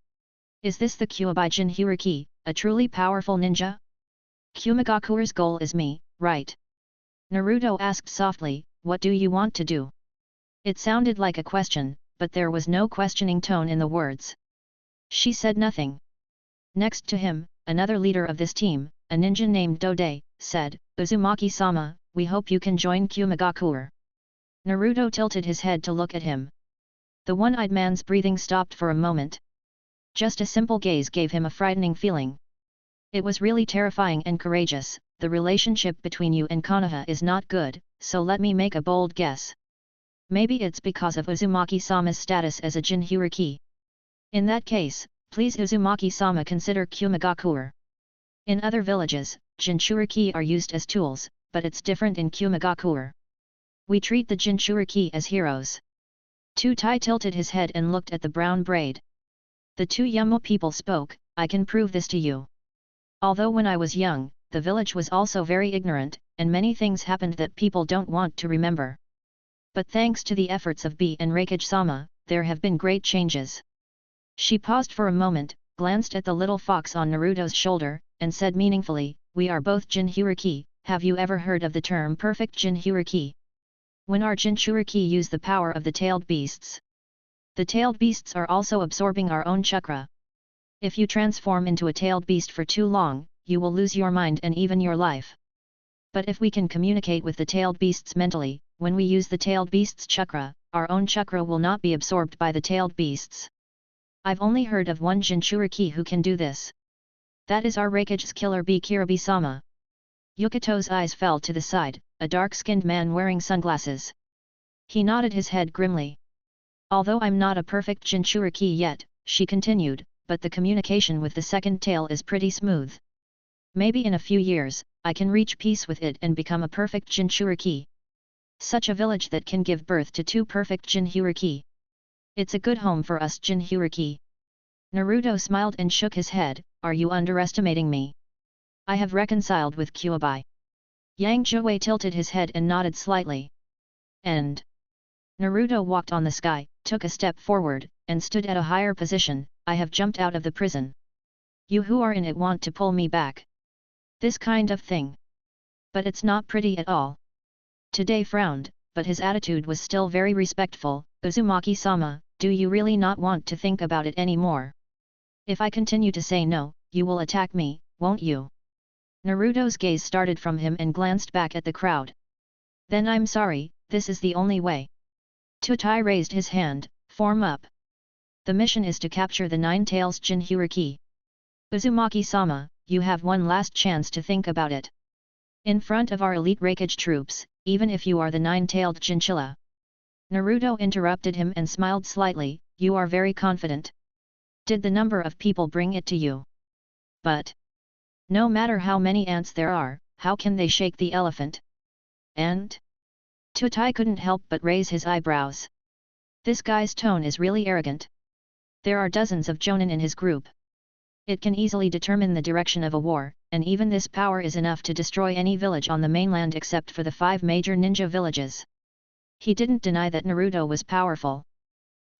Is this the Konoha Jinchūriki, a truly powerful ninja? Kumigakure's goal is me, right? Naruto asked softly, what do you want to do? It sounded like a question, but there was no questioning tone in the words. She said nothing. Next to him, another leader of this team, a ninja named Dode, said, Uzumaki-sama, we hope you can join Kumigakure. Naruto tilted his head to look at him. The one-eyed man's breathing stopped for a moment. Just a simple gaze gave him a frightening feeling. It was really terrifying and courageous. The relationship between you and Konoha is not good, so let me make a bold guess. Maybe it's because of Uzumaki-sama's status as a Jinchūriki. In that case, please Uzumaki-sama consider Kumigakure. In other villages, Jinchūriki are used as tools, but it's different in Kumigakure. We treat the Jinchūriki as heroes. Tai tilted his head and looked at the brown braid. The two Yumo people spoke, I can prove this to you. Although when I was young, the village was also very ignorant, and many things happened that people don't want to remember. But thanks to the efforts of B and Reikage-sama, there have been great changes. She paused for a moment, glanced at the little fox on Naruto's shoulder, and said meaningfully, we are both Jinchūriki, have you ever heard of the term perfect Jinchūriki? When our Jinchūriki use the power of the tailed beasts. The tailed beasts are also absorbing our own chakra. If you transform into a tailed beast for too long, you will lose your mind and even your life. But if we can communicate with the tailed beasts mentally, when we use the tailed beast's chakra, our own chakra will not be absorbed by the tailed beasts. I've only heard of one Jinchūriki who can do this. That is our Reikage's killer B Kiribi-sama. Yukito's eyes fell to the side, a dark-skinned man wearing sunglasses. He nodded his head grimly. Although I'm not a perfect Jinchūriki yet, she continued, but the communication with the second tail is pretty smooth. Maybe in a few years, I can reach peace with it and become a perfect Jinchūriki. Such a village that can give birth to two perfect Jinchūriki. It's a good home for us Jinchūriki. Naruto smiled and shook his head, are you underestimating me? I have reconciled with Kyuubi. Yang Jiwei tilted his head and nodded slightly. And Naruto walked on the sky, took a step forward, and stood at a higher position, I have jumped out of the prison. You who are in it want to pull me back. This kind of thing. But it's not pretty at all. Today frowned, but his attitude was still very respectful, Uzumaki-sama, do you really not want to think about it anymore? If I continue to say no, you will attack me, won't you? Naruto's gaze started from him and glanced back at the crowd. Then I'm sorry, this is the only way. Tai raised his hand, form up. The mission is to capture the Nine Tails Jinchūriki. Uzumaki-sama, you have one last chance to think about it. In front of our elite Reikage troops, even if you are the nine-tailed chinchilla. Naruto interrupted him and smiled slightly, you are very confident. Did the number of people bring it to you? But no matter how many ants there are, how can they shake the elephant? And Tai couldn't help but raise his eyebrows. This guy's tone is really arrogant. There are dozens of jonin in his group. It can easily determine the direction of a war, and even this power is enough to destroy any village on the mainland except for the 5 major ninja villages. He didn't deny that Naruto was powerful.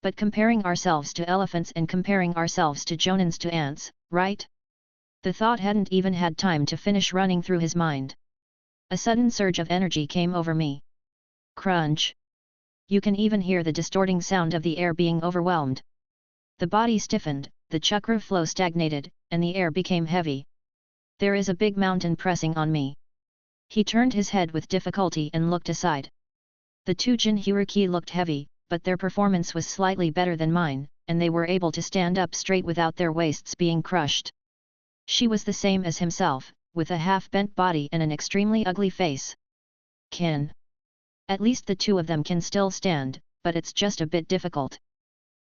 But comparing ourselves to elephants and comparing ourselves to jonins to ants, right? The thought hadn't even had time to finish running through his mind. A sudden surge of energy came over me. Crunch! You can even hear the distorting sound of the air being overwhelmed. The body stiffened, the chakra flow stagnated, and the air became heavy. There is a big mountain pressing on me. He turned his head with difficulty and looked aside. The two Jinchūriki looked heavy, but their performance was slightly better than mine, and they were able to stand up straight without their waists being crushed. She was the same as himself, with a half-bent body and an extremely ugly face. At least the two of them can still stand, but it's just a bit difficult.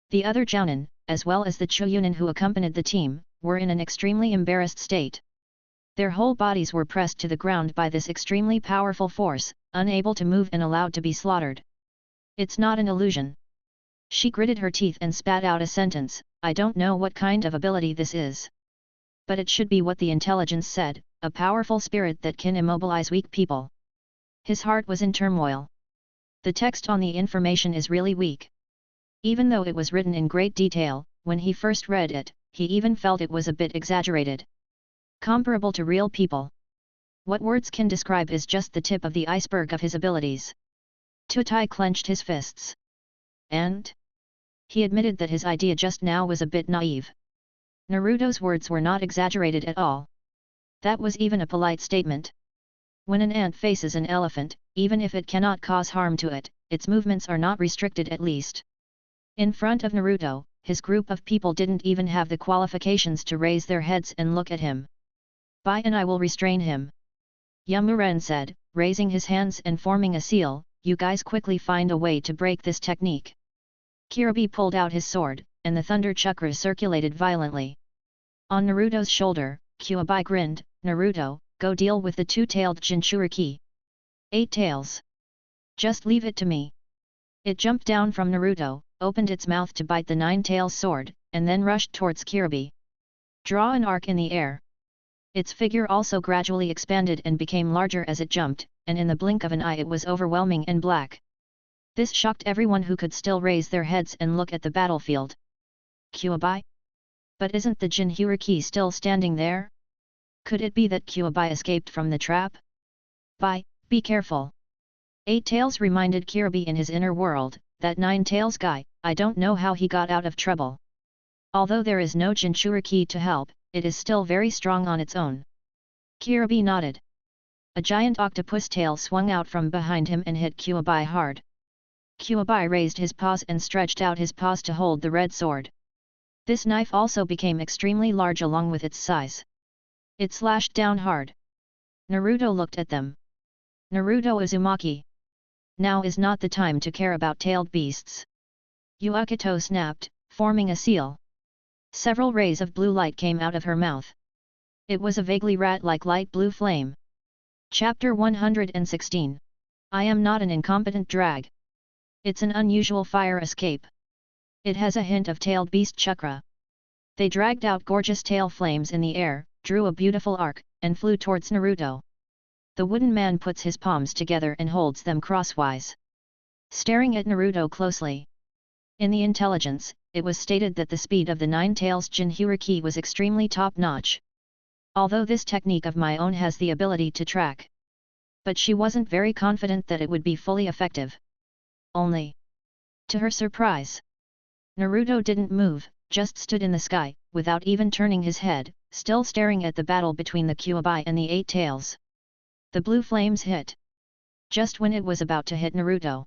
The other Jounin, as well as the Chuyunin who accompanied the team, were in an extremely embarrassed state. Their whole bodies were pressed to the ground by this extremely powerful force, unable to move and allowed to be slaughtered. It's not an illusion. She gritted her teeth and spat out a sentence, I don't know what kind of ability this is. But it should be what the intelligence said, a powerful spirit that can immobilize weak people. His heart was in turmoil. The text on the information is really weak. Even though it was written in great detail, when he first read it, he even felt it was a bit exaggerated. Comparable to real people. What words can describe is just the tip of the iceberg of his abilities. Tutai clenched his fists. And? He admitted that his idea just now was a bit naive. Naruto's words were not exaggerated at all. That was even a polite statement. When an ant faces an elephant, even if it cannot cause harm to it, its movements are not restricted at least. In front of Naruto, his group of people didn't even have the qualifications to raise their heads and look at him. Bye and I will restrain him. Yamuren said, raising his hands and forming a seal, you guys quickly find a way to break this technique. Kyuubi pulled out his sword, and the thunder chakras circulated violently. On Naruto's shoulder, Kyuubi grinned, Naruto, go deal with the two-tailed Jinchūriki. 8 tails. Just leave it to me. It jumped down from Naruto, opened its mouth to bite the 9-tails sword, and then rushed towards Kyuubi. Draw an arc in the air. Its figure also gradually expanded and became larger as it jumped, and in the blink of an eye it was overwhelming and black. This shocked everyone who could still raise their heads and look at the battlefield. Kyuubi? But isn't the Jinchūriki still standing there? Could it be that Kyuubi escaped from the trap? Be careful. 8 Tails reminded Kyuubi in his inner world, that 9 Tails guy, I don't know how he got out of trouble. Although there is no Jinchūriki to help, it is still very strong on its own. Kyuubi nodded. A giant octopus tail swung out from behind him and hit Kyuubi hard. Kyuubi raised his paws and stretched out his paws to hold the red sword. This knife also became extremely large along with its size. It slashed down hard. Naruto looked at them. Naruto Uzumaki. Now is not the time to care about tailed beasts. Yukito snapped, forming a seal. Several rays of blue light came out of her mouth. It was a vaguely rat-like light blue flame. Chapter 116. I am not an incompetent drag. It's an unusual fire escape. It has a hint of tailed beast chakra. They dragged out gorgeous tail flames in the air, drew a beautiful arc, and flew towards Naruto. The wooden man puts his palms together and holds them crosswise. Staring at Naruto closely. In the intelligence, it was stated that the speed of the 9 Tails Jinchūriki was extremely top-notch. Although this technique of my own has the ability to track. But she wasn't very confident that it would be fully effective. Only. To her surprise. Naruto didn't move, just stood in the sky, without even turning his head, still staring at the battle between the Kyuubi and the 8 Tails. The blue flames hit. Just when it was about to hit Naruto.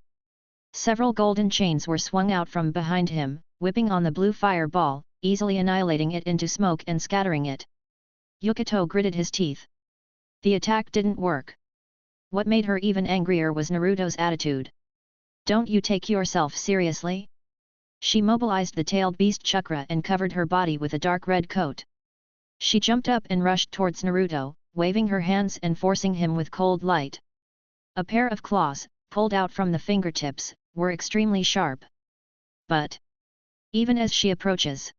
Several golden chains were swung out from behind him, whipping on the blue fireball, easily annihilating it into smoke and scattering it. Yukito gritted his teeth. The attack didn't work. What made her even angrier was Naruto's attitude. Don't you take yourself seriously? She mobilized the tailed beast chakra and covered her body with a dark red coat. She jumped up and rushed towards Naruto, waving her hands and forcing him with cold light. A pair of claws, pulled out from the fingertips, were extremely sharp. But, even as she approaches,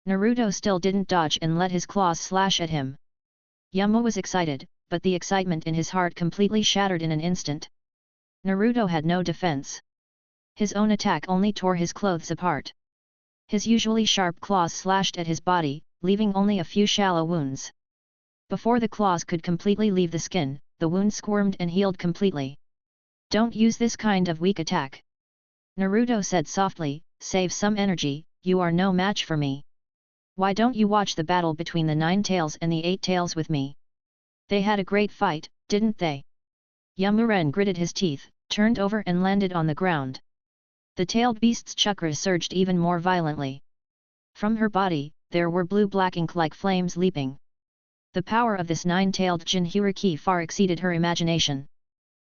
Naruto still didn't dodge and let his claws slash at him. Yama was excited, but the excitement in his heart completely shattered in an instant. Naruto had no defense. His own attack only tore his clothes apart. His usually sharp claws slashed at his body, leaving only a few shallow wounds. Before the claws could completely leave the skin, the wound squirmed and healed completely. Don't use this kind of weak attack. Naruto said softly, save some energy, you are no match for me. Why don't you watch the battle between the 9 Tails and the 8 Tails with me? They had a great fight, didn't they? Yamuren gritted his teeth, turned over and landed on the ground. The tailed beast's chakras surged even more violently. From her body, there were blue-black ink-like flames leaping. The power of this nine-tailed Jinchūriki far exceeded her imagination.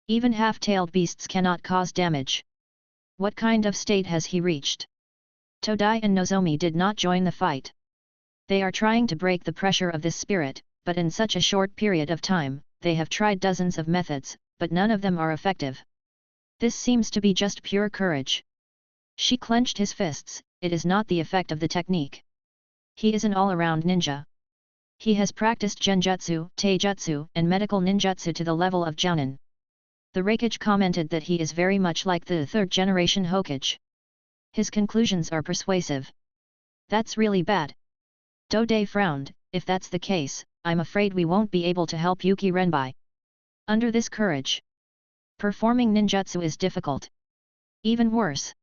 Even half-tailed beasts cannot cause damage. What kind of state has he reached? Todai and Nozomi did not join the fight. They are trying to break the pressure of this spirit, but in such a short period of time, they have tried dozens of methods, but none of them are effective. This seems to be just pure courage. She clenched his fists. It is not the effect of the technique. He is an all-around ninja. He has practiced genjutsu, taijutsu, and medical ninjutsu to the level of jounin. The Raikage commented that he is very much like the third-generation Hokage. His conclusions are persuasive. That's really bad. Dode frowned. If that's the case, I'm afraid we won't be able to help Yuki Renbai. Under this courage, performing ninjutsu is difficult. Even worse.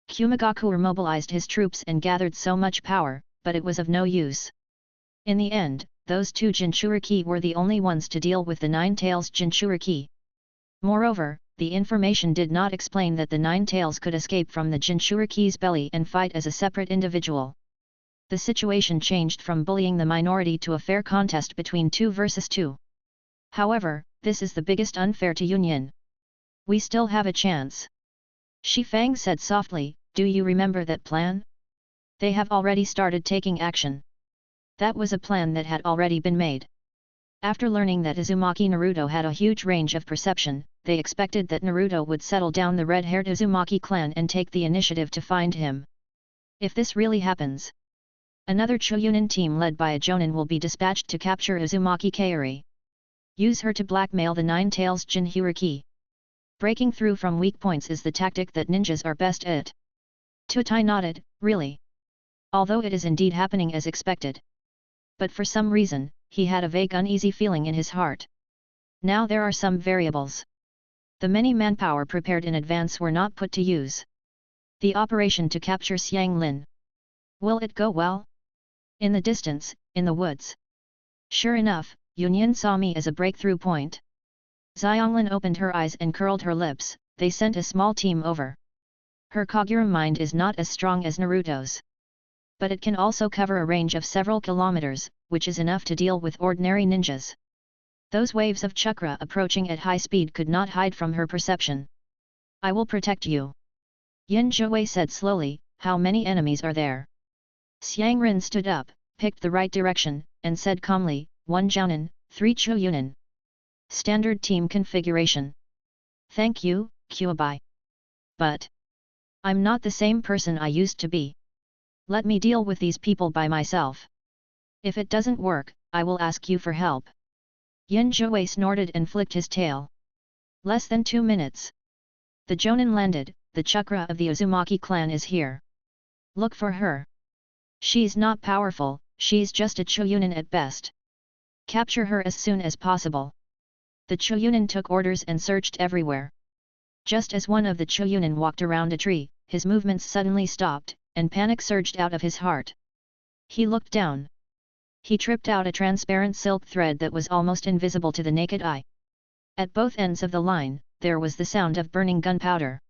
Kumagaku mobilized his troops and gathered so much power, but it was of no use. In the end, those two Jinchūriki were the only ones to deal with the Nine Tails Jinchūriki. Moreover, the information did not explain that the Nine Tails could escape from the Jinchūriki's belly and fight as a separate individual. The situation changed from bullying the minority to a fair contest between 2 versus 2. However, this is the biggest unfair to Union. We still have a chance. Shi Fang said softly, do you remember that plan? They have already started taking action. That was a plan that had already been made. After learning that Uzumaki Naruto had a huge range of perception, they expected that Naruto would settle down the red-haired Uzumaki clan and take the initiative to find him. If this really happens, another Choyunin team led by a Jonin will be dispatched to capture Uzumaki Kaori. Use her to blackmail the Nine Tails Jinchūriki. Breaking through from weak points is the tactic that ninjas are best at. Tutai nodded, really. Although it is indeed happening as expected. But for some reason, he had a vague uneasy feeling in his heart. Now there are some variables. The many manpower prepared in advance were not put to use. The operation to capture Xiang Lin. Will it go well? In the distance, in the woods. Sure enough, Union saw me as a breakthrough point. Xianglin opened her eyes and curled her lips. They sent a small team over. Her Kagura mind is not as strong as Naruto's. But it can also cover a range of several kilometers, which is enough to deal with ordinary ninjas. Those waves of chakra approaching at high speed could not hide from her perception. I will protect you. Yin Zhuwei said slowly, how many enemies are there? Xiang Rin stood up, picked the right direction, and said calmly, 1 Jounin, 3 Choyunin. Standard team configuration. Thank you, Kuabai. But I'm not the same person I used to be. Let me deal with these people by myself. If it doesn't work, I will ask you for help. Yin Zhuwei snorted and flicked his tail. Less than 2 minutes. The Jonin landed. The chakra of the Uzumaki clan is here. Look for her. She's not powerful, she's just a Choyunin at best. Capture her as soon as possible. The Choyunin took orders and searched everywhere. Just as one of the Choyunin walked around a tree, his movements suddenly stopped, and panic surged out of his heart. He looked down. He tripped out a transparent silk thread that was almost invisible to the naked eye. At both ends of the line, there was the sound of burning gunpowder.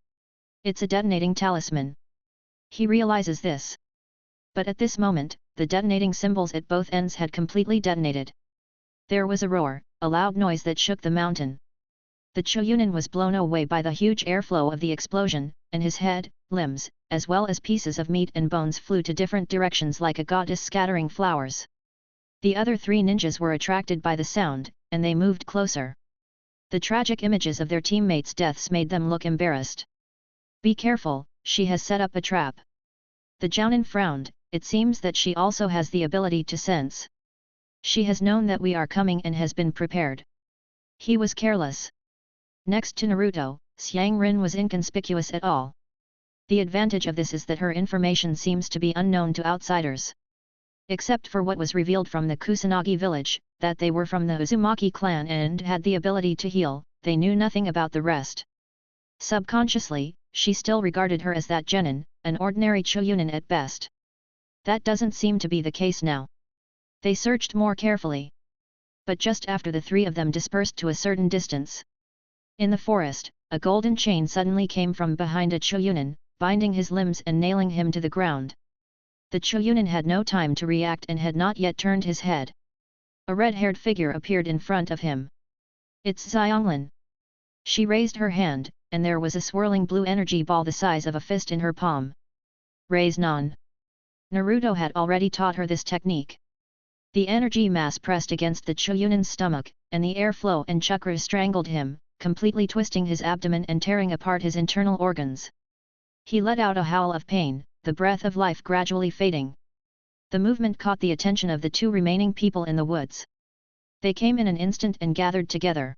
It's a detonating talisman. He realizes this. But at this moment, the detonating symbols at both ends had completely detonated. There was a roar, a loud noise that shook the mountain. The Choyunin was blown away by the huge airflow of the explosion, and his head, limbs, as well as pieces of meat and bones flew to different directions like a goddess scattering flowers. The other 3 ninjas were attracted by the sound, and they moved closer. The tragic images of their teammates' deaths made them look embarrassed. Be careful, she has set up a trap. The Jounin frowned. It seems that she also has the ability to sense. She has known that we are coming and has been prepared. He was careless. Next to Naruto, Xiang Rin was inconspicuous at all. The advantage of this is that her information seems to be unknown to outsiders. Except for what was revealed from the Kusanagi village, that they were from the Uzumaki clan and had the ability to heal, they knew nothing about the rest. Subconsciously, she still regarded her as that genin, an ordinary Choyunin at best. That doesn't seem to be the case now. They searched more carefully. But just after the 3 of them dispersed to a certain distance. In the forest, a golden chain suddenly came from behind a Choyunin, binding his limbs and nailing him to the ground. The Choyunin had no time to react and had not yet turned his head. A red-haired figure appeared in front of him. It's Xianglin. She raised her hand, and there was a swirling blue energy ball the size of a fist in her palm. Raise non. Naruto had already taught her this technique. The energy mass pressed against the Choyunin's stomach, and the airflow and chakras strangled him, completely twisting his abdomen and tearing apart his internal organs. He let out a howl of pain, the breath of life gradually fading. The movement caught the attention of the two remaining people in the woods. They came in an instant and gathered together.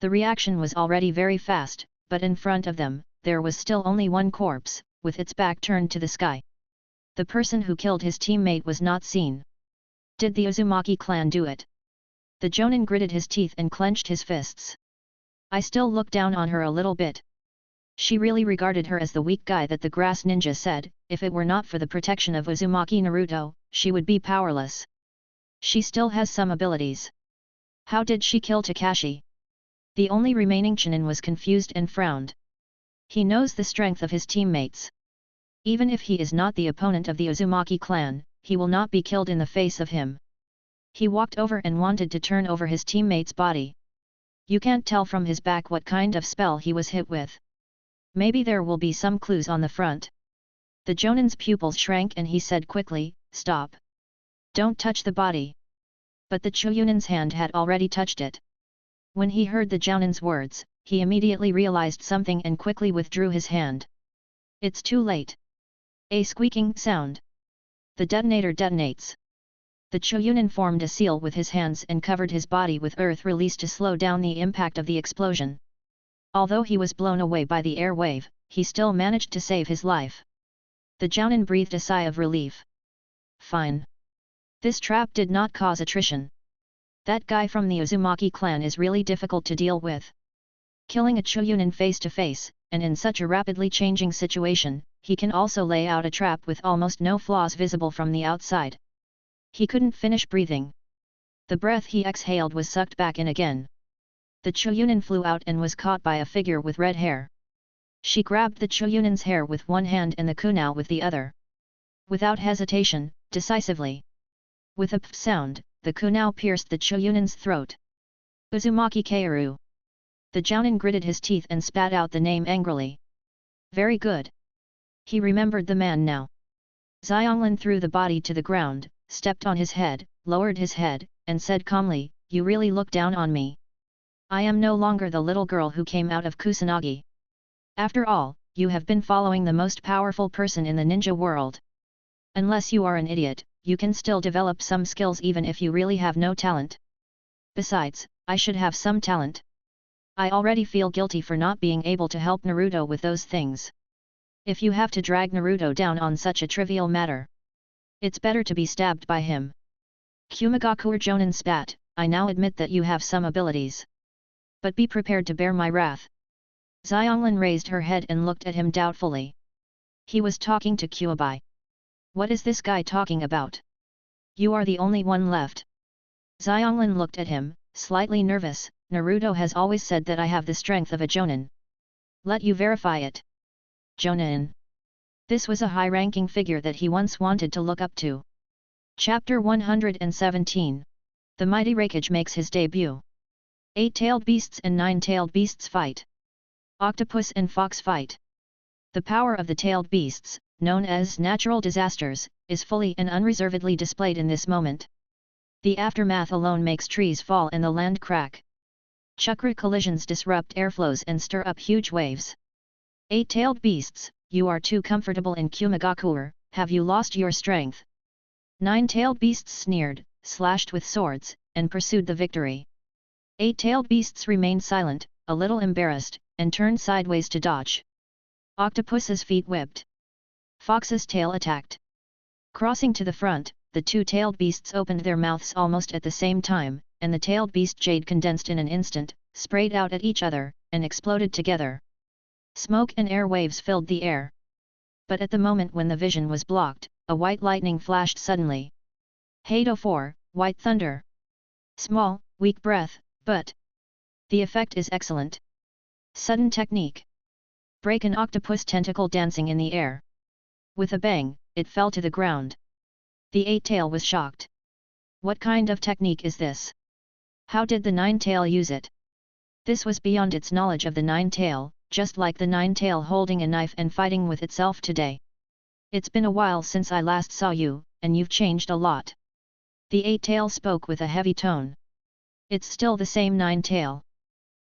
The reaction was already very fast, but in front of them, there was still only one corpse, with its back turned to the sky. The person who killed his teammate was not seen. Did the Uzumaki clan do it? The Jonin gritted his teeth and clenched his fists. I still look down on her a little bit. She really regarded her as the weak guy that the grass ninja said, if it were not for the protection of Uzumaki Naruto, she would be powerless. She still has some abilities. How did she kill Takashi? The only remaining Chunin was confused and frowned. He knows the strength of his teammates. Even if he is not the opponent of the Uzumaki clan, he will not be killed in the face of him. He walked over and wanted to turn over his teammate's body. You can't tell from his back what kind of spell he was hit with. Maybe there will be some clues on the front. The Jonin's pupils shrank and he said quickly, stop. Don't touch the body. But the Choyunin's hand had already touched it. When he heard the Jonin's words, he immediately realized something and quickly withdrew his hand. It's too late. A squeaking sound. The detonator detonates. The Choyunin formed a seal with his hands and covered his body with earth release to slow down the impact of the explosion. Although he was blown away by the air wave, he still managed to save his life. The Jonin breathed a sigh of relief. Fine. This trap did not cause attrition. That guy from the Uzumaki clan is really difficult to deal with. Killing a Choyunin face to face, and in such a rapidly changing situation, he can also lay out a trap with almost no flaws visible from the outside. He couldn't finish breathing. The breath he exhaled was sucked back in again. The Choyunin flew out and was caught by a figure with red hair. She grabbed the Choyunin's hair with one hand and the kunai with the other. Without hesitation, decisively. With a p sound, the kunai pierced the Choyunin's throat. Uzumaki Kaoru. The Jonin gritted his teeth and spat out the name angrily. Very good. He remembered the man now. Xianglin threw the body to the ground, stepped on his head, lowered his head, and said calmly, you really look down on me. I am no longer the little girl who came out of Kusanagi. After all, you have been following the most powerful person in the ninja world. Unless you are an idiot, you can still develop some skills even if you really have no talent. Besides, I should have some talent. I already feel guilty for not being able to help Naruto with those things. If you have to drag Naruto down on such a trivial matter, it's better to be stabbed by him. Kumagakuer Jonin spat, I now admit that you have some abilities. But be prepared to bear my wrath. Xianglin raised her head and looked at him doubtfully. He was talking to Kuabai. What is this guy talking about? You are the only one left. Xianglin looked at him, slightly nervous. Naruto has always said that I have the strength of a Jonin. Let you verify it. Jonin. This was a high-ranking figure that he once wanted to look up to. Chapter 117. The mighty Hokage makes his debut. 8-tailed beasts and 9-tailed beasts fight. Octopus and fox fight. The power of the tailed beasts, known as natural disasters, is fully and unreservedly displayed in this moment. The aftermath alone makes trees fall and the land crack. Chakra collisions disrupt airflows and stir up huge waves. 8-tailed beasts, you are too comfortable in Kumagakuer, have you lost your strength? 9-tailed beasts sneered, slashed with swords, and pursued the victory. 8-tailed beasts remained silent, a little embarrassed, and turned sideways to dodge. Octopus's feet whipped. Fox's tail attacked. Crossing to the front, the two-tailed beasts opened their mouths almost at the same time, and the tailed beast jade condensed in an instant, sprayed out at each other, and exploded together. Smoke and air waves filled the air. But at the moment when the vision was blocked, a white lightning flashed suddenly. Hado 4, White Thunder. Small, weak breath, but the effect is excellent. Sudden technique. break an octopus tentacle dancing in the air. With a bang, it fell to the ground. The eight-tail was shocked. What kind of technique is this? How did the nine-tail use it? This was beyond its knowledge of the nine-tail, just like the nine-tail holding a knife and fighting with itself today. It's been a while since I last saw you, and you've changed a lot. The eight-tail spoke with a heavy tone. It's still the same nine-tail.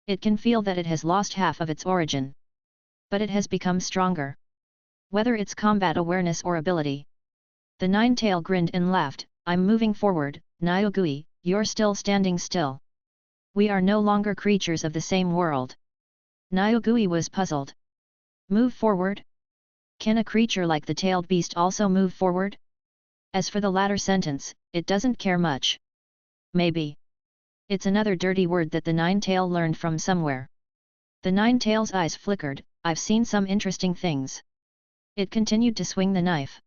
It can feel that it has lost half of its origin. But it has become stronger. Whether it's combat awareness or ability. The nine-tail grinned and laughed. I'm moving forward, Ryūgui, you're still standing still. We are no longer creatures of the same world. Ryūgui was puzzled. Move forward? Can a creature like the tailed beast also move forward? As for the latter sentence, it doesn't care much. Maybe. It's another dirty word that the nine-tail learned from somewhere. The nine-tail's eyes flickered. I've seen some interesting things. It continued to swing the knife.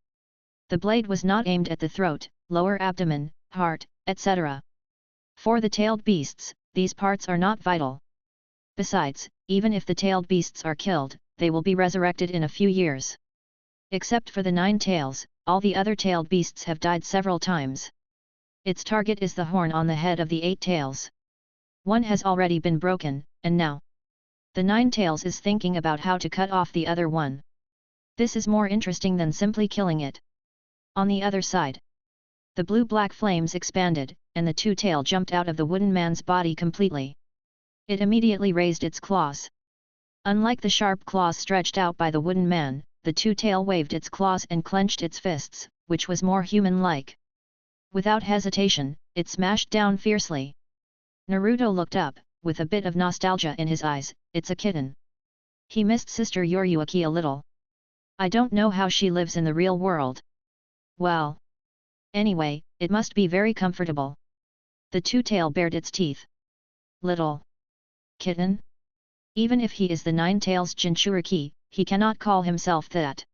The blade was not aimed at the throat, lower abdomen, heart, etc. For the tailed beasts, these parts are not vital. Besides, even if the tailed beasts are killed, they will be resurrected in a few years. Except for the nine tails, all the other tailed beasts have died several times. Its target is the horn on the head of the eight tails. One has already been broken, and now the nine tails is thinking about how to cut off the other one. This is more interesting than simply killing it. On the other side, the blue-black flames expanded, and the two-tail jumped out of the wooden man's body completely. It immediately raised its claws. Unlike the sharp claws stretched out by the wooden man, the two-tail waved its claws and clenched its fists, which was more human-like. Without hesitation, it smashed down fiercely. Naruto looked up, with a bit of nostalgia in his eyes. It's a kitten. He missed Sister Yoriyuki a little. I don't know how she lives in the real world. Well. Anyway, it must be very comfortable. The two-tail bared its teeth. Little kitten? Even if he is the Nine Tails Jinchūriki, he cannot call himself that.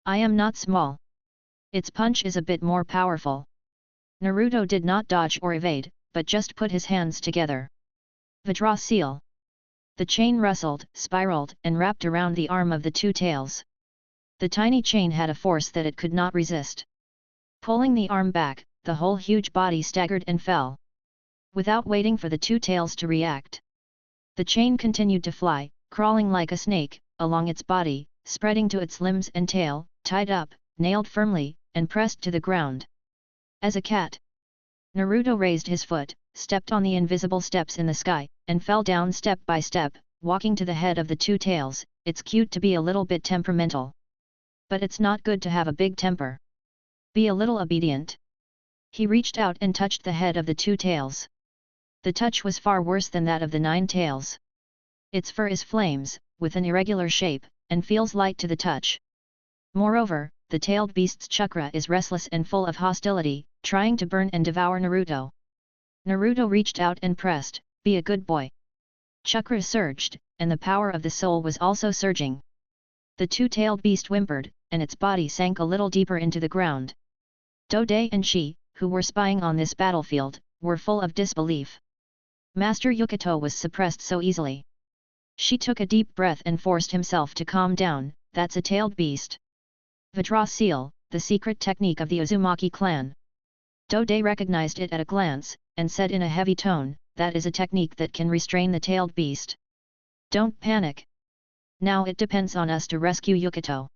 I am not small. Its punch is a bit more powerful. Naruto did not dodge or evade, but just put his hands together. Vajra seal. The chain rustled, spiraled, and wrapped around the arm of the two tails. The tiny chain had a force that it could not resist. Pulling the arm back, the whole huge body staggered and fell. Without waiting for the two tails to react, the chain continued to fly, crawling like a snake, along its body, spreading to its limbs and tail, tied up, nailed firmly, and pressed to the ground. As a cat, Naruto raised his foot, stepped on the invisible steps in the sky, and fell down step by step, walking to the head of the two tails. It's cute to be a little bit temperamental. But it's not good to have a big temper. Be a little obedient. He reached out and touched the head of the two tails. The touch was far worse than that of the nine tails. Its fur is flames, with an irregular shape, and feels light to the touch. Moreover, the tailed beast's chakra is restless and full of hostility, trying to burn and devour Naruto. Naruto reached out and pressed, "Be a good boy." Chakra surged, and the power of the soul was also surging. The two-tailed beast whimpered, and its body sank a little deeper into the ground. Dode and Shi, who were spying on this battlefield, were full of disbelief. Master Yukito was suppressed so easily. She took a deep breath and forced himself to calm down. That's a tailed beast. Vajra seal, the secret technique of the Uzumaki clan. Dode recognized it at a glance, and said in a heavy tone, that is a technique that can restrain the tailed beast. Don't panic. Now it depends on us to rescue Yukito.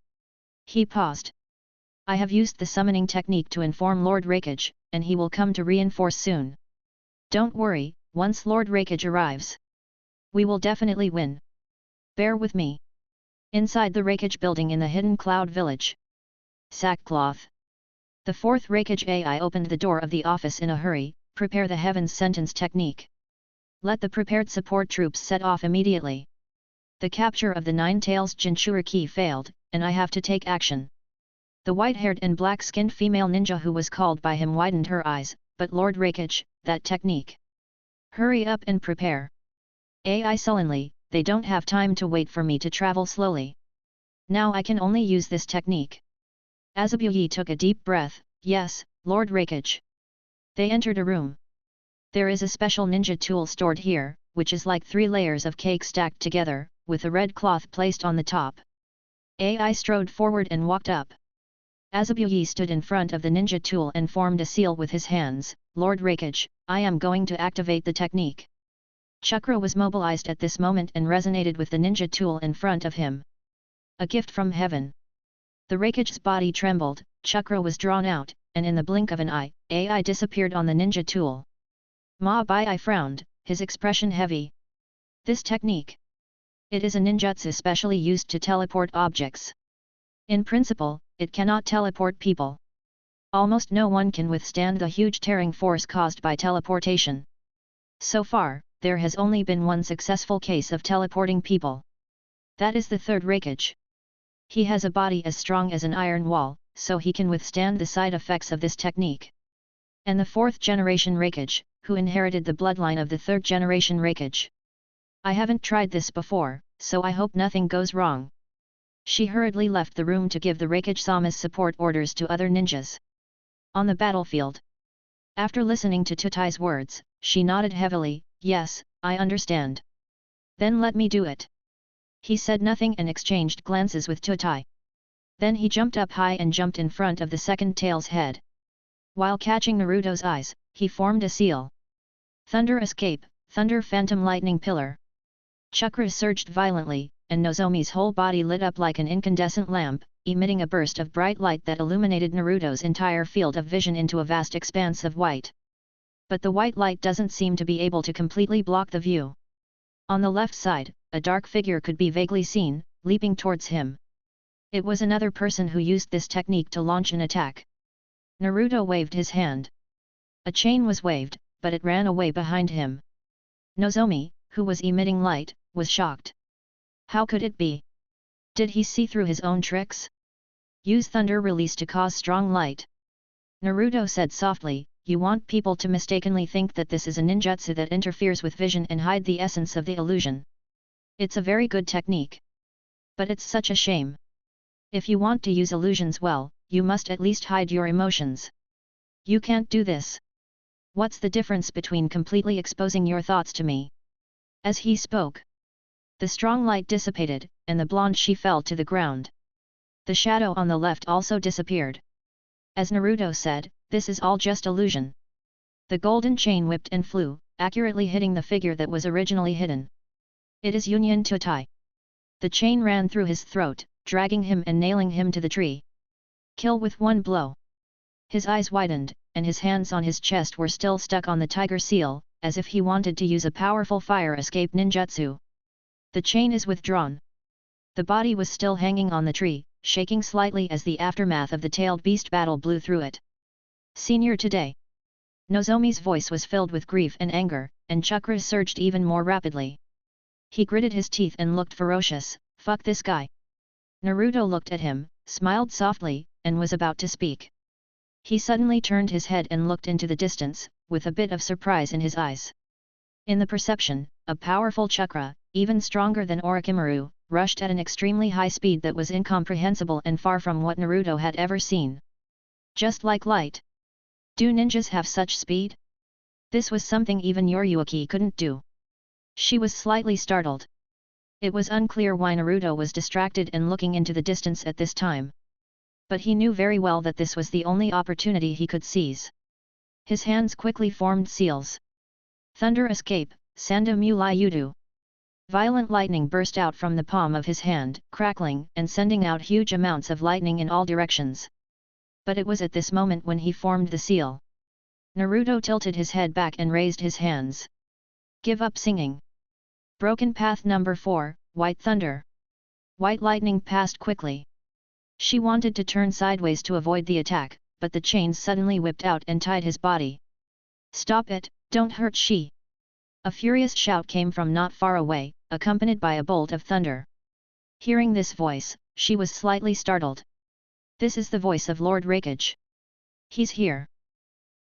He paused. I have used the summoning technique to inform Lord Raikage, and he will come to reinforce soon. Don't worry, once Lord Raikage arrives, we will definitely win. Bear with me. Inside the Raikage building in the hidden cloud village. Sackcloth. The fourth Raikage AI opened the door of the office in a hurry. Prepare the Heaven's Sentence technique. Let the prepared support troops set off immediately. The capture of the Nine Tails Jinchūriki failed, and I have to take action. The white-haired and black-skinned female ninja who was called by him widened her eyes, but Lord Raikage, that technique. Hurry up and prepare. AI sullenly, they don't have time to wait for me to travel slowly. Now I can only use this technique. Azabuyi took a deep breath, yes, Lord Raikage. They entered a room. There is a special ninja tool stored here, which is like 3 layers of cake stacked together, with a red cloth placed on the top. AI strode forward and walked up. Azabuye stood in front of the ninja tool and formed a seal with his hands. Lord Raikage, I am going to activate the technique. Chakra was mobilized at this moment and resonated with the ninja tool in front of him. A gift from heaven. The Raikage's body trembled, chakra was drawn out, and in the blink of an eye, AI disappeared on the ninja tool. Ma Bai frowned, his expression heavy. This technique. It is a ninjutsu specially used to teleport objects. In principle, it cannot teleport people. Almost no one can withstand the huge tearing force caused by teleportation. So far, there has only been one successful case of teleporting people. That is the third Raikage. He has a body as strong as an iron wall, so he can withstand the side effects of this technique. And the fourth generation Raikage, who inherited the bloodline of the third generation Raikage. I haven't tried this before, so I hope nothing goes wrong. She hurriedly left the room to give the Raikage-sama's support orders to other ninjas. On the battlefield. After listening to Tutai's words, she nodded heavily. Yes, I understand. Then let me do it. He said nothing and exchanged glances with Tutai. Then he jumped up high and jumped in front of the second tail's head. While catching Naruto's eyes, he formed a seal. Thunder escape, thunder phantom lightning pillar. Chakra surged violently, and Nozomi's whole body lit up like an incandescent lamp, emitting a burst of bright light that illuminated Naruto's entire field of vision into a vast expanse of white. But the white light doesn't seem to be able to completely block the view. On the left side, a dark figure could be vaguely seen, leaping towards him. It was another person who used this technique to launch an attack. Naruto waved his hand. A chain was waved, but it ran away behind him. Nozomi, who was emitting light, was shocked. How could it be? Did he see through his own tricks? Use thunder release to cause strong light. Naruto said softly, you want people to mistakenly think that this is a ninjutsu that interferes with vision and hide the essence of the illusion. It's a very good technique. But it's such a shame. If you want to use illusions well, you must at least hide your emotions. You can't do this. What's the difference between completely exposing your thoughts to me? As he spoke, the strong light dissipated, and the blonde she fell to the ground. The shadow on the left also disappeared. As Naruto said, this is all just illusion. The golden chain whipped and flew, accurately hitting the figure that was originally hidden. It is Union Tutai. The chain ran through his throat, dragging him and nailing him to the tree. Kill with one blow. His eyes widened, and his hands on his chest were still stuck on the tiger seal, as if he wanted to use a powerful fire escape ninjutsu. The chain is withdrawn. The body was still hanging on the tree, shaking slightly as the aftermath of the tailed beast battle blew through it. Senior today. Nozomi's voice was filled with grief and anger, and chakra surged even more rapidly. He gritted his teeth and looked ferocious. Fuck this guy. Naruto looked at him, smiled softly, and was about to speak. He suddenly turned his head and looked into the distance, with a bit of surprise in his eyes. In the perception, a powerful chakra, even stronger than Orochimaru, rushed at an extremely high speed that was incomprehensible and far from what Naruto had ever seen. Just like light. Do ninjas have such speed? This was something even Yoriyuki couldn't do. She was slightly startled. It was unclear why Naruto was distracted and looking into the distance at this time. But he knew very well that this was the only opportunity he could seize. His hands quickly formed seals. Thunder escape, Sando Mulai Yudu. Violent lightning burst out from the palm of his hand, crackling and sending out huge amounts of lightning in all directions. But it was at this moment when he formed the seal. Naruto tilted his head back and raised his hands. Give up singing. Broken path number 4, White Thunder. White lightning passed quickly. She wanted to turn sideways to avoid the attack, but the chains suddenly whipped out and tied his body. Stop it, don't hurt she. A furious shout came from not far away, accompanied by a bolt of thunder. Hearing this voice, she was slightly startled. This is the voice of Lord Raikage. He's here.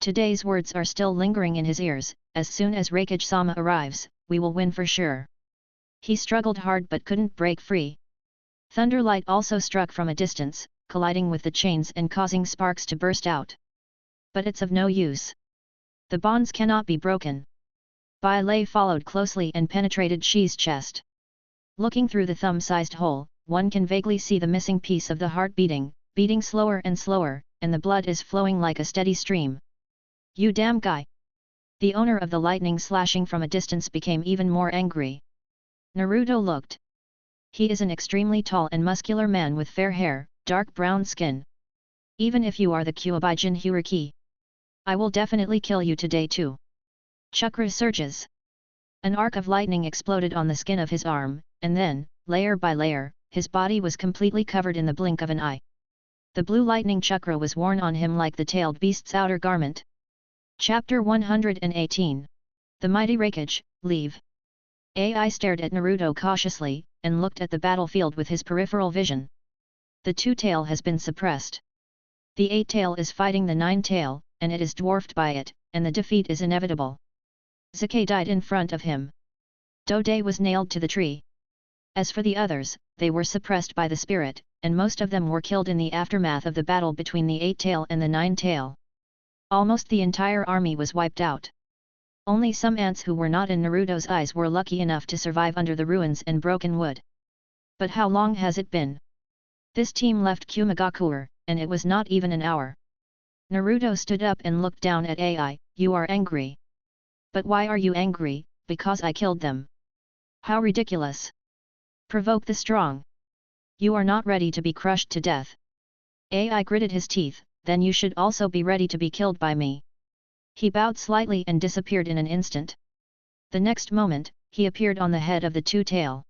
Today's words are still lingering in his ears. As soon as Raikage-sama arrives, we will win for sure. He struggled hard but couldn't break free. Thunderlight also struck from a distance, colliding with the chains and causing sparks to burst out. But it's of no use. The bonds cannot be broken. Bai Lei followed closely and penetrated Shi's chest. Looking through the thumb-sized hole, one can vaguely see the missing piece of the heart beating slower and slower, and the blood is flowing like a steady stream. You damn guy! The owner of the lightning slashing from a distance became even more angry. Naruto looked. He is an extremely tall and muscular man with fair hair, dark brown skin. Even if you are the Konoha Jinchūriki, I will definitely kill you today too. Chakra surges. An arc of lightning exploded on the skin of his arm, and then, layer by layer, his body was completely covered in the blink of an eye. The blue lightning chakra was worn on him like the tailed beast's outer garment. Chapter 118. The Mighty Hokage, Leave. AI stared at Naruto cautiously, and looked at the battlefield with his peripheral vision. The two-tail has been suppressed. The eight-tail is fighting the nine-tail, and it is dwarfed by it, and the defeat is inevitable. Zeke died in front of him. Dode was nailed to the tree. As for the others, they were suppressed by the spirit, and most of them were killed in the aftermath of the battle between the eight-tail and the nine-tail. Almost the entire army was wiped out. Only some ants who were not in Naruto's eyes were lucky enough to survive under the ruins and broken wood. But how long has it been? This team left Kumagakure, and it was not even an hour. Naruto stood up and looked down at AI. You are angry. But why are you angry? Because I killed them. How ridiculous. Provoke the strong. You are not ready to be crushed to death. AI gritted his teeth. Then you should also be ready to be killed by me. He bowed slightly and disappeared in an instant. The next moment, he appeared on the head of the two-tail.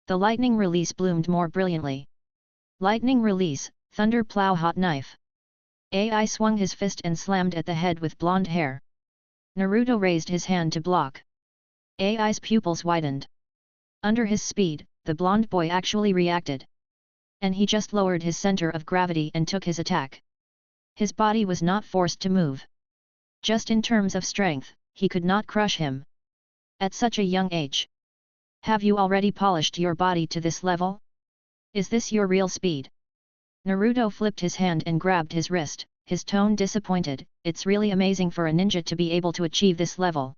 The lightning release bloomed more brilliantly. Lightning release, thunder plow hot knife. AI swung his fist and slammed at the head with blonde hair. Naruto raised his hand to block. AI's pupils widened. Under his speed, the blonde boy actually reacted. And he just lowered his center of gravity and took his attack. His body was not forced to move. Just in terms of strength, he could not crush him. At such a young age. Have you already polished your body to this level? Is this your real speed? Naruto flipped his hand and grabbed his wrist, his tone disappointed. It's really amazing for a ninja to be able to achieve this level.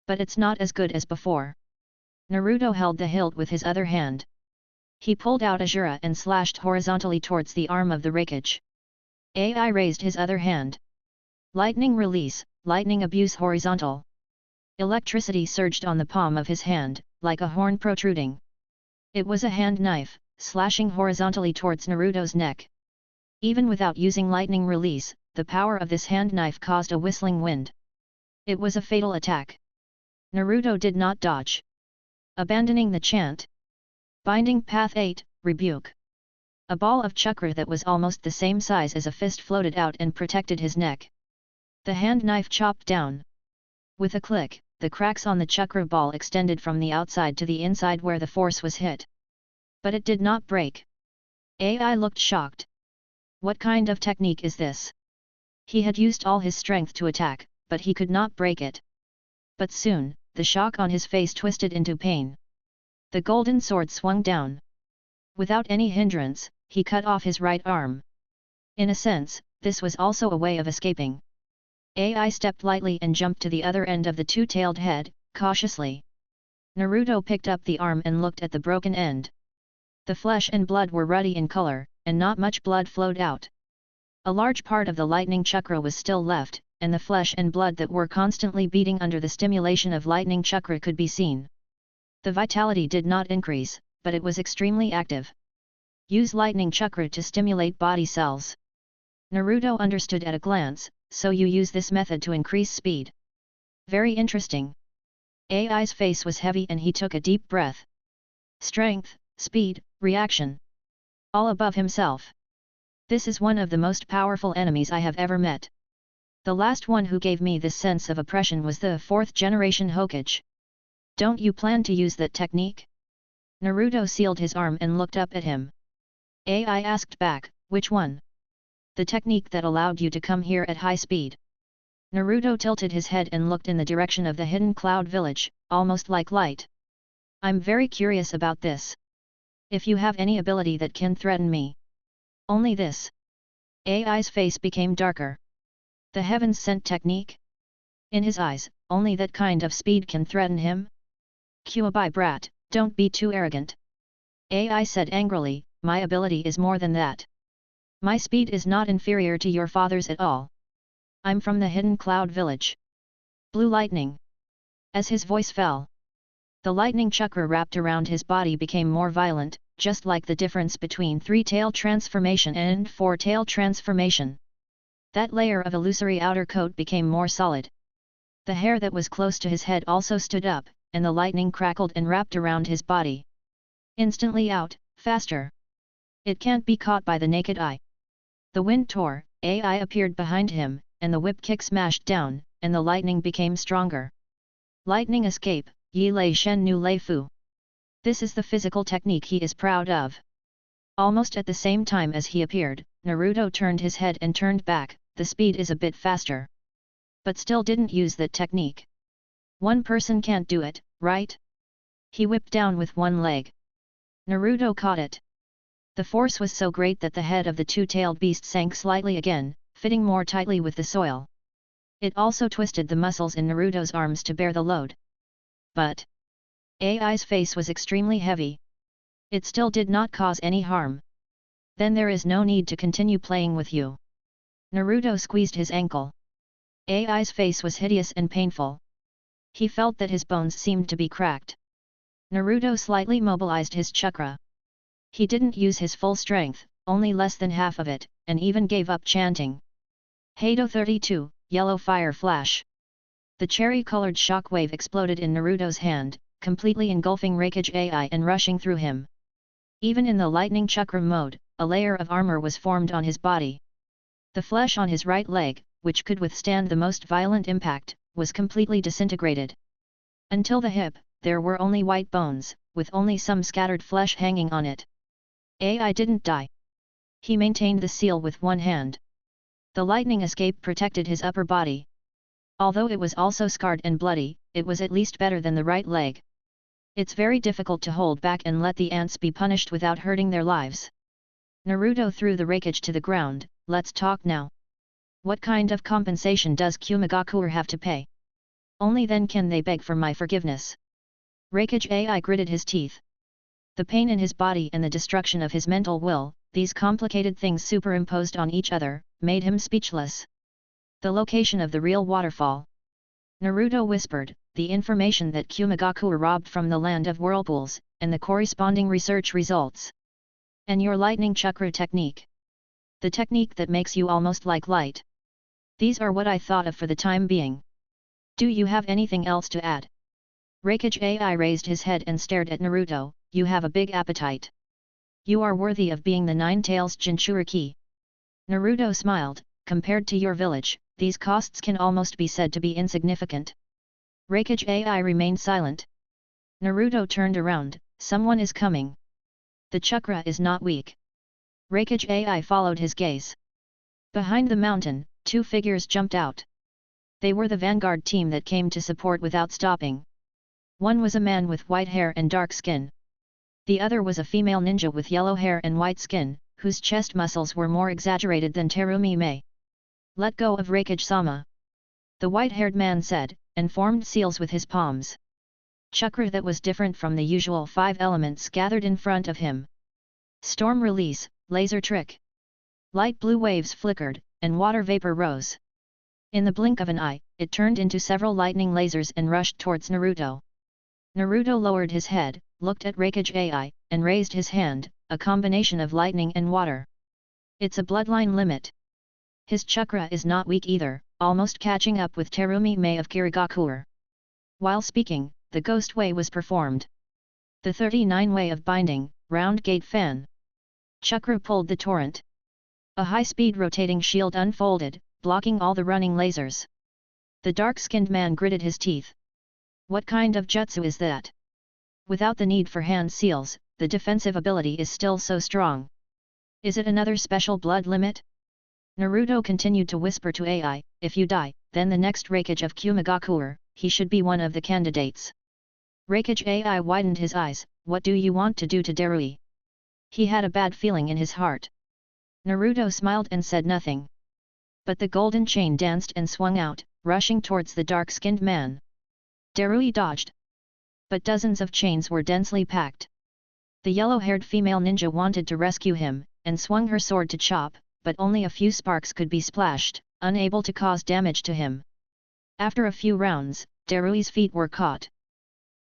But it's not as good as before. Naruto held the hilt with his other hand. He pulled out Azura and slashed horizontally towards the arm of the Hokage. AI raised his other hand. Lightning release, lightning abuse horizontal. Electricity surged on the palm of his hand, like a horn protruding. It was a hand knife, slashing horizontally towards Naruto's neck. Even without using lightning release, the power of this hand knife caused a whistling wind. It was a fatal attack. Naruto did not dodge. Abandoning the chant. Binding Path 8, Rebuke. A ball of chakra that was almost the same size as a fist floated out and protected his neck. The hand knife chopped down. With a click, the cracks on the chakra ball extended from the outside to the inside where the force was hit. But it did not break. AI looked shocked. What kind of technique is this? He had used all his strength to attack, but he could not break it. But soon, the shock on his face twisted into pain. The golden sword swung down. Without any hindrance, he cut off his right arm. In a sense, this was also a way of escaping. AI stepped lightly and jumped to the other end of the two-tailed head, cautiously. Naruto picked up the arm and looked at the broken end. The flesh and blood were ruddy in color, and not much blood flowed out. A large part of the lightning chakra was still left, and the flesh and blood that were constantly beating under the stimulation of lightning chakra could be seen. The vitality did not increase, but it was extremely active. Use lightning chakra to stimulate body cells. Naruto understood at a glance, so you use this method to increase speed. Very interesting. AI's face was heavy and he took a deep breath. Strength, speed, reaction. All above himself. This is one of the most powerful enemies I have ever met. The last one who gave me this sense of oppression was the 4th generation Hokage. Don't you plan to use that technique? Naruto sealed his arm and looked up at him. AI asked back, which one? The technique that allowed you to come here at high speed. Naruto tilted his head and looked in the direction of the hidden cloud village, almost like light. I'm very curious about this. If you have any ability that can threaten me. Only this. AI's face became darker. The heavens sent technique? In his eyes, only that kind of speed can threaten him? Kuwabai brat, Don't be too arrogant. AI said angrily, my ability is more than that. My speed is not inferior to your father's at all. I'm from the hidden cloud village. Blue lightning. As his voice fell, the lightning chakra wrapped around his body became more violent, just like the difference between 3-tail transformation and 4-tail transformation. That layer of illusory outer coat became more solid. The hair that was close to his head also stood up, and the lightning crackled and wrapped around his body. Instantly out, faster. It can't be caught by the naked eye. The wind tore, AI appeared behind him, and the whip kick smashed down, and the lightning became stronger. Lightning escape, Yi Lei Shen Nu Lei Fu. This is the physical technique he is proud of. Almost at the same time as he appeared, Naruto turned his head and turned back. The speed is a bit faster. But still didn't use that technique. One person can't do it, right? He whipped down with one leg. Naruto caught it. The force was so great that the head of the two-tailed beast sank slightly again, fitting more tightly with the soil. It also twisted the muscles in Naruto's arms to bear the load. But AI's face was extremely heavy. It still did not cause any harm. Then there is no need to continue playing with you. Naruto squeezed his ankle. AI's face was hideous and painful. He felt that his bones seemed to be cracked. Naruto slightly mobilized his chakra. He didn't use his full strength, only less than half of it, and even gave up chanting. Hado 32, Yellow Fire Flash. The cherry-colored shockwave exploded in Naruto's hand, completely engulfing Raikage AI and rushing through him. Even in the lightning chakra mode, a layer of armor was formed on his body. The flesh on his right leg, which could withstand the most violent impact, was completely disintegrated. Until the hip, there were only white bones, with only some scattered flesh hanging on it. AI didn't die. He maintained the seal with one hand. The lightning escape protected his upper body. Although it was also scarred and bloody, it was at least better than the right leg. It's very difficult to hold back and let the ants be punished without hurting their lives. Naruto threw the Raikage to the ground. Let's talk now. What kind of compensation does Kumigakure have to pay? Only then can they beg for my forgiveness. Raikage AI gritted his teeth. The pain in his body and the destruction of his mental will, these complicated things superimposed on each other, made him speechless. The location of the real waterfall. Naruto whispered, the information that Kumigakure robbed from the land of whirlpools, and the corresponding research results. And your lightning chakra technique. The technique that makes you almost like light. These are what I thought of for the time being. Do you have anything else to add? Raikage AI raised his head and stared at Naruto, you have a big appetite. You are worthy of being the 9 Tails Jinchūriki. Naruto smiled, compared to your village, these costs can almost be said to be insignificant. Raikage AI remained silent. Naruto turned around, someone is coming. The chakra is not weak. Raikage AI followed his gaze. Behind the mountain, 2 figures jumped out. They were the vanguard team that came to support without stopping. One was a man with white hair and dark skin. The other was a female ninja with yellow hair and white skin, whose chest muscles were more exaggerated than Terumi Mei. Let go of Raikage-sama. The white-haired man said, and formed seals with his palms. Chakra that was different from the usual 5 elements gathered in front of him. Storm release, laser trick. Light blue waves flickered, and water vapor rose. In the blink of an eye, it turned into several lightning lasers and rushed towards Naruto. Naruto lowered his head, looked at Raikage AI, and raised his hand, a combination of lightning and water. It's a bloodline limit. His chakra is not weak either, almost catching up with Terumi Mei of Kirigakure. While speaking, the Ghost Way was performed. The 39 Way of Binding, Round Gate Fan. Chakra pulled the torrent. A high-speed rotating shield unfolded, blocking all the running lasers. The dark-skinned man gritted his teeth. What kind of jutsu is that? Without the need for hand seals, the defensive ability is still so strong. Is it another special blood limit? Naruto continued to whisper to AI, if you die, then the next Raikage of Kumigakure, he should be one of the candidates. Raikage AI widened his eyes, what do you want to do to Darui? He had a bad feeling in his heart. Naruto smiled and said nothing. But the golden chain danced and swung out, rushing towards the dark-skinned man. Darui dodged. but dozens of chains were densely packed. The yellow-haired female ninja wanted to rescue him, and swung her sword to chop, but only a few sparks could be splashed, unable to cause damage to him. After a few rounds, Darui's feet were caught.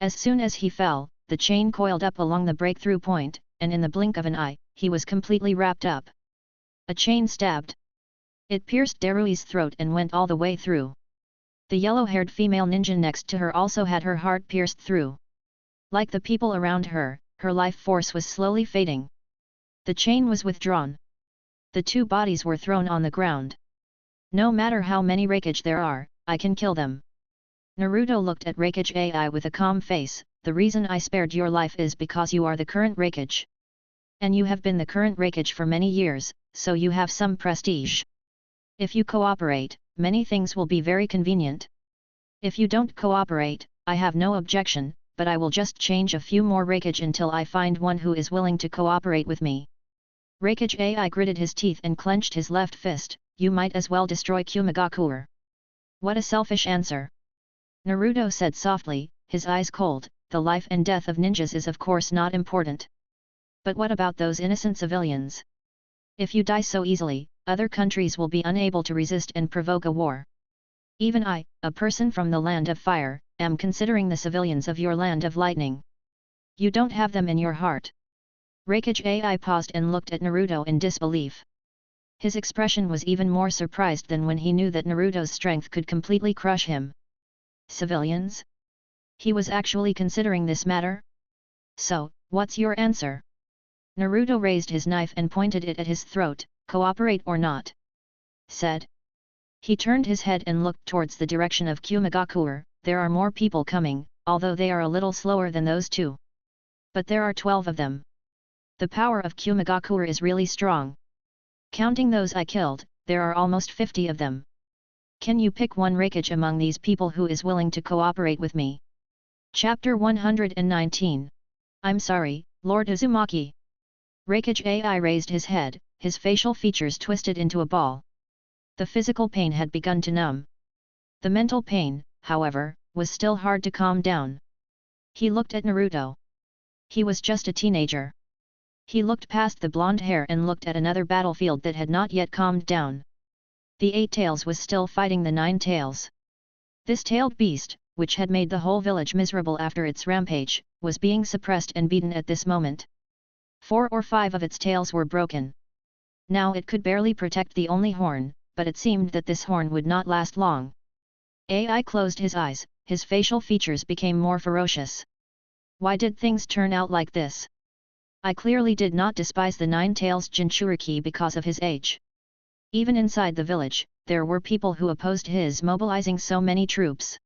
As soon as he fell, the chain coiled up along the breakthrough point, and in the blink of an eye, he was completely wrapped up. A chain stabbed. It pierced Darui's throat and went all the way through. The yellow-haired female ninja next to her also had her heart pierced through. Like the people around her, her life force was slowly fading. The chain was withdrawn. The two bodies were thrown on the ground. No matter how many Raikage there are, I can kill them. Naruto looked at Raikage AI with a calm face. The reason I spared your life is because you are the current Raikage. And you have been the current Raikage for many years, so you have some prestige. If you cooperate, many things will be very convenient. If you don't cooperate, I have no objection, but I will just change a few more Raikage until I find one who is willing to cooperate with me. Raikage AI gritted his teeth and clenched his left fist. You might as well destroy Kumagakure. What a selfish answer. Naruto said softly, his eyes cold. The life and death of ninjas is of course not important. But what about those innocent civilians? If you die so easily, other countries will be unable to resist and provoke a war. Even I, a person from the land of fire, am considering the civilians of your land of lightning. You don't have them in your heart. Raikage AI paused and looked at Naruto in disbelief. His expression was even more surprised than when he knew that Naruto's strength could completely crush him. Civilians? He was actually considering this matter? So, what's your answer? Naruto raised his knife and pointed it at his throat. Cooperate or not? Said. He turned his head and looked towards the direction of Kumagakure. There are more people coming, although they are a little slower than those two. But there are 12 of them. The power of Kumagakure is really strong. Counting those I killed, there are almost 50 of them. Can you pick one Raikage among these people who is willing to cooperate with me? Chapter 119. I'm sorry, Lord Uzumaki. Raikage AI raised his head, his facial features twisted into a ball. The physical pain had begun to numb. The mental pain, however, was still hard to calm down. He looked at Naruto. He was just a teenager. He looked past the blonde hair and looked at another battlefield that had not yet calmed down. The 8 Tails was still fighting the 9 Tails. This tailed beast, which had made the whole village miserable after its rampage, was being suppressed and beaten at this moment. 4 or 5 of its tails were broken. Now it could barely protect the only horn, but it seemed that this horn would not last long. AI closed his eyes, his facial features became more ferocious. Why did things turn out like this? I clearly did not despise the 9 Tails Jinchūriki because of his age. Even inside the village, there were people who opposed his mobilizing so many troops.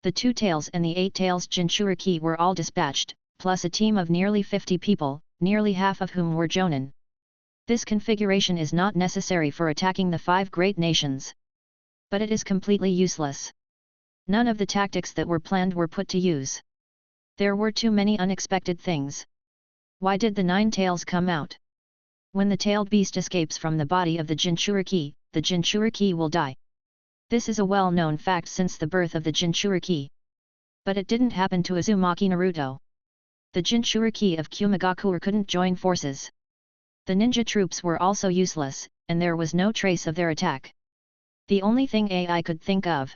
The 2 Tails and the 8 Tails Jinchūriki were all dispatched, plus a team of nearly 50 people, nearly half of whom were Jonin. This configuration is not necessary for attacking the 5 great nations. But it is completely useless. None of the tactics that were planned were put to use. There were too many unexpected things. Why did the 9 Tails come out? When the tailed beast escapes from the body of the Jinchūriki will die. This is a well-known fact since the birth of the Jinchūriki. But it didn't happen to Uzumaki Naruto. The Jinchūriki of Kumagakure couldn't join forces. The ninja troops were also useless, and there was no trace of their attack. The only thing AI could think of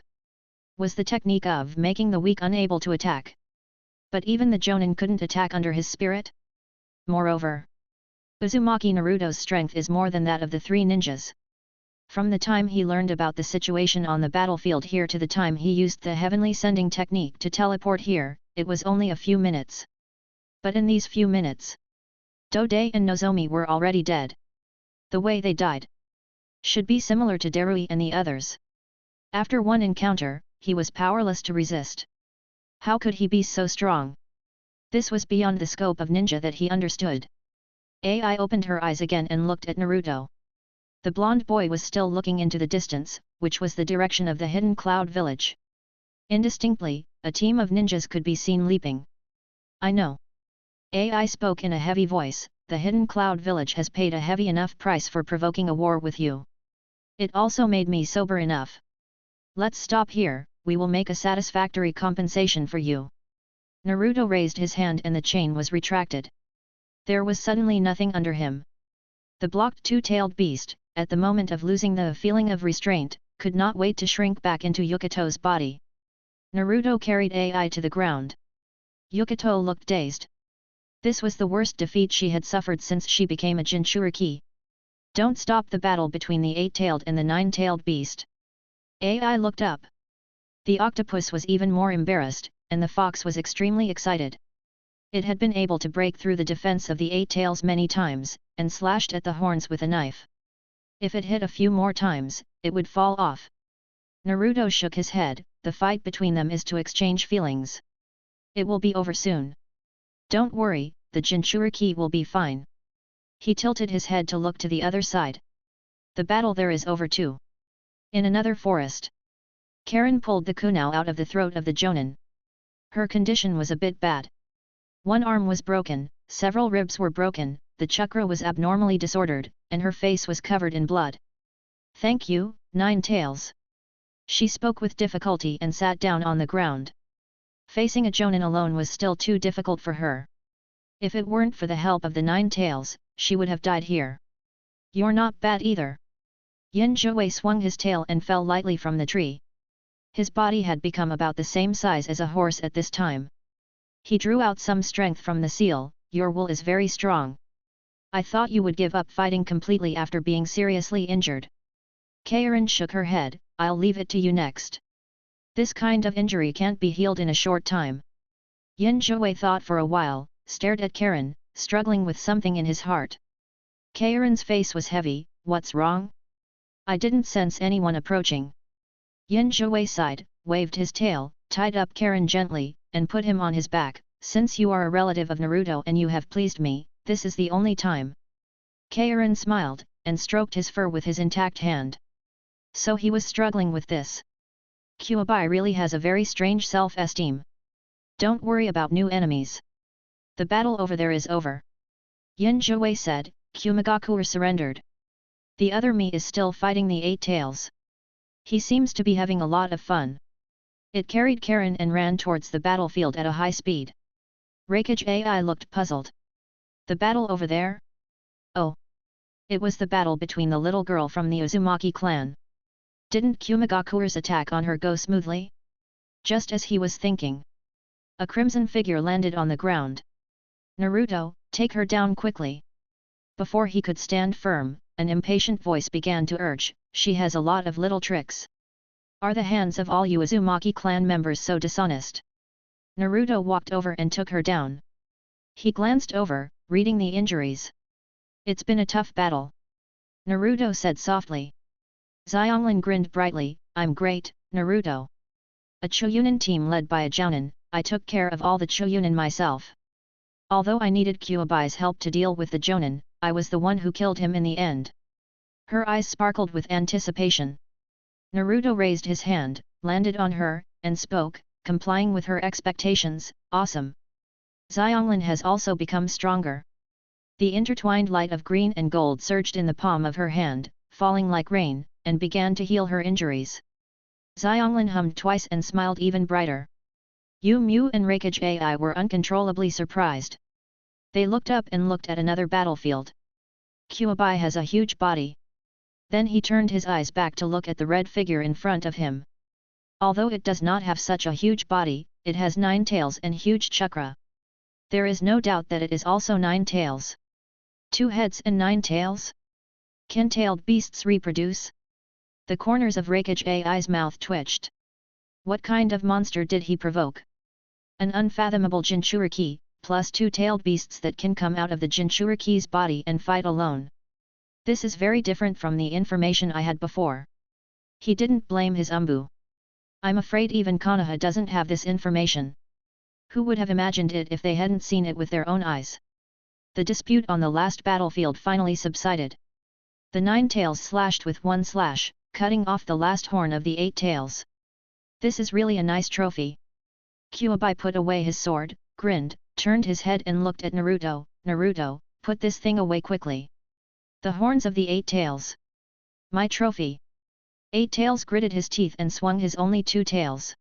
was the technique of making the weak unable to attack. But even the Jonin couldn't attack under his spirit. Moreover, Uzumaki Naruto's strength is more than that of the 3 ninjas. From the time he learned about the situation on the battlefield here to the time he used the heavenly sending technique to teleport here, it was only a few minutes. But in these few minutes, Dode and Nozomi were already dead. The way they died should be similar to Darui and the others. After one encounter, he was powerless to resist. How could he be so strong? This was beyond the scope of ninja that he understood. AI opened her eyes again and looked at Naruto. The blonde boy was still looking into the distance, which was the direction of the hidden cloud village. Indistinctly, a team of ninjas could be seen leaping. I know. AI spoke in a heavy voice, the hidden cloud village has paid a heavy enough price for provoking a war with you. It also made me sober enough. Let's stop here, we will make a satisfactory compensation for you. Naruto raised his hand and the chain was retracted. There was suddenly nothing under him. The blocked two-tailed beast, at the moment of losing the feeling of restraint, could not wait to shrink back into Yukito's body. Naruto carried AI to the ground. Yukito looked dazed. This was the worst defeat she had suffered since she became a Jinchūriki. Don't stop the battle between the eight-tailed and the nine-tailed beast. AI looked up. The octopus was even more embarrassed, and the fox was extremely excited. It had been able to break through the defense of the eight tails many times, and slashed at the horns with a knife. If it hit a few more times, it would fall off. Naruto shook his head. The fight between them is to exchange feelings. It will be over soon. Don't worry, the Jinchūriki will be fine. He tilted his head to look to the other side. The battle there is over too. In another forest. Karen pulled the kunai out of the throat of the jonin. Her condition was a bit bad. One arm was broken, several ribs were broken, the chakra was abnormally disordered, and her face was covered in blood. Thank you, Nine Tails. She spoke with difficulty and sat down on the ground. Facing a jonin alone was still too difficult for her. If it weren't for the help of the Nine Tails, she would have died here. You're not bad either. Yin Zhuwei swung his tail and fell lightly from the tree. His body had become about the same size as a horse at this time. He drew out some strength from the seal. Your will is very strong. I thought you would give up fighting completely after being seriously injured. Karen shook her head. I'll leave it to you next. This kind of injury can't be healed in a short time. Yin Zhuwei thought for a while, stared at Karen, struggling with something in his heart. Karen's face was heavy. What's wrong? I didn't sense anyone approaching. Yin Zhuwei sighed, waved his tail, tied up Karen gently, and put him on his back. Since you are a relative of Naruto and you have pleased me, this is the only time. Karen smiled, and stroked his fur with his intact hand. So he was struggling with this. Kuwabai really has a very strange self-esteem. Don't worry about new enemies. The battle over there is over. Yin Zhuwei said. Kumagakuer surrendered. The other me is still fighting the eight tails. He seems to be having a lot of fun. It carried Karen and ran towards the battlefield at a high speed. Reikage AI looked puzzled. The battle over there? Oh. It was the battle between the little girl from the Uzumaki clan. Didn't Kumagakuer's attack on her go smoothly? Just as he was thinking. A crimson figure landed on the ground. Naruto, take her down quickly. Before he could stand firm, an impatient voice began to urge, she has a lot of little tricks. Are the hands of all you Uzumaki clan members so dishonest? Naruto walked over and took her down. He glanced over, reading the injuries. It's been a tough battle. Naruto said softly. Xianglin grinned brightly, I'm great, Naruto. A Choyunin team led by a Jounin, I took care of all the Choyunin myself. Although I needed Kuwabai's help to deal with the Jounin, I was the one who killed him in the end. Her eyes sparkled with anticipation. Naruto raised his hand, landed on her, and spoke, complying with her expectations, awesome. Xianglin has also become stronger. The intertwined light of green and gold surged in the palm of her hand, falling like rain, and began to heal her injuries. Xianglin hummed twice and smiled even brighter. Yu Mu and Reikage AI were uncontrollably surprised. They looked up and looked at another battlefield. Kuwabai has a huge body. Then he turned his eyes back to look at the red figure in front of him. Although it does not have such a huge body, it has 9 tails and huge chakra. There is no doubt that it is also 9 tails. 2 heads and 9 tails? Can tailed beasts reproduce? The corners of Reikage AI's mouth twitched. What kind of monster did he provoke? An unfathomable Jinchūriki, plus 2 tailed beasts that can come out of the Jinchūriki's body and fight alone. This is very different from the information I had before. He didn't blame his umbu. I'm afraid even Konoha doesn't have this information. Who would have imagined it if they hadn't seen it with their own eyes? The dispute on the last battlefield finally subsided. The 9 tails slashed with one slash, cutting off the last horn of the 8 tails. This is really a nice trophy. Kuwabai put away his sword, grinned, turned his head and looked at Naruto. Naruto, put this thing away quickly. The horns of the 8 tails. My trophy. 8 tails gritted his teeth and swung his only 2 tails.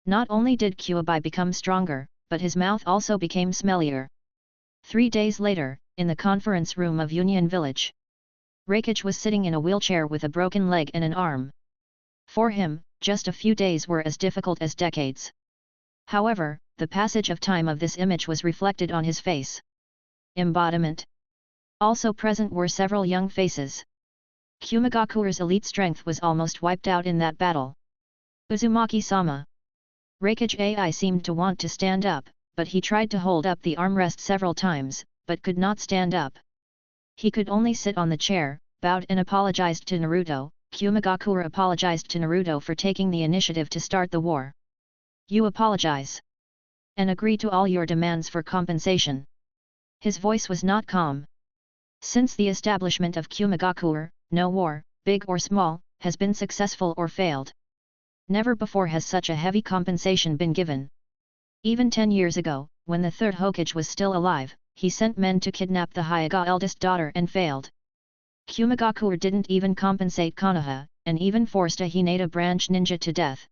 Not only did Kuwabai become stronger, but his mouth also became smellier. 3 days later, in the conference room of Union Village, Hokage was sitting in a wheelchair with a broken leg and an arm. For him, just a few days were as difficult as decades. However, the passage of time of this image was reflected on his face. Embodiment. Also present were several young faces. Kumigakure's elite strength was almost wiped out in that battle. Uzumaki-sama. Hokage AI seemed to want to stand up, but he tried to hold up the armrest several times, but could not stand up. He could only sit on the chair, bowed and apologized to Naruto. Kumigakure apologized to Naruto for taking the initiative to start the war. You apologize. And agree to all your demands for compensation. His voice was not calm. Since the establishment of Kumigakure, no war, big or small, has been successful or failed. Never before has such a heavy compensation been given. Even 10 years ago, when the third Hokage was still alive, he sent men to kidnap the Hyuga eldest daughter and failed. Kumigakure didn't even compensate Konoha, and even forced a Hinata branch ninja to death.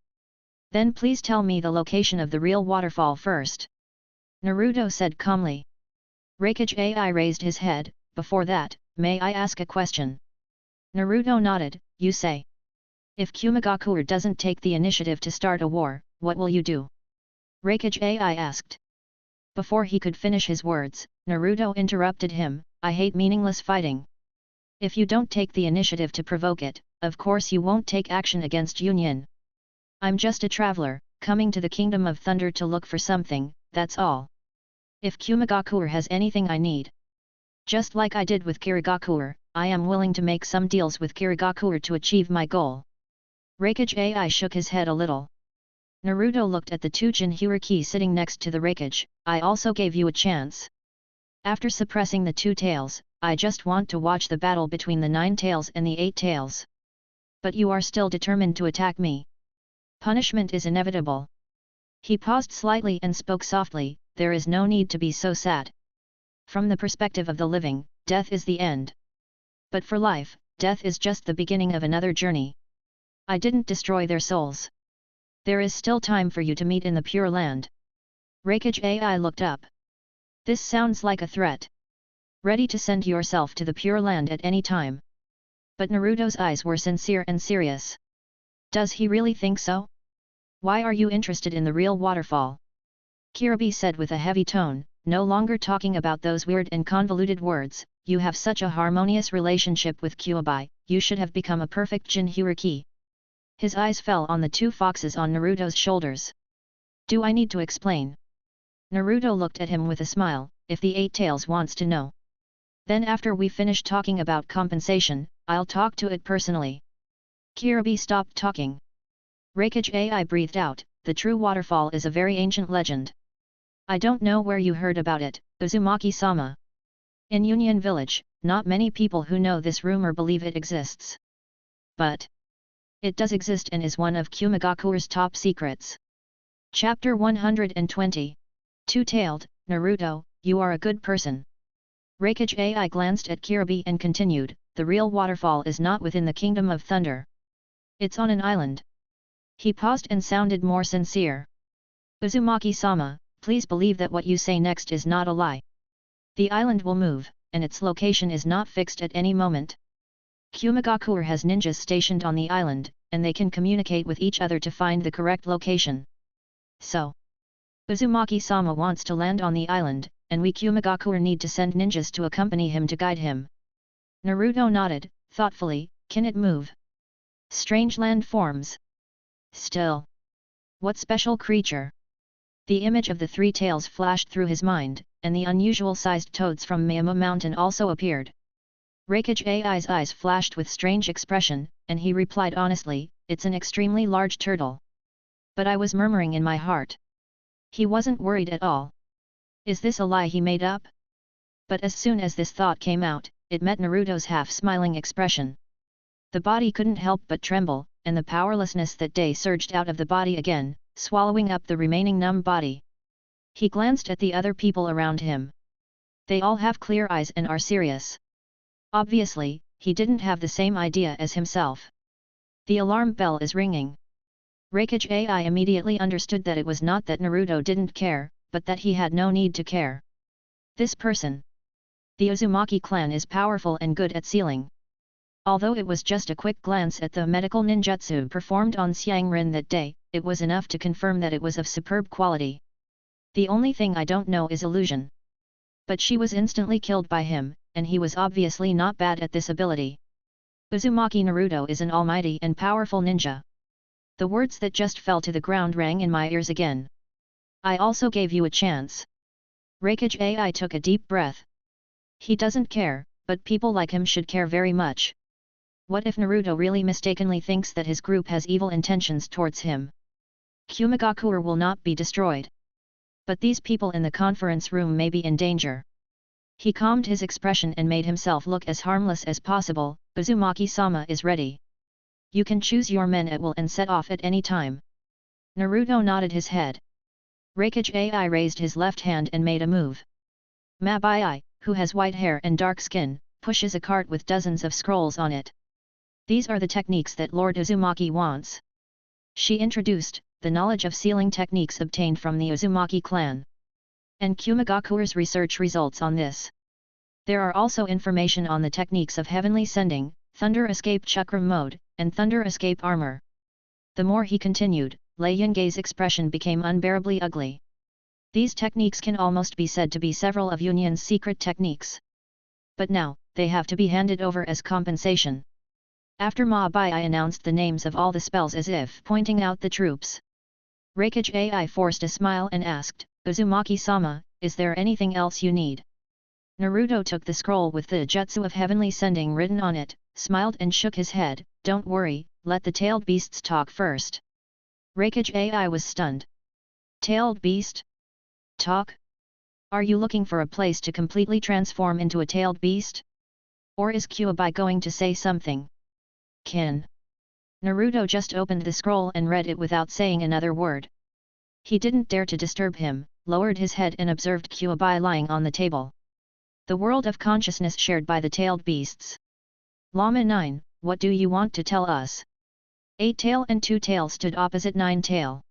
Then please tell me the location of the real waterfall first. Naruto said calmly. Hokage AI raised his head. Before that, may I ask a question? Naruto nodded. You say. If Kumigakure doesn't take the initiative to start a war, what will you do? Hokage AI asked. Before he could finish his words, Naruto interrupted him. I hate meaningless fighting. If you don't take the initiative to provoke it, of course you won't take action against Union. I'm just a traveler, coming to the Kingdom of Thunder to look for something, that's all. If Kumigakure has anything I need, just like I did with Kirigakure, I am willing to make some deals with Kirigakure to achieve my goal. Hokage AI shook his head a little. Naruto looked at the two Jinchūriki sitting next to the Hokage. I also gave you a chance. After suppressing the two tails, I just want to watch the battle between the 9 tails and the 8 tails. But you are still determined to attack me. Punishment is inevitable. He paused slightly and spoke softly, there is no need to be so sad. From the perspective of the living, death is the end. But for life, death is just the beginning of another journey. I didn't destroy their souls. There is still time for you to meet in the Pure Land. Hokage AI looked up. This sounds like a threat. Ready to send yourself to the Pure Land at any time. But Naruto's eyes were sincere and serious. Does he really think so? Why are you interested in the real waterfall? Kiribi said with a heavy tone, no longer talking about those weird and convoluted words, you have such a harmonious relationship with Kyuubi, you should have become a perfect Jinchūriki. His eyes fell on the two foxes on Naruto's shoulders. Do I need to explain? Naruto looked at him with a smile, if the 8 tails wants to know. Then after we finish talking about compensation, I'll talk to it personally. Kiribi stopped talking. Hokage AI breathed out, the true waterfall is a very ancient legend. I don't know where you heard about it, Uzumaki-sama. In Union Village, not many people who know this rumor believe it exists. But it does exist and is one of Kumigakure's top secrets. Chapter 120. Two-tailed, Naruto, you are a good person. Hokage AI glanced at Kiribi and continued, the real waterfall is not within the Kingdom of Thunder. It's on an island. He paused and sounded more sincere. Uzumaki-sama, please believe that what you say next is not a lie. The island will move, and its location is not fixed at any moment. Kumigakure has ninjas stationed on the island, and they can communicate with each other to find the correct location. So, Uzumaki-sama wants to land on the island, and we Kumigakure need to send ninjas to accompany him to guide him. Naruto nodded, thoughtfully, can it move? Strange land forms. Still. What special creature? The image of the 3 tails flashed through his mind, and the unusual-sized toads from Miyama Mountain also appeared. Hokage AI's eyes flashed with strange expression, and he replied honestly, it's an extremely large turtle. But I was murmuring in my heart. He wasn't worried at all. Is this a lie he made up? But as soon as this thought came out, it met Naruto's half-smiling expression. The body couldn't help but tremble, and the powerlessness that day surged out of the body again, swallowing up the remaining numb body. He glanced at the other people around him. They all have clear eyes and are serious. Obviously, he didn't have the same idea as himself. The alarm bell is ringing. Hokage AI immediately understood that it was not that Naruto didn't care, but that he had no need to care. This person. The Uzumaki clan is powerful and good at sealing. Although it was just a quick glance at the medical ninjutsu performed on Xiangren that day, it was enough to confirm that it was of superb quality. The only thing I don't know is illusion. But she was instantly killed by him, and he was obviously not bad at this ability. Uzumaki Naruto is an almighty and powerful ninja. The words that just fell to the ground rang in my ears again. I also gave you a chance. Hokage AI took a deep breath. He doesn't care, but people like him should care very much. What if Naruto really mistakenly thinks that his group has evil intentions towards him? Kumigakure will not be destroyed. But these people in the conference room may be in danger. He calmed his expression and made himself look as harmless as possible. Uzumaki-sama is ready. You can choose your men at will and set off at any time. Naruto nodded his head. Hokage AI raised his left hand and made a move. Mabai, who has white hair and dark skin, pushes a cart with dozens of scrolls on it. These are the techniques that Lord Uzumaki wants. She introduced the knowledge of sealing techniques obtained from the Uzumaki clan. And Kumigakure's research results on this. There are also information on the techniques of heavenly sending, thunder escape chakra mode, and thunder escape armor. The more he continued, Lei Yingei's expression became unbearably ugly. These techniques can almost be said to be several of Union's secret techniques. But now, they have to be handed over as compensation. After Ma Bai announced the names of all the spells as if pointing out the troops. Hokage AI forced a smile and asked, Uzumaki-sama, is there anything else you need? Naruto took the scroll with the jutsu of heavenly sending written on it, smiled and shook his head. Don't worry, let the tailed beasts talk first. Hokage AI was stunned. Tailed beast? Talk? Are you looking for a place to completely transform into a tailed beast? Or is Kyuubi going to say something? Kin. Naruto just opened the scroll and read it without saying another word. He didn't dare to disturb him, lowered his head and observed Kyuubi lying on the table. The world of consciousness shared by the tailed beasts. Lama 9, what do you want to tell us? 8 Tail and 2 Tail stood opposite 9 Tail.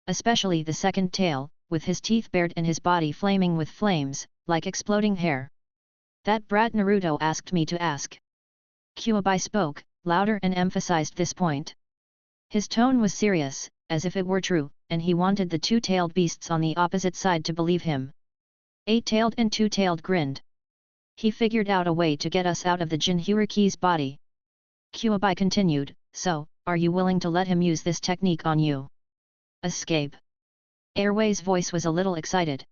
Especially the second Tail, with his teeth bared and his body flaming with flames, like exploding hair. That brat Naruto asked me to ask. Kyuubi spoke, louder and emphasized this point. His tone was serious, as if it were true, and he wanted the 2-tailed beasts on the opposite side to believe him. 8-tailed and 2-tailed grinned. He figured out a way to get us out of the Jinchūriki's body. Kyuubi continued, so, are you willing to let him use this technique on you? Escape. Airway's voice was a little excited.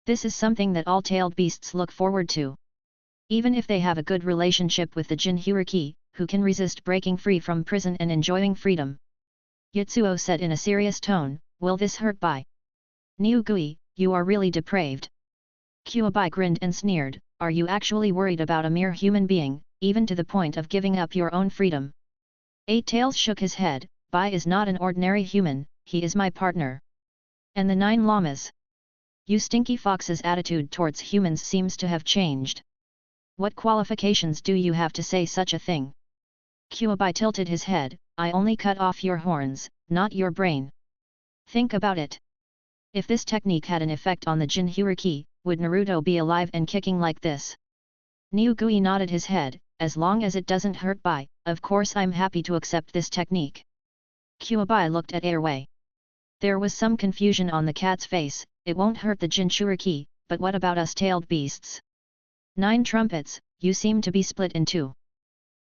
This is something that all tailed beasts look forward to. Even if they have a good relationship with the Jinchūriki, who can resist breaking free from prison and enjoying freedom. Yatsuo said in a serious tone, will this hurt by? Niugui, you are really depraved. Kyuubi grinned and sneered, are you actually worried about a mere human being, even to the point of giving up your own freedom? 8 Tails shook his head, Bai is not an ordinary human, he is my partner. And the 9 Llamas? You stinky fox's attitude towards humans seems to have changed. What qualifications do you have to say such a thing? Kyuubi tilted his head, I only cut off your horns, not your brain. Think about it. If this technique had an effect on the Jinchūriki, would Naruto be alive and kicking like this? Niugui nodded his head, as long as it doesn't hurt Bai, of course I'm happy to accept this technique. Kyuubi looked at Airway. There was some confusion on the cat's face, it won't hurt the Jinchūriki, but what about us tailed beasts? 9 trumpets, you seem to be split in two.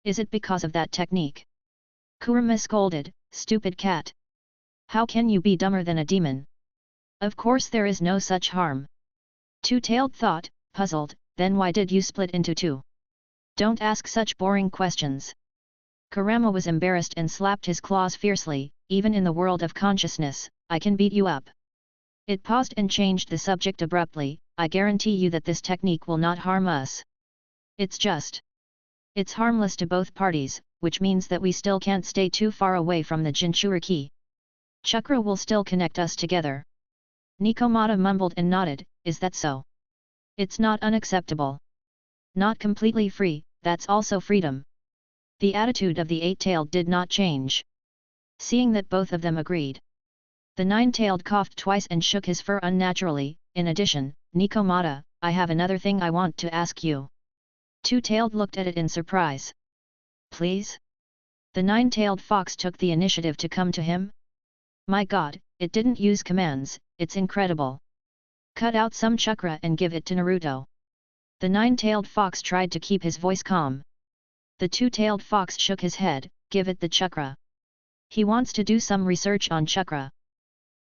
Is it because of that technique? Kurama scolded, stupid cat. How can you be dumber than a demon? Of course there is no such harm. 2-tailed thought, puzzled, then why did you split into two? Don't ask such boring questions. Kurama was embarrassed and slapped his claws fiercely, even in the world of consciousness, I can beat you up. It paused and changed the subject abruptly, I guarantee you that this technique will not harm us. It's harmless to both parties, which means that we still can't stay too far away from the Jinchūriki. Chakra will still connect us together. Nikomata mumbled and nodded, is that so? It's not unacceptable. Not completely free, that's also freedom. The attitude of the 8-tailed did not change. Seeing that both of them agreed. The nine-tailed coughed twice and shook his fur unnaturally. In addition, Nikomata, I have another thing I want to ask you. Two-tailed looked at it in surprise. Please? The nine-tailed fox took the initiative to come to him. My god, it didn't use commands, it's incredible. Cut out some chakra and give it to Naruto. The nine-tailed fox tried to keep his voice calm. The two-tailed fox shook his head, give it the chakra. He wants to do some research on chakra.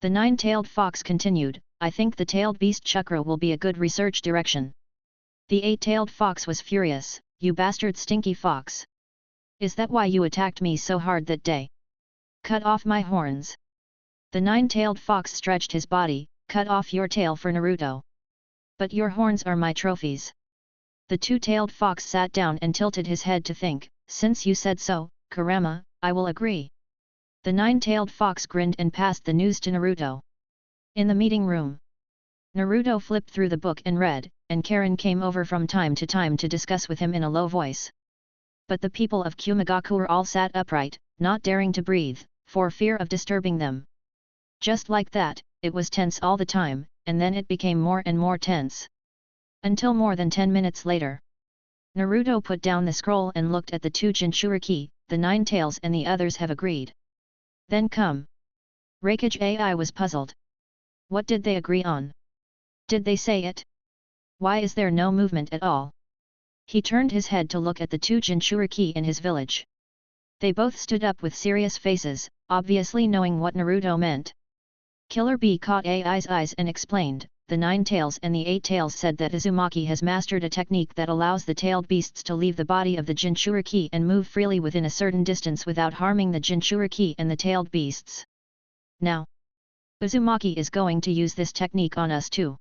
The nine-tailed fox continued, I think the tailed beast chakra will be a good research direction. The eight-tailed fox was furious, you bastard stinky fox. Is that why you attacked me so hard that day? Cut off my horns. The nine-tailed fox stretched his body, cut off your tail for Naruto. But your horns are my trophies. The two-tailed fox sat down and tilted his head to think, since you said so, Kurama, I will agree. The nine-tailed fox grinned and passed the news to Naruto. In the meeting room, Naruto flipped through the book and read, and Karen came over from time to time to discuss with him in a low voice. But the people of Kumigakure all sat upright, not daring to breathe, for fear of disturbing them. Just like that, it was tense all the time, and then it became more and more tense. Until more than 10 minutes later. Naruto put down the scroll and looked at the two Jinchūriki, the Nine Tails and the others have agreed. Then come. Hokage AI was puzzled. What did they agree on? Did they say it? Why is there no movement at all? He turned his head to look at the two Jinchūriki in his village. They both stood up with serious faces, obviously knowing what Naruto meant. Killer Bee caught AI's eyes and explained, the Nine Tails and the Eight Tails said that Uzumaki has mastered a technique that allows the tailed beasts to leave the body of the Jinchūriki and move freely within a certain distance without harming the Jinchūriki and the tailed beasts. Now, Uzumaki is going to use this technique on us too.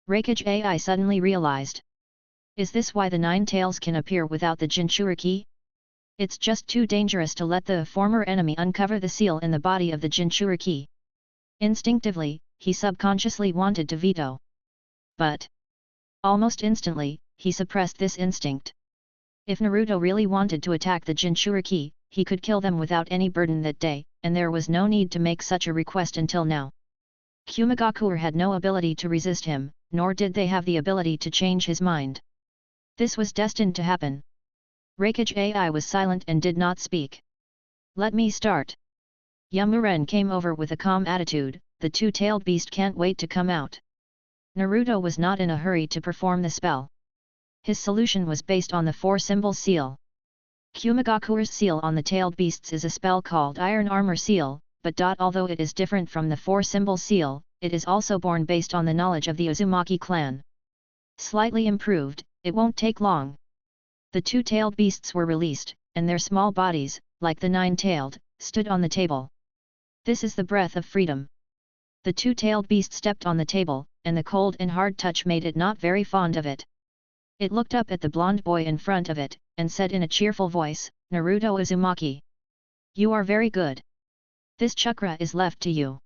Hokage AI suddenly realized. Is this why the Nine Tails can appear without the Jinchūriki? It's just too dangerous to let the former enemy uncover the seal in the body of the Jinchūriki. Instinctively, he subconsciously wanted to veto. But almost instantly, he suppressed this instinct. If Naruto really wanted to attack the Jinchūriki, he could kill them without any burden that day, and there was no need to make such a request until now. Kumigakure had no ability to resist him, nor did they have the ability to change his mind. This was destined to happen. Hokage AI was silent and did not speak. Let me start. Yamuren came over with a calm attitude, the two-tailed beast can't wait to come out. Naruto was not in a hurry to perform the spell. His solution was based on the four-symbol seal. Kumigakure's seal on the tailed beasts is a spell called Iron Armor Seal, but although it is different from the four-symbol seal, it is also born based on the knowledge of the Uzumaki clan. Slightly improved, it won't take long. The two-tailed beasts were released, and their small bodies, like the nine-tailed, stood on the table. This is the breath of freedom. The two-tailed beast stepped on the table, and the cold and hard touch made it not very fond of it. It looked up at the blonde boy in front of it, and said in a cheerful voice, Naruto Uzumaki. You are very good. This chakra is left to you.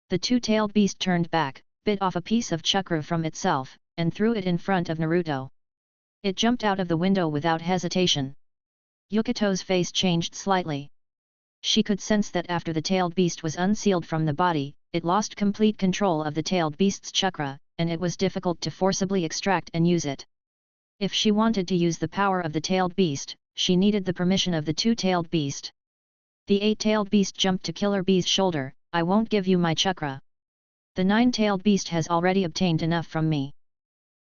The two-tailed beast turned back, bit off a piece of chakra from itself, and threw it in front of Naruto. It jumped out of the window without hesitation. Yukito's face changed slightly. She could sense that after the tailed beast was unsealed from the body, it lost complete control of the tailed beast's chakra, and it was difficult to forcibly extract and use it. If she wanted to use the power of the tailed beast, she needed the permission of the two-tailed beast. The eight-tailed beast jumped to Killer Bee's shoulder, I won't give you my chakra. The nine-tailed beast has already obtained enough from me.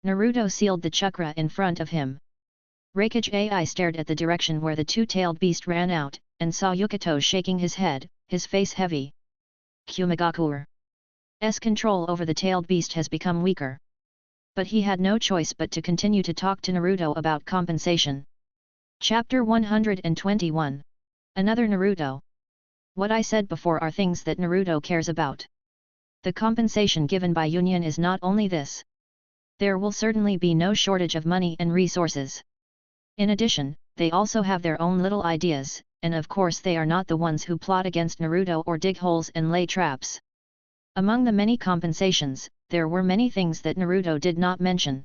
Naruto sealed the chakra in front of him. Hokage AI stared at the direction where the two-tailed beast ran out, and saw Yukito shaking his head, his face heavy. Kumigakure's control over the tailed beast has become weaker. But he had no choice but to continue to talk to Naruto about compensation. Chapter 121. Another Naruto. What I said before are things that Naruto cares about. The compensation given by Union is not only this. There will certainly be no shortage of money and resources. In addition, they also have their own little ideas, and of course they are not the ones who plot against Naruto or dig holes and lay traps. Among the many compensations, there were many things that Naruto did not mention.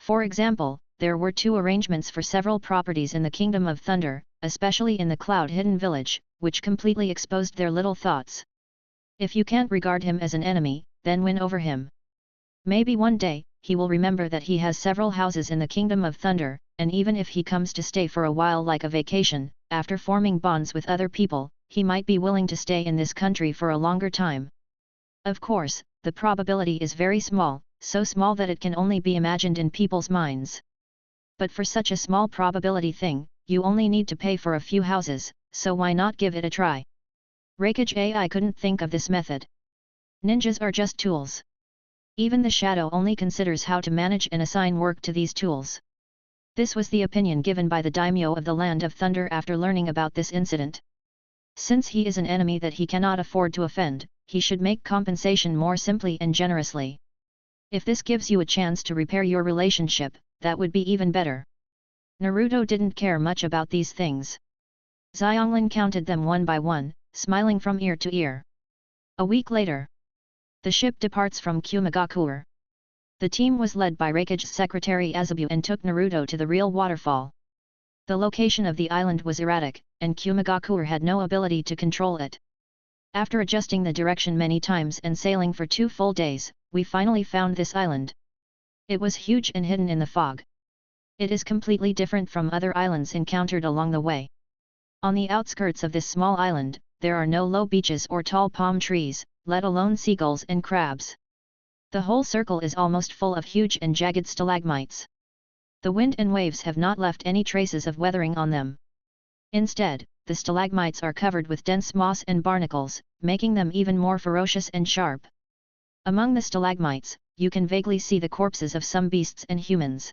For example, there were 2 arrangements for several properties in the Kingdom of Thunder, especially in the Cloud Hidden Village, which completely exposed their little thoughts. If you can't regard him as an enemy, then win over him. Maybe one day, he will remember that he has several houses in the Kingdom of Thunder, and even if he comes to stay for a while like a vacation, after forming bonds with other people, he might be willing to stay in this country for a longer time. Of course, the probability is very small, so small that it can only be imagined in people's minds. But for such a small probability thing, you only need to pay for a few houses, so why not give it a try? Hokage AI couldn't think of this method. Ninjas are just tools. Even the shadow only considers how to manage and assign work to these tools. This was the opinion given by the daimyo of the Land of Thunder after learning about this incident. Since he is an enemy that he cannot afford to offend, he should make compensation more simply and generously. If this gives you a chance to repair your relationship, that would be even better. Naruto didn't care much about these things. Xianglin counted them one by one, smiling from ear to ear. A week later, the ship departs from Kumagakure. The team was led by Hokage's secretary Azabu and took Naruto to the real waterfall. The location of the island was erratic, and Kumagakure had no ability to control it. After adjusting the direction many times and sailing for 2 full days, we finally found this island. It was huge and hidden in the fog. It is completely different from other islands encountered along the way. On the outskirts of this small island, there are no low beaches or tall palm trees, let alone seagulls and crabs. The whole circle is almost full of huge and jagged stalagmites. The wind and waves have not left any traces of weathering on them. Instead, the stalagmites are covered with dense moss and barnacles, making them even more ferocious and sharp. Among the stalagmites, you can vaguely see the corpses of some beasts and humans.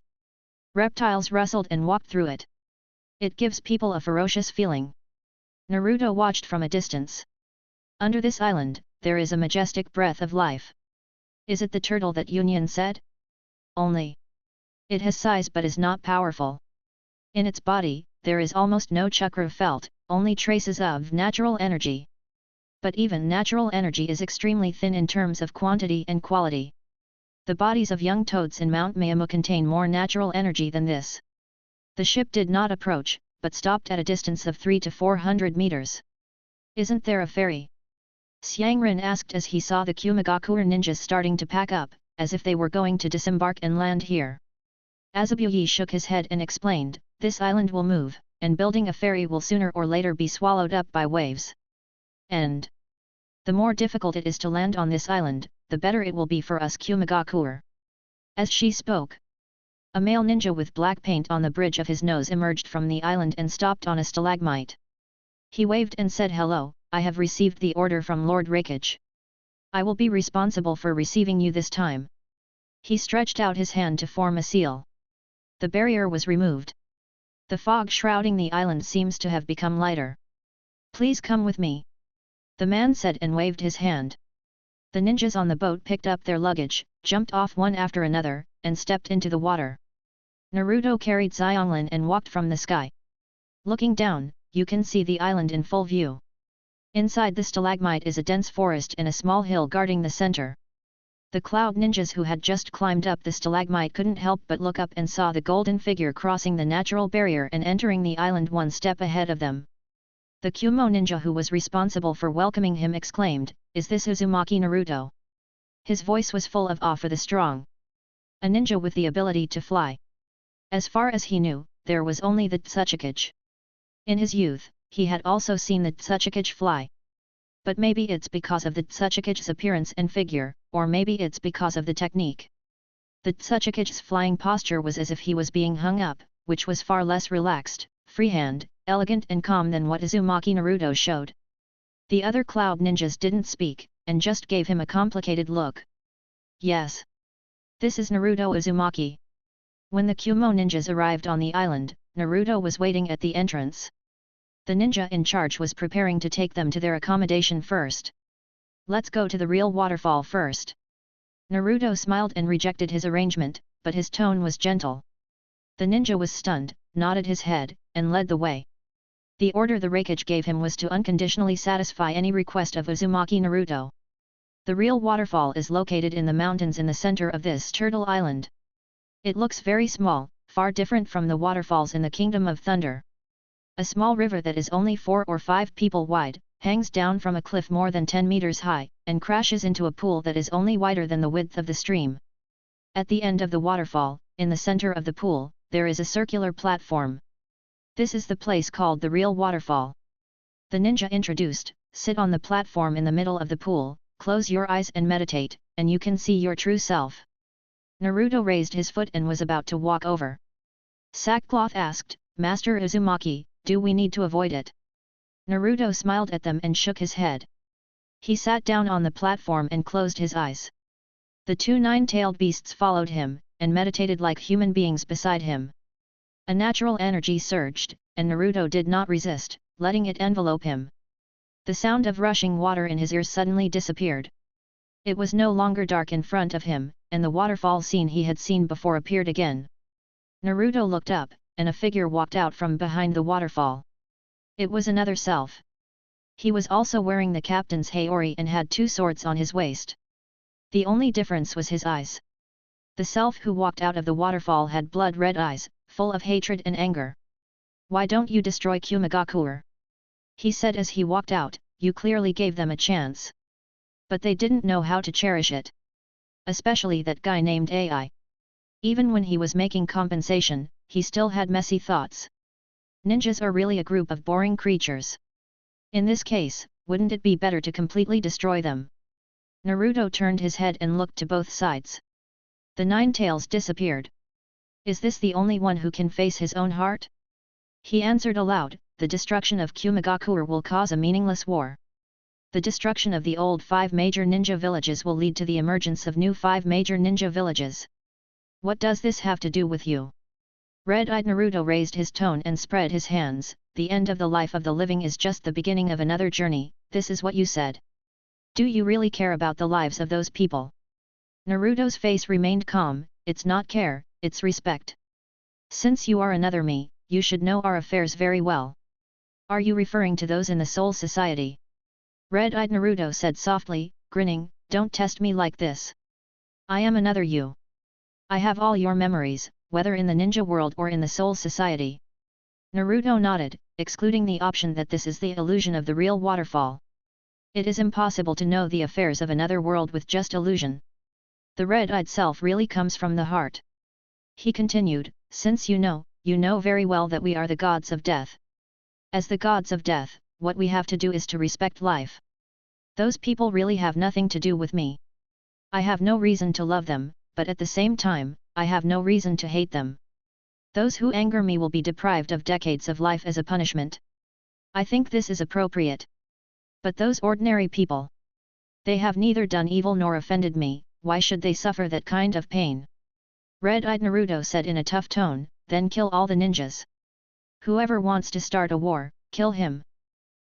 Reptiles rustled and walked through it. It gives people a ferocious feeling. Naruto watched from a distance. Under this island, there is a majestic breath of life. Is it the turtle that Union said? Only. It has size but is not powerful. In its body, there is almost no chakra felt, only traces of natural energy. But even natural energy is extremely thin in terms of quantity and quality. The bodies of young toads in Mount Miyamu contain more natural energy than this. The ship did not approach, but stopped at a distance of 300 to 400 meters. Isn't there a ferry? Xiangren asked as he saw the Kumagakure ninjas starting to pack up, as if they were going to disembark and land here. Azabuyi shook his head and explained, this island will move, and building a ferry will sooner or later be swallowed up by waves. And the more difficult it is to land on this island, the better it will be for us Kumagakure. As she spoke, a male ninja with black paint on the bridge of his nose emerged from the island and stopped on a stalagmite. He waved and said, "Hello, I have received the order from Lord Hokage. I will be responsible for receiving you this time." He stretched out his hand to form a seal. The barrier was removed. The fog shrouding the island seems to have become lighter. "Please come with me," the man said and waved his hand. The ninjas on the boat picked up their luggage, jumped off one after another, and stepped into the water. Naruto carried Xianglin and walked from the sky. Looking down, you can see the island in full view. Inside the stalagmite is a dense forest and a small hill guarding the center. The cloud ninjas who had just climbed up the stalagmite couldn't help but look up and saw the golden figure crossing the natural barrier and entering the island one step ahead of them. The Kumo ninja who was responsible for welcoming him exclaimed, "Is this Uzumaki Naruto?" His voice was full of awe for the strong. A ninja with the ability to fly. As far as he knew, there was only the Tsuchikage. In his youth, he had also seen the Tsuchikage fly. But maybe it's because of the Tsuchikage's appearance and figure, or maybe it's because of the technique. The Tsuchikage's flying posture was as if he was being hung up, which was far less relaxed, freehand, elegant and calm than what Uzumaki Naruto showed. The other cloud ninjas didn't speak, and just gave him a complicated look. Yes. This is Naruto Uzumaki. When the Kumo ninjas arrived on the island, Naruto was waiting at the entrance. The ninja in charge was preparing to take them to their accommodation first. "Let's go to the real waterfall first." Naruto smiled and rejected his arrangement, but his tone was gentle. The ninja was stunned, nodded his head, and led the way. The order the Hokage gave him was to unconditionally satisfy any request of Uzumaki Naruto. The real waterfall is located in the mountains in the center of this turtle island. It looks very small, far different from the waterfalls in the Kingdom of Thunder. A small river that is only 4 or 5 people wide, hangs down from a cliff more than 10 meters high, and crashes into a pool that is only wider than the width of the stream. At the end of the waterfall, in the center of the pool, there is a circular platform. This is the place called the real waterfall. The ninja introduced, sit on the platform in the middle of the pool, close your eyes and meditate, and you can see your true self. Naruto raised his foot and was about to walk over. Sackcloth asked, Master Uzumaki, do we need to avoid it? Naruto smiled at them and shook his head. He sat down on the platform and closed his eyes. The two nine-tailed beasts followed him, and meditated like human beings beside him. A natural energy surged, and Naruto did not resist, letting it envelope him. The sound of rushing water in his ears suddenly disappeared. It was no longer dark in front of him, and the waterfall scene he had seen before appeared again. Naruto looked up, and a figure walked out from behind the waterfall. It was another self. He was also wearing the captain's haori and had two swords on his waist. The only difference was his eyes. The self who walked out of the waterfall had blood-red eyes, full of hatred and anger. Why don't you destroy Kumagakure? He said as he walked out, you clearly gave them a chance. But they didn't know how to cherish it. Especially that guy named AI. Even when he was making compensation, he still had messy thoughts. Ninjas are really a group of boring creatures. In this case, wouldn't it be better to completely destroy them? Naruto turned his head and looked to both sides. The nine tails disappeared. Is this the only one who can face his own heart? He answered aloud, the destruction of Kumagakure will cause a meaningless war. The destruction of the old 5 major ninja villages will lead to the emergence of new 5 major ninja villages. What does this have to do with you? Red-eyed Naruto raised his tone and spread his hands, the end of the life of the living is just the beginning of another journey, this is what you said. Do you really care about the lives of those people? Naruto's face remained calm, it's not care, it's respect. Since you are another me, you should know our affairs very well. Are you referring to those in the Soul Society? Red-eyed Naruto said softly, grinning, don't test me like this. I am another you. I have all your memories, whether in the ninja world or in the Soul Society. Naruto nodded, excluding the option that this is the illusion of the real waterfall. It is impossible to know the affairs of another world with just illusion. The red-eyed self really comes from the heart. He continued, since you know very well that we are the gods of death. As the gods of death, what we have to do is to respect life. Those people really have nothing to do with me. I have no reason to love them, but at the same time, I have no reason to hate them. Those who anger me will be deprived of decades of life as a punishment. I think this is appropriate. But those ordinary people, they have neither done evil nor offended me, why should they suffer that kind of pain? Red-eyed Naruto said in a tough tone, then kill all the ninjas. Whoever wants to start a war, kill him.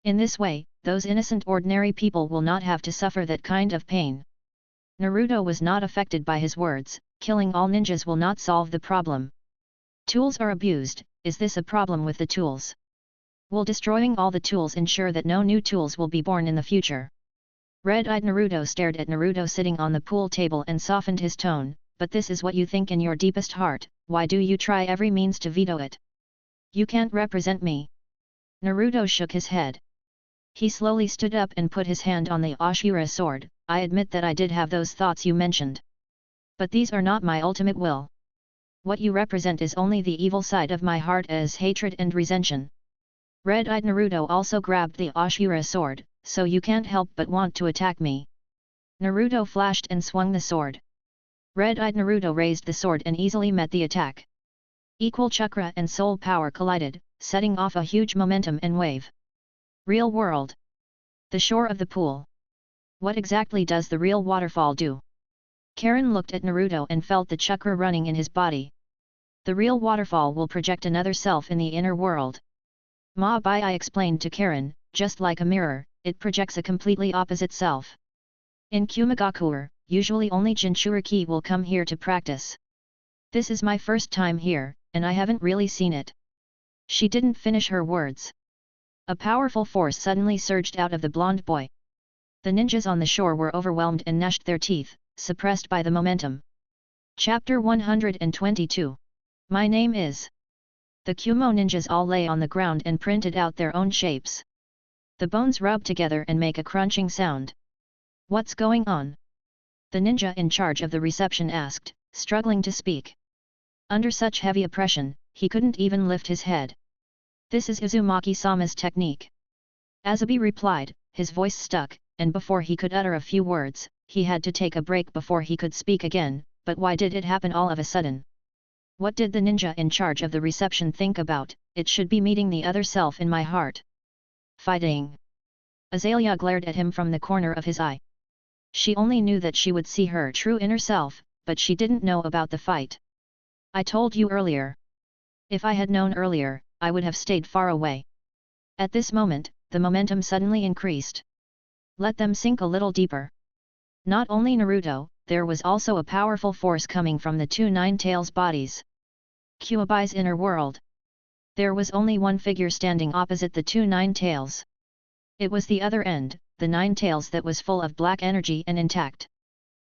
In this way, those innocent ordinary people will not have to suffer that kind of pain. Naruto was not affected by his words, killing all ninjas will not solve the problem. Tools are abused, is this a problem with the tools? Will destroying all the tools ensure that no new tools will be born in the future? Red-eyed Naruto stared at Naruto sitting on the pool table and softened his tone, but this is what you think in your deepest heart, why do you try every means to veto it? You can't represent me. Naruto shook his head. He slowly stood up and put his hand on the Ashura sword, I admit that I did have those thoughts you mentioned. But these are not my ultimate will. What you represent is only the evil side of my heart as hatred and resentment. Red-eyed Naruto also grabbed the Ashura sword, so you can't help but want to attack me. Naruto flashed and swung the sword. Red-eyed Naruto raised the sword and easily met the attack. Equal chakra and soul power collided, setting off a huge momentum and wave. Real world. The shore of the pool. What exactly does the real waterfall do? Karen looked at Naruto and felt the chakra running in his body. The real waterfall will project another self in the inner world. I explained to Karen, just like a mirror, it projects a completely opposite self. In Kumagakure, usually only Jinchūriki will come here to practice. This is my first time here, and I haven't really seen it. She didn't finish her words. A powerful force suddenly surged out of the blonde boy. The ninjas on the shore were overwhelmed and gnashed their teeth, suppressed by the momentum. Chapter 122. My name is. The Kumo ninjas all lay on the ground and printed out their own shapes. The bones rub together and make a crunching sound. What's going on? The ninja in charge of the reception asked, struggling to speak. Under such heavy oppression, he couldn't even lift his head. This is Uzumaki-sama's technique. Azabi replied, his voice stuck, and before he could utter a few words, he had to take a break before he could speak again. But why did it happen all of a sudden? What did the ninja in charge of the reception think about? It should be meeting the other self in my heart. Fighting. Azalea glared at him from the corner of his eye. She only knew that she would see her true inner self, but she didn't know about the fight. I told you earlier. If I had known earlier, I would have stayed far away. At this moment, the momentum suddenly increased. Let them sink a little deeper. Not only Naruto, there was also a powerful force coming from the two Nine Tails bodies. Kyuubi's inner world. There was only one figure standing opposite the two Nine Tails. It was the other end, the Nine Tails that was full of black energy and intact.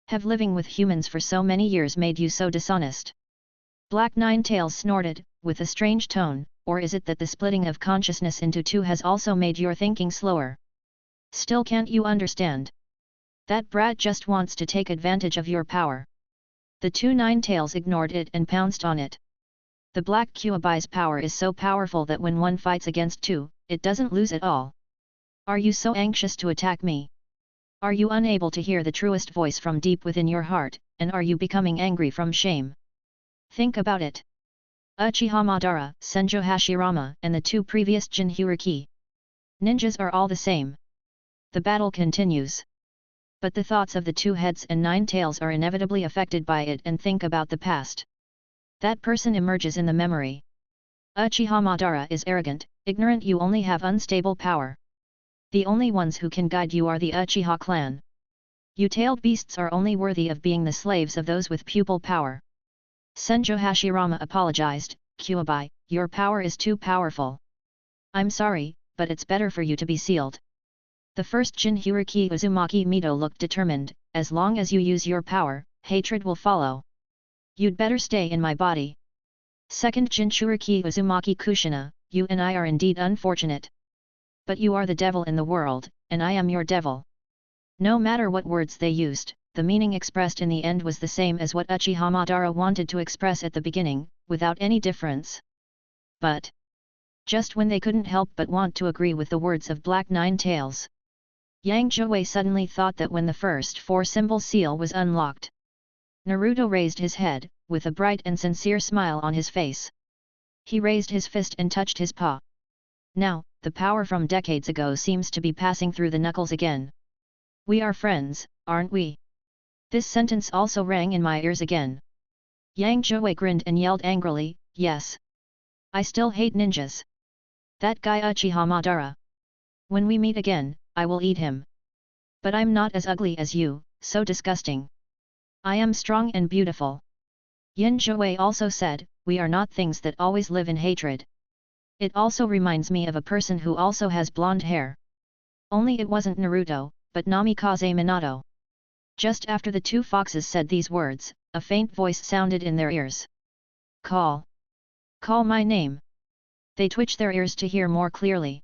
Have living with humans for so many years made you so dishonest? Black Nine Tails snorted, with a strange tone, or is it that the splitting of consciousness into two has also made your thinking slower? Still can't you understand? That brat just wants to take advantage of your power. The two Nine Tails ignored it and pounced on it. The black Kyuubi's power is so powerful that when one fights against two, it doesn't lose at all. Are you so anxious to attack me? Are you unable to hear the truest voice from deep within your heart, and are you becoming angry from shame? Think about it. Uchiha Madara, Senjo Hashirama, and the two previous Jinchūriki ninjas are all the same. The battle continues. But the thoughts of the two heads and Nine Tails are inevitably affected by it and think about the past. That person emerges in the memory. Uchiha Madara is arrogant, ignorant. You only have unstable power. The only ones who can guide you are the Uchiha clan. You tailed beasts are only worthy of being the slaves of those with pupil power. Senjo Hashirama apologized, Kyuubi, your power is too powerful. I'm sorry, but it's better for you to be sealed. The first Jinchūriki Uzumaki Mito looked determined, as long as you use your power, hatred will follow. You'd better stay in my body. Second Jinchūriki Uzumaki Kushina, you and I are indeed unfortunate. But you are the devil in the world, and I am your devil. No matter what words they used, the meaning expressed in the end was the same as what Uchiha Madara wanted to express at the beginning, without any difference. But just when they couldn't help but want to agree with the words of Black Nine Tails, Yang Zhuwei suddenly thought that when the first four-symbol seal was unlocked, Naruto raised his head, with a bright and sincere smile on his face. He raised his fist and touched his paw. Now, the power from decades ago seems to be passing through the knuckles again. We are friends, aren't we? This sentence also rang in my ears again. Yang Zhuwei grinned and yelled angrily, yes. I still hate ninjas. That guy Uchiha Madara. When we meet again, I will eat him. But I'm not as ugly as you, so disgusting. I am strong and beautiful. Yin Zhuwei also said, we are not things that always live in hatred. It also reminds me of a person who also has blonde hair. Only it wasn't Naruto, but Namikaze Minato. Just after the two foxes said these words, a faint voice sounded in their ears. Call. Call my name. They twitched their ears to hear more clearly.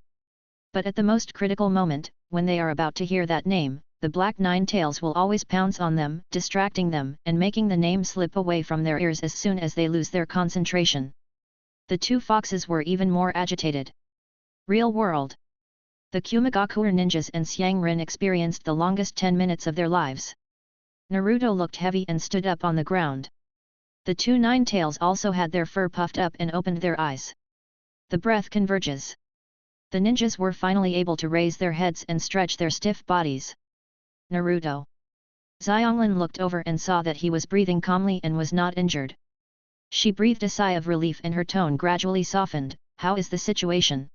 But at the most critical moment, when they are about to hear that name, the Black Nine Tails will always pounce on them, distracting them and making the name slip away from their ears as soon as they lose their concentration. The two foxes were even more agitated. Real world. The Kumigakure ninjas and Xiang Rin experienced the longest 10 minutes of their lives. Naruto looked heavy and stood up on the ground. The two Nine Tails also had their fur puffed up and opened their eyes. The breath converges. The ninjas were finally able to raise their heads and stretch their stiff bodies. Naruto. Xianglin looked over and saw that he was breathing calmly and was not injured. She breathed a sigh of relief and her tone gradually softened. How is the situation?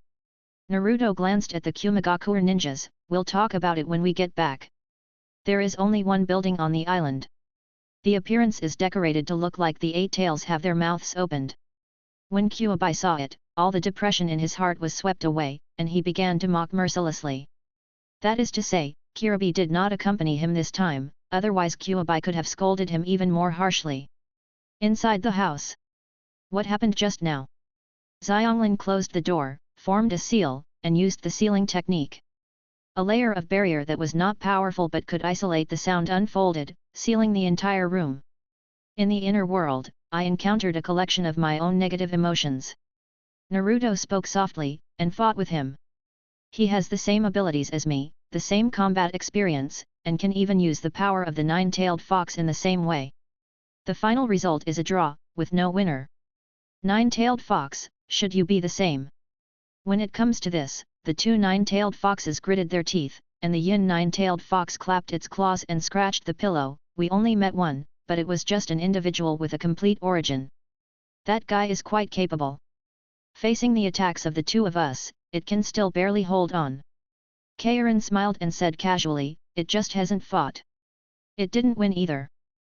Naruto glanced at the Kumigakure ninjas. We'll talk about it when we get back. There is only one building on the island. The appearance is decorated to look like the eight tails have their mouths opened. When Kyuubi saw it, all the depression in his heart was swept away, and he began to mock mercilessly. That is to say, Kyuubi did not accompany him this time, otherwise Kyuubi could have scolded him even more harshly. Inside the house. What happened just now? Xianglin closed the door, formed a seal, and used the sealing technique. A layer of barrier that was not powerful but could isolate the sound unfolded, sealing the entire room. In the inner world, I encountered a collection of my own negative emotions. Naruto spoke softly, and fought with him. He has the same abilities as me, the same combat experience, and can even use the power of the nine-tailed fox in the same way. The final result is a draw, with no winner. Nine-tailed fox, should you be the same? When it comes to this, the two nine-tailed foxes gritted their teeth, and the yin nine-tailed fox clapped its claws and scratched the pillow. We only met one, but it was just an individual with a complete origin. That guy is quite capable. Facing the attacks of the two of us, it can still barely hold on. Karen smiled and said casually, it just hasn't fought. It didn't win either.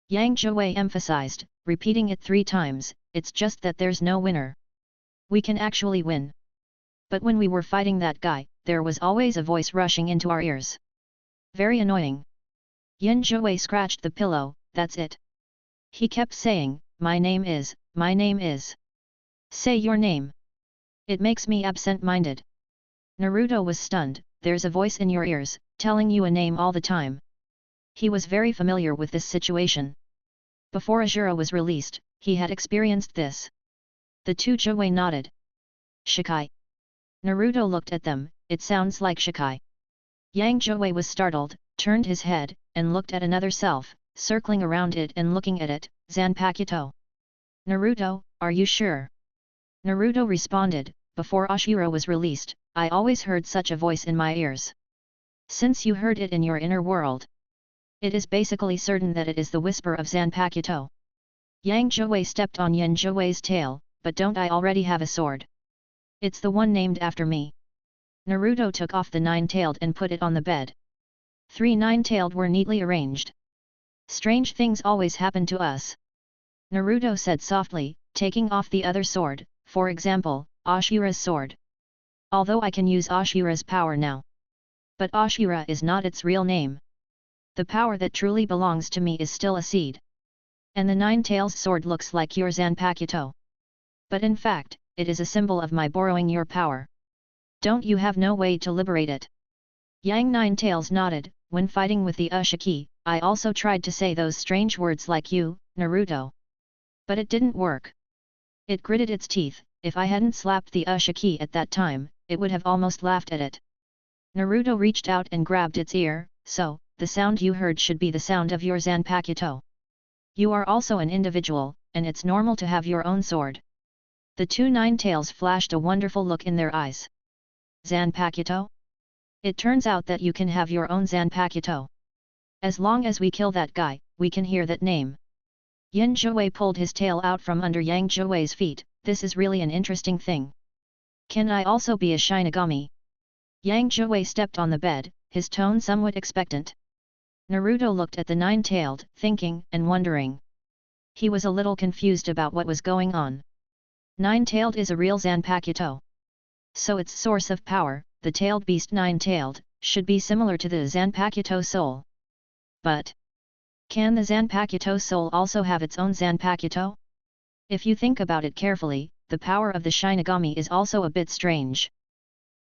Yang Zhuwei emphasized, repeating it 3 times, it's just that there's no winner. We can actually win. But when we were fighting that guy, there was always a voice rushing into our ears. Very annoying. Yin Zhuwei scratched the pillow, that's it. He kept saying, my name is. Say your name. It makes me absent-minded. Naruto was stunned, there's a voice in your ears, telling you a name all the time. He was very familiar with this situation. Before Azura was released, he had experienced this. The two Zhuwei nodded. Shikai. Naruto looked at them, it sounds like Shikai. Yang Zhuwei was startled, turned his head, and looked at another self, circling around it and looking at it, Zanpakuto. Naruto, are you sure? Naruto responded, before Ashura was released, I always heard such a voice in my ears. Since you heard it in your inner world, it is basically certain that it is the whisper of Zanpakuto. Yang Zhuwei stepped on Yin Zhuwei's tail, but don't I already have a sword? It's the one named after me. Naruto took off the nine-tailed and put it on the bed. 3 nine-tailed were neatly arranged. Strange things always happen to us. Naruto said softly, taking off the other sword, for example, Ashura's sword. Although I can use Ashura's power now. But Ashura is not its real name. The power that truly belongs to me is still a seed. And the nine-tails sword looks like your Zanpakuto. But in fact, it is a symbol of my borrowing your power. Don't you have no way to liberate it? Yang Nine-Tails nodded, when fighting with the Uzumaki, I also tried to say those strange words like you, Naruto. But it didn't work. It gritted its teeth, if I hadn't slapped the Uzumaki at that time, it would have almost laughed at it. Naruto reached out and grabbed its ear, so, the sound you heard should be the sound of your Zanpakuto. You are also an individual, and it's normal to have your own sword. The two nine-tails flashed a wonderful look in their eyes. Zanpakuto? It turns out that you can have your own Zanpakuto. As long as we kill that guy, we can hear that name. Yin Zhuwei pulled his tail out from under Yang Zhuwei's feet, this is really an interesting thing. Can I also be a shinigami? Yang Zhuwei stepped on the bed, his tone somewhat expectant. Naruto looked at the nine-tailed, thinking and wondering. He was a little confused about what was going on. Nine-tailed is a real Zanpakuto. So its source of power, the tailed beast nine-tailed, should be similar to the Zanpakuto soul. But can the Zanpakuto soul also have its own Zanpakuto? If you think about it carefully, the power of the shinigami is also a bit strange.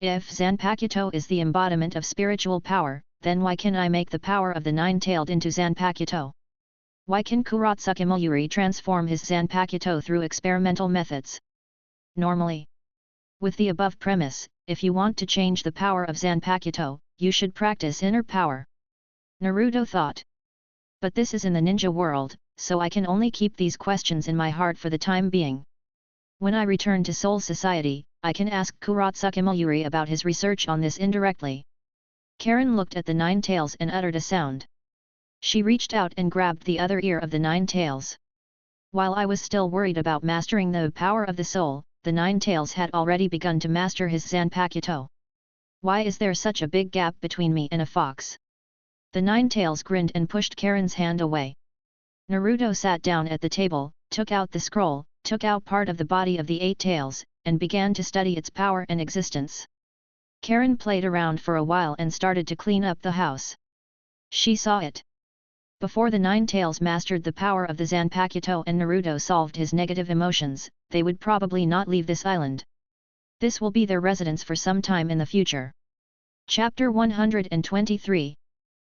If Zanpakuto is the embodiment of spiritual power, then why can I make the power of the nine-tailed into Zanpakuto? Why can Kurotsuki Mayuri transform his Zanpakuto through experimental methods? Normally. With the above premise, if you want to change the power of Zanpakuto, you should practice inner power. Naruto thought. But this is in the ninja world, so I can only keep these questions in my heart for the time being. When I return to Soul Society, I can ask Kurotsuki Mayuri about his research on this indirectly. Karen looked at the nine tails and uttered a sound. She reached out and grabbed the other ear of the nine tails. While I was still worried about mastering the power of the soul, the nine tails had already begun to master his Zanpakuto. Why is there such a big gap between me and a fox? The nine tails grinned and pushed Karen's hand away. Naruto sat down at the table, took out the scroll, took out part of the body of the eight tails, and began to study its power and existence. Karen played around for a while and started to clean up the house. She saw it. Before the nine tails mastered the power of the Zanpakuto and Naruto solved his negative emotions, they would probably not leave this island. This will be their residence for some time in the future. Chapter 123.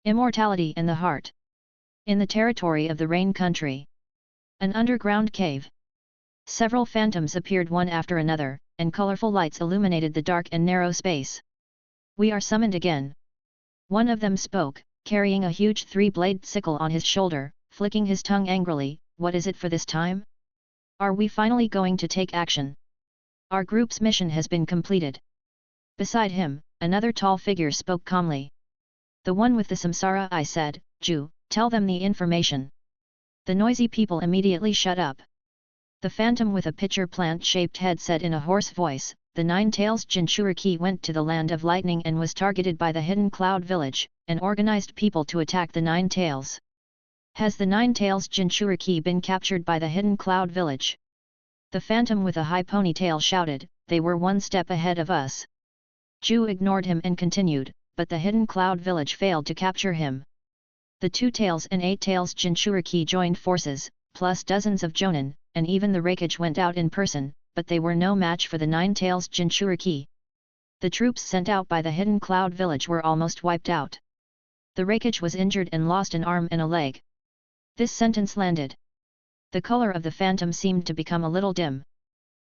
Immortality in the Heart. In the territory of the Rain Country. An underground cave. Several phantoms appeared one after another, and colorful lights illuminated the dark and narrow space. "We are summoned again." One of them spoke, carrying a huge three-bladed sickle on his shoulder, flicking his tongue angrily. "What is it for this time? Are we finally going to take action? Our group's mission has been completed." Beside him, another tall figure spoke calmly. "The one with the samsara eye said, Ju, tell them the information." The noisy people immediately shut up. The phantom with a pitcher plant-shaped head said in a hoarse voice, "The 9 Tails Jinchūriki went to the land of lightning and was targeted by the hidden cloud village, and organized people to attack the 9 Tails. Has the 9 Tails Jinchūriki been captured by the hidden cloud village?" The phantom with a high ponytail shouted, "They were one step ahead of us." Ju ignored him and continued, "But the hidden cloud village failed to capture him. The 2 Tails and 8 Tails Jinchūriki joined forces, plus dozens of jonin, and even the Hokage went out in person, but they were no match for the 9 Tails Jinchūriki. The troops sent out by the hidden cloud village were almost wiped out. The Hokage was injured and lost an arm and a leg." This sentence landed. The color of the phantom seemed to become a little dim.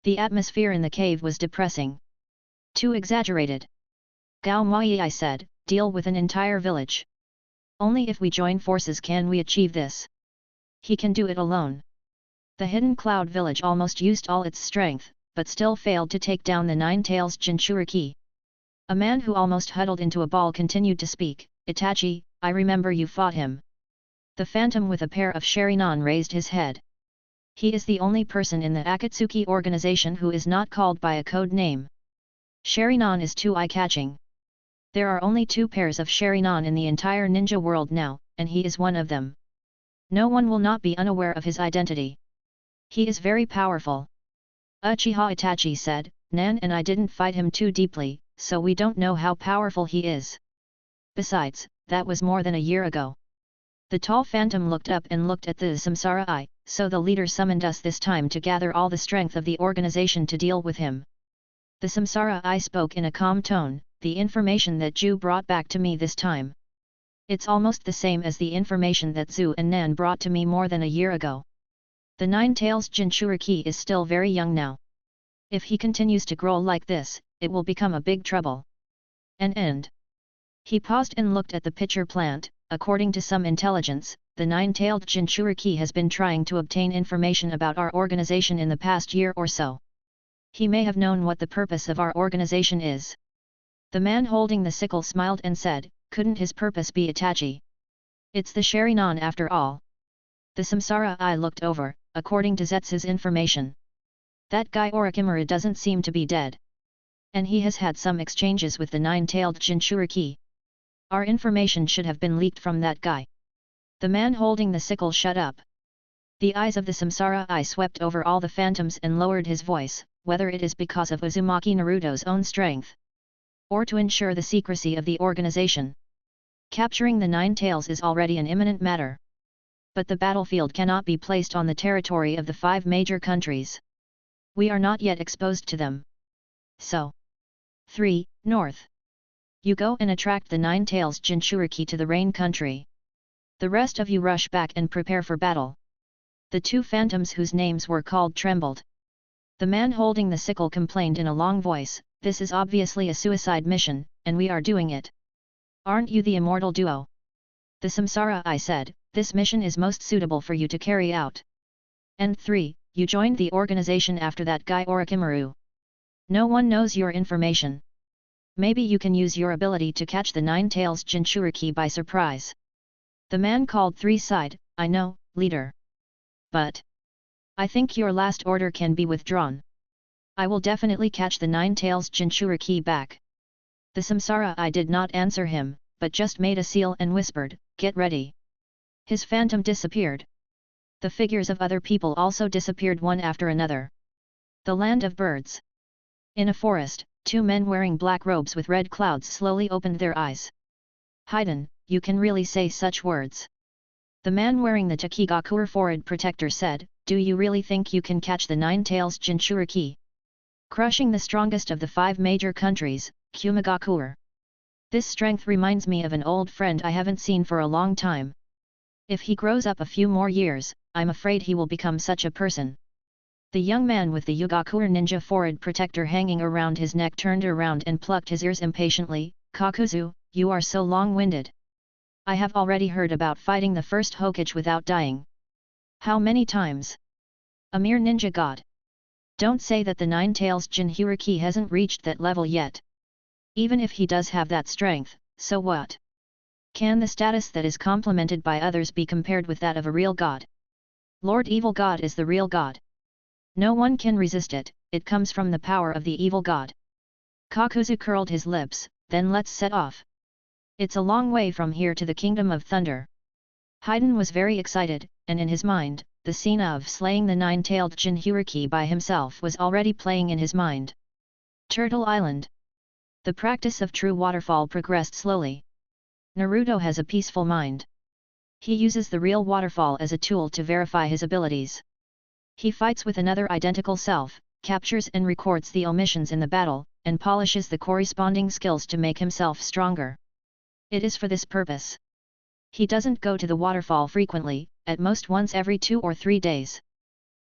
The atmosphere in the cave was depressing. "Too exaggerated. Gao Mai said, deal with an entire village. Only if we join forces can we achieve this. He can do it alone." The hidden cloud village almost used all its strength, but still failed to take down the 9 Tails Jinchūriki. A man who almost huddled into a ball continued to speak, "Itachi, I remember you fought him." The phantom with a pair of shinigami raised his head. "He is the only person in the Akatsuki organization who is not called by a code name. Shinigami is too eye-catching. There are only 2 pairs of shinigami in the entire ninja world now, and he is one of them. No one will not be unaware of his identity. He is very powerful." Uchiha Itachi said, "Nan and I didn't fight him too deeply, so we don't know how powerful he is. Besides, that was more than a year ago." The tall phantom looked up and looked at the samsara eye, "So the leader summoned us this time to gather all the strength of the organization to deal with him." The samsara eye spoke in a calm tone, "The information that Ju brought back to me this time. It's almost the same as the information that Zu and Nan brought to me more than a year ago. The 9 Tails Jinchūriki is still very young now. If he continues to grow like this, it will become a big trouble. An end." He paused and looked at the pitcher plant. "According to some intelligence, the 9-tailed Jinchūriki has been trying to obtain information about our organization in the past year or so. He may have known what the purpose of our organization is." The man holding the sickle smiled and said, "Couldn't his purpose be Itachi? It's the shinigami after all." The samsara eye looked over, "According to Zetsu's information, that guy Orochimaru doesn't seem to be dead. And he has had some exchanges with the 9-tailed Jinchūriki. Our information should have been leaked from that guy." The man holding the sickle shut up. The eyes of the samsara eye swept over all the phantoms and lowered his voice, "Whether it is because of Uzumaki Naruto's own strength, or to ensure the secrecy of the organization, capturing the 9 Tails is already an imminent matter. But the battlefield cannot be placed on the territory of the 5 major countries. We are not yet exposed to them. So, 3. North. You go and attract the 9 Tails Jinchūriki to the Rain Country. The rest of you rush back and prepare for battle." The 2 phantoms whose names were called trembled. The man holding the sickle complained in a long voice, "This is obviously a suicide mission, and we are doing it. Aren't you the immortal duo?" The samsara eye said, "This mission is most suitable for you to carry out. And 3, you joined the organization after that guy Orochimaru. No one knows your information. Maybe you can use your ability to catch the 9 Tails Jinchūriki by surprise." The man called 3 sighed, "I know, leader. But I think your last order can be withdrawn. I will definitely catch the 9 Tails Jinchūriki back." The samsara eye did not answer him, but just made a seal and whispered, "Get ready." His phantom disappeared. The figures of other people also disappeared one after another. The land of birds. In a forest, 2 men wearing black robes with red clouds slowly opened their eyes. "Haiden, you can really say such words." The man wearing the Takigakuer forehead protector said, "Do you really think you can catch the 9 Tails Jinchūriki? Crushing the strongest of the 5 major countries, Kumigakuer. This strength reminds me of an old friend I haven't seen for a long time. If he grows up a few more years, I'm afraid he will become such a person. The young man with the Yugakure ninja forehead protector hanging around his neck turned around and plucked his ears impatiently. Kakuzu, you are so long-winded. I have already heard about fighting the first Hokage without dying. How many times? A mere ninja god. Don't say that the Nine Tails Jinchūriki hasn't reached that level yet. Even if he does have that strength, so what? Can the status that is complemented by others be compared with that of a real god? Lord Evil God is the real god. No one can resist it, it comes from the power of the evil god. Kakuzu curled his lips, then let's set off. It's a long way from here to the Kingdom of Thunder. Haiden was very excited, and in his mind, the scene of slaying the nine-tailed Jinchūriki by himself was already playing in his mind. Turtle Island. The practice of true waterfall progressed slowly. Naruto has a peaceful mind. He uses the real waterfall as a tool to verify his abilities. He fights with another identical self, captures and records the omissions in the battle, and polishes the corresponding skills to make himself stronger. It is for this purpose. He doesn't go to the waterfall frequently, at most once every 2 or 3 days.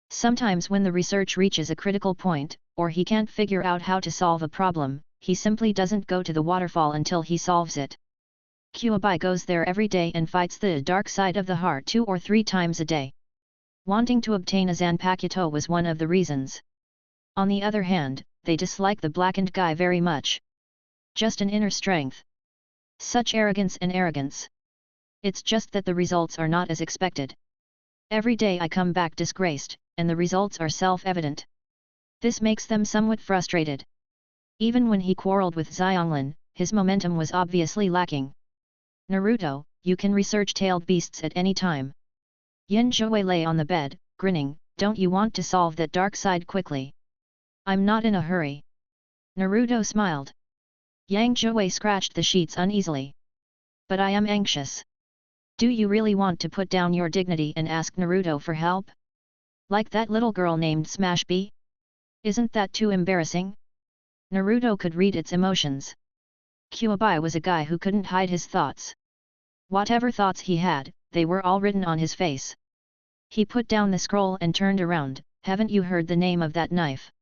Sometimes when the research reaches a critical point, or he can't figure out how to solve a problem, he simply doesn't go to the waterfall until he solves it. Kyuubi goes there every day and fights the dark side of the heart 2 or 3 times a day. Wanting to obtain a Zanpakuto was one of the reasons. On the other hand, they dislike the blackened guy very much. Just an inner strength. Such arrogance and arrogance. It's just that the results are not as expected. Every day I come back disgraced, and the results are self-evident. This makes them somewhat frustrated. Even when he quarreled with Xianglin, his momentum was obviously lacking. Naruto, you can research tailed beasts at any time. Yin Zhuwei lay on the bed, grinning, don't you want to solve that dark side quickly? I'm not in a hurry. Naruto smiled. Yang Zhuwei scratched the sheets uneasily. But I am anxious. Do you really want to put down your dignity and ask Naruto for help? Like that little girl named Smash B? Isn't that too embarrassing? Naruto could read its emotions. Kyuubi was a guy who couldn't hide his thoughts. Whatever thoughts he had, they were all written on his face. He put down the scroll and turned around, haven't you heard the name of that knife?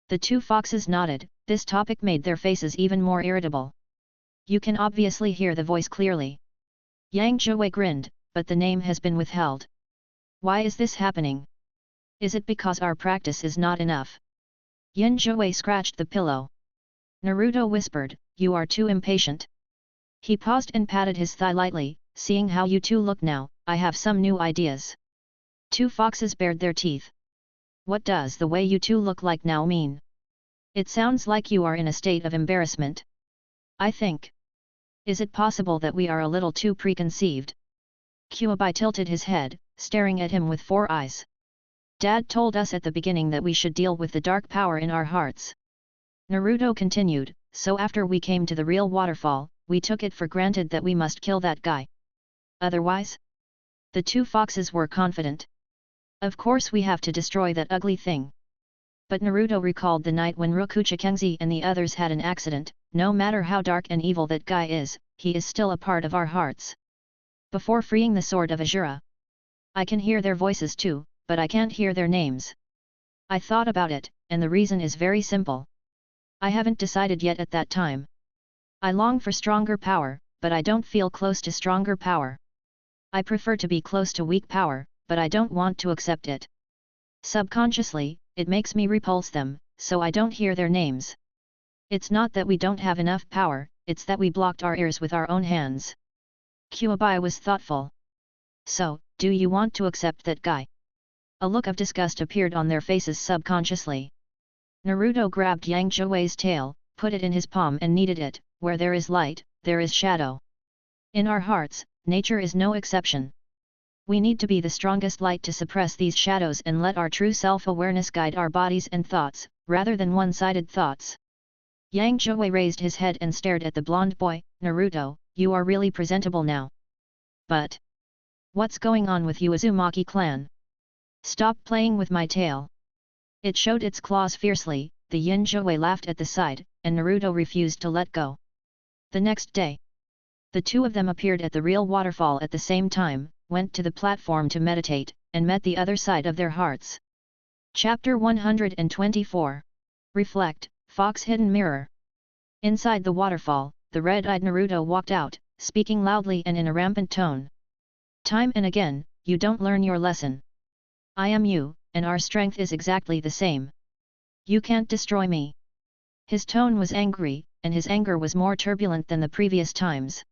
The 2 foxes nodded, this topic made their faces even more irritable. You can obviously hear the voice clearly. Yang Zhuwei grinned, but the name has been withheld. Why is this happening? Is it because our practice is not enough? Yin Zhuwei scratched the pillow. Naruto whispered, you are too impatient. He paused and patted his thigh lightly, seeing how you 2 look now, I have some new ideas. 2 foxes bared their teeth. What does the way you 2 look like now mean? It sounds like you are in a state of embarrassment. I think. Is it possible that we are a little too preconceived? Kyuubi tilted his head, staring at him with 4 eyes. Dad told us at the beginning that we should deal with the dark power in our hearts. Naruto continued, so after we came to the real waterfall, we took it for granted that we must kill that guy. Otherwise? The 2 foxes were confident. Of course we have to destroy that ugly thing. But Naruto recalled the night when Rokucha Kengzi and the others had an accident, no matter how dark and evil that guy is, he is still a part of our hearts. Before freeing the sword of Azura. I can hear their voices too, but I can't hear their names. I thought about it, and the reason is very simple. I haven't decided yet at that time. I long for stronger power, but I don't feel close to stronger power. I prefer to be close to weak power, but I don't want to accept it. Subconsciously, it makes me repulse them, so I don't hear their names. It's not that we don't have enough power, it's that we blocked our ears with our own hands. Kyuubi was thoughtful. So, do you want to accept that guy? A look of disgust appeared on their faces subconsciously. Naruto grabbed Yang Zhuwei's tail, put it in his palm and kneaded it, where there is light, there is shadow. In our hearts, nature is no exception. We need to be the strongest light to suppress these shadows and let our true self-awareness guide our bodies and thoughts, rather than one-sided thoughts. Yang Zhuwei raised his head and stared at the blonde boy, Naruto, you are really presentable now. But what's going on with you Uzumaki clan? Stop playing with my tail. It showed its claws fiercely, the Yin Zhuwei laughed at the sight, and Naruto refused to let go. The next day, the two of them appeared at the real waterfall at the same time, went to the platform to meditate, and met the other side of their hearts. Chapter 124. Reflect, Fox Hidden Mirror. Inside the waterfall, the red-eyed Naruto walked out, speaking loudly and in a rampant tone. Time and again, you don't learn your lesson. I am you, and our strength is exactly the same. You can't destroy me. His tone was angry, and his anger was more turbulent than the previous times.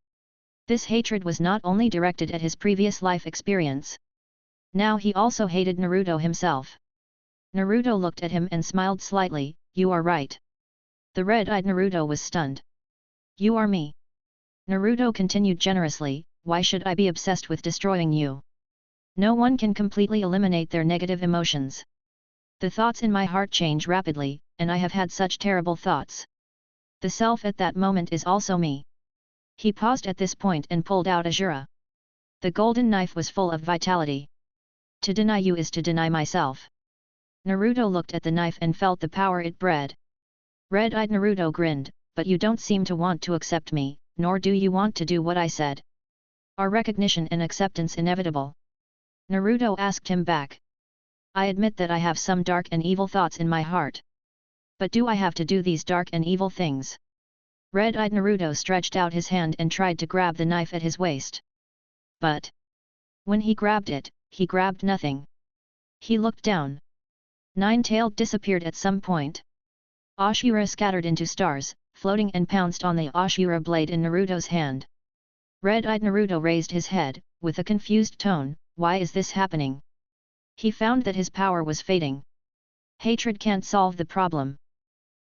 This hatred was not only directed at his previous life experience. Now he also hated Naruto himself. Naruto looked at him and smiled slightly. You are right. The red-eyed Naruto was stunned. You are me. Naruto continued generously, why should I be obsessed with destroying you? No one can completely eliminate their negative emotions. The thoughts in my heart change rapidly, and I have had such terrible thoughts. The self at that moment is also me. He paused at this point and pulled out Azura. The golden knife was full of vitality. To deny you is to deny myself. Naruto looked at the knife and felt the power it bred. Red-eyed Naruto grinned, but you don't seem to want to accept me, nor do you want to do what I said. Are recognition and acceptance inevitable? Naruto asked him back. I admit that I have some dark and evil thoughts in my heart. But do I have to do these dark and evil things? Red-eyed Naruto stretched out his hand and tried to grab the knife at his waist. But when he grabbed it, he grabbed nothing. He looked down. Nine-tailed disappeared at some point. Ashura scattered into stars, floating and pounced on the Ashura blade in Naruto's hand. Red-eyed Naruto raised his head, with a confused tone, why is this happening? He found that his power was fading. Hatred can't solve the problem.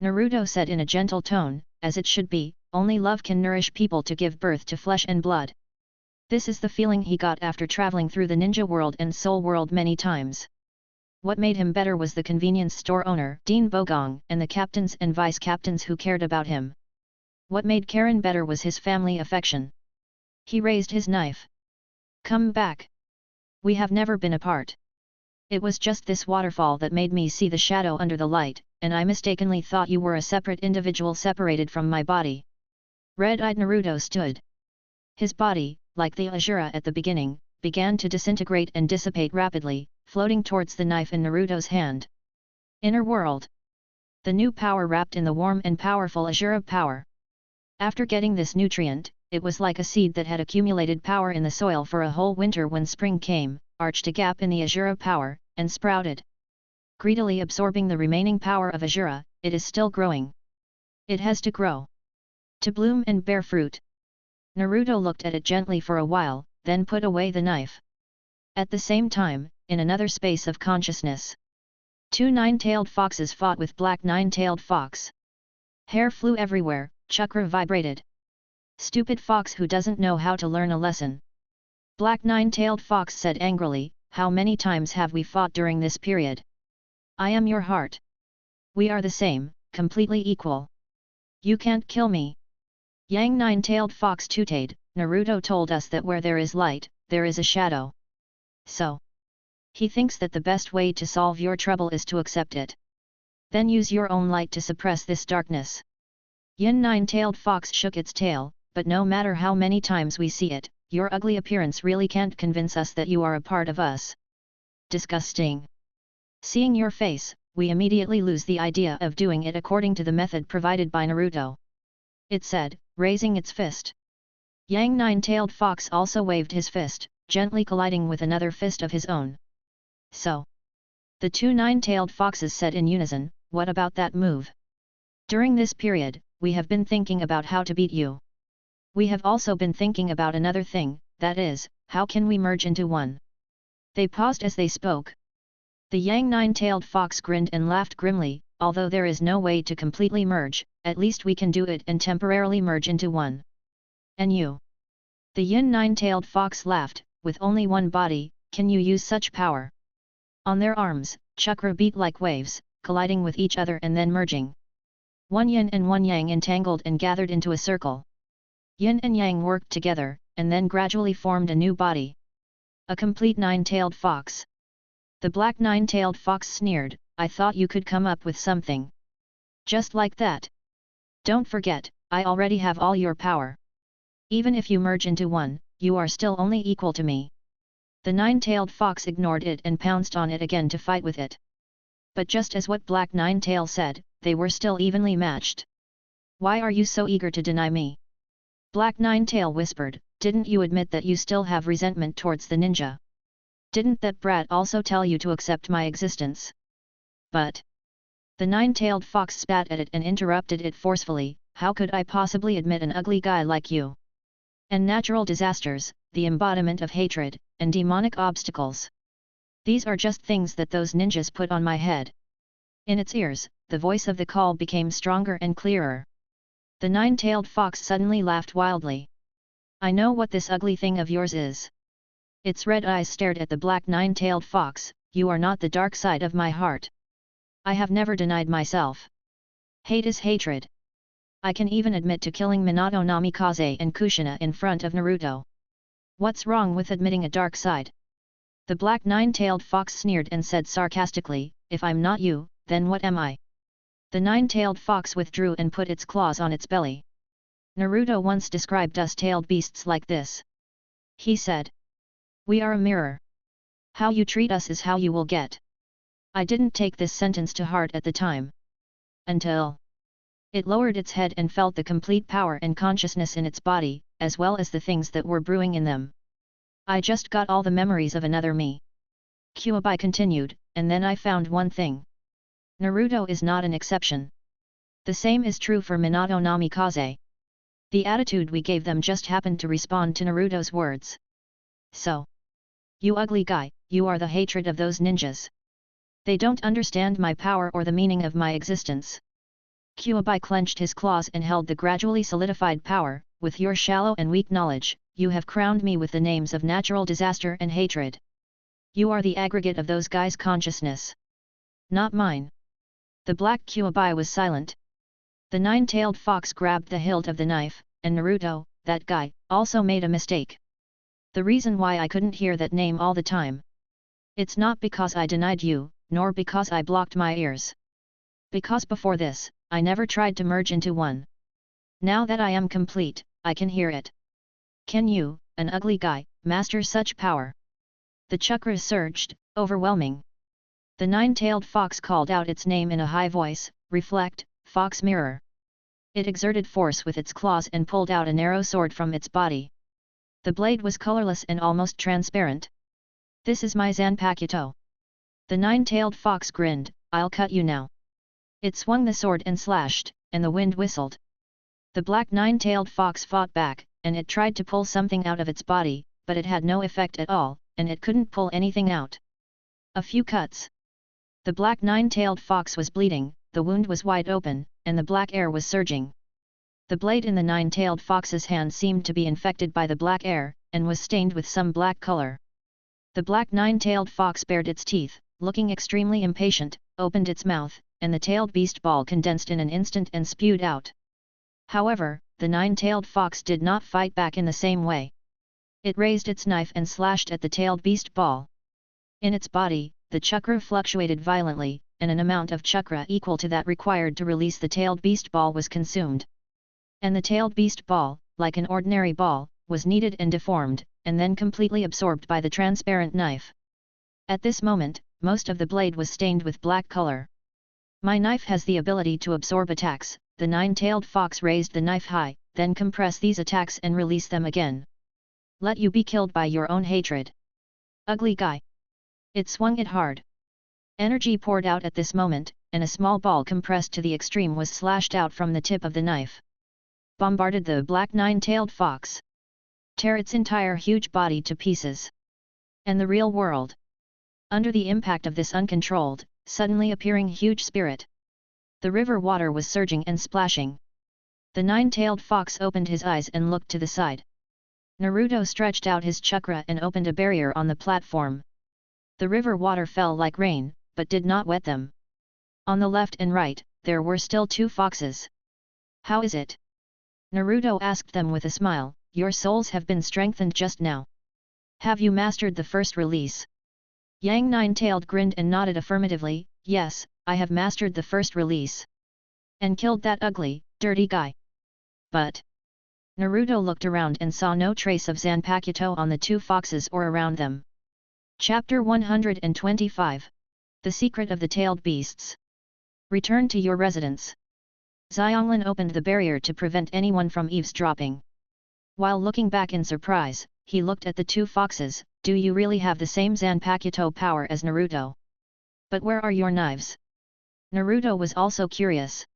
Naruto said in a gentle tone, as it should be, only love can nourish people to give birth to flesh and blood. This is the feeling he got after traveling through the ninja world and soul world many times. What made him better was the convenience store owner, Dean Bogong, and the captains and vice-captains who cared about him. What made Karen better was his family affection. He raised his knife. Come back. We have never been apart. It was just this waterfall that made me see the shadow under the light, and I mistakenly thought you were a separate individual separated from my body. Red-eyed Naruto stood. His body, like the Ashura at the beginning, began to disintegrate and dissipate rapidly, floating towards the knife in Naruto's hand. Inner world. The new power wrapped in the warm and powerful Ashura power. After getting this nutrient, it was like a seed that had accumulated power in the soil for a whole winter. When spring came, arched a gap in the Ashura power, and sprouted. Greedily absorbing the remaining power of Ashura, it is still growing. It has to grow. To bloom and bear fruit. Naruto looked at it gently for a while, then put away the knife. At the same time, in another space of consciousness, two nine-tailed foxes fought with black nine-tailed fox. Hair flew everywhere, chakra vibrated. Stupid fox who doesn't know how to learn a lesson. Black nine-tailed fox said angrily, how many times have we fought during this period? I am your heart. We are the same, completely equal. You can't kill me. Yang nine-tailed fox tooted, Naruto told us that where there is light, there is a shadow. So, he thinks that the best way to solve your trouble is to accept it. Then use your own light to suppress this darkness. Yin nine-tailed fox shook its tail, but no matter how many times we see it, your ugly appearance really can't convince us that you are a part of us. Disgusting. Seeing your face, we immediately lose the idea of doing it according to the method provided by Naruto. It said, raising its fist. Yang nine-tailed fox also waved his fist, gently colliding with another fist of his own. So, the two nine-tailed foxes said in unison, what about that move? During this period, we have been thinking about how to beat you. We have also been thinking about another thing, that is, how can we merge into one? They paused as they spoke. The Yang nine-tailed fox grinned and laughed grimly, although there is no way to completely merge, at least we can do it and temporarily merge into one. And you? The Yin nine-tailed fox laughed, with only one body, can you use such power? On their arms, chakra beat like waves, colliding with each other and then merging. One yin and one yang entangled and gathered into a circle. Yin and yang worked together, and then gradually formed a new body. A complete nine-tailed fox. The black nine-tailed fox sneered, I thought you could come up with something. Just like that. Don't forget, I already have all your power. Even if you merge into one, you are still only equal to me. The nine-tailed fox ignored it and pounced on it again to fight with it. But just as what Black Nine-Tail said, they were still evenly matched. Why are you so eager to deny me? Black Nine-Tail whispered, didn't you admit that you still have resentment towards the ninja? Didn't that brat also tell you to accept my existence? But the nine-tailed fox spat at it and interrupted it forcefully, how could I possibly admit an ugly guy like you? And natural disasters, the embodiment of hatred, and demonic obstacles. These are just things that those ninjas put on my head. In its ears, the voice of the call became stronger and clearer. The nine-tailed fox suddenly laughed wildly. I know what this ugly thing of yours is. Its red eyes stared at the black nine-tailed fox, you are not the dark side of my heart. I have never denied myself. Hate is hatred. I can even admit to killing Minato Namikaze and Kushina in front of Naruto. What's wrong with admitting a dark side? The black nine-tailed fox sneered and said sarcastically, if I'm not you, then what am I? The nine-tailed fox withdrew and put its claws on its belly. Naruto once described us tailed beasts like this. He said, we are a mirror. How you treat us is how you will get. I didn't take this sentence to heart at the time. Until it lowered its head and felt the complete power and consciousness in its body, as well as the things that were brewing in them. I just got all the memories of another me. Kyuubi continued, and then I found one thing. Naruto is not an exception. The same is true for Minato Namikaze. The attitude we gave them just happened to respond to Naruto's words. So, you ugly guy, you are the hatred of those ninjas. They don't understand my power or the meaning of my existence. Kyuubi clenched his claws and held the gradually solidified power, with your shallow and weak knowledge, you have crowned me with the names of natural disaster and hatred. You are the aggregate of those guys' consciousness. Not mine. The black Kyuubi was silent. The nine-tailed fox grabbed the hilt of the knife, and Naruto, that guy, also made a mistake. The reason why I couldn't hear that name all the time. It's not because I denied you, nor because I blocked my ears. Because before this, I never tried to merge into one. Now that I am complete, I can hear it. Can you, an ugly guy, master such power? The chakras surged, overwhelming. The nine-tailed fox called out its name in a high voice, reflect, fox mirror. It exerted force with its claws and pulled out a narrow sword from its body. The blade was colorless and almost transparent. This is my Zanpakuto. The nine-tailed fox grinned, I'll cut you now. It swung the sword and slashed, and the wind whistled. The black nine-tailed fox fought back, and it tried to pull something out of its body, but it had no effect at all, and it couldn't pull anything out. A few cuts. The black nine-tailed fox was bleeding, the wound was wide open, and the black air was surging. The blade in the nine-tailed fox's hand seemed to be infected by the black air, and was stained with some black color. The black nine-tailed fox bared its teeth, looking extremely impatient, opened its mouth, and the tailed beast ball condensed in an instant and spewed out. However, the nine-tailed fox did not fight back in the same way. It raised its knife and slashed at the tailed beast ball. In its body, the chakra fluctuated violently, and an amount of chakra equal to that required to release the tailed beast ball was consumed. And the tailed beast ball, like an ordinary ball, was kneaded and deformed, and then completely absorbed by the transparent knife. At this moment, most of the blade was stained with black color. My knife has the ability to absorb attacks. The nine-tailed fox raised the knife high, then compress these attacks and release them again. Let you be killed by your own hatred. Ugly guy. It swung it hard. Energy poured out at this moment, and a small ball compressed to the extreme was slashed out from the tip of the knife. Bombarded the black nine-tailed fox. Tear its entire huge body to pieces. And the real world. Under the impact of this uncontrolled, suddenly appearing huge spirit. The river water was surging and splashing. The nine-tailed fox opened his eyes and looked to the side. Naruto stretched out his chakra and opened a barrier on the platform. The river water fell like rain, but did not wet them. On the left and right, there were still two foxes. How is it? Naruto asked them with a smile, your souls have been strengthened just now. Have you mastered the first release? Yang Nine-Tailed grinned and nodded affirmatively, yes, I have mastered the first release. And killed that ugly, dirty guy. but... Naruto looked around and saw no trace of Zanpakuto on the two foxes or around them. Chapter 125. The Secret of the Tailed Beasts. Return to your residence. Xianglin opened the barrier to prevent anyone from eavesdropping. While looking back in surprise, he looked at the two foxes. Do you really have the same Zanpakuto power as Naruto? But where are your knives? Naruto was also curious.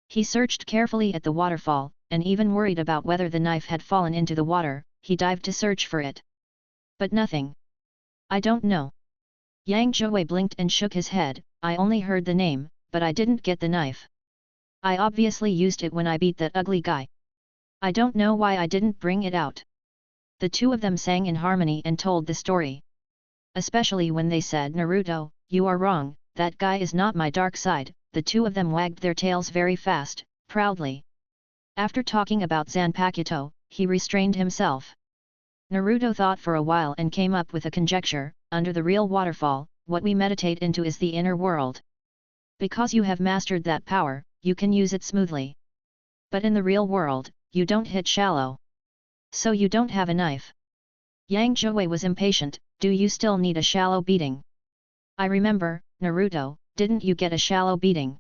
He searched carefully at the waterfall, and even worried about whether the knife had fallen into the water, he dived to search for it. But nothing. I don't know. Yang Zhuwei blinked and shook his head. I only heard the name, but I didn't get the knife. I obviously used it when I beat that ugly guy. I don't know why I didn't bring it out. The two of them sang in harmony and told the story. Especially when they said, Naruto, you are wrong, that guy is not my dark side. The two of them wagged their tails very fast, proudly. After talking about Zanpakuto, he restrained himself. Naruto thought for a while and came up with a conjecture. Under the real waterfall, what we meditate into is the inner world. Because you have mastered that power, you can use it smoothly. But in the real world, you don't hit shallow. So you don't have a knife. Yang Zhuwei was impatient. Do you still need a shallow beating? I remember, Naruto, didn't you get a shallow beating?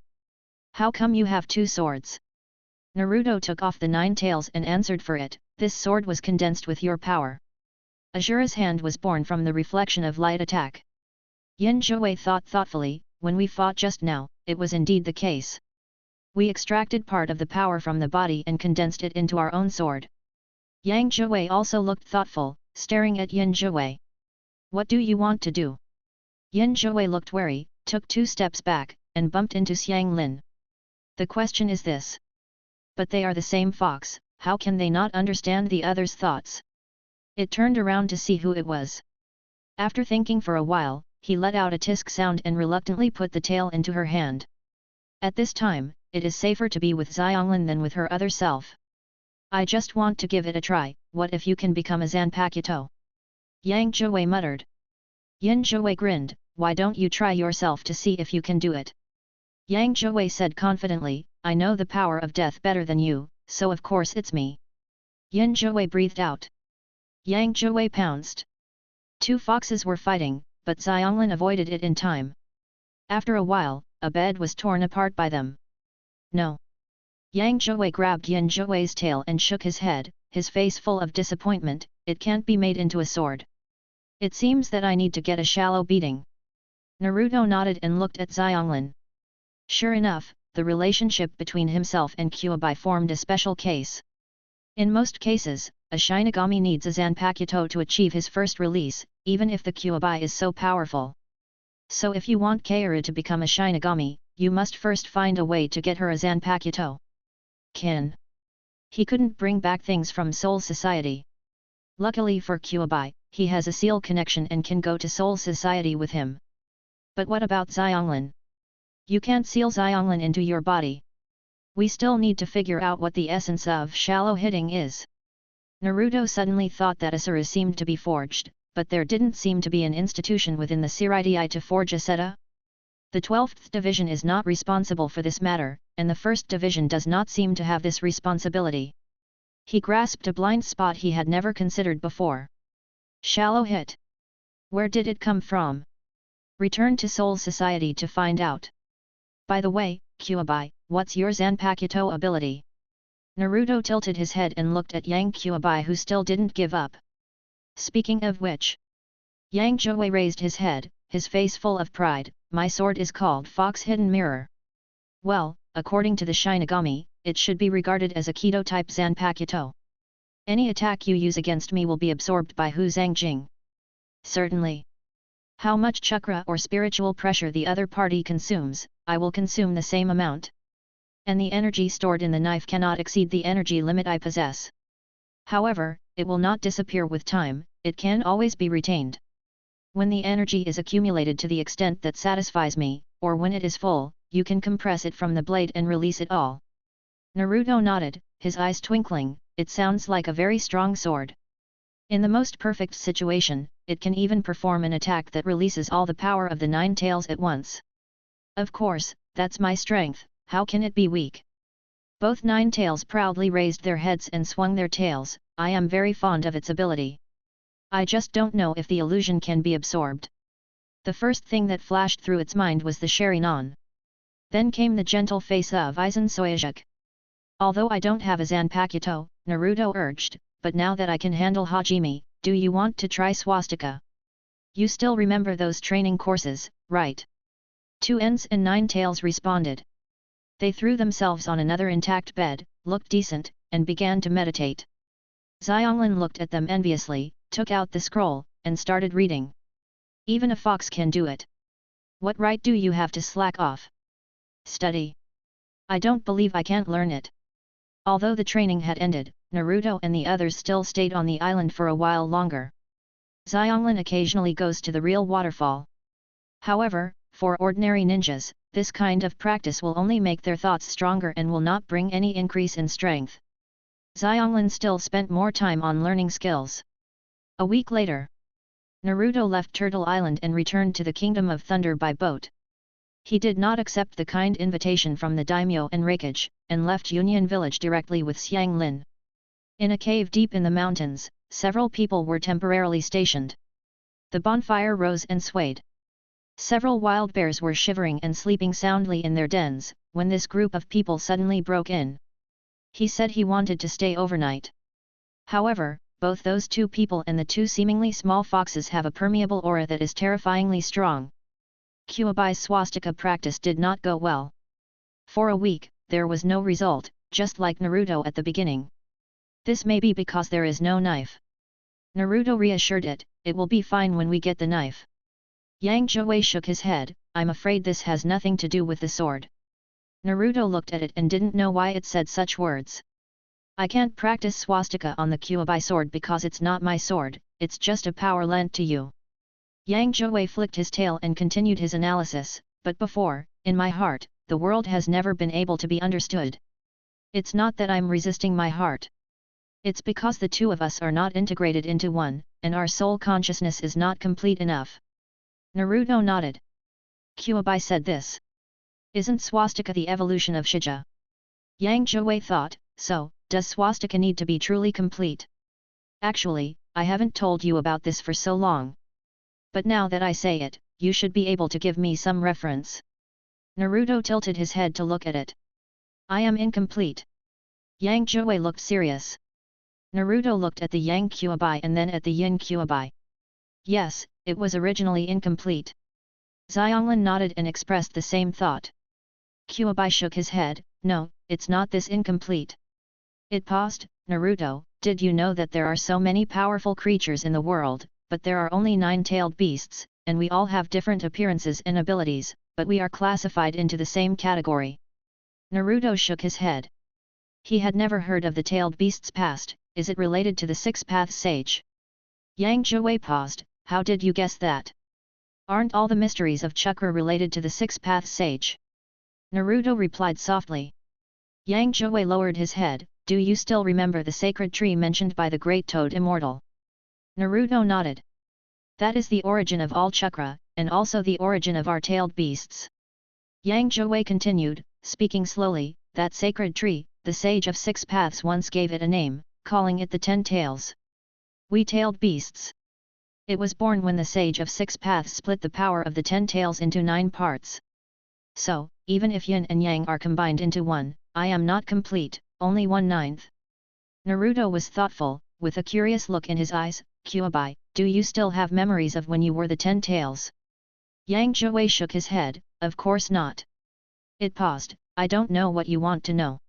How come you have two swords? Naruto took off the 9 tails and answered for it. This sword was condensed with your power. Asura's hand was born from the reflection of light attack. Yin Zhuwei thought thoughtfully, when we fought just now, it was indeed the case. We extracted part of the power from the body and condensed it into our own sword. Yang Zhuwei also looked thoughtful, staring at Yin Zhuwei. What do you want to do? Yin Zhuwei looked wary, took 2 steps back, and bumped into Xianglin. The question is this. But they are the same fox, how can they not understand the other's thoughts? It turned around to see who it was. After thinking for a while, he let out a tisk sound and reluctantly put the tail into her hand. At this time, it is safer to be with Xianglin than with her other self. I just want to give it a try. What if you can become a Zanpakuto? Yang Zhuwei muttered. Yin Zhuwei grinned. Why don't you try yourself to see if you can do it? Yang Zhuwei said confidently, I know the power of death better than you, so of course it's me. Yin Zhuwei breathed out. Yang Zhuwei pounced. 2 foxes were fighting, but Xianglin avoided it in time. After a while, a bed was torn apart by them. No. Yang Zhuwei grabbed Yin Zhuwei's tail and shook his head, his face full of disappointment. It can't be made into a sword. It seems that I need to get a shallow beating. Naruto nodded and looked at Xianglin. Sure enough, the relationship between himself and Kyuubi formed a special case. In most cases, a shinigami needs a Zanpakuto to achieve his first release, even if the Kyuubi is so powerful. So if you want Kaoru to become a shinigami, you must first find a way to get her a Zanpakuto. Kin. He couldn't bring back things from Soul Society. Luckily for Kyuubi, he has a seal connection and can go to Soul Society with him. But what about Xianglin? You can't seal Xianglin into your body. We still need to figure out what the essence of shallow hitting is. Naruto suddenly thought that Asura seemed to be forged, but there didn't seem to be an institution within the Seireitei to forge Asura. The 12th division is not responsible for this matter, and the 1st division does not seem to have this responsibility. He grasped a blind spot he had never considered before. Shallow hit. Where did it come from? Return to Soul Society to find out. By the way, Kyuubi, what's your Zanpakuto ability? Naruto tilted his head and looked at Yang Kyuubi, who still didn't give up. Speaking of which, Yang Zhuwei raised his head, his face full of pride. My sword is called Fox Hidden Mirror. Well, according to the Shinigami, it should be regarded as a Keto-type Zanpakuto. Any attack you use against me will be absorbed by Hu Zangjing. Certainly. How much chakra or spiritual pressure the other party consumes, I will consume the same amount. And the energy stored in the knife cannot exceed the energy limit I possess. However, it will not disappear with time, it can always be retained. When the energy is accumulated to the extent that satisfies me, or when it is full, you can compress it from the blade and release it all. Naruto nodded, his eyes twinkling. It sounds like a very strong sword. In the most perfect situation, it can even perform an attack that releases all the power of the 9 tails at once. Of course, that's my strength, how can it be weak? Both nine tails proudly raised their heads and swung their tails. I am very fond of its ability. I just don't know if the illusion can be absorbed. The first thing that flashed through its mind was the Sharingan. Then came the gentle face of Aizen Soyajuk. Although I don't have a Zanpakuto, Naruto urged, but now that I can handle Hajime, do you want to try swastika? You still remember those training courses, right? Two Ends and Nine Tails responded. They threw themselves on another intact bed, looked decent, and began to meditate. Xianglin looked at them enviously, took out the scroll, and started reading. Even a fox can do it. What right do you have to slack off? Study. I don't believe I can't learn it. Although the training had ended, Naruto and the others still stayed on the island for a while longer. Xianglin occasionally goes to the real waterfall. However, for ordinary ninjas, this kind of practice will only make their thoughts stronger and will not bring any increase in strength. Xianglin still spent more time on learning skills. A week later, Naruto left Turtle Island and returned to the Kingdom of Thunder by boat. He did not accept the kind invitation from the daimyo and Raikage, and left Union Village directly with Xianglin. In a cave deep in the mountains, several people were temporarily stationed. The bonfire rose and swayed. Several wild bears were shivering and sleeping soundly in their dens, when this group of people suddenly broke in. He said he wanted to stay overnight. However, both those two people and the two seemingly small foxes have a permeable aura that is terrifyingly strong. Kyubai's swastika practice did not go well. For a week, there was no result, just like Naruto at the beginning. This may be because there is no knife. Naruto reassured it, it will be fine when we get the knife. Yang Zhuwei shook his head, I'm afraid this has nothing to do with the sword. Naruto looked at it and didn't know why it said such words. I can't practice swastika on the Kyuubi sword because it's not my sword, it's just a power lent to you. Yang Zhuwei flicked his tail and continued his analysis, but before, in my heart, the world has never been able to be understood. It's not that I'm resisting my heart. It's because the two of us are not integrated into one, and our soul consciousness is not complete enough. Naruto nodded. Kyuubi said this. Isn't swastika the evolution of Shija? Yang Zhuwei thought, so, does swastika need to be truly complete? Actually, I haven't told you about this for so long. But now that I say it, you should be able to give me some reference. Naruto tilted his head to look at it. I am incomplete. Yang Zhuwei looked serious. Naruto looked at the Yang Kyuubi and then at the Yin Kyuubi. Yes, it was originally incomplete. Xianglin nodded and expressed the same thought. Kyuubi shook his head, no, it's not this incomplete. It paused, Naruto, did you know that there are so many powerful creatures in the world, but there are only 9-tailed beasts, and we all have different appearances and abilities, but we are classified into the same category. Naruto shook his head. He had never heard of the tailed beasts past, is it related to the Six-Path Sage? Yang Zhuwei paused, how did you guess that? Aren't all the mysteries of chakra related to the Six-Path Sage? Naruto replied softly. Yang Zhuwei lowered his head, do you still remember the sacred tree mentioned by the Great Toad Immortal? Naruto nodded. That is the origin of all chakra, and also the origin of our tailed beasts. Yang Zhuwei continued, speaking slowly, that sacred tree, the Sage of Six Paths once gave it a name, calling it the 10 Tails. We tailed beasts. It was born when the Sage of Six Paths split the power of the 10 Tails into 9 parts. So, even if Yin and Yang are combined into one, I am not complete, only 1/9. Naruto was thoughtful, with a curious look in his eyes. Kyuubi, do you still have memories of when you were the 10 Tails? Yang Zhuwei shook his head, of course not. It paused, I don't know what you want to know.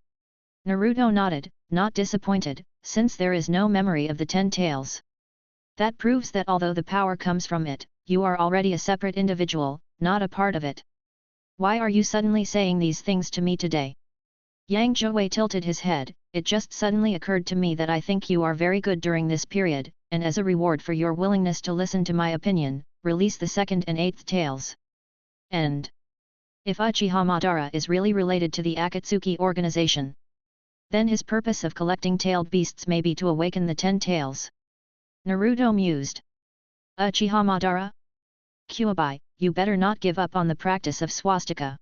Naruto nodded, not disappointed, since there is no memory of the 10 Tails. That proves that although the power comes from it, you are already a separate individual, not a part of it. Why are you suddenly saying these things to me today? Yang Zhuwei tilted his head, it just suddenly occurred to me that I think you are very good during this period, and as a reward for your willingness to listen to my opinion, release the 2nd and 8th tails. End. If Uchiha Madara is really related to the Akatsuki organization, then his purpose of collecting tailed beasts may be to awaken the 10 Tails. Naruto mused. Uchiha Madara? Kyuubi, you better not give up on the practice of swastika.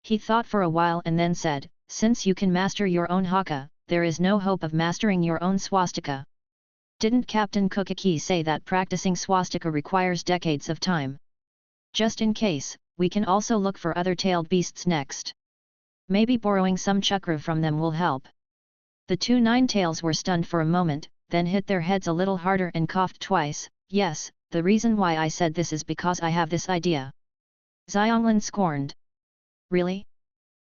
He thought for a while and then said, since you can master your own haka, there is no hope of mastering your own swastika. Didn't Captain Kokaki say that practicing swastika requires decades of time? Just in case, we can also look for other tailed beasts next. Maybe borrowing some chakra from them will help. The two nine-tails were stunned for a moment, then hit their heads a little harder and coughed twice. Yes, the reason why I said this is because I have this idea. Xianglin scorned. Really?